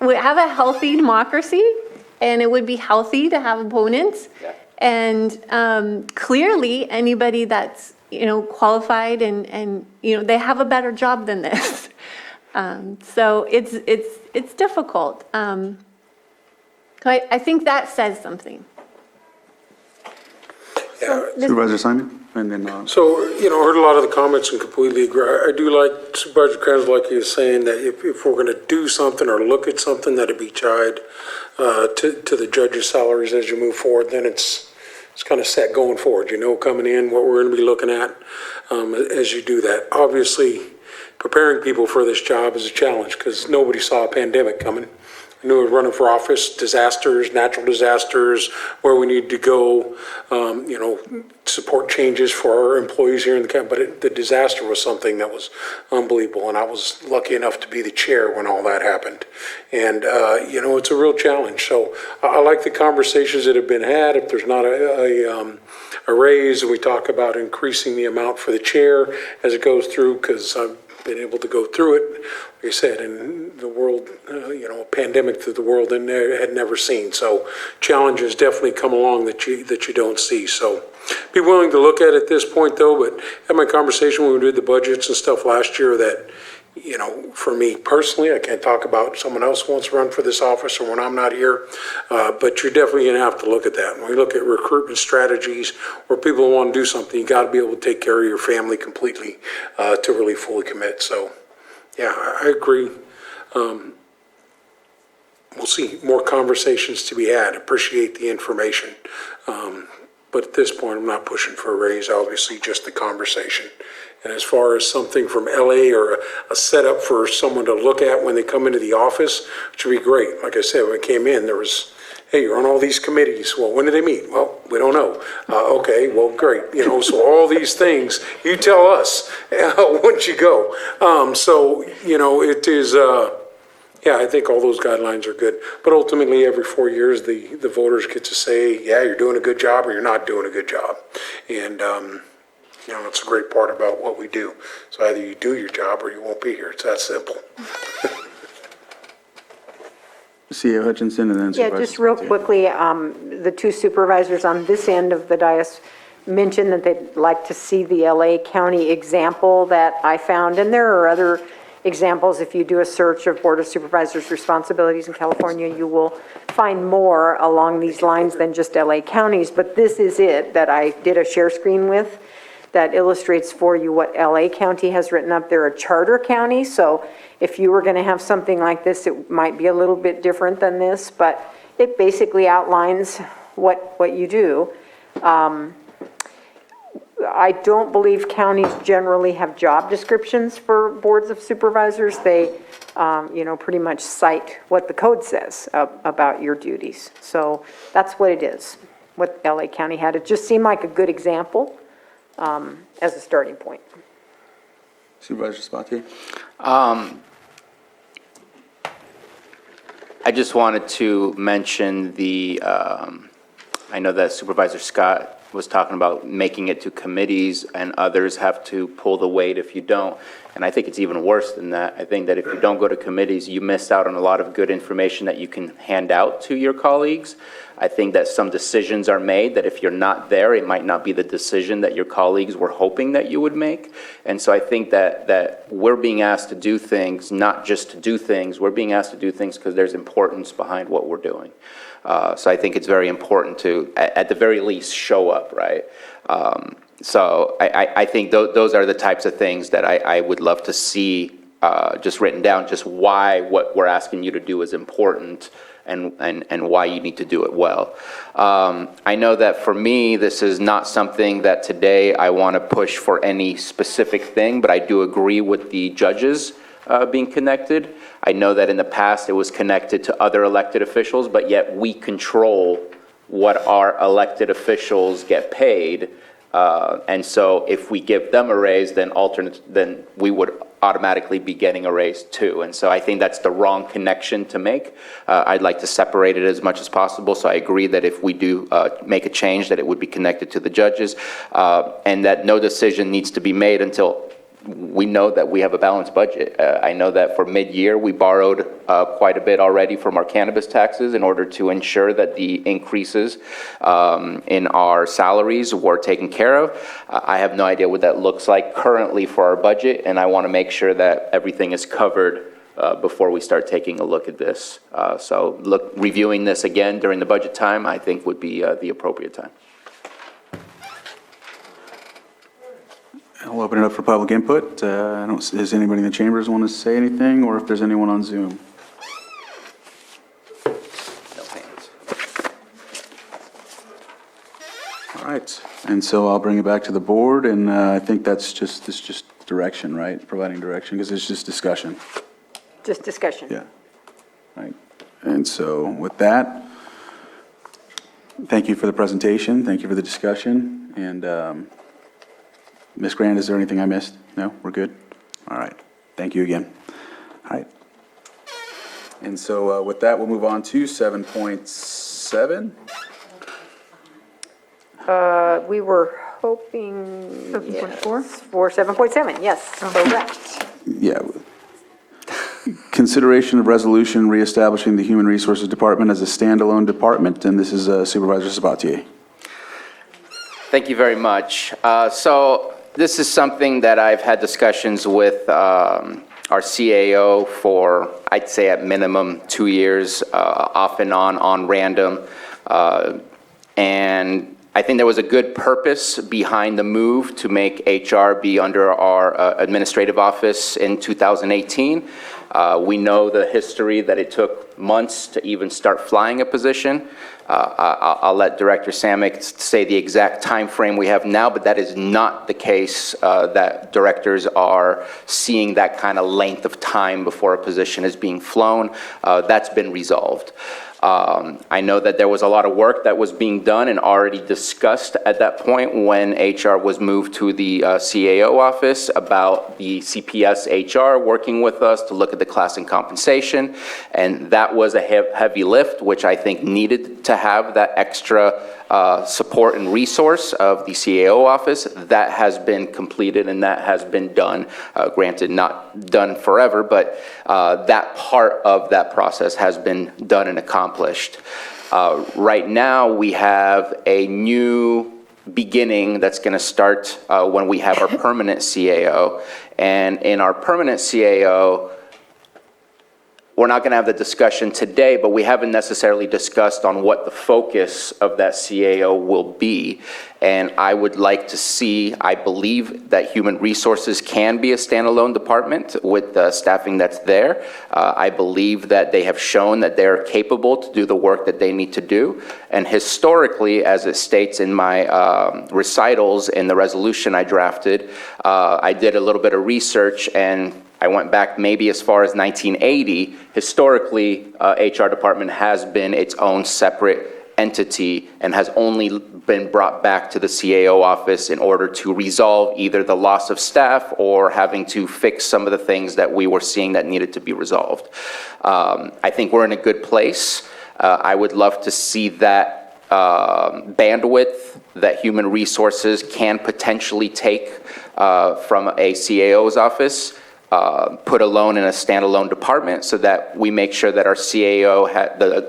we have a healthy democracy, and it would be healthy to have opponents. Yeah. And clearly, anybody that's, qualified and they have a better job than this. So it's difficult. I think that says something. Yeah. Supervisor Simon? And then, So, heard a lot of the comments and completely agree. I do like Supervisor Crandall, like he was saying, that if we're going to do something or look at something, that it be tied to the judges' salaries as you move forward, then it's kind of set going forward. Coming in, what we're going to be looking at as you do that. Obviously, preparing people for this job is a challenge because nobody saw a pandemic coming. I knew I was running for office, disasters, natural disasters, where we need to go, support changes for our employees here in the county. But the disaster was something that was unbelievable, and I was lucky enough to be the chair when all that happened. And, it's a real challenge. So I like the conversations that have been had. If there's not a raise, we talk about increasing the amount for the chair as it goes through, because I've been able to go through it, like I said, in the world, a pandemic that the world had never seen. So challenges definitely come along that you don't see. So be willing to look at it at this point, though. But had my conversation when we did the budgets and stuff last year that, for me personally, I can't talk about someone else who wants to run for this office or when I'm not here, but you're definitely going to have to look at that. When we look at recruitment strategies where people want to do something, you got to be able to take care of your family completely to really fully commit. So, yeah, I agree. We'll see more conversations to be had. Appreciate the information. But at this point, I'm not pushing for a raise, obviously, just the conversation. And as far as something from LA or a setup for someone to look at when they come into the office, which would be great. Like I said, when I came in, there was, hey, you're on all these committees. Well, when do they meet? Well, we don't know. Okay, well, great. So all these things, you tell us once you go. It is, I think all those guidelines are good. But ultimately, every 4 years, the voters get to say, yeah, you're doing a good job or you're not doing a good job. And, it's a great part about what we do. So either you do your job or you won't be here. It's that simple. CEO Hutchinson and then Yeah, Supervisor. just real quickly, the 2 supervisors on this end of the dais mentioned that they'd like to see the LA County example that I found. And there are other examples. If you do a search of Board of Supervisors responsibilities in California, you will find more along these lines than just LA counties. But this is it that I did a share screen with that illustrates for you what LA County has written up. They're a charter county, so if you were going to have something like this, it might be a little bit different than this, but it basically outlines what you do. I don't believe counties generally have job descriptions for boards of supervisors. They, pretty much cite what the code says about your duties. So that's what it is, what LA County had. It just seemed like a good example as a starting point. Supervisor Spatier? I just wanted to mention I know that Supervisor Scott was talking about making it to committees and others have to pull the weight if you don't. And I think it's even worse than that. I think that if you don't go to committees, you miss out on a lot of good information that you can hand out to your colleagues. I think that some decisions are made that if you're not there, it might not be the decision that your colleagues were hoping that you would make. And so I think that we're being asked to do things, not just to do things, we're being asked to do things because there's importance behind what we're doing. So I think it's very important to, at the very least, show up, right? So I think those are the types of things that I would love to see just written down, just why what we're asking you to do is important and why you need to do it well. I know that for me, this is not something that today I want to push for any specific thing, but I do agree with the judges being connected. I know that in the past it was connected to other elected officials, but yet we control what our elected officials get paid. And so if we give them a raise, then we would automatically be getting a raise too. And so I think that's the wrong connection to make. I'd like to separate it as much as possible. So I agree that if we do make a change, that it would be connected to the judges, and that no decision needs to be made until we know that we have a balanced budget. I know that for mid-year, we borrowed quite a bit already from our cannabis taxes in order to ensure that the increases in our salaries were taken care of. I have no idea what that looks like currently for our budget, and I want to make sure that everything is covered before we start taking a look at this. So reviewing this again during the budget time, I think would be the appropriate time. I'll open it up for public input. Does anybody in the chambers want to say anything, or if there's anyone on Zoom? No hands. All right, and so I'll bring it back to the board, and I think it's just direction, right? Providing direction, because it's just discussion. Just discussion. Yeah. Right. And so with that, thank you for the presentation. Thank you for the discussion. And Ms. Grant, is there anything I missed? No, we're good? All right. Thank you again. All right. And so with that, we'll move on to 7.7. We were hoping. 7.4? For 7.7, yes, correct. Yeah. Consideration of resolution reestablishing the Human Resources Department as a standalone department, and this is Supervisor Sabatier. Thank you very much. So this is something that I've had discussions with our CAO for, I'd say at minimum, 2 years, off and on random. And I think there was a good purpose behind the move to make HR be under our administrative office in 2018. We know the history that it took months to even start flying a position. I'll let Director Samick say the exact time frame we have now, but that is not the case that directors are seeing that kind of length of time before a position is being flown. That's been resolved. I know that there was a lot of work that was being done and already discussed at that point when HR was moved to the CAO office about the CPS HR working with us to look at the class and compensation. And that was a heavy lift, which I think needed to have that extra support and resource of the CAO office. That has been completed and that has been done. Granted, not done forever, but that part of that process has been done and accomplished. Right now, we have a new beginning that's going to start when we have our permanent CAO. And in our permanent CAO, we're not going to have the discussion today, but we haven't necessarily discussed on what the focus of that CAO will be. And I would like to see, I believe that human resources can be a standalone department with the staffing that's there. I believe that they have shown that they're capable to do the work that they need to do. And historically, as it states in my recitals in the resolution I drafted, I did a little bit of research and I went back maybe as far as 1980. Historically, HR department has been its own separate entity and has only been brought back to the CAO office in order to resolve either the loss of staff or having to fix some of the things that we were seeing that needed to be resolved. I think we're in a good place. I would love to see that bandwidth that human resources can potentially take from a CAO's office, put alone in a standalone department so that we make sure that our CAO,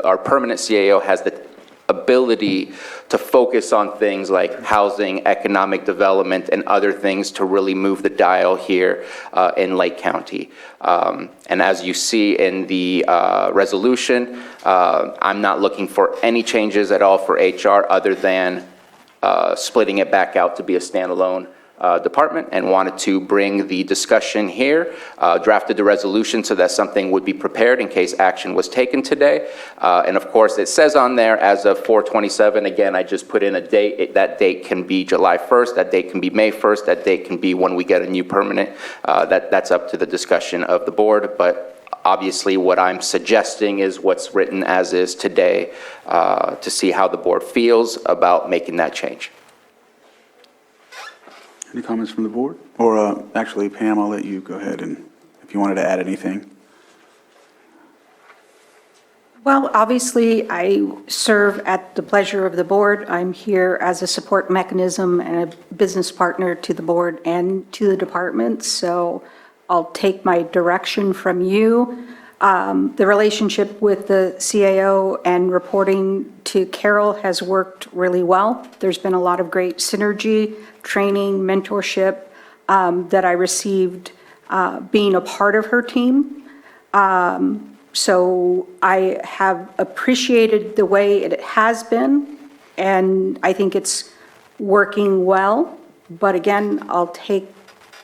our permanent CAO has the ability to focus on things like housing, economic development, and other things to really move the dial here in Lake County. And as you see in the resolution, I'm not looking for any changes at all for HR other than splitting it back out to be a standalone department, and wanted to bring the discussion here, drafted the resolution so that something would be prepared in case action was taken today. And of course, it says on there as of 4/27, again, I just put in a date. That date can be July 1st, that date can be May 1st, that date can be when we get a new permanent. That's up to the discussion of the board, but obviously what I'm suggesting is what's written as is today, to see how the board feels about making that change. Any comments from the board? Or actually, Pam, I'll let you go ahead and if you wanted to add anything. Well, obviously, I serve at the pleasure of the board. I'm here as a support mechanism and a business partner to the board and to the department, so I'll take my direction from you. The relationship with the CAO and reporting to Carol has worked really well. There's been a lot of great synergy, training, mentorship that I received being a part of her team. So I have appreciated the way it has been, and I think it's working well. But again, I'll take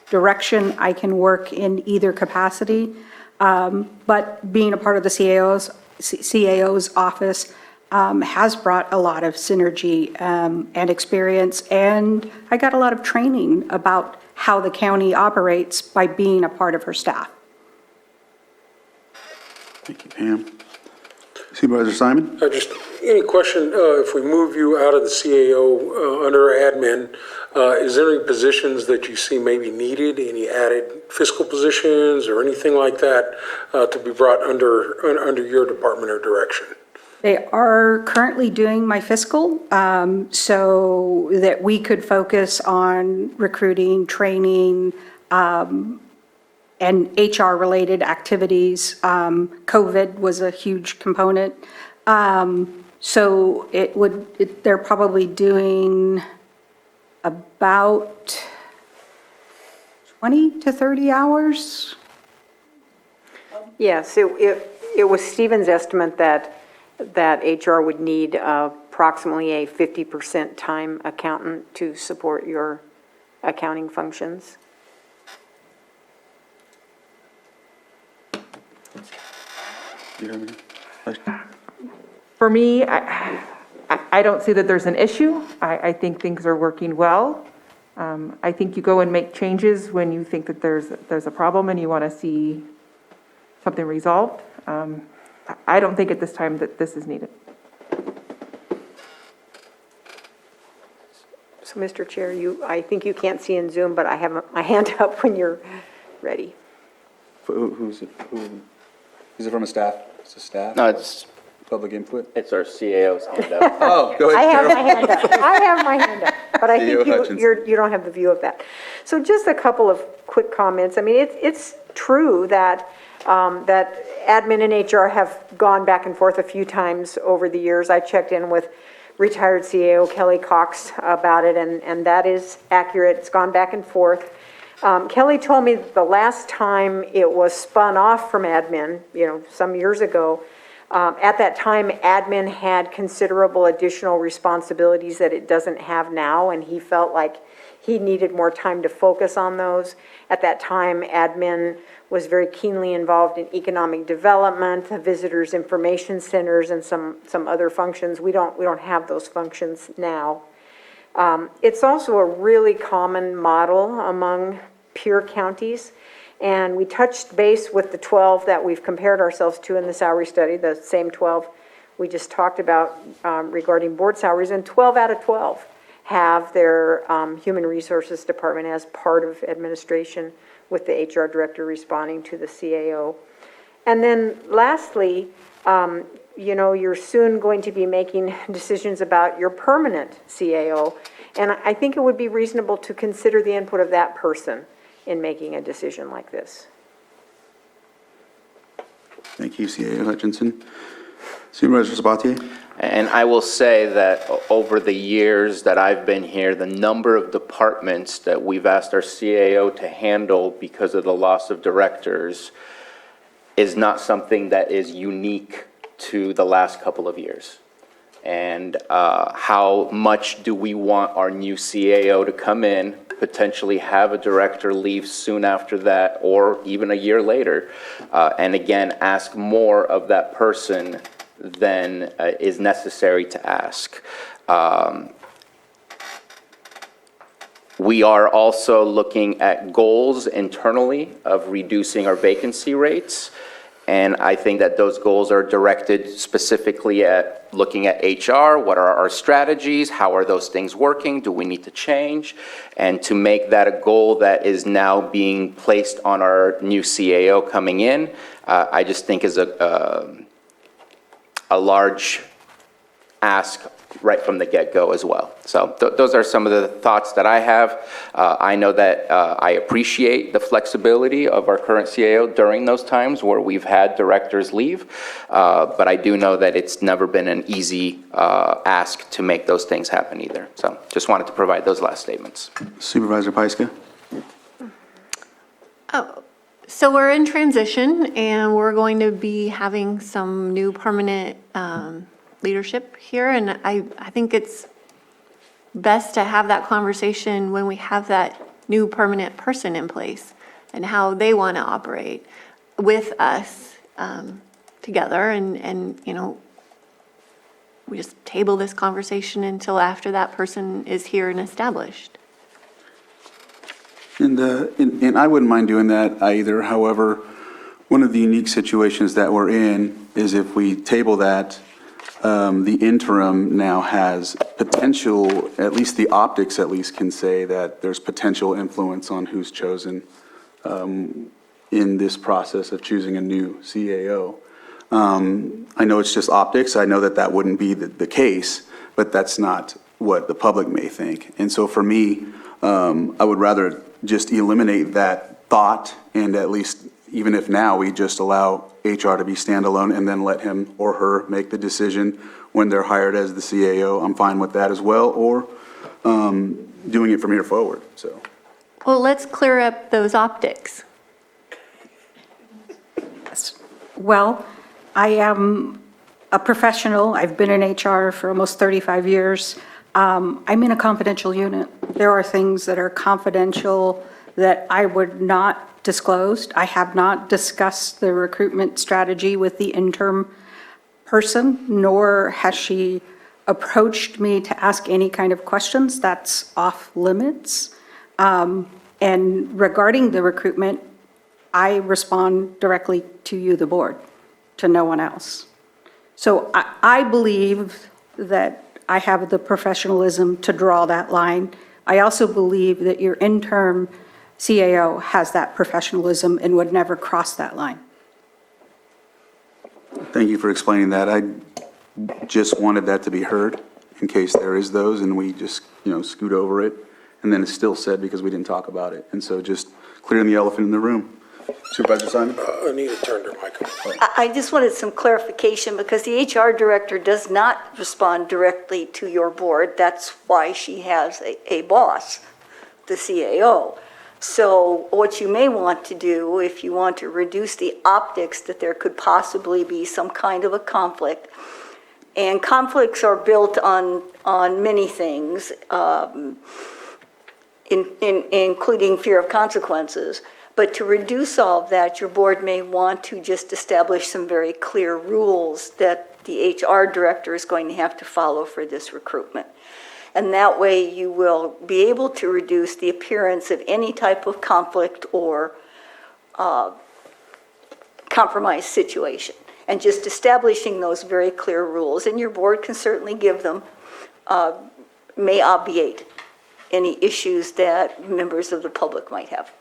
direction. I can work in either capacity. But being a part of the CAO's office has brought a lot of synergy and experience, and I got a lot of training about how the county operates by being a part of her staff. Thank you, Pam. Supervisor Simon? Just any question, if we move you out of the CAO under admin, is there any positions that you see maybe needed, any added fiscal positions or anything like that to be brought under your department or direction? They are currently doing my fiscal so that we could focus on recruiting, training, and HR-related activities. COVID was a huge component. So they're probably doing about 20 to 30 hours. Yes, it was Stephen's estimate that HR would need approximately a 50% time accountant to support your accounting functions. For me, I don't see that there's an issue. I think things are working well. I think you go and make changes when you think that there's a problem and you want to see something resolved. I don't think at this time that this is needed. So, Mr. Chair, I think you can't see in Zoom, but I have my hand up when you're ready. Who's it? Is it from a staff? It's a staff? No, it's public input? It's our CAO's hand up. Oh, go ahead, I have Carol. my hand up. I have my hand up, but I think CEO you don't have the view of that. So just a couple of quick comments. I mean, it's true that that admin and HR have gone back and forth a few times over the years. I checked in with retired CAO Kelly Cox about it, and that is accurate. It's gone back and forth. Kelly told me that the last time it was spun off from admin, some years ago, at that time, admin had considerable additional responsibilities that it doesn't have now, and he felt like he needed more time to focus on those. At that time, admin was very keenly involved in economic development, the visitors information centers, and some other functions. We don't have those functions now. It's also a really common model among peer counties, and we touched base with the 12 that we've compared ourselves to in the salary study, the same 12 we just talked about regarding board salaries, and 12 out of 12 have their human resources department as part of administration, with the HR director responding to the CAO. And then lastly, you're soon going to be making decisions about your permanent CAO, and I think it would be reasonable to consider the input of that person in making a decision like this. Thank you, CAO Hutchinson. Supervisor Sabatier? And I will say that over the years that I've been here, the number of departments that we've asked our CAO to handle because of the loss of directors is not something that is unique to the last couple of years. And how much do we want our new CAO to come in, potentially have a director leave soon after that, or even a year later, and again, ask more of that person than is necessary to ask. We are also looking at goals internally of reducing our vacancy rates. And I think that those goals are directed specifically at looking at HR, what are our strategies, how are those things working, do we need to change? And to make that a goal that is now being placed on our new CAO coming in, I just think is a large ask right from the get-go as well. So those are some of the thoughts that I have. I know that I appreciate the flexibility of our current CAO during those times where we've had directors leave, but I do know that it's never been an easy ask to make those things happen either. So just wanted to provide those last statements. Supervisor Pyska? Oh, so we're in transition, and we're going to be having some new permanent leadership here, and I think it's best to have that conversation when we have that new permanent person in place and how they want to operate with us together, and you know, we just table this conversation until after that person is here and established. And I wouldn't mind doing that either. However, one of the unique situations that we're in is if we table that, the interim now has potential, at least the optics at least can say that there's potential influence on who's chosen in this process of choosing a new CAO. I know it's just optics. I know that that wouldn't be the case, but that's not what the public may think. And so for me, I would rather just eliminate that thought, and at least, even if now we just allow HR to be standalone and then let him or her make the decision when they're hired as the CAO, I'm fine with that as well, or doing it from here forward, so. Well, let's clear up those optics. Well, I am a professional. I've been in HR for almost 35 years. I'm in a confidential unit. There are things that are confidential that I would not disclose. I have not discussed the recruitment strategy with the interim person, nor has she approached me to ask any kind of questions. That's off limits. And regarding the recruitment, I respond directly to you, the board, to no one else. So I believe that I have the professionalism to draw that line. I also believe that your interim CAO has that professionalism and would never cross that line. Thank you for explaining that. I just wanted that to be heard in case there is those, and we just, scoot over it. And then it's still said because we didn't talk about it. And so just clearing the elephant in the room. Supervisor Simon? Anita turned her mic on. I just wanted some clarification because the HR director does not respond directly to your board. That's why she has a boss, the CAO. So what you may want to do, if you want to reduce the optics that there could possibly be some kind of a conflict, and conflicts are built on many things, including fear of consequences. But to reduce all of that, your board may want to just establish some very clear rules that the HR director is going to have to follow for this recruitment. And that way you will be able to reduce the appearance of any type of conflict or compromise situation. And just establishing those very clear rules, and your board can certainly give them, may obviate any issues that members of the public might have.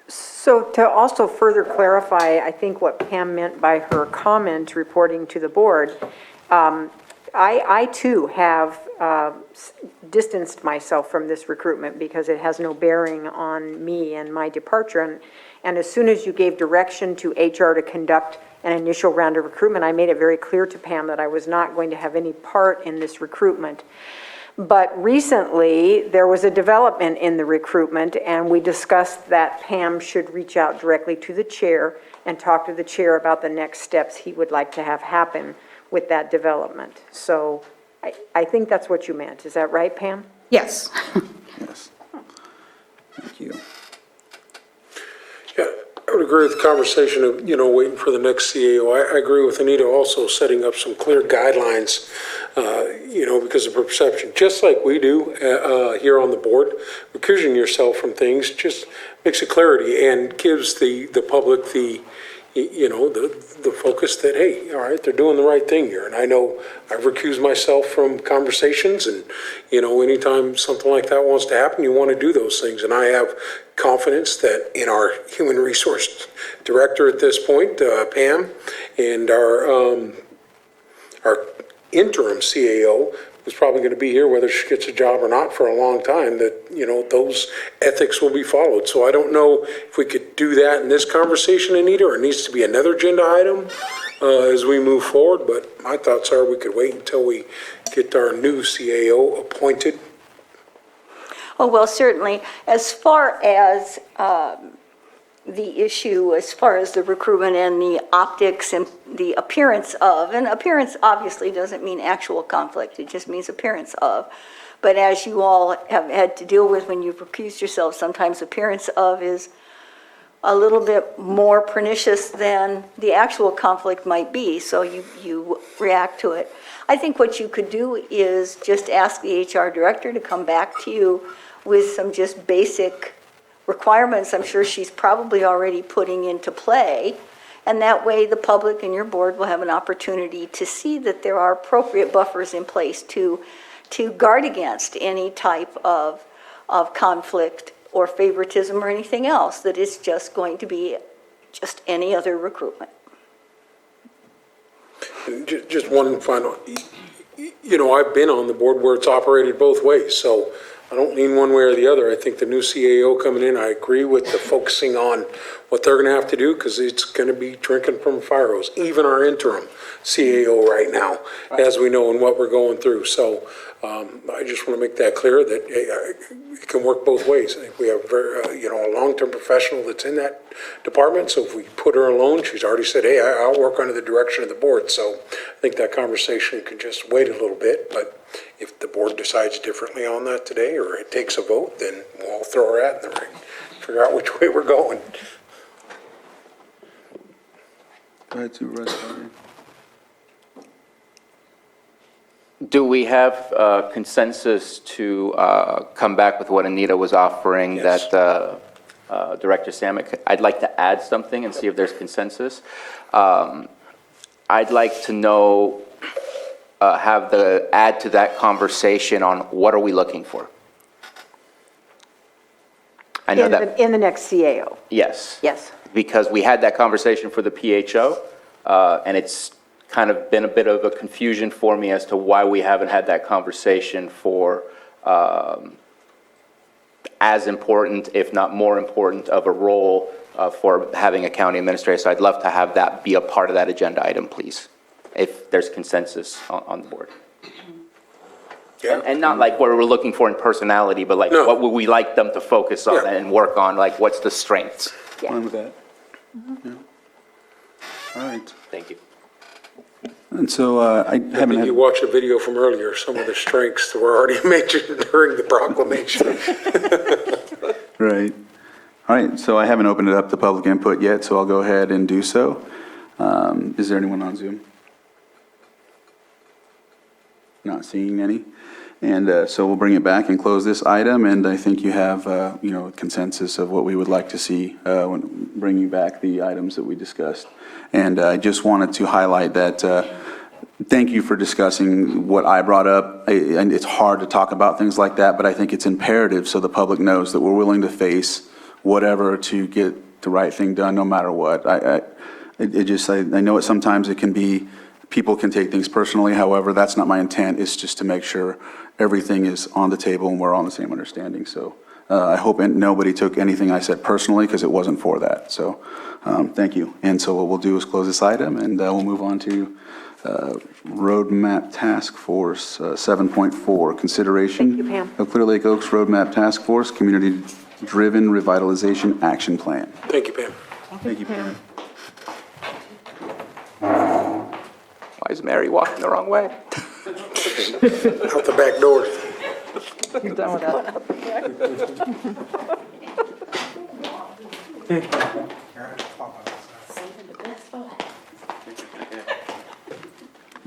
So to also further clarify, I think what Pam meant by her comment reporting to the board, I too have distanced myself from this recruitment because it has no bearing on me and my departure. And as soon as you gave direction to HR to conduct an initial round of recruitment, I made it very clear to Pam that I was not going to have any part in this recruitment. But recently, there was a development in the recruitment, and we discussed that Pam should reach out directly to the chair and talk to the chair about the next steps he would like to have happen with that development. So I think that's what you meant. Is that right, Pam? Yes. Yes. Thank you. Yeah, I would agree with the conversation of, waiting for the next CAO. I agree with Anita also setting up some clear guidelines, because of perception, just like we do here on the board. Recusing yourself from things just makes it clarity and gives the public the focus that, hey, all right, they're doing the right thing here. And I know I've recused myself from conversations, and, anytime something like that wants to happen, you want to do those things. And I have confidence that in our human resource director at this point, Pam, and our interim CAO, who's probably going to be here whether she gets a job or not for a long time, that, those ethics will be followed. So I don't know if we could do that in this conversation, Anita, or it needs to be another agenda item as we move forward. But my thoughts are we could wait until we get our new CAO appointed. Oh, well, certainly, as far as the issue, as far as the recruitment and the optics and the appearance of, and appearance obviously doesn't mean actual conflict, it just means appearance of. But as you all have had to deal with when you've recused yourself, sometimes appearance of is a little bit more pernicious than the actual conflict might be, so you react to it. I think what you could do is just ask the HR director to come back to you with some just basic requirements I'm sure she's probably already putting into play, and that way the public and your board will have an opportunity to see that there are appropriate buffers in place to guard against any type of conflict or favoritism or anything else, that it's just going to be just any other recruitment. And just one final, I've been on the board where it's operated both ways, so I don't lean one way or the other. I think the new CAO coming in, I agree with the focusing on what they're going to have to do, because it's going to be drinking from a fire hose, even our interim CAO right now, as we know and what we're going through. So I just want to make that clear that it can work both ways. I think we have a long-term professional that's in that department, so if we put her alone, she's already said, hey, I'll work under the direction of the board. So I think that conversation can just wait a little bit, but if the board decides differently on that today, or it takes a vote, then we'll throw her hat in the ring, figure out which way we're going. Go ahead, Supervisor. Do we have consensus to come back with what Anita was offering? Yes. That Director Samick, I'd like to add something and see if there's consensus. I'd like to know, add to that conversation on what are we looking for? I know that In the next CAO. yes. Yes. Because we had that conversation for the PHO, and it's kind of been a bit of a confusion for me as to why we haven't had that conversation for as important, if not more important, of a role for having a county administrator. So I'd love to have that be a part of that agenda item, please, if there's consensus on the board. Yeah. And not like what we're looking for in personality, but like what would we like them to focus on and work on, like what's the strengths? Fine with that? Yeah. All right. Thank you. And so I haven't had... You watched a video from earlier, some of the strengths that were already mentioned during the proclamation. Right. All right, so I haven't opened it up to public input yet, so I'll go ahead and do so. Is there anyone on Zoom? Not seeing any. And so we'll bring it back and close this item, and I think you have, consensus of what we would like to see when bringing back the items that we discussed. And I just wanted to highlight that, thank you for discussing what I brought up. And it's hard to talk about things like that, but I think it's imperative so the public knows that we're willing to face whatever to get the right thing done, no matter what. I know sometimes it can be, people can take things personally. However, that's not my intent. It's just to make sure everything is on the table and we're all on the same understanding. So I hope nobody took anything I said personally, because it wasn't for that. So thank you. And so what we'll do is close this item, and we'll move on to Roadmap Task Force 7.4, consideration Thank you, Pam. of Clear Lake Oaks Roadmap Task Force Community-Driven Revitalization Action Plan. Thank you, Pam. Thank you, Pam. Why is Mary walking the wrong way? Out the back door. You're done with that.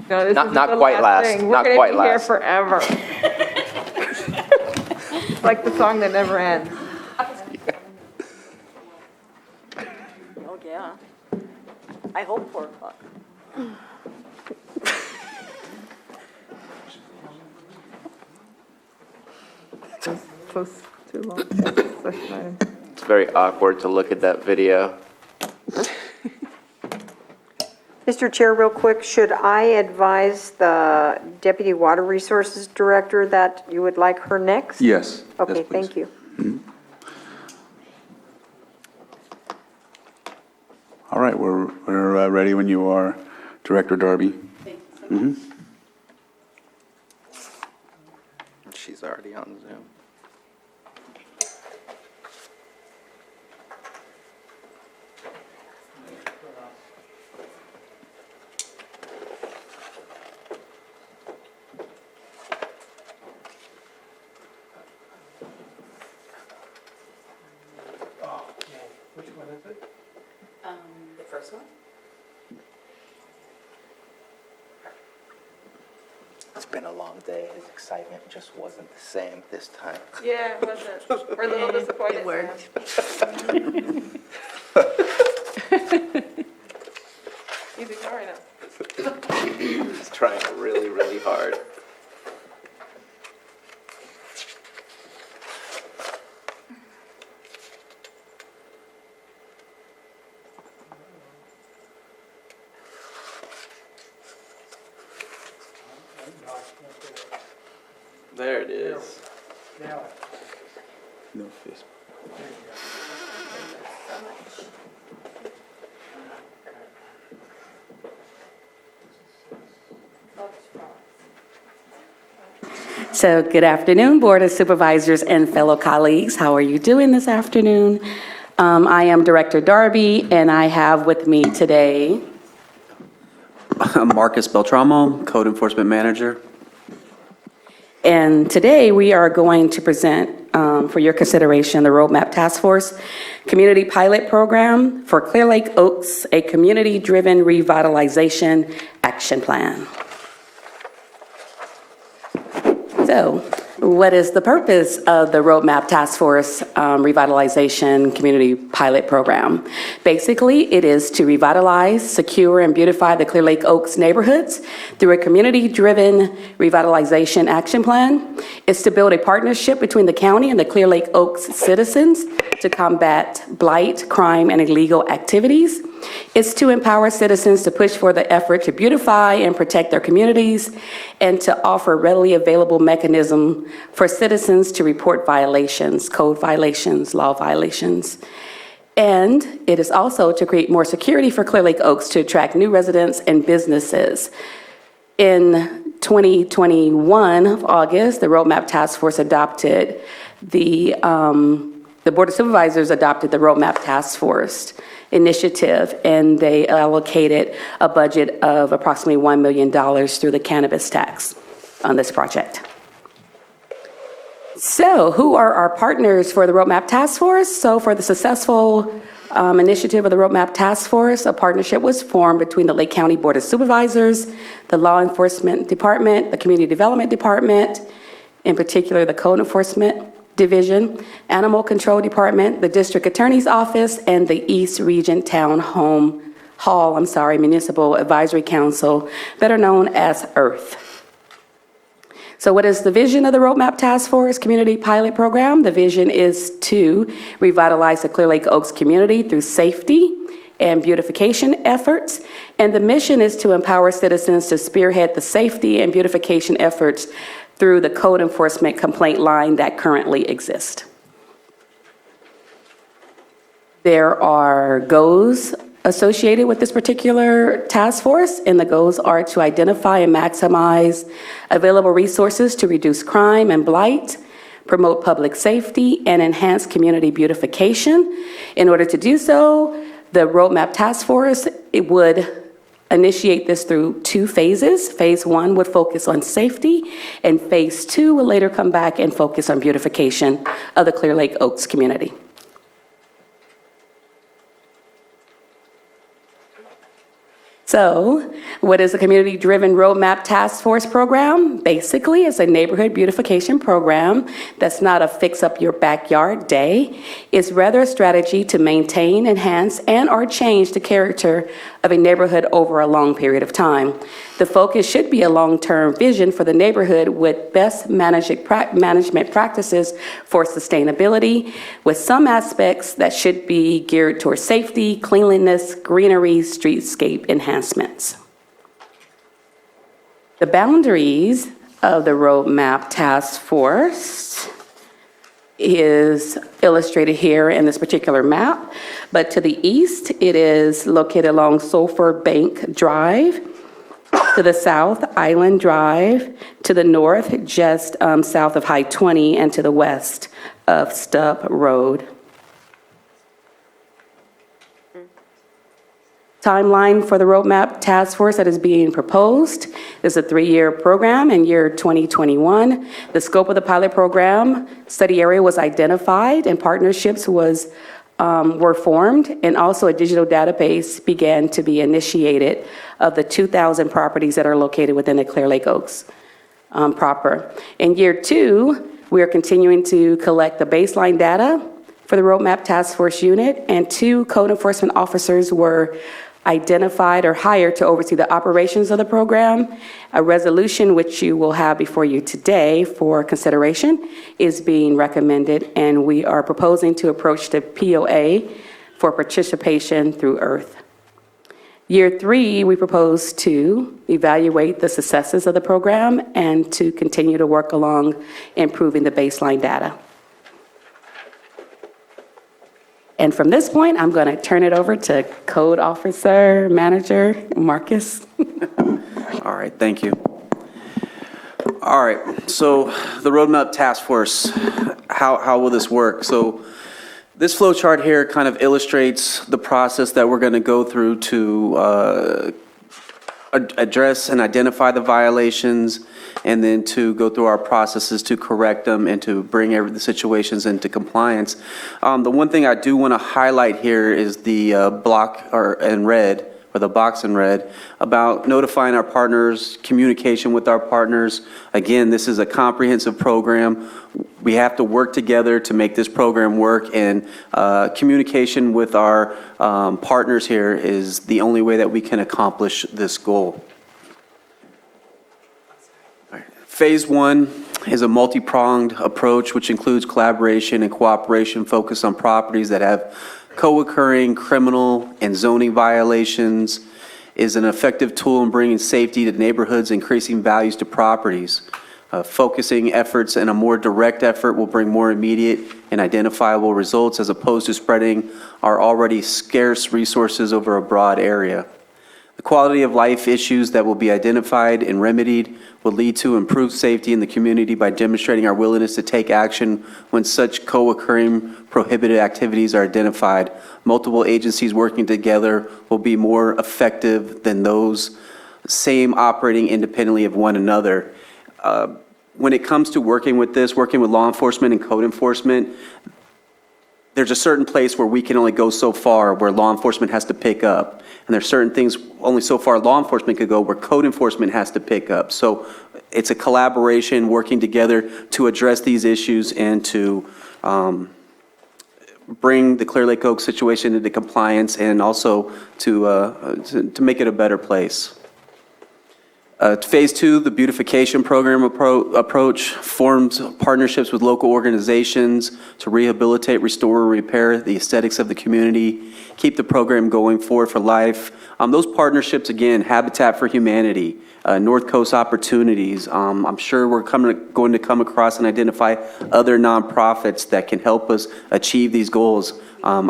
No, this Not- isn't not the quite last. thing. Not We're quite gonna be here last. forever. It's like the song that never ends. Oh, yeah. I hope 4 o'clock. Close too long. Session item. It's very awkward to look at that video. Mr. Chair, real quick, should I advise the Deputy Water Resources Director that you would like her next? Yes. Okay, Yes, please. thank you. All right, we're ready when you are, Director Darby. Mhm. She's already on Zoom. Which one is it? The first one? It's been a long day. His excitement just wasn't the same this time. Yeah, it wasn't. We're a little disappointed. It worked. He's ignoring us. He's trying really, really hard. There it is. No face. So good afternoon, Board of Supervisors and fellow colleagues. How are you doing this afternoon? I am Director Darby, and I have with me today Marcus Beltramo, Code Enforcement Manager. And today we are going to present for your consideration the Roadmap Task Force Community Pilot Program for Clear Lake Oaks, a community-driven revitalization action plan. So, what is the purpose of the Roadmap Task Force Revitalization Community Pilot Program? Basically, it is to revitalize, secure, and beautify the Clear Lake Oaks neighborhoods through a community-driven revitalization action plan. It's to build a partnership between the county and the Clear Lake Oaks citizens to combat blight, crime, and illegal activities. It's to empower citizens to push for the effort to beautify and protect their communities, and to offer readily available mechanism for citizens to report violations, code violations, law violations. And it is also to create more security for Clear Lake Oaks to attract new residents and businesses. In 2021, of August, the Roadmap Task Force adopted the Board of Supervisors adopted the Roadmap Task Force initiative, and they allocated a budget of approximately $1 million through the cannabis tax on this project. So who are our partners for the Roadmap Task Force? So for the successful initiative of the Roadmap Task Force, a partnership was formed between the Lake County Board of Supervisors, the Law Enforcement Department, the Community Development Department, in particular the Code Enforcement Division, Animal Control Department, the District Attorney's Office, and the East Region Town Hall, Municipal Advisory Council, better known as EARTH. So what is the vision of the Roadmap Task Force Community Pilot Program? The vision is to revitalize the Clear Lake Oaks community through safety and beautification efforts. And the mission is to empower citizens to spearhead the safety and beautification efforts through the code enforcement complaint line that currently exists. There are goals associated with this particular task force, and the goals are to identify and maximize available resources to reduce crime and blight, promote public safety, and enhance community beautification. In order to do so, the Roadmap Task Force, it would initiate this through 2 phases. Phase 1 would focus on safety, and Phase 2 will later come back and focus on beautification of the Clear Lake Oaks community. So, what is a community-driven roadmap task force program? Basically, it's a neighborhood beautification program that's not a fix-up-your-backyard day. It's rather a strategy to maintain, enhance, and/or change the character of a neighborhood over a long period of time. The focus should be a long-term vision for the neighborhood with best management practices for sustainability, with some aspects that should be geared towards safety, cleanliness, greenery, streetscape enhancements. The boundaries of the Roadmap Task Force is illustrated here in this particular map, but to the east, it is located along Sulphur Bank Drive. To the south, Island Drive. To the north, just south of High 20, and to the west of Stubb Road. Timeline for the Roadmap Task Force that is being proposed is a 3-year program in year 2021. The scope of the pilot program study area was identified and partnerships were formed, and also a digital database began to be initiated of the 2,000 properties that are located within the Clear Lake Oaks proper. In year 2, we are continuing to collect the baseline data for the Roadmap Task Force unit, and 2 code enforcement officers were identified or hired to oversee the operations of the program. A resolution, which you will have before you today for consideration, is being recommended, and we are proposing to approach the POA for participation through Earth. Year 3, we propose to evaluate the successes of the program and to continue to work along improving the baseline data. And from this point, I'm going to turn it over to Code Officer Manager Marcus. All right, thank you. All right, so the Roadmap Task Force, how will this work? So this flow chart here kind of illustrates the process that we're going to go through to address and identify the violations, and then to go through our processes to correct them and to bring the situations into compliance. The one thing I do want to highlight here is the the box in red, about notifying our partners, communication with our partners. Again, this is a comprehensive program. We have to work together to make this program work, and communication with our partners here is the only way that we can accomplish this goal. Phase 1 is a multi-pronged approach, which includes collaboration and cooperation focused on properties that have co-occurring criminal and zoning violations, is an effective tool in bringing safety to neighborhoods, increasing values to properties. Focusing efforts and a more direct effort will bring more immediate and identifiable results, as opposed to spreading our already scarce resources over a broad area. The quality of life issues that will be identified and remedied will lead to improved safety in the community by demonstrating our willingness to take action when such co-occurring prohibited activities are identified. Multiple agencies working together will be more effective than those same operating independently of one another. When it comes to working with law enforcement and code enforcement, there's a certain place where we can only go so far, where law enforcement has to pick up. And there's certain things only so far law enforcement could go, where code enforcement has to pick up. So it's a collaboration, working together to address these issues and to bring the Clear Lake Oaks situation into compliance, and also to make it a better place. Phase 2, the beautification program approach forms partnerships with local organizations to rehabilitate, restore, repair the aesthetics of the community, keep the program going forward for life. Those partnerships, again, Habitat for Humanity, North Coast Opportunities. I'm sure we're going to come across and identify other nonprofits that can help us achieve these goals. I'm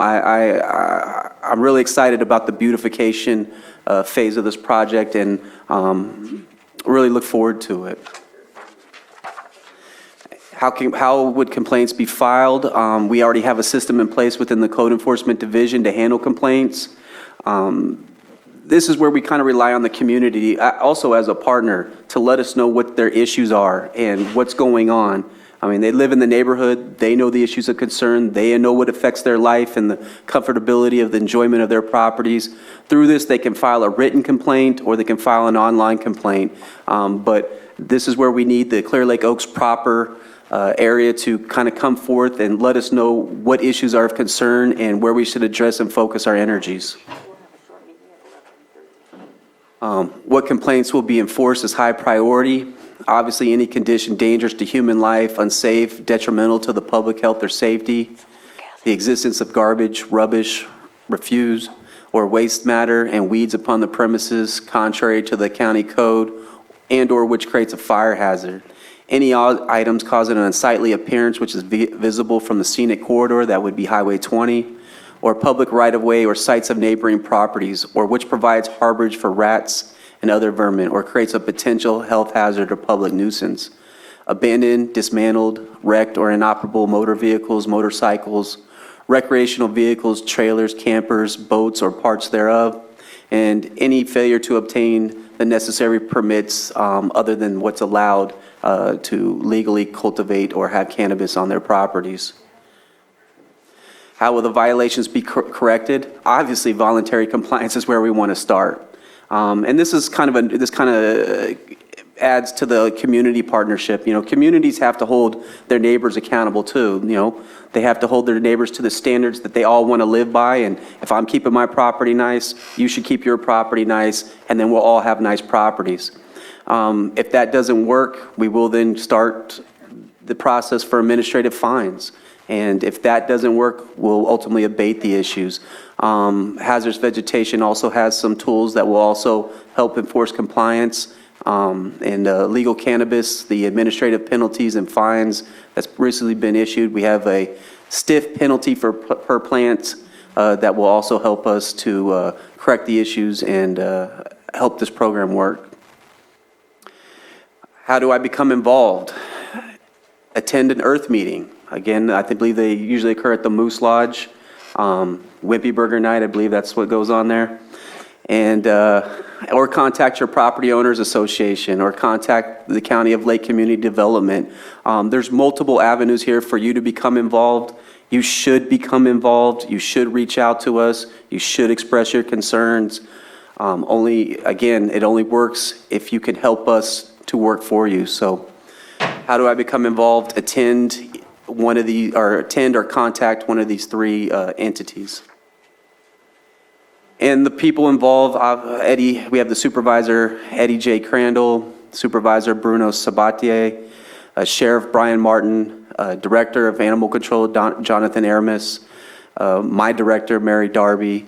really excited about the beautification phase of this project and really look forward to it. How would complaints be filed? We already have a system in place within the Code Enforcement Division to handle complaints. This is where we kind of rely on the community, also as a partner, to let us know what their issues are and what's going on. I mean, they live in the neighborhood, they know the issues of concern, they know what affects their life and the comfortability of the enjoyment of their properties. Through this, they can file a written complaint or they can file an online complaint. But this is where we need the Clear Lake Oaks proper area to kind of come forth and let us know what issues are of concern and where we should address and focus our energies. What complaints will be enforced is high priority. Obviously, any condition dangerous to human life, unsafe, detrimental to the public health or safety, the existence of garbage, rubbish, refuse, or waste matter and weeds upon the premises contrary to the county code and/or which creates a fire hazard. Any items causing an unsightly appearance which is visible from the scenic corridor, that would be Highway 20, or public right-of-way or sites of neighboring properties, or which provides harborage for rats and other vermin, or creates a potential health hazard or public nuisance. Abandoned, dismantled, wrecked, or inoperable motor vehicles, motorcycles, recreational vehicles, trailers, campers, boats, or parts thereof, and any failure to obtain the necessary permits other than what's allowed to legally cultivate or have cannabis on their properties. How will the violations be corrected? Obviously, voluntary compliance is where we want to start. And this is kind of adds to the community partnership. You know, communities have to hold their neighbors accountable too. You know, they have to hold their neighbors to the standards that they all want to live by. And if I'm keeping my property nice, you should keep your property nice, and then we'll all have nice properties. If that doesn't work, we will then start the process for administrative fines. And if that doesn't work, we'll ultimately abate the issues. Hazardous vegetation also has some tools that will also help enforce compliance. And legal cannabis, the administrative penalties and fines that's recently been issued. We have a stiff penalty per plant that will also help us to correct the issues and help this program work. How do I become involved? Attend an earth meeting. Again, I believe they usually occur at the Moose Lodge. Wimpy Burger Night, I believe that's what goes on there. And or contact your property owners association or contact the County of Lake Community Development. There's multiple avenues here for you to become involved. You should become involved. You should reach out to us. You should express your concerns. It only works if you can help us to work for you. So how do I become involved? Attend or contact one of these three entities. And the people involved, we have the supervisor, Eddie J. Crandall, Supervisor Bruno Sabatier, Sheriff Brian Martin, Director of Animal Control, Jonathan Aramis, my director, Mary Darby,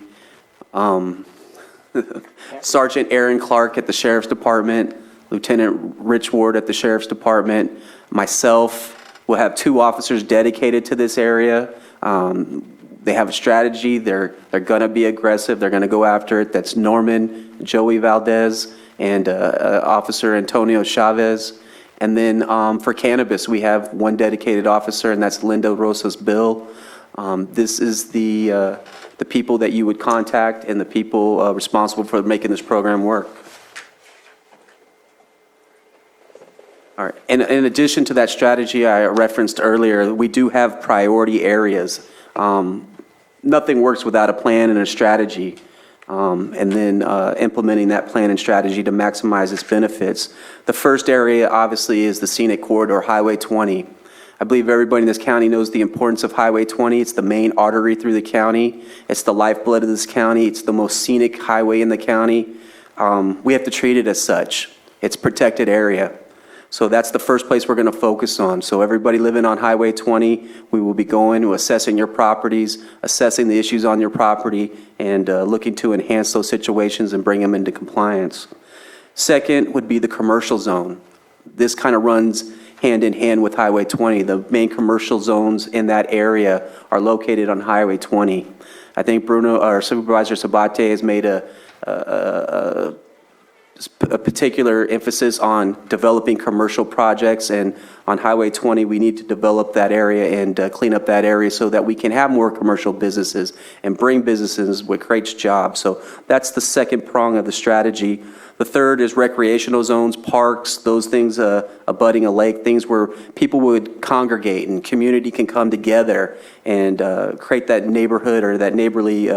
Sergeant Aaron Clark at the Sheriff's Department, Lieutenant Rich Ward at the Sheriff's Department, myself. We'll have 2 officers dedicated to this area. They have a strategy. They're going to be aggressive. They're going to go after it. That's Norman, Joey Valdez, and Officer Antonio Chavez. And then for cannabis, we have 1 dedicated officer, and that's Linda Rosas Bill. This is the people that you would contact and the people responsible for making this program work. All right. And in addition to that strategy I referenced earlier, we do have priority areas. Nothing works without a plan and a strategy, and then implementing that plan and strategy to maximize its benefits. The first area, obviously, is the scenic corridor, Highway 20. I believe everybody in this county knows the importance of Highway 20. It's the main artery through the county. It's the lifeblood of this county. It's the most scenic highway in the county. We have to treat it as such. It's protected area. So that's the first place we're going to focus on. So everybody living on Highway 20, we will be going to assessing your properties, assessing the issues on your property, and looking to enhance those situations and bring them into compliance. Second would be the commercial zone. This kind of runs hand in hand with Highway 20. The main commercial zones in that area are located on Highway 20. I think Bruno, or Supervisor Sabate, has made a particular emphasis on developing commercial projects, and on Highway 20, we need to develop that area and clean up that area so that we can have more commercial businesses and bring businesses, what creates jobs. So that's the second prong of the strategy. The third is recreational zones, parks, those things abutting a lake, things where people would congregate and community can come together and create that neighborhood or that neighborly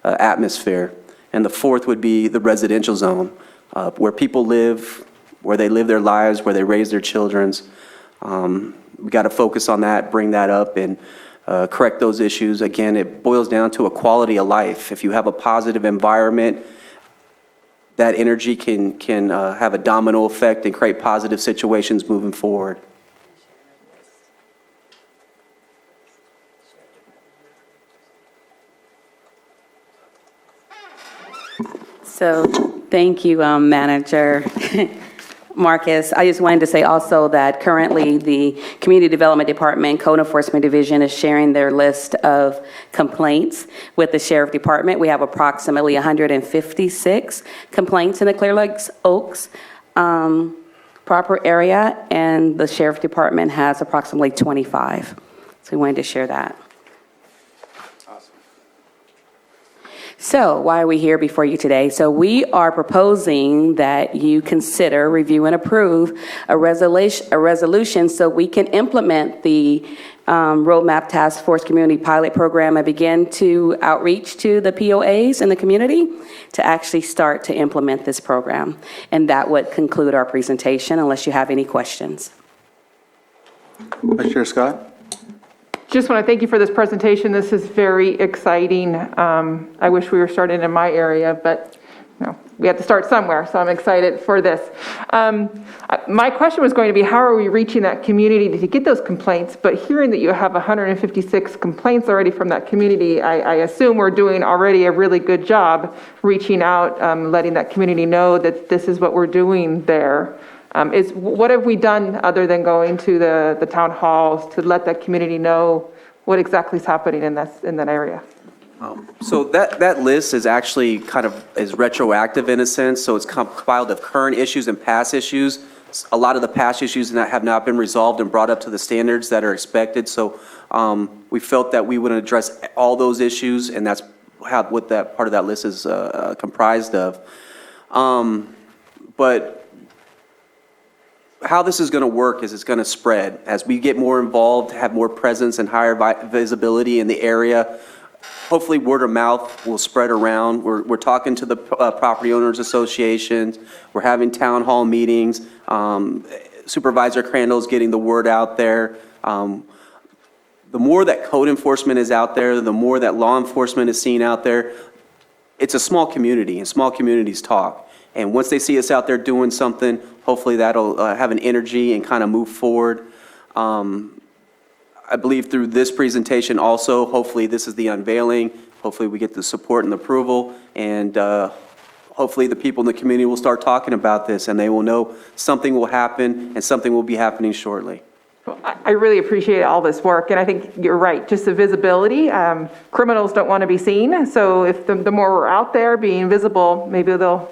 atmosphere. And the fourth would be the residential zone, where people live, where they live their lives, where they raise their children's. We got to focus on that, bring that up, and correct those issues. Again, it boils down to a quality of life. If you have a positive environment, that energy can have a domino effect and create positive situations moving forward. So, thank you, Manager Marcus. I just wanted to say also that currently the Community Development Department Code Enforcement Division is sharing their list of complaints with the Sheriff Department. We have approximately 156 complaints in the Clear Lakes Oaks proper area, and the Sheriff Department has approximately 25. So we wanted to share that. So why are we here before you today? So we are proposing that you consider, review, and approve a resolution so we can implement the Roadmap Task Force Community Pilot Program and begin to outreach to the POAs in the community to actually start to implement this program. And that would conclude our presentation, unless you have any questions. Vice Chair Scott? Just want to thank you for this presentation. This is very exciting. I wish we were starting in my area, but we have to start somewhere, so I'm excited for this. My question was going to be, how are we reaching that community to get those complaints? But hearing that you have 156 complaints already from that community, I assume we're doing already a really good job reaching out, letting that community know that this is what we're doing there. What have we done other than going to the town halls to let that community know what exactly is happening in that area? So that list is actually is retroactive in a sense. So it's compiled of current issues and past issues. A lot of the past issues have not been resolved and brought up to the standards that are expected. So we felt that we would address all those issues, and that's what that part of that list is comprised of. But how this is going to work is it's going to spread. As we get more involved, have more presence and higher visibility in the area, hopefully word of mouth will spread around. We're talking to the property owners associations. We're having town hall meetings. Supervisor Crandall's getting the word out there. The more that code enforcement is out there, the more that law enforcement is seen out there. It's a small community, and small communities talk. And once they see us out there doing something, hopefully that'll have an energy and kind of move forward. I believe through this presentation also, hopefully this is the unveiling. Hopefully we get the support and the approval, and hopefully the people in the community will start talking about this, and they will know something will happen and something will be happening shortly. Well, I really appreciate all this work, and I think you're right, just the visibility. Criminals don't want to be seen, so if the more we're out there being visible, maybe they'll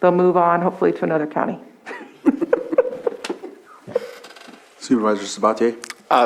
move on, hopefully, to another county. Supervisor Sabatier?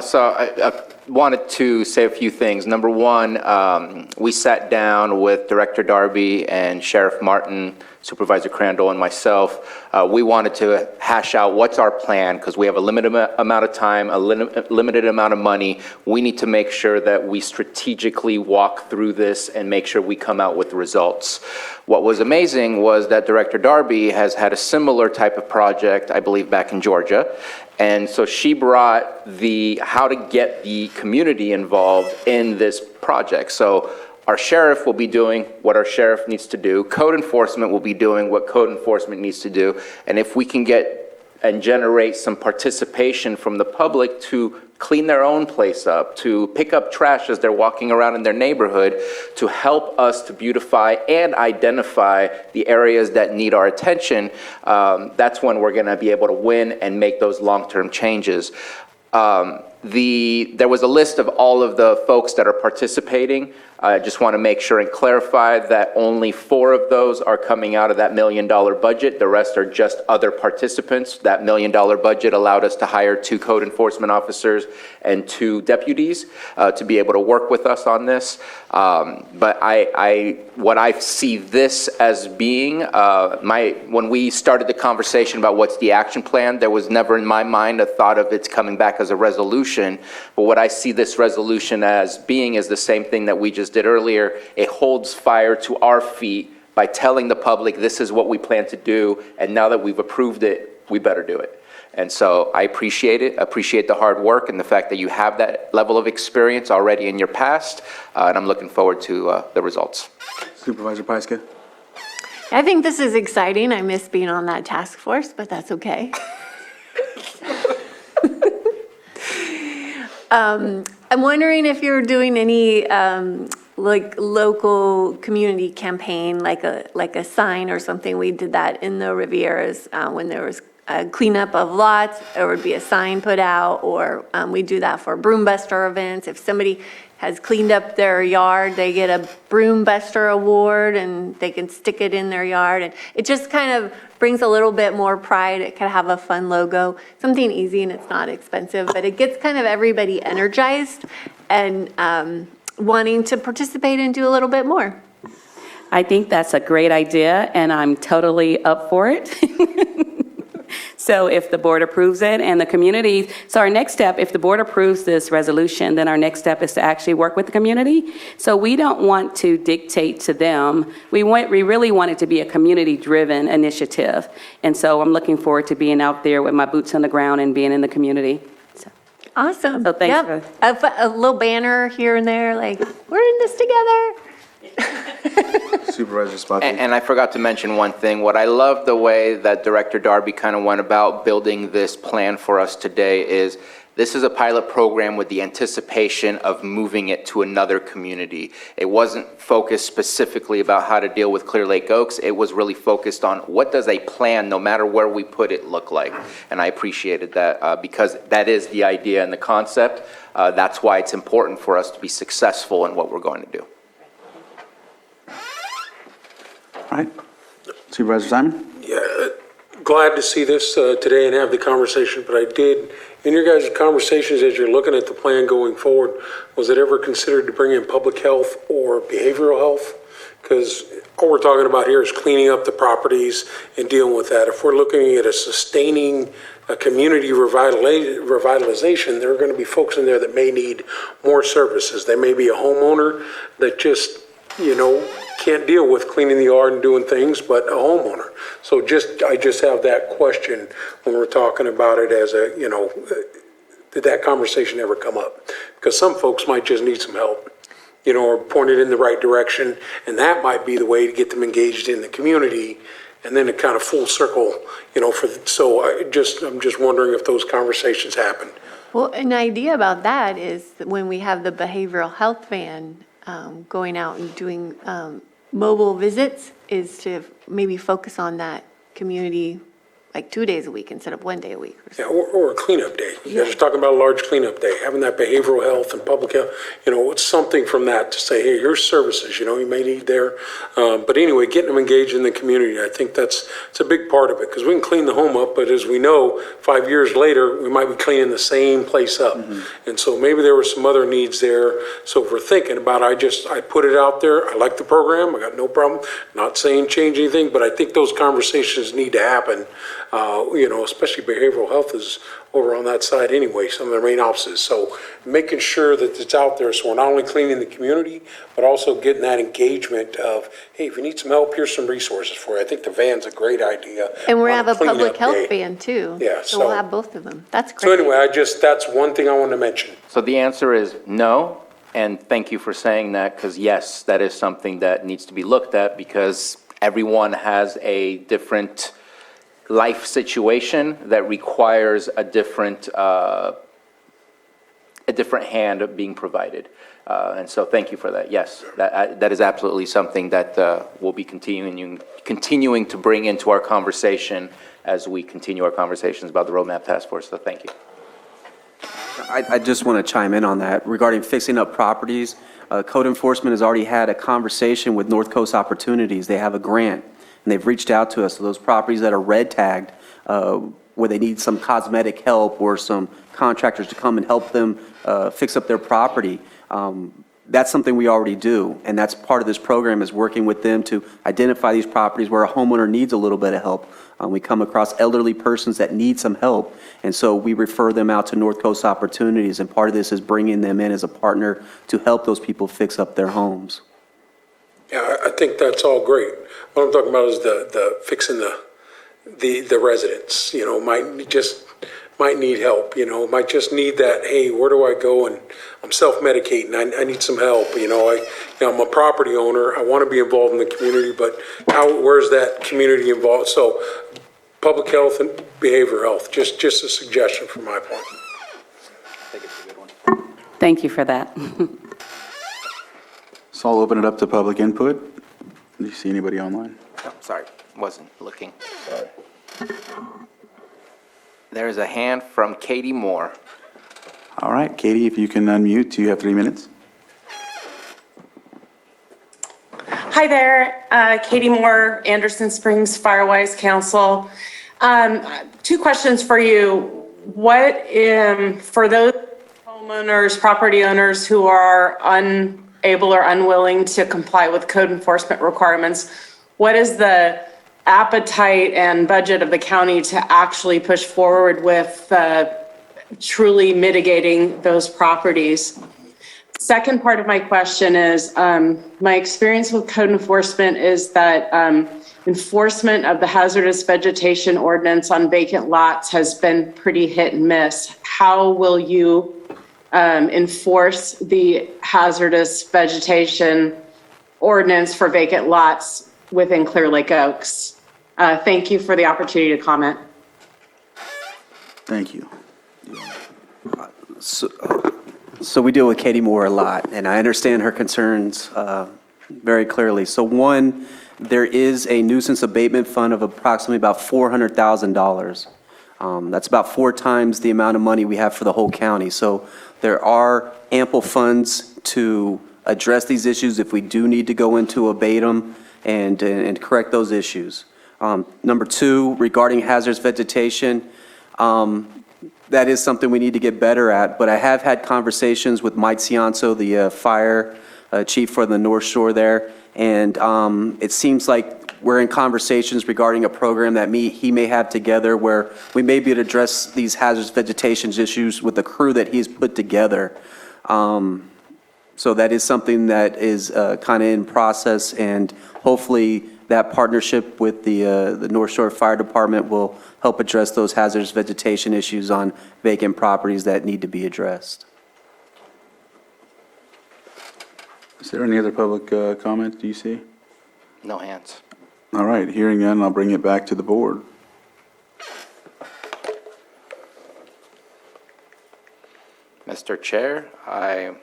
So I wanted to say a few things. Number one, we sat down with Director Darby and Sheriff Martin, Supervisor Crandall, and myself. We wanted to hash out what's our plan, because we have a limited amount of time, a limited amount of money. We need to make sure that we strategically walk through this and make sure we come out with results. What was amazing was that Director Darby has had a similar type of project, I believe, back in Georgia. And so she brought how to get the community involved in this project. So Our sheriff will be doing what our sheriff needs to do. Code enforcement will be doing what code enforcement needs to do. And if we can get and generate some participation from the public to clean their own place up, to pick up trash as they're walking around in their neighborhood, to help us to beautify and identify the areas that need our attention, that's when we're going to be able to win and make those long-term changes. There was a list of all of the folks that are participating. I just want to make sure and clarify that only 4 of those are coming out of that $1 million budget. The rest are just other participants. That $1 million budget allowed us to hire 2 code enforcement officers and 2 deputies to be able to work with us on this. But what I see this as being, when we started the conversation about what's the action plan, there was never in my mind a thought of it's coming back as a resolution. But what I see this resolution as being is the same thing that we just did earlier. It holds fire to our feet by telling the public this is what we plan to do, and now that we've approved it, we better do it. And so I appreciate it, appreciate the hard work and the fact that you have that level of experience already in your past, and I'm looking forward to the results. Supervisor Pyska? I think this is exciting. I miss being on that task force, but that's okay. I'm wondering if you're doing any like local community campaign, like a sign or something. We did that in the Rivieras when there was a cleanup of lots. There would be a sign put out, or we do that for broom buster events. If somebody has cleaned up their yard, they get a broom buster award and they can stick it in their yard. And it just kind of brings a little bit more pride. It can have a fun logo, something easy, and it's not expensive, but it gets kind of everybody energized and wanting to participate and do a little bit more. I think that's a great idea, and I'm totally up for it. So if the board approves it and the community, so our next step, if the board approves this resolution, then our next step is to actually work with the community. So we don't want to dictate to them. We really want it to be a community-driven initiative. And so I'm looking forward to being out there with my boots on the ground and being in the community. Awesome. So thanks Yep. A little banner here and there, like, we're in this together. Supervisor Spotty? And I forgot to mention one thing. What I love the way that Director Darby kind of went about building this plan for us today is this is a pilot program with the anticipation of moving it to another community. It wasn't focused specifically about how to deal with Clear Lake Oaks. It was really focused on what does a plan, no matter where we put it, look like. And I appreciated that because that is the idea and the concept. That's why it's important for us to be successful in what we're going to do. All right. Supervisor Simon? Yeah, glad to see this today and have the conversation, but I did, in your guys' conversations as you're looking at the plan going forward, was it ever considered to bring in public health or behavioral health? Because all we're talking about here is cleaning up the properties and dealing with that. If we're looking at a sustaining community revitalization, there are going to be folks in there that may need more services. There may be a homeowner that just, can't deal with cleaning the yard and doing things, but a homeowner. So I just have that question when we're talking about it as did that conversation ever come up? Because some folks might just need some help, or pointed in the right direction, and that might be the way to get them engaged in the community, and then a kind of full circle, I'm just wondering if those conversations happen. Well, an idea about that is when we have the behavioral health van going out and doing mobile visits, is to maybe focus on that community like 2 days a week instead of 1 day a week. Yeah, or a cleanup day. You guys are talking about a large cleanup day, having that behavioral health and public health, it's something from that to say, hey, here's services, you may need there. But anyway, getting them engaged in the community, I think it's a big part of it, because we can clean the home up, but as we know, 5 years later, we might be cleaning the same place up. Mm-hmm. And so maybe there were some other needs there. So if we're thinking about, I put it out there. I like the program. I got no problem. Not saying change anything, but I think those conversations need to happen. Especially behavioral health is over on that side anyway, some of their main offices. So making sure that it's out there, so we're not only cleaning the community, but also getting that engagement of, hey, if you need some help, here's some resources for you. I think the van's a great idea. And we have a public health van too. Yeah, so we'll have both of them. That's great. So anyway, that's one thing I wanted to mention. So the answer is no. And thank you for saying that, because yes, that is something that needs to be looked at, because everyone has a different life situation that requires a different hand of being provided. And so thank you for that. Yes, that is absolutely something that we'll be continuing to bring into our conversation as we continue our conversations about the Roadmap Task Force. So thank you. I just want to chime in on that. Regarding fixing up properties, code enforcement has already had a conversation with North Coast Opportunities. They have a grant, and they've reached out to us. So those properties that are red tagged, where they need some cosmetic help or some contractors to come and help them fix up their property, that's something we already do. And that's part of this program, is working with them to identify these properties where a homeowner needs a little bit of help. We come across elderly persons that need some help, and so we refer them out to North Coast Opportunities, and part of this is bringing them in as a partner to help those people fix up their homes. Yeah, I think that's all great. What I'm talking about is the fixing the residents, might need help, might just need that, hey, where do I go? And I'm self-medicating, I need some help, I'm a property owner, I want to be involved in the community, but where's that community involved? So public health and behavioral health, just a suggestion from my point. I think it's a good one. Thank you for that. So I'll open it up to public input. Do you see anybody online? No, sorry, wasn't looking. Sorry. There's a hand from Katie Moore. All right, Katie, if you can unmute, you have 3 minutes. Hi there, Katie Moore, Anderson Springs Firewise Council. 2 questions for you. What, for those homeowners, property owners who are unable or unwilling to comply with code enforcement requirements, what is the appetite and budget of the county to actually push forward with truly mitigating those properties? Second part of my question is, my experience with code enforcement is that enforcement of the hazardous vegetation ordinance on vacant lots has been pretty hit and miss. How will you enforce the hazardous vegetation ordinance for vacant lots within Clear Lake Oaks? Thank you for the opportunity to comment. Thank you. So we deal with Katie Moore a lot, and I understand her concerns very clearly. So one, there is a nuisance abatement fund of approximately about $400,000. That's about 4 times the amount of money we have for the whole county. So there are ample funds to address these issues if we do need to go into abate them and correct those issues. Number 2, regarding hazardous vegetation, that is something we need to get better at, but I have had conversations with Mike Ciancio, the fire chief for the North Shore there, and it seems like we're in conversations regarding a program that he may have together where we may be able to address these hazardous vegetation issues with the crew that he's put together. So that is something that is kind of in process, and hopefully that partnership with the North Shore Fire Department will help address those hazardous vegetation issues on vacant properties that need to be addressed. Is there any other public comment, do you see? No hands. All right, hearing none, I'll bring it back to the board. Mr. Chair, I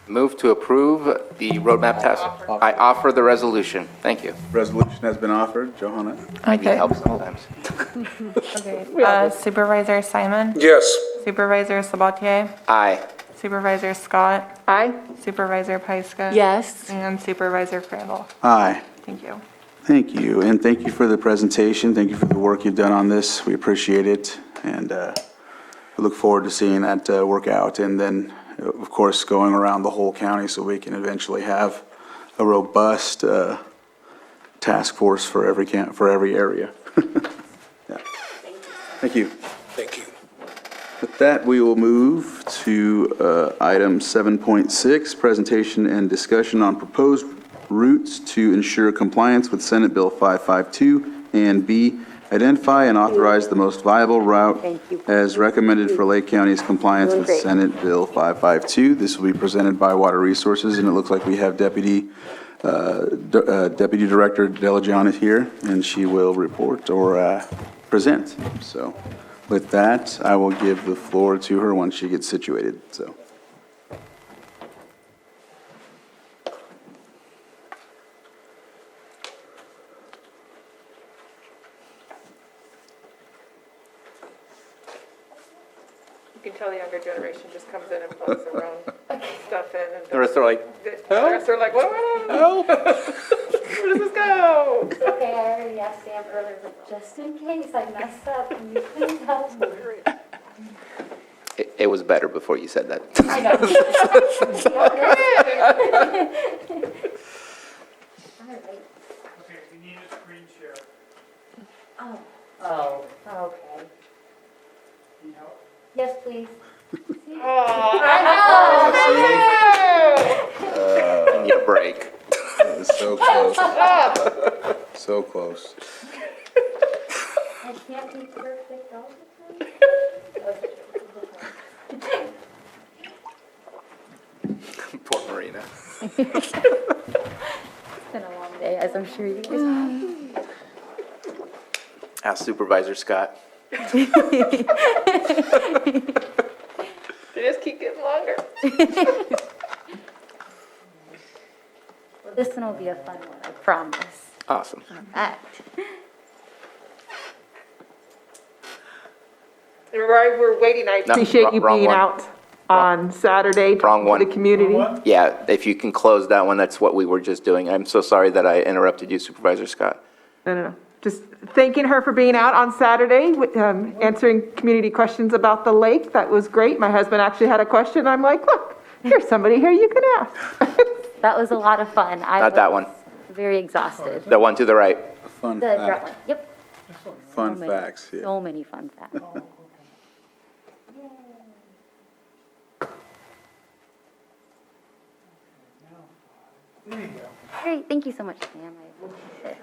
move to approve the roadmap task. I offer the resolution. Thank you. Resolution has been offered. Johanna? Maybe it helps sometimes. Okay. Supervisor Simon? Yes. Supervisor Sabatier? Aye. Supervisor Scott? Aye. Supervisor Pyska? Yes. And Supervisor Crandall? Aye. Thank you. Thank you, and thank you for the presentation. Thank you for the work you've done on this. We appreciate it, and we look forward to seeing that work out, and then, of course, going around the whole county so we can eventually have a robust task force for every area. Yeah. Thank you. Thank you. With that, we will move to item 7.6, presentation and discussion on proposed routes to ensure compliance with Senate Bill 552 and B, Identify and authorize the most viable route as recommended for Lake County's compliance with Senate Bill 552. This will be presented by Water Resources, and it looks like we have Deputy Director Delagiana here, and she will report or present. So with that, I will give the floor to her once she gets situated. So. You can tell the younger generation just comes in and plugs their own stuff in. And The rest are like, the rest are like, what do I know? Where does this go? Okay, I already asked Sam earlier, but just in case I mess up, can you please help me? it was better before you said that. I know. All right. Okay, we need a screen share. Oh, okay. Need help? Yes, please. I need a break. So close. So close. I can't be perfect all the time. Poor Marina. It's been a long day, as I'm sure you guys have. Ask Supervisor Scott. They just keep getting longer. Well, this one will be a fun one, I promise. Awesome. All right. And while we're waiting, I No, appreciate you wrong being one. out on Saturday Wrong to one. the community. Yeah, if you can close that one, that's what we were just doing. I'm so sorry that I interrupted you, Supervisor Scott. No. Just thanking her for being out on Saturday, answering community questions about the lake. That was great. My husband actually had a question. I'm like, look, here's somebody here you can ask. That was a lot of fun. Not that one. Very exhausted. The one to the right. Fun The drought fact. one, yep. Fun So many- facts, yeah. So many fun facts. Great, thank you so much, Sam. I appreciate it.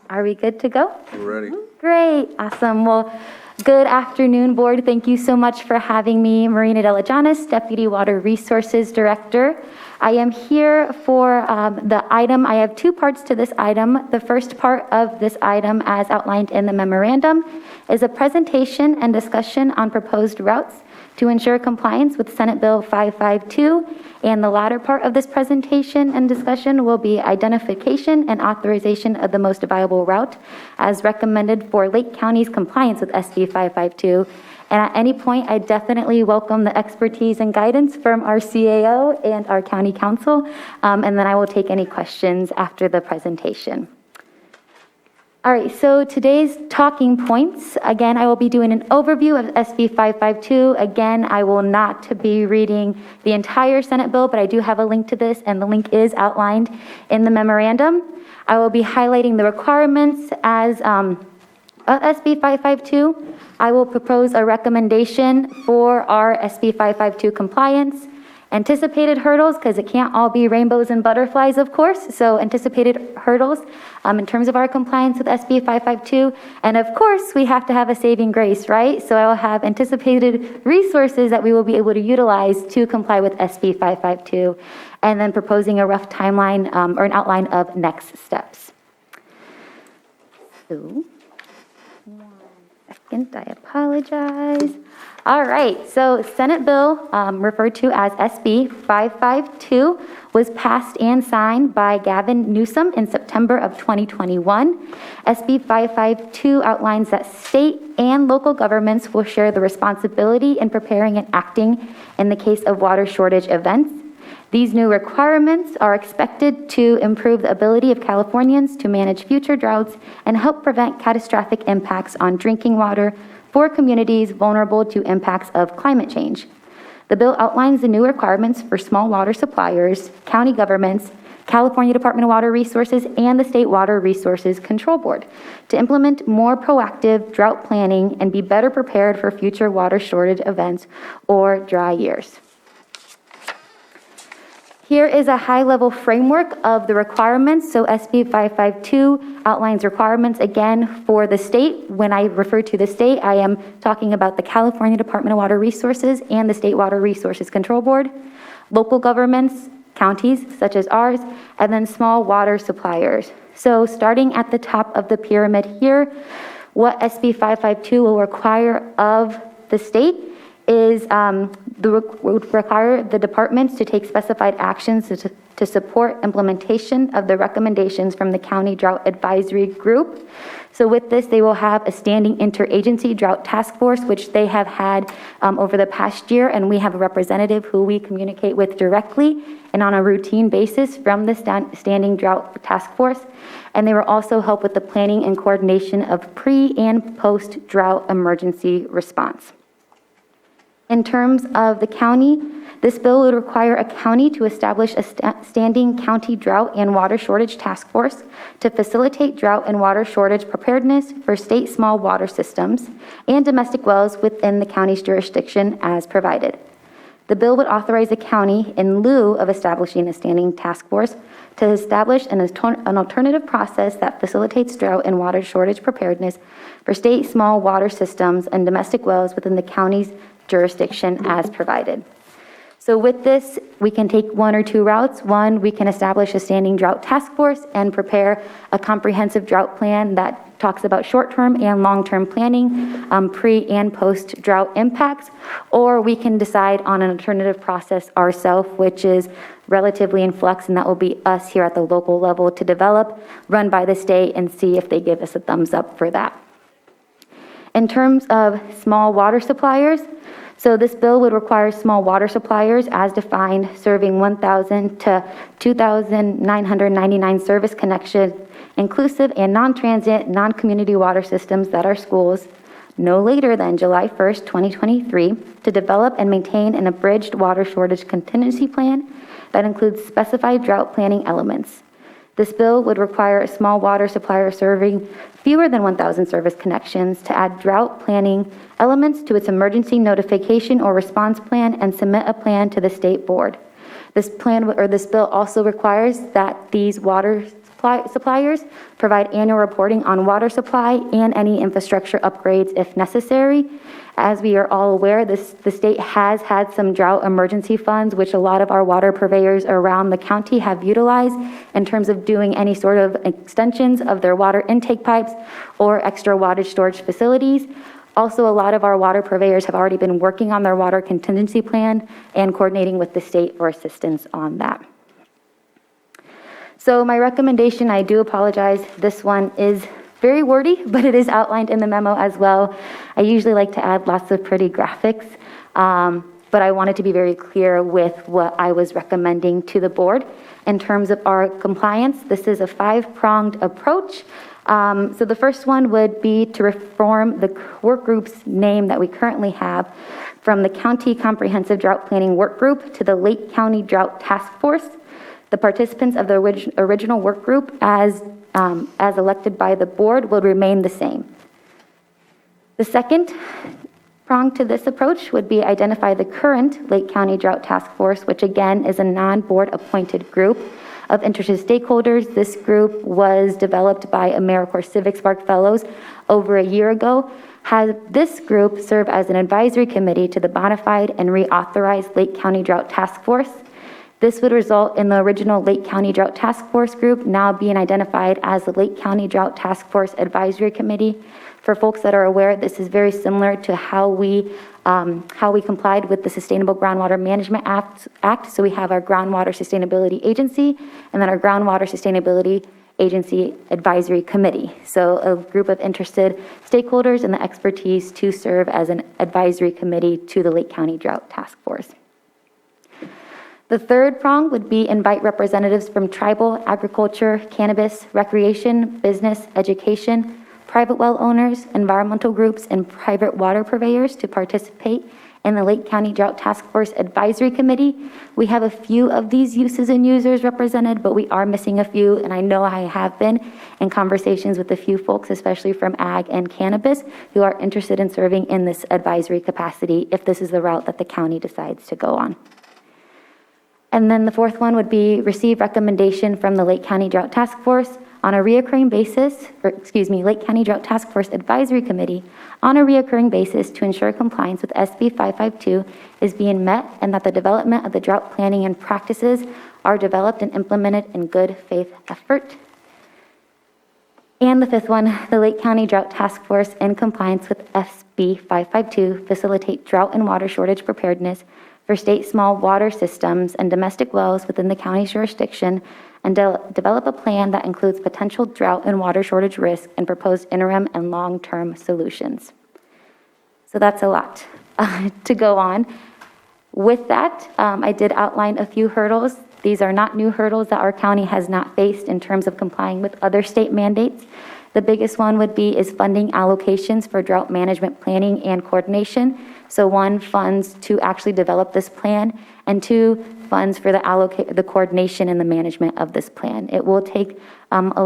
Are we good to go? We're ready. Great, awesome. Well, good afternoon, board. Thank you so much for having me, Marina Delagianis, Deputy Water Resources Director. I am here for the item. I have two parts to this item. The first part of this item, as outlined in the memorandum, is a presentation and discussion on proposed routes to ensure compliance with Senate Bill 552. And the latter part of this presentation and discussion will be identification and authorization of the most viable route as recommended for Lake County's compliance with SB 552. And at any point, I definitely welcome the expertise and guidance from our CAO and our county council. And then I will take any questions after the presentation. All right, so today's talking points, again, I will be doing an overview of SB 552. Again, I will not be reading the entire Senate bill, but I do have a link to this, and the link is outlined in the memorandum. I will be highlighting the requirements as SB 552. I will propose a recommendation for our SB 552 compliance. Anticipated hurdles, because it can't all be rainbows and butterflies, of course. So anticipated hurdles in terms of our compliance with SB 552. And of course, we have to have a saving grace, right? So I will have anticipated resources that we will be able to utilize to comply with SB 552. And then proposing a rough timeline or an outline of next steps. So, 1 second, I apologize. All right, so Senate Bill, referred to as SB 552, was passed and signed by Gavin Newsom in September of 2021. SB 552 outlines that state and local governments will share the responsibility in preparing and acting in the case of water shortage events. These new requirements are expected to improve the ability of Californians to manage future droughts and help prevent catastrophic impacts on drinking water for communities vulnerable to impacts of climate change. The bill outlines the new requirements for small water suppliers, county governments, California Department of Water Resources, and the State Water Resources Control Board to implement more proactive drought planning and be better prepared for future water shortage events or dry years. Here is a high-level framework of the requirements. So SB 552 outlines requirements, again, for the state. When I refer to the state, I am talking about the California Department of Water Resources and the State Water Resources Control Board, local governments, counties such as ours, and then small water suppliers. So starting at the top of the pyramid here, what SB 552 will require of the state is would require the departments to take specified actions to support implementation of the recommendations from the County Drought Advisory Group. So with this, they will have a standing interagency drought task force, which they have had over the past year, and we have a representative who we communicate with directly and on a routine basis from the standing drought task force. And they will also help with the planning and coordination of pre- and post-drought emergency response. In terms of the county, this bill would require a county to establish a standing county drought and water shortage task force to facilitate drought and water shortage preparedness for state small water systems and domestic wells within the county's jurisdiction as provided. The bill would authorize a county, in lieu of establishing a standing task force, to establish an alternative process that facilitates drought and water shortage preparedness for state small water systems and domestic wells within the county's jurisdiction as provided. So with this, we can take one or two routes. One, we can establish a standing drought task force and prepare a comprehensive drought plan that talks about short-term and long-term planning, pre- and post-drought impacts, or we can decide on an alternative process ourselves, which is relatively in flux, and that will be us here at the local level to develop, run by the state, and see if they give us a thumbs up for that. In terms of small water suppliers, so this bill would require small water suppliers as defined, serving 1,000 to 2,999 service connections, inclusive and non-transit, non-community water systems that are schools, no later than July 1st, 2023, to develop and maintain an abridged water shortage contingency plan that includes specified drought planning elements. This bill would require a small water supplier serving fewer than 1,000 service connections to add drought planning elements to its emergency notification or response plan and submit a plan to the state board. This bill also requires that these water suppliers provide annual reporting on water supply and any infrastructure upgrades if necessary. As we are all aware, the state has had some drought emergency funds, which a lot of our water purveyors around the county have utilized in terms of doing any sort of extensions of their water intake pipes or extra wattage storage facilities. Also, a lot of our water purveyors have already been working on their water contingency plan and coordinating with the state for assistance on that. So my recommendation, I do apologize, this one is very wordy, but it is outlined in the memo as well. I usually like to add lots of pretty graphics, but I wanted to be very clear with what I was recommending to the board. In terms of our compliance, this is a 5-pronged approach. So the first one would be to reform the work group's name that we currently have from the County Comprehensive Drought Planning Work Group to the Lake County Drought Task Force. The participants of the original work group as elected by the board will remain the same. The second prong to this approach would be identify the current Lake County Drought Task Force, which again is a non-board appointed group of interested stakeholders. This group was developed by AmeriCorps Civic Spark Fellows over a year ago. Has this group serve as an advisory committee to the bona fide and reauthorized Lake County Drought Task Force. This would result in the original Lake County Drought Task Force group now being identified as the Lake County Drought Task Force Advisory Committee. For folks that are aware, this is very similar to how we complied with the Sustainable Groundwater Management Act. So we have our Groundwater Sustainability Agency and then our Groundwater Sustainability Agency Advisory Committee. So a group of interested stakeholders and the expertise to serve as an advisory committee to the Lake County Drought Task Force. The third prong would be invite representatives from tribal, agriculture, cannabis, recreation, business, education, private well owners, environmental groups, and private water purveyors to participate in the Lake County Drought Task Force Advisory Committee. We have a few of these uses and users represented, but we are missing a few, and I know I have been in conversations with a few folks, especially from ag and cannabis, who are interested in serving in this advisory capacity if this is the route that the county decides to go on. And then the fourth one would be receive recommendation from the Lake County Drought Task Force on a reoccurring basis, Lake County Drought Task Force Advisory Committee on a reoccurring basis to ensure compliance with SB 552 is being met and that the development of the drought planning and practices are developed and implemented in good faith effort. And the fifth one, the Lake County Drought Task Force in compliance with SB 552 facilitate drought and water shortage preparedness for state small water systems and domestic wells within the county's jurisdiction and develop a plan that includes potential drought and water shortage risk and proposed interim and long-term solutions. So that's a lot to go on. With that, I did outline a few hurdles. These are not new hurdles that our county has not faced in terms of complying with other state mandates. The biggest one would be is funding allocations for drought management planning and coordination. So one, funds to actually develop this plan, and two, funds for the coordination and the management of this plan. It will take not a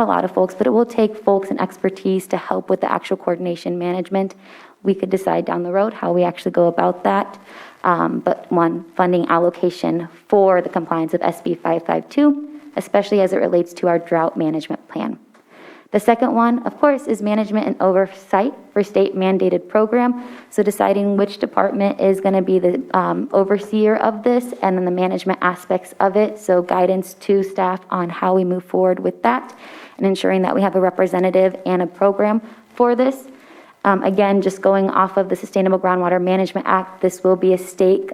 lot of folks, but it will take folks and expertise to help with the actual coordination management. We could decide down the road how we actually go about that. But one, funding allocation for the compliance of SB 552, especially as it relates to our drought management plan. The second one, of course, is management and oversight for state mandated program. So deciding which department is going to be the overseer of this and then the management aspects of it. So guidance to staff on how we move forward with that and ensuring that we have a representative and a program for this. Again, just going off of the Sustainable Groundwater Management Act, this will be a state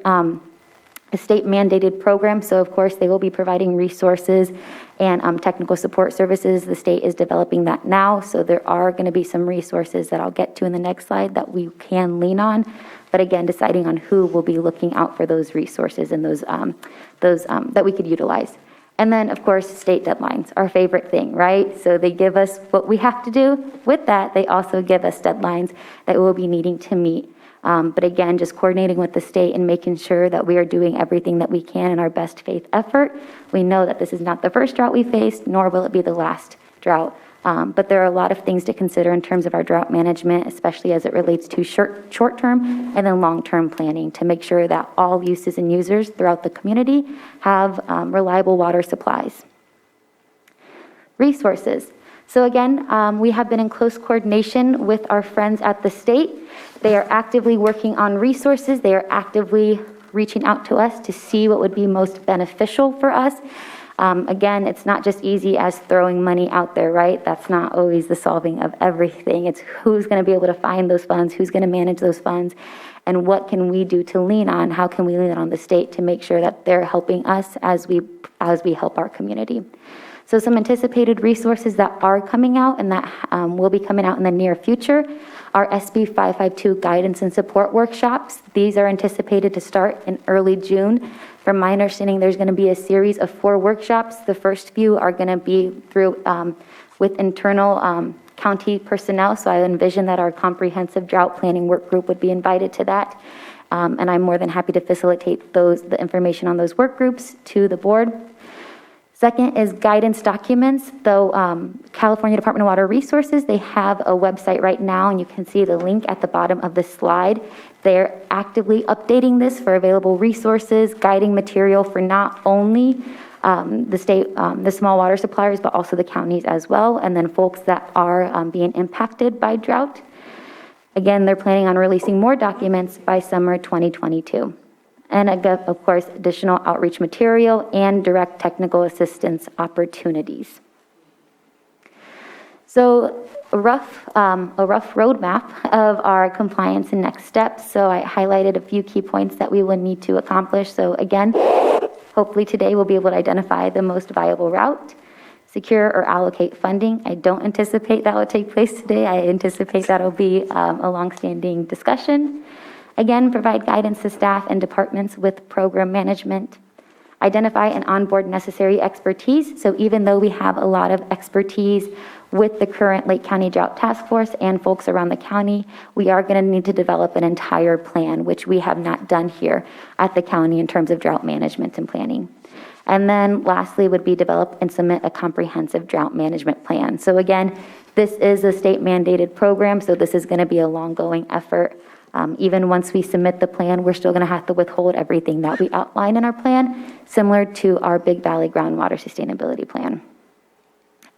mandated program. So of course they will be providing resources and technical support services. The state is developing that now. So there are going to be some resources that I'll get to in the next slide that we can lean on. But again, deciding on who will be looking out for those resources and those that we could utilize. And then, of course, state deadlines, our favorite thing, right? So they give us what we have to do. With that, they also give us deadlines that we'll be needing to meet. But again, just coordinating with the state and making sure that we are doing everything that we can in our best faith effort. We know that this is not the first drought we faced, nor will it be the last drought. But there are a lot of things to consider in terms of our drought management, especially as it relates to short-term and then long-term planning to make sure that all uses and users throughout the community have reliable water supplies. Resources. So again, we have been in close coordination with our friends at the state. They are actively working on resources. They are actively reaching out to us to see what would be most beneficial for us. Again, it's not just easy as throwing money out there, right? That's not always the solving of everything. It's who's going to be able to find those funds, who's going to manage those funds, and what can we do to lean on? How can we lean on the state to make sure that they're helping us as we help our community? So some anticipated resources that are coming out and that will be coming out in the near future are SB 552 guidance and support workshops. These are anticipated to start in early June. From my understanding, there's going to be a series of 4 workshops. The first few are going to be through with internal county personnel. So I envision that our comprehensive drought planning work group would be invited to that. And I'm more than happy to facilitate the information on those work groups to the board. Second is guidance documents. Though California Department of Water Resources, they have a website right now, and you can see the link at the bottom of the slide. They're actively updating this for available resources, guiding material for not only the state, the small water suppliers, but also the counties as well, and then folks that are being impacted by drought. Again, they're planning on releasing more documents by summer 2022. And of course, additional outreach material and direct technical assistance opportunities. So a rough roadmap of our compliance and next steps. So I highlighted a few key points that we will need to accomplish. So again, hopefully today we'll be able to identify the most viable route, secure or allocate funding. I don't anticipate that will take place today. I anticipate that'll be a longstanding discussion. Again, provide guidance to staff and departments with program management. Identify and onboard necessary expertise. So even though we have a lot of expertise with the current Lake County Drought Task Force and folks around the county, we are going to need to develop an entire plan, which we have not done here at the county in terms of drought management and planning. And then lastly would be develop and submit a comprehensive drought management plan. So again, this is a state mandated program, so this is going to be a long going effort. Even once we submit the plan, we're still going to have to withhold everything that we outline in our plan, similar to our Big Valley Groundwater Sustainability Plan.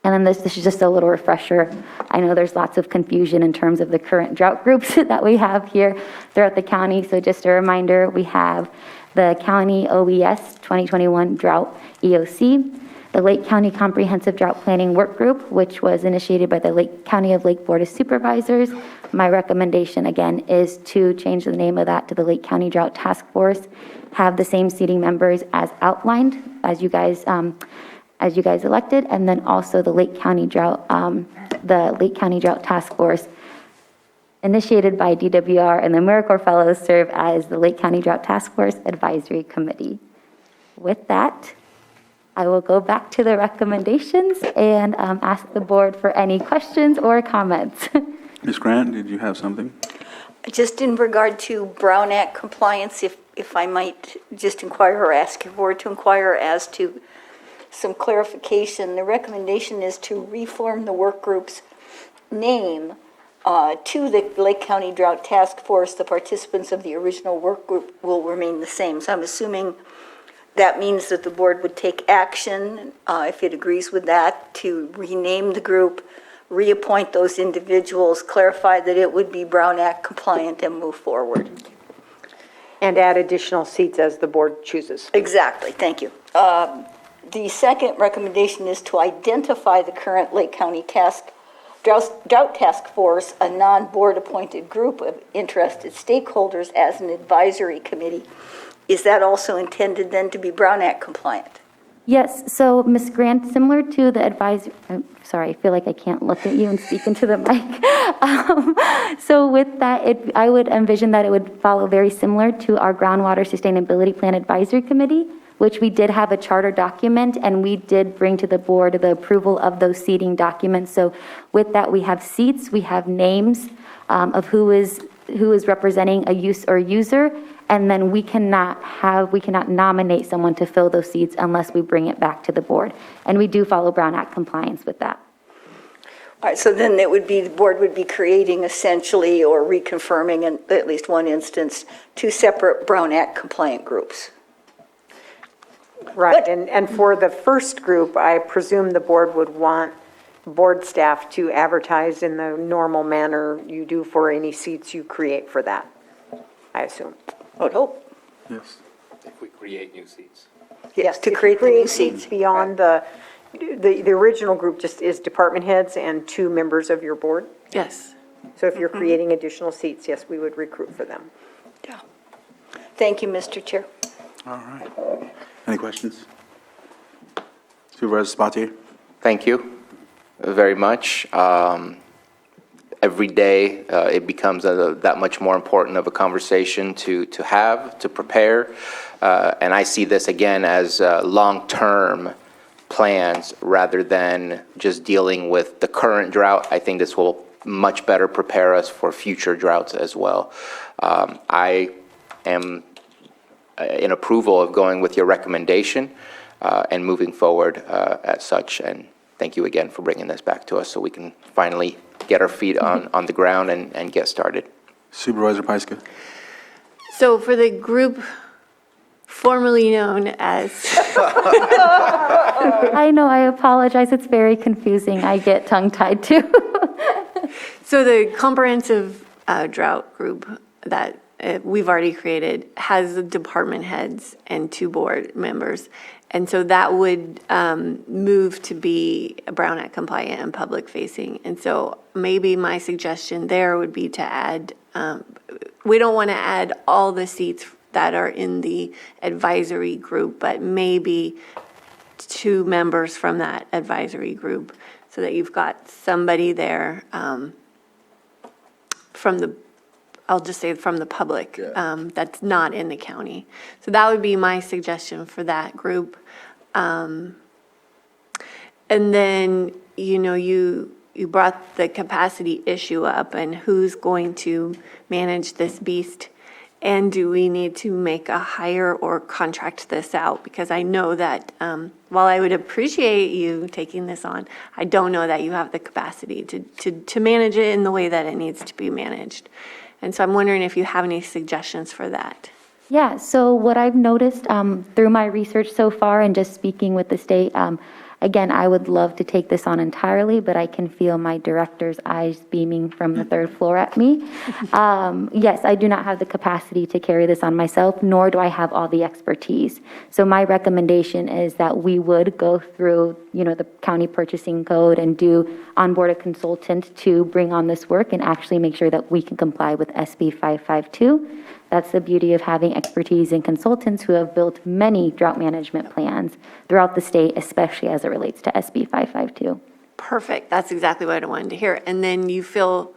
And then this is just a little refresher. I know there's lots of confusion in terms of the current drought groups that we have here throughout the county. So just a reminder, we have the County OES 2021 Drought EOC, the Lake County Comprehensive Drought Planning Work Group, which was initiated by the Lake County of Lake Board of Supervisors. My recommendation, again, is to change the name of that to the Lake County Drought Task Force, have the same seating members as outlined, as you guys elected, and then also the Lake County Drought Task Force, initiated by DWR and the AmeriCorps Fellows, serve as the Lake County Drought Task Force Advisory Committee. With that, I will go back to the recommendations and ask the board for any questions or comments. Ms. Grant, did you have something? Just in regard to Brown Act compliance, if I might just inquire or ask your board to inquire as to some clarification. The recommendation is to reform the work group's name to the Lake County Drought Task Force. The participants of the original work group will remain the same. So I'm assuming that means that the board would take action, if it agrees with that, to rename the group, reappoint those individuals, clarify that it would be Brown Act compliant, and move forward. And add additional seats as the board chooses. Exactly, thank you. The second recommendation is to identify the current Lake County Drought Task Force, a non-board appointed group of interested stakeholders, as an advisory committee. Is that also intended then to be Brown Act compliant? Yes, so Ms. Grant, similar to the advisory, sorry, I feel like I can't look at you and speak into the mic. So with that, I would envision that it would follow very similar to our Groundwater Sustainability Plan Advisory Committee, which we did have a charter document, and we did bring to the board the approval of those seating documents. So with that, we have seats, we have names of who is representing a use or user, and then we cannot nominate someone to fill those seats unless we bring it back to the board. And we do follow Brown Act compliance with that. All right, so then it would be, the board would be creating essentially, or reconfirming in at least one instance, two separate Brown Act compliant groups. Right, and for the first group, I presume the board would want board staff to advertise in the normal manner you do for any seats you create for that, I assume. I would hope. Yes. If we create new seats. Yes, to create the new seats. Beyond the original group just is department heads and two members of your board? Yes. So if you're creating additional seats, yes, we would recruit for them. Yeah. Thank you, Mr. Chair. All right. Any questions? Supervisor Sabatier? Thank you very much. Every day, it becomes that much more important of a conversation to have, to prepare. And I see this again as long-term plans rather than just dealing with the current drought. I think this will much better prepare us for future droughts as well. I am in approval of going with your recommendation and moving forward as such. And thank you again for bringing this back to us so we can finally get our feet on the ground and get started. Supervisor Pyska? So for the group formerly known as... I know, I apologize. It's very confusing. I get tongue-tied too. So the comprehensive drought group that we've already created has the department heads and two board members. And so that would move to be Brown Act compliant and public facing. And so maybe my suggestion there would be to add, we don't want to add all the seats that are in the advisory group, but maybe two members from that advisory group so that you've got somebody there from the, I'll just say from the public, that's not in the county. So that would be my suggestion for that group. And then, you brought the capacity issue up and who's going to manage this beast? And do we need to make a hire or contract this out? Because I know that while I would appreciate you taking this on, I don't know that you have the capacity to manage it in the way that it needs to be managed. And so I'm wondering if you have any suggestions for that. Yeah, so what I've noticed through my research so far and just speaking with the state, again, I would love to take this on entirely, but I can feel my director's eyes beaming from the third floor at me. Yes, I do not have the capacity to carry this on myself, nor do I have all the expertise. So my recommendation is that we would go through, the county purchasing code and onboard a consultant to bring on this work and actually make sure that we can comply with SB 552. That's the beauty of having expertise in consultants who have built many drought management plans throughout the state, especially as it relates to SB 552. Perfect. That's exactly what I wanted to hear. And then you feel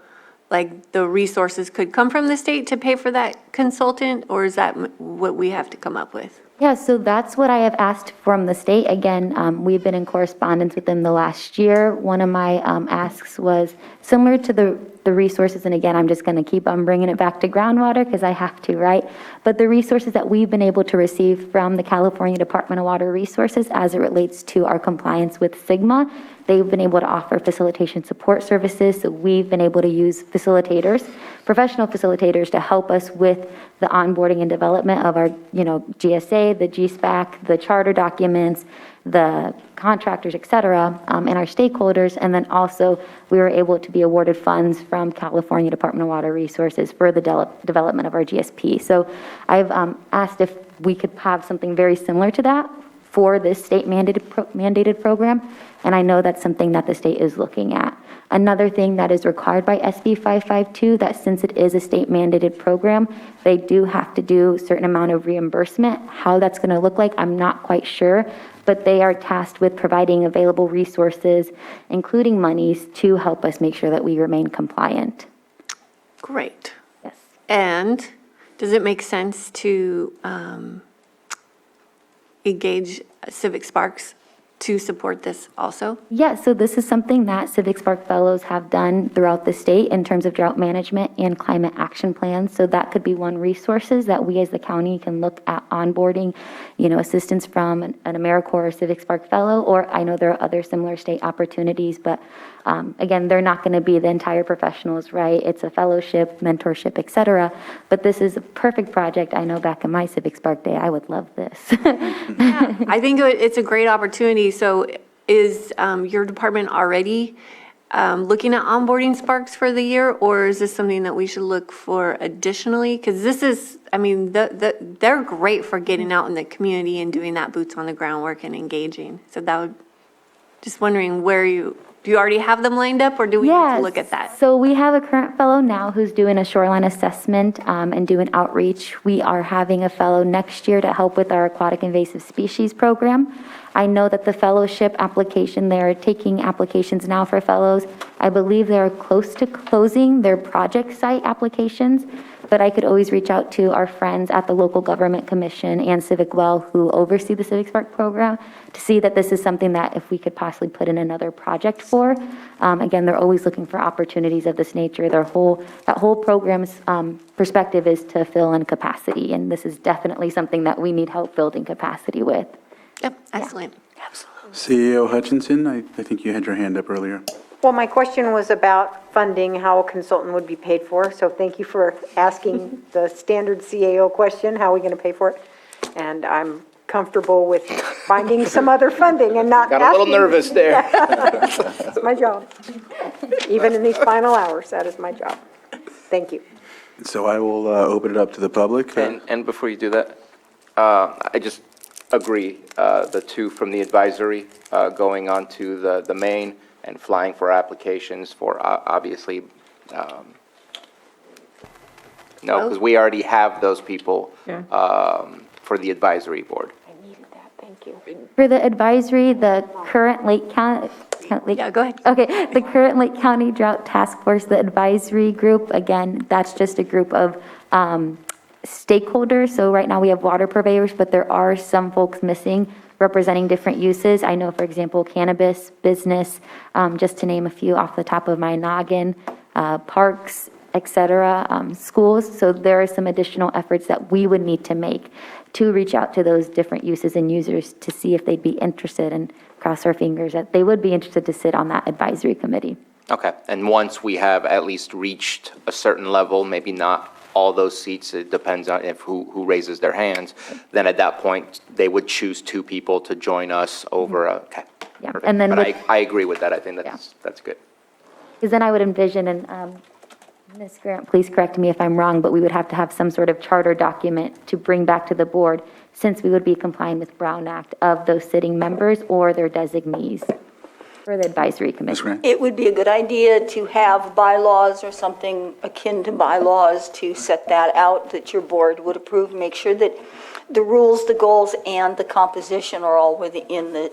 like the resources could come from the state to pay for that consultant, or is that what we have to come up with? Yeah, so that's what I have asked from the state. Again, we've been in correspondence with them the last year. One of my asks was similar to the resources, and again, I'm just going to keep on bringing it back to groundwater because I have to, right? But the resources that we've been able to receive from the California Department of Water Resources as it relates to our compliance with SGMA, they've been able to offer facilitation support services. So we've been able to use facilitators, professional facilitators, to help us with the onboarding and development of our, GSA, the GSPAC, the charter documents, the contractors, et cetera, and our stakeholders. And then also we were able to be awarded funds from California Department of Water Resources for the development of our GSP. So I've asked if we could have something very similar to that for this state mandated program. And I know that's something that the state is looking at. Another thing that is required by SB 552, that since it is a state mandated program, they do have to do a certain amount of reimbursement. How that's going to look like, I'm not quite sure, but they are tasked with providing available resources, including monies, to help us make sure that we remain compliant. Great. Yes. And does it make sense to engage Civic Sparks to support this also? Yeah, so this is something that Civic Spark Fellows have done throughout the state in terms of drought management and climate action plans. So that could be one resources that we as the county can look at onboarding, assistance from an AmeriCorps or Civic Spark Fellow, or I know there are other similar state opportunities, but again, they're not going to be the entire professionals, right? It's a fellowship, mentorship, et cetera. But this is a perfect project. I know back in my Civic Spark day, I would love this. Yeah, I think it's a great opportunity. So is your department already looking at onboarding Sparks for the year, or is this something that we should look for additionally? Because this is, they're great for getting out in the community and doing that boots on the ground work and engaging. So that would, just wondering do you already have them lined up, or do we need to look at that? So we have a current fellow now who's doing a shoreline assessment and doing outreach. We are having a fellow next year to help with our aquatic invasive species program. I know that the fellowship application, they're taking applications now for fellows. I believe they're close to closing their project site applications, but I could always reach out to our friends at the local government commission and Civic Well who oversee the Civic Spark program to see that this is something that if we could possibly put in another project for. Again, they're always looking for opportunities of this nature. That whole program's perspective is to fill in capacity, and this is definitely something that we need help building capacity with. Yep, excellent. Absolutely. CEO Hutchinson, I think you had your hand up earlier. Well, my question was about funding, how a consultant would be paid for. So thank you for asking the standard CAO question, how are we going to pay for it? And I'm comfortable with finding some other funding and not Got a little nervous there. That's my job. Even in these final hours, that is my job. Thank you. So I will open it up to the public. And before you do that, I just agree, the two from the advisory going on to the main and flying for applications for obviously, no, because we already have those people for the advisory board. I needed that, thank you. For the advisory, the current Lake County, Yeah, go ahead. Okay, the current Lake County Drought Task Force, the advisory group, again, that's just a group of stakeholders. So right now we have water purveyors, but there are some folks missing representing different uses. I know, for example, cannabis, business, just to name a few off the top of my noggin, parks, et cetera, schools. So there are some additional efforts that we would need to make to reach out to those different uses and users to see if they'd be interested, and cross our fingers that they would be interested to sit on that advisory committee. Okay, and once we have at least reached a certain level, maybe not all those seats, it depends on if who raises their hands, then at that point, they would choose 2 people to join us over okay. Yeah, Perfect. and then But with- I agree with that, I think that's good. Because then I would envision, and Ms. Grant, please correct me if I'm wrong, but we would have to have some sort of charter document to bring back to the board, since we would be complying with Brown Act, of those sitting members or their designees for the advisory Ms. committee. Grant? It would be a good idea to have bylaws or something akin to bylaws to set that out, that your board would approve, make sure that the rules, the goals, and the composition are all within the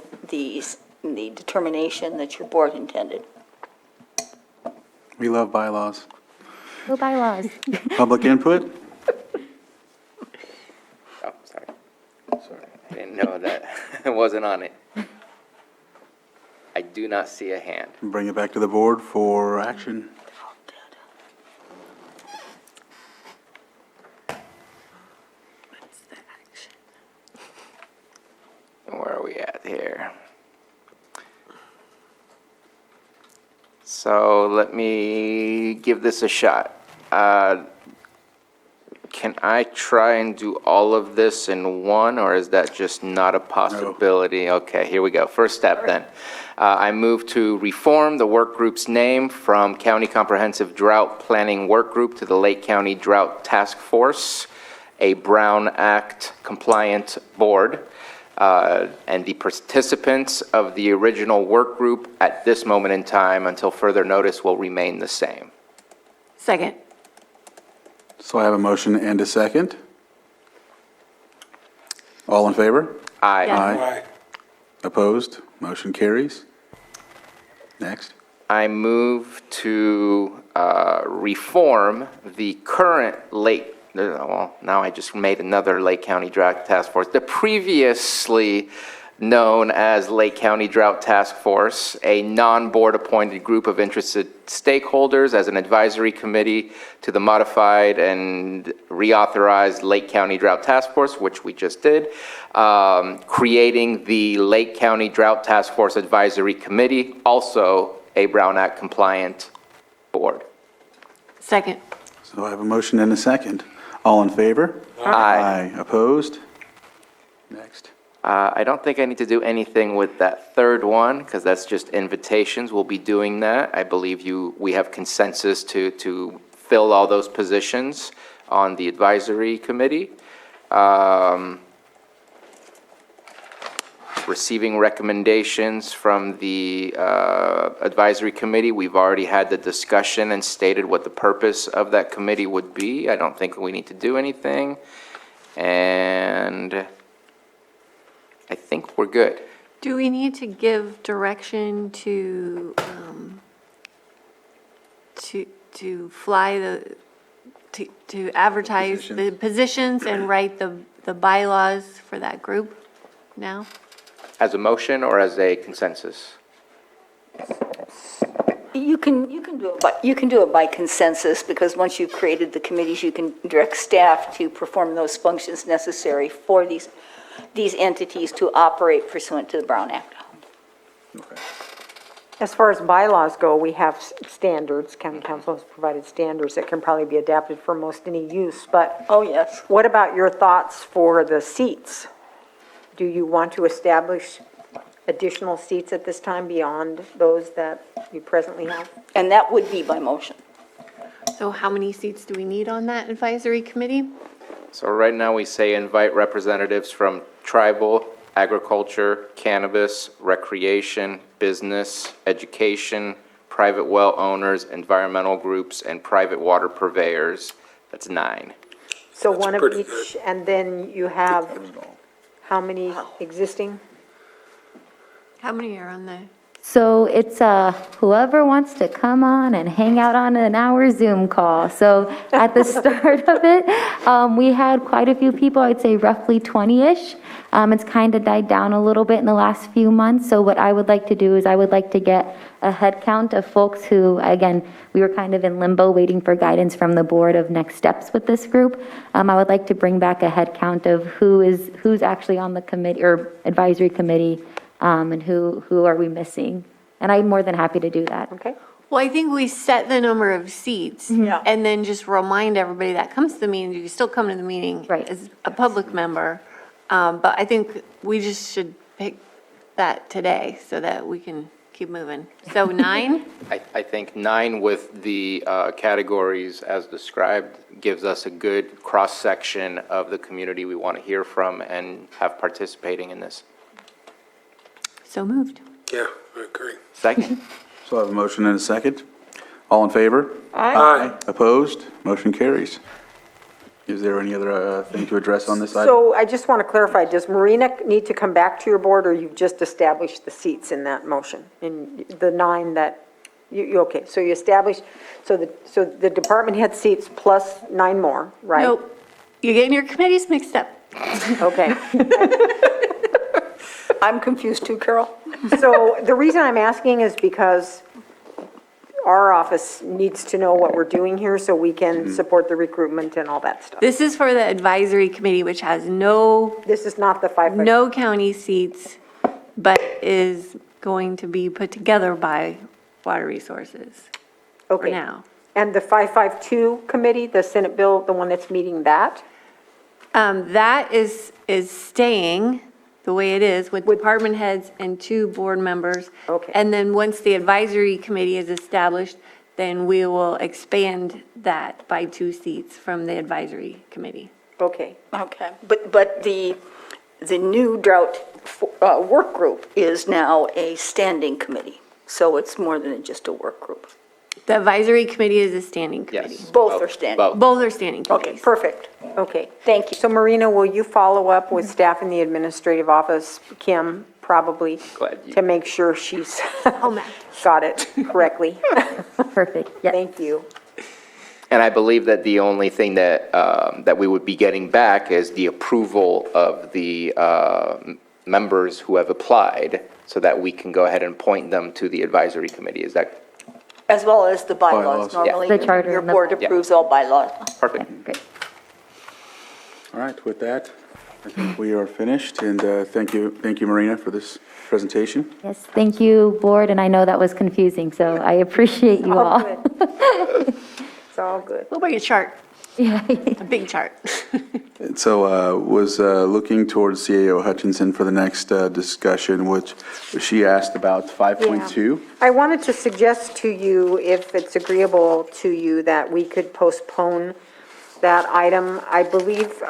determination that your board intended. We love bylaws. Go bylaws. Public input? Oh, sorry. I didn't know that. It wasn't on it. I do not see a hand. Bring it back to the board for action. Where are we at here? So let me give this a shot. Can I try and do all of this in one, or is that just not a possibility? Okay, here we go. First step then. I move to reform the work group's name from County Comprehensive Drought Planning Work Group to the Lake County Drought Task Force, a Brown Act compliant board. And the participants of the original work group at this moment in time, until further notice, will remain the same. Second. So I have a motion and a second. All in favor? Aye. Yes. Aye. Opposed? Motion carries. Next. I move to reform the current Lake, well, now I just made another Lake County Drought Task Force. The previously known as Lake County Drought Task Force, a non-board appointed group of interested stakeholders as an advisory committee to the modified and reauthorized Lake County Drought Task Force, which we just did, creating the Lake County Drought Task Force Advisory Committee, also a Brown Act compliant board. Second. So I have a motion and a second. All in favor? Aye. Opposed? Next. I don't think I need to do anything with that third one, because that's just invitations. We'll be doing that. I believe we have consensus to fill all those positions on the advisory committee. Receiving recommendations from the advisory committee. We've already had the discussion and stated what the purpose of that committee would be. I don't think we need to do anything. And I think we're good. Do we need to give direction to fly to advertise the positions and write the bylaws for that group now? As a motion or as a consensus? You can do it by consensus, because once you've created the committees, you can direct staff to perform those functions necessary for these entities to operate pursuant to the Brown Act. As far as bylaws go, we have standards, county council has provided standards that can probably be adapted for most any use, but. Oh, yes. What about your thoughts for the seats? Do you want to establish additional seats at this time beyond those that you presently have? And that would be by motion. So how many seats do we need on that advisory committee? So right now we say invite representatives from tribal, agriculture, cannabis, recreation, business, education, private well owners, environmental groups, and private water purveyors. That's 9. So one of each, and then you have how many existing? How many are on the? So it's whoever wants to come on and hang out on an hour Zoom call. So at the start of it, we had quite a few people, I'd say roughly 20-ish. It's kind of died down a little bit in the last few months. So what I would like to do is I would like to get a head count of folks who, again, we were kind of in limbo waiting for guidance from the board of next steps with this group. I would like to bring back a head count of who's actually on the committee or advisory committee, and who are we missing? And I'm more than happy to do that. Okay. Well, I think we set the number of seats. Yeah. And then just remind everybody that comes to the meeting, you can still come to the meeting Right. as a public member. But I think we just should pick that today so that we can keep moving. So 9? I think 9 with the categories as described gives us a good cross-section of the community we want to hear from and have participating in this. So moved. Yeah, I agree. Second? So I have a motion and a second. All in favor? Aye. Opposed? Motion carries. Is there any other thing to address on this item? So I just want to clarify, does Marina need to come back to your board, or you've just established the seats in that motion? In the 9 that, okay, so you established, so the department head seats plus 9 more, right? Nope. You're getting your committees mixed up. Okay. I'm confused too, Carol. So the reason I'm asking is because our office needs to know what we're doing here so we can support the recruitment and all that stuff. This is for the advisory committee, which has no, This is not the 5. no county seats, but is going to be put together by Water Resources for Okay. now. And the 552 committee, the Senate bill, the one that's meeting that? That is staying the way it is with department heads and 2 board members. Okay. And then once the advisory committee is established, then we will expand that by 2 seats from the advisory committee. Okay. Okay, but the new drought work group is now a standing committee, so it's more than just a work group. The advisory committee is a standing committee. Yes. Both are standing. Both. Both are standing Okay, committees. perfect. Okay. Thank you. So Marina, will you follow up with staff in the administrative office, Kim, probably, Glad you- to make sure she's Oh, Matt. got it correctly? Perfect, yes. Thank you. And I believe that the only thing that, that we would be getting back is the approval of the members who have applied so that we can go ahead and point them to the advisory committee. Is that As well as the bylaws. Bylaws. Normally, The charter your and the- board approves all bylaws. perfect? Great. All right, with that, I think we are finished, and thank you, Marina, for this presentation. Yes, thank you, board, and I know that was confusing, so I appreciate you all. good. It's all good. We'll bring a chart, Yeah. a big chart. And so was looking towards CAO Hutchinson for the next discussion, which she asked about 5.2. I wanted to suggest to you, if it's agreeable to you, that we could postpone that item. I believe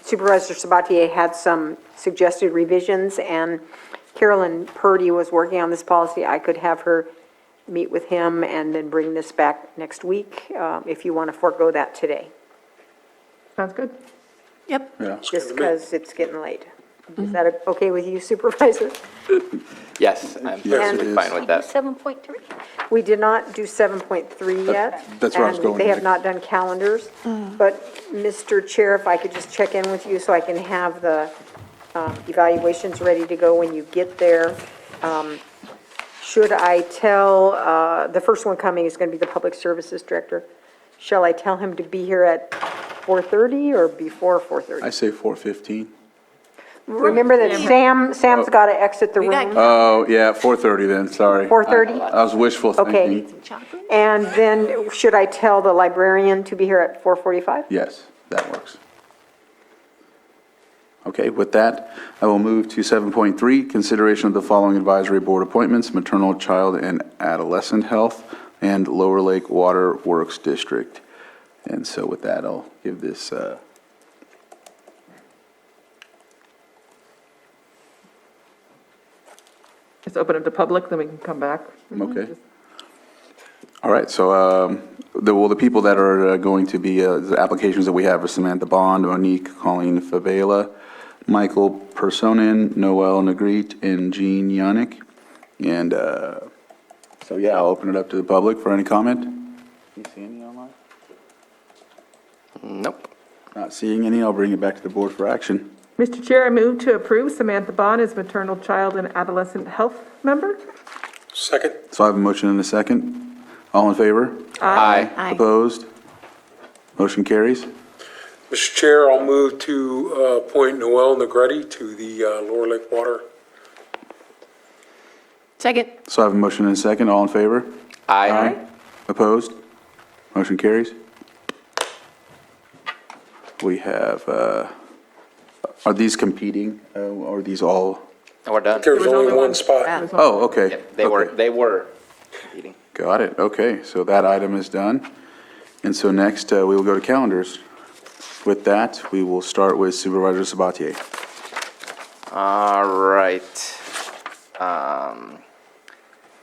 Supervisor Sabatier had some suggested revisions, and Carolyn Purdy was working on this policy. I could have her meet with him and then bring this back next week, if you want to forego that today, Sounds good. Yep. Yeah. just because it's getting late. Is that okay with you, Supervisor? Yes, I'm perfectly fine with that. 7.3. We did not do 7.3 yet. That's where I was and going they have next. not done calendars. But, Mr. Chair, if I could just check in with you so I can have the evaluations ready to go when you get there. Should I tell, the first one coming is going to be the Public Services Director. Shall I tell him to be here at 4:30 or before 4:30? I say 4:15. Remember that Sam's got to exit the We got room. Oh, yeah, 4:30 then, sorry. 4:30? I was wishful Okay. thinking. And then should I tell the librarian to be here at 4:45? Yes, that works. Okay, with that, I will move to 7.3, consideration of the following advisory board appointments: maternal, child, and adolescent health, and Lower Lake Water Works District. And so with that, I'll give this, Just open it to public, then we can come back. okay. All right, so, the people that are going to be, the applications that we have are Samantha Bond, Monique Colleen Favela, Michael Personin, Noel Negrete, and Jean Yannick. And, so yeah, I'll open it up to the public for any comment. You see any online? Nope. Not seeing any, I'll bring it back to the board for action. Mr. Chair, I move to approve Samantha Bond as maternal, child, and adolescent health member. Second? So I have a motion and a second. All in favor? Aye. Aye. Opposed? Motion carries. Mr. Chair, I'll move to appoint Noel Negrete to the Lower Lake Water. Second. So I have a motion and a second. All in favor? Aye. Opposed? Motion carries. We have, are these competing, or are these all? We're done. There was only one spot. Oh, okay. They Okay. were competing. Got it, okay, so that item is done. And so next, we will go to calendars. With that, we will start with Supervisor Sabatier. All right.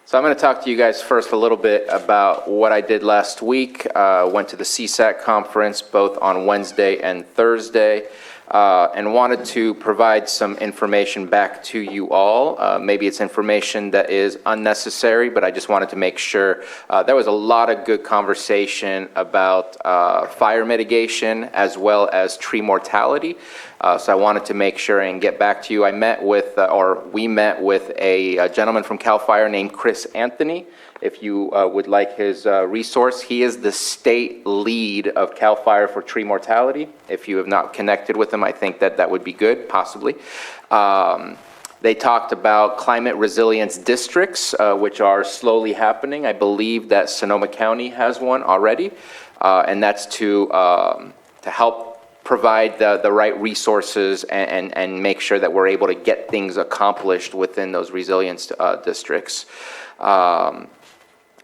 So I'm going to talk to you guys first a little bit about what I did last week. Went to the CSAC conference both on Wednesday and Thursday, and wanted to provide some information back to you all. Maybe it's information that is unnecessary, but I just wanted to make sure. There was a lot of good conversation about fire mitigation as well as tree mortality. So I wanted to make sure and get back to you. We met with a gentleman from CAL FIRE named Chris Anthony. If you would like his resource, he is the state lead of CAL FIRE for tree mortality. If you have not connected with him, I think that would be good, possibly. They talked about climate resilience districts, which are slowly happening. I believe that Sonoma County has one already, and that's to help provide the right resources and make sure that we're able to get things accomplished within those resilience districts.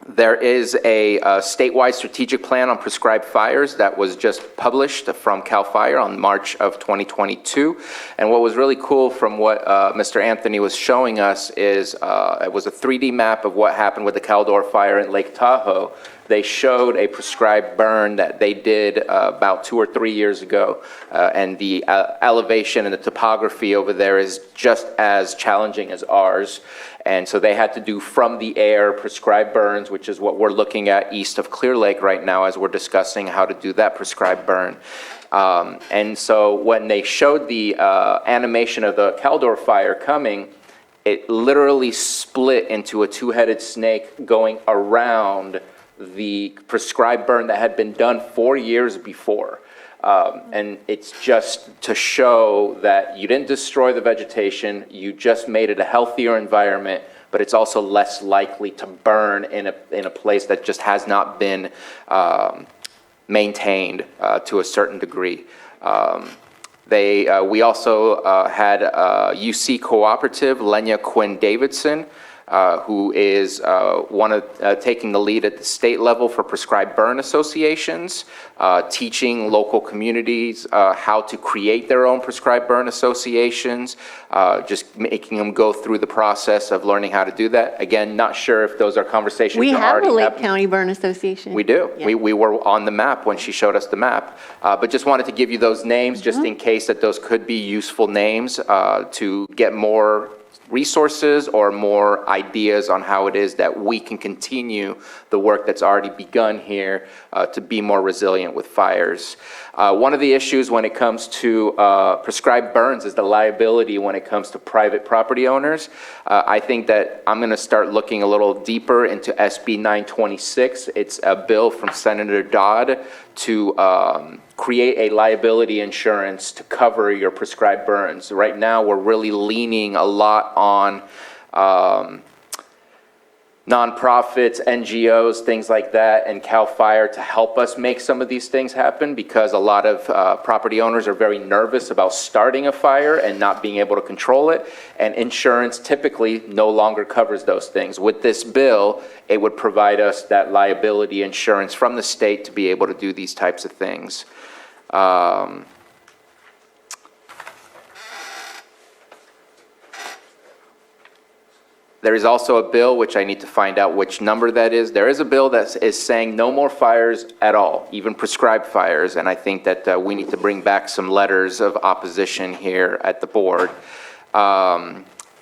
There is a statewide strategic plan on prescribed fires that was just published from CAL FIRE on March of 2022. And what was really cool from what Mr. Anthony was showing us is it was a 3D map of what happened with the Caldor fire in Lake Tahoe. They showed a prescribed burn that they did about 2 or 3 years ago, and the elevation and the topography over there is just as challenging as ours. And so they had to do from the air prescribed burns, which is what we're looking at east of Clear Lake right now as we're discussing how to do that prescribed burn. And so when they showed the animation of the Caldor fire coming, it literally split into a two-headed snake going around the prescribed burn that had been done 4 years before. And it's just to show that you didn't destroy the vegetation, you just made it a healthier environment, but it's also less likely to burn in a place that just has not been maintained to a certain degree. We also had UC Cooperative, Lenya Quinn Davidson, who is taking the lead at the state level for prescribed burn associations, teaching local communities how to create their own prescribed burn associations, just making them go through the process of learning how to do that. Again, not sure if those are conversations We that have already a Lake happened. County Burn Association. We do. Yeah. We were on the map when she showed us the map. But just wanted to give you those names just in case that those could be useful names to get more resources or more ideas on how it is that we can continue the work that's already begun here to be more resilient with fires. One of the issues when it comes to prescribed burns is the liability when it comes to private property owners. I think that I'm going to start looking a little deeper into SB 926. It's a bill from Senator Dodd to create a liability insurance to cover your prescribed burns. Right now, we're really leaning a lot on nonprofits, NGOs, things like that, and CAL FIRE to help us make some of these things happen, because a lot of property owners are very nervous about starting a fire and not being able to control it, and insurance typically no longer covers those things. With this bill, it would provide us that liability insurance from the state to be able to do these types of things. There is also a bill, which I need to find out which number that is. There is a bill that is saying no more fires at all, even prescribed fires, and I think that we need to bring back some letters of opposition here at the board.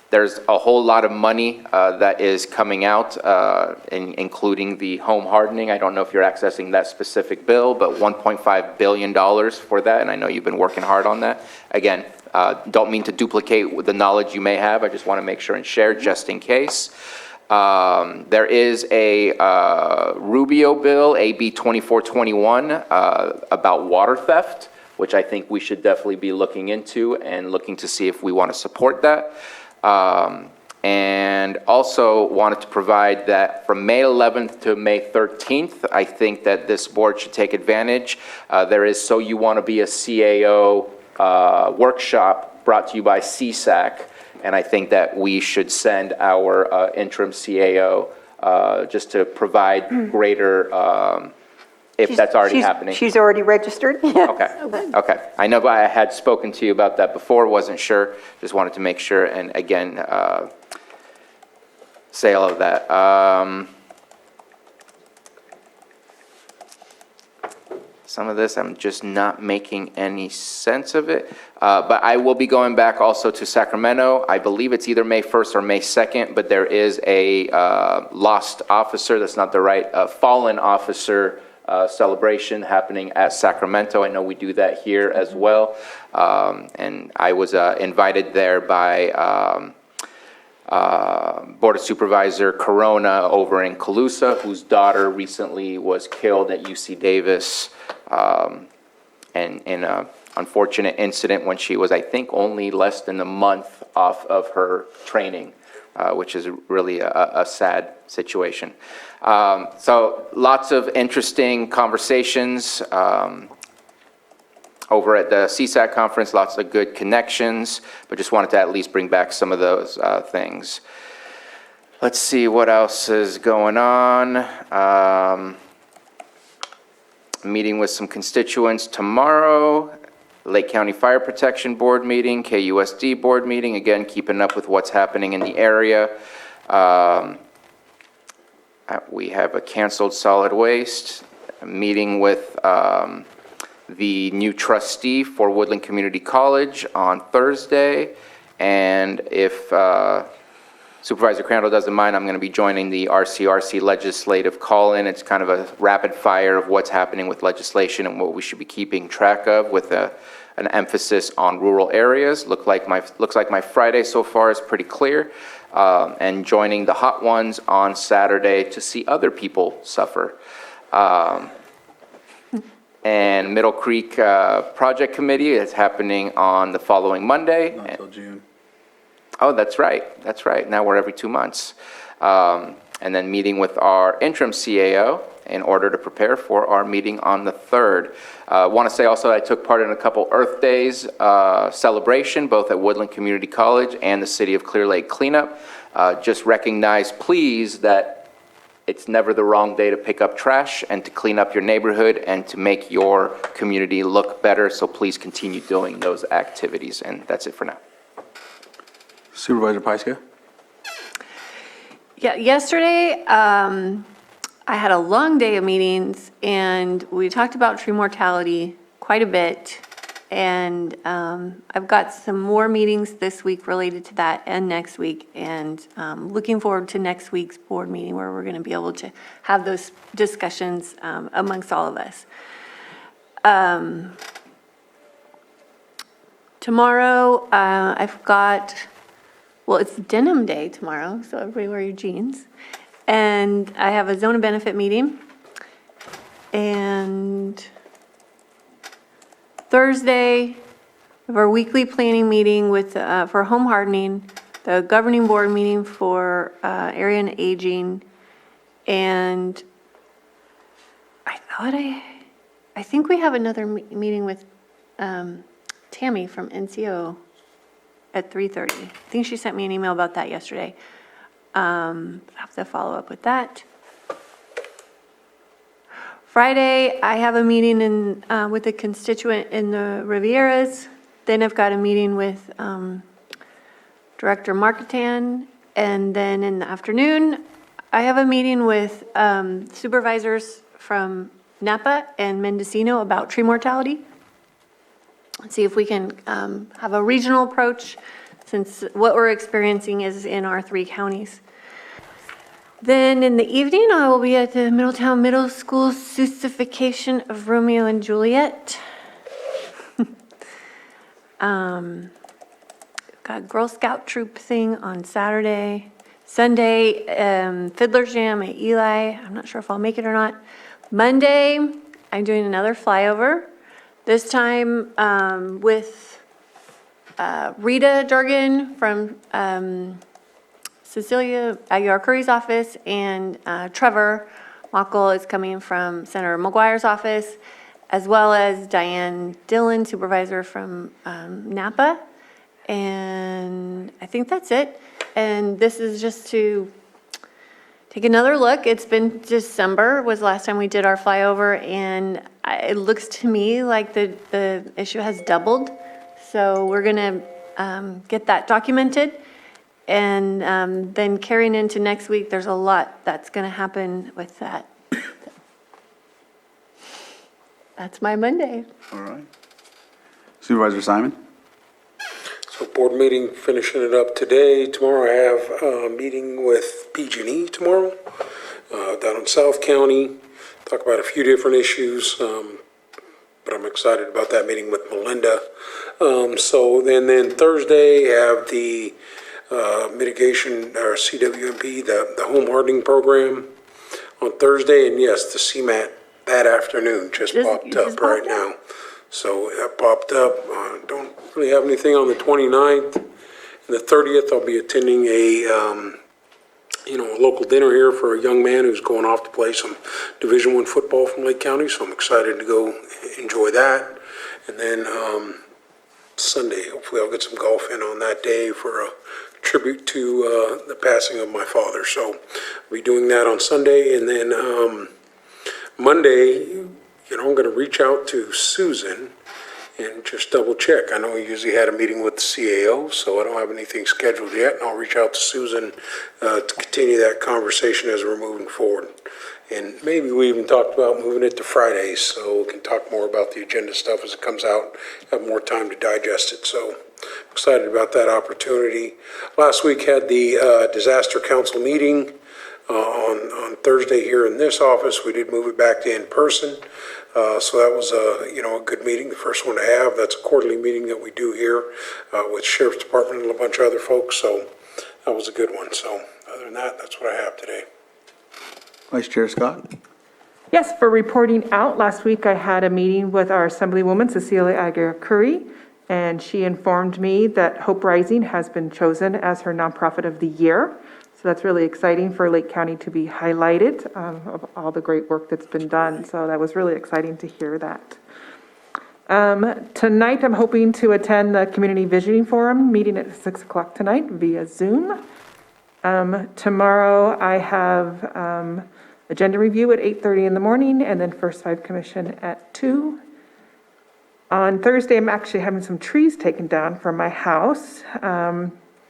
There's a whole lot of money that is coming out, including the home hardening. I don't know if you're accessing that specific bill, but $1.5 billion for that, and I know you've been working hard on that. Again, don't mean to duplicate the knowledge you may have. I just want to make sure and share just in case. There is a Rubio bill, AB 2421, about water theft, which I think we should definitely be looking into and looking to see if we want to support that. And also wanted to provide that from May 11th to May 13th, I think that this board should take advantage. There is So You Want to Be a CAO workshop brought to you by CSAC, and I think that we should send our interim CAO just to provide greater, if that's already happening. She's already registered? Okay. I know I had spoken to you about that before, wasn't sure, just wanted to make sure, and again, say all of that. Some of this, I'm just not making any sense of it. But I will be going back also to Sacramento. I believe it's either May 1st or May 2nd, but there is a lost officer, that's not the right, fallen officer celebration happening at Sacramento. I know we do that here as well. And I was invited there by Board of Supervisor Corona over in Colusa, whose daughter recently was killed at UC Davis and in an unfortunate incident when she was, I think, only less than a month off of her training, which is really a sad situation. So lots of interesting conversations over at the CSAC conference, lots of good connections, but just wanted to at least bring back some of those things. Let's see what else is going on. Meeting with some constituents tomorrow, Lake County Fire Protection Board meeting, KUSD board meeting, again, keeping up with what's happening in the area. We have a canceled solid waste, a meeting with the new trustee for Woodland Community College on Thursday. And if Supervisor Crandall doesn't mind, I'm going to be joining the RCRC legislative call-in. It's kind of a rapid fire of what's happening with legislation and what we should be keeping track of, with an emphasis on rural areas. Looks like my Friday so far is pretty clear. And joining the hot ones on Saturday to see other people suffer. And Middle Creek Project Committee is happening on the following Monday. Not until June. Oh, that's right. Now we're every 2 months. And then meeting with our interim CAO in order to prepare for our meeting on the 3rd. Want to say also I took part in a couple Earth Days celebration, both at Woodland Community College and the City of Clear Lake Cleanup. Just recognize, please, that it's never the wrong day to pick up trash and to clean up your neighborhood and to make your community look better. So please continue doing those activities. And that's it for now. Supervisor Pyska? Yeah, yesterday, I had a long day of meetings, and we talked about tree mortality quite a bit. And I've got some more meetings this week related to that and next week. And looking forward to next week's board meeting where we're going to be able to have those discussions amongst all of us. Tomorrow, I've got, well, it's denim day tomorrow, so everybody wear your jeans. And I have a zone of benefit meeting. And Thursday, we have our weekly planning meeting with, for home hardening, the governing board meeting for area and aging, and I think we have another meeting with Tammy from NCO at 3:30. I think she sent me an email about that yesterday. I have to follow up with that. Friday, I have a meeting with a constituent in the Rivieras. Then I've got a meeting with Director Marketan. And then in the afternoon, I have a meeting with supervisors from Napa and Mendocino about tree mortality. Let's see if we can have a regional approach, since what we're experiencing is in our 3 counties. Then in the evening, I will be at the Middletown Middle School Seussification of Romeo and Juliet. Got Girl Scout troop thing on Saturday. Sunday, Fiddler's Jam at Eli. I'm not sure if I'll make it or not. Monday, I'm doing another flyover. This time with Rita Durgan from Cecilia Aguilar-Curry's office, and Trevor Mockel is coming from Senator McGuire's office, as well as Diane Dillon, supervisor from Napa. And I think that's it. And this is just to take another look. It's been December was the last time we did our flyover, and it looks to me like the issue has doubled. So we're going to get that documented. And then carrying into next week, there's a lot that's going to happen with that. That's my Monday. All right. Supervisor Simon? So board meeting, finishing it up today. Tomorrow I have a meeting with PG&E tomorrow down in South County. Talk about a few different issues, but I'm excited about that meeting with Melinda. So then Thursday have the mitigation or CWMP, the home hardening program on Thursday, and yes, the CMAT that afternoon just popped up right now. So that popped up. Don't really have anything on the 29th. And the 30th, I'll be attending a local dinner here for a young man who's going off to play some Division I football from Lake County. So I'm excited to go enjoy that. And then Sunday, hopefully I'll get some golf in on that day for a tribute to the passing of my father. So I'll be doing that on Sunday. And then Monday, I'm going to reach out to Susan and just double check. I know we usually had a meeting with the CAO, so I don't have anything scheduled yet, and I'll reach out to Susan to continue that conversation as we're moving forward. And maybe we even talked about moving it to Fridays, so we can talk more about the agenda stuff as it comes out, have more time to digest it. So I'm excited about that opportunity. Last week had the Disaster Council meeting on Thursday here in this office. We did move it back to in person. So that was a good meeting, the first one to have. That's a quarterly meeting that we do here with Sheriff's Department and a bunch of other folks. So that was a good one. So other than that, that's what I have today. Vice Chair Scott? Yes, for reporting out, last week I had a meeting with our Assemblywoman, Cecilia Aguilar-Curry, and she informed me that Hope Rising has been chosen as her nonprofit of the year. So that's really exciting for Lake County to be highlighted of all the great work that's been done. So that was really exciting to hear that. Tonight, I'm hoping to attend the Community Visioning Forum meeting at 6 o'clock tonight via Zoom. Tomorrow, I have agenda review at 8:30 in the morning, and then First Five Commission at 2. On Thursday, I'm actually having some trees taken down from my house.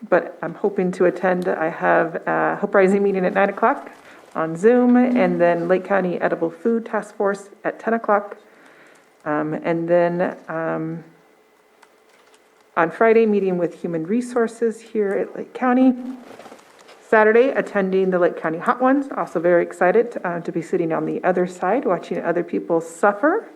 But I'm hoping to attend. I have a Hope Rising meeting at 9 o'clock on Zoom, and then Lake County Edible Food Task Force at 10 o'clock. And then on Friday, meeting with Human Resources here at Lake County. Saturday, attending the Lake County Hot Ones. Also very excited to be sitting on the other side, watching other people suffer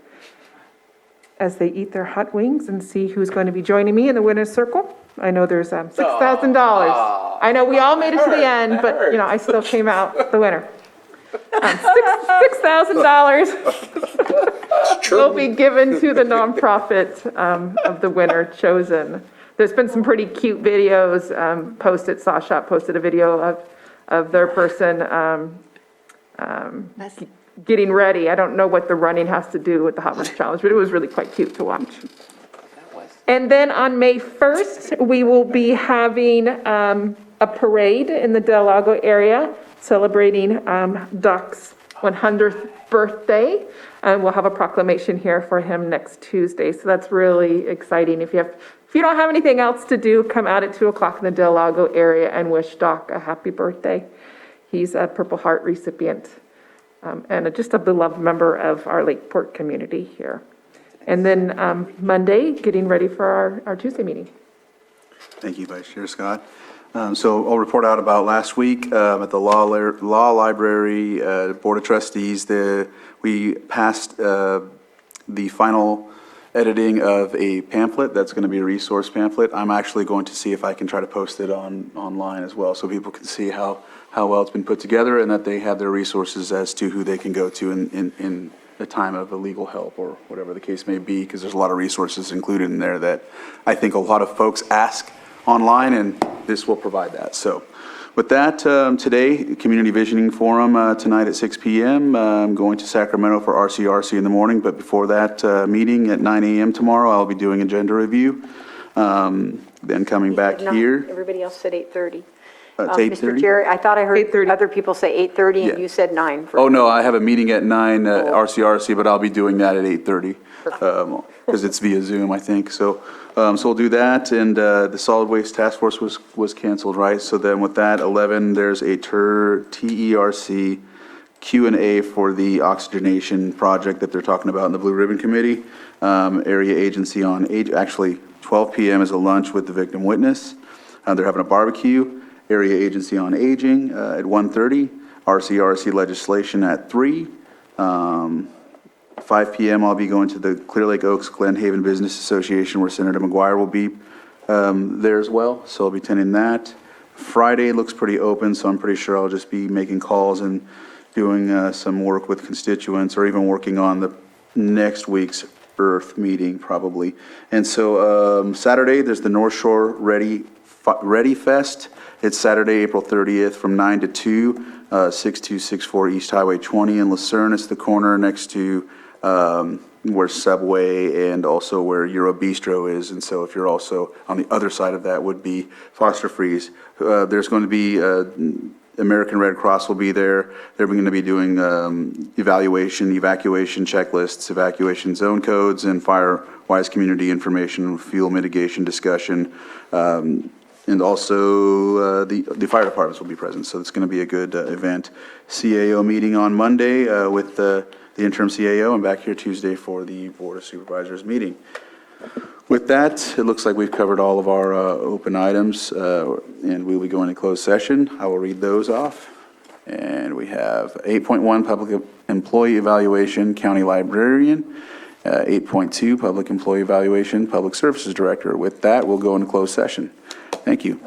as they eat their hot wings and see who's going to be joining me in the winner's circle. I know there's $6,000. I know we all made it to the end, but I still came out the winner. $6,000 will be given to the nonprofit of the winner chosen. There's been some pretty cute videos posted. Sawshop posted a video of their person getting ready. I don't know what the running has to do with the Hot Ones Challenge, but it was really quite cute to watch. And then on May 1st, we will be having a parade in the Del Lago area celebrating Doc's 100th birthday. And we'll have a proclamation here for him next Tuesday. So that's really exciting. If you don't have anything else to do, come out at 2 o'clock in the Del Lago area and wish Doc a happy birthday. He's a Purple Heart recipient and just a beloved member of our Lakeport community here. And then Monday, getting ready for our Tuesday meeting. Thank you, Vice Chair Scott. So I'll report out about last week at the Law Library Board of Trustees. We passed the final editing of a pamphlet that's going to be a resource pamphlet. I'm actually going to see if I can try to post it online as well, so people can see how well it's been put together and that they have their resources as to who they can go to in the time of legal help or whatever the case may be, because there's a lot of resources included in there that I think a lot of folks ask online, and this will provide that. So With that, today, Community Visioning Forum tonight at 6 p.m. I'm going to Sacramento for RCRC in the morning, but before that meeting at 9 a.m. tomorrow, I'll be doing agenda review. Then coming back here. Everybody else said 8:30. It's Mr. 8:30? Chair, I thought I heard 8:30. other people say 8:30 Yeah. and you said 9. Oh, no, I have a meeting at 9 at RCRC, but I'll be doing that at 8:30 because it's via Zoom, I think. So we'll do that, and the Solid Waste Task Force was canceled, right? So then with that, 11, there's a TERC Q&A for the oxygenation project that they're talking about in the Blue Ribbon Committee. Area Agency on Age, actually 12 p.m. is a lunch with the victim witness. They're having a barbecue. Area Agency on Aging at 1:30. RCRC legislation at 3. 5 p.m. I'll be going to the Clear Lake Oaks Glen Haven Business Association where Senator McGuire will be there as well. So I'll be attending that. Friday looks pretty open, so I'm pretty sure I'll just be making calls and doing some work with constituents or even working on the next week's Earth meeting probably. And so Saturday, there's the North Shore Ready Fest. It's Saturday, April 30th from 9 to 2, 6264 East Highway 20 in Lucerne. It's the corner next to where Subway and also where Euro Bistro is. And so if you're also on the other side of that would be Foster Freeze. There's going to be American Red Cross will be there. They're going to be doing evacuation checklists, evacuation zone codes, and fire-wise community information, fuel mitigation discussion. And also the fire departments will be present. So it's going to be a good event. CAO meeting on Monday with the interim CAO, and back here Tuesday for the Board of Supervisors meeting. With that, it looks like we've covered all of our open items, and we will be going to closed session. I will read those off. And we have 8.1, Public Employee Evaluation, County Librarian. 8.2, Public Employee Evaluation, Public Services Director. With that, we'll go into closed session. Thank you.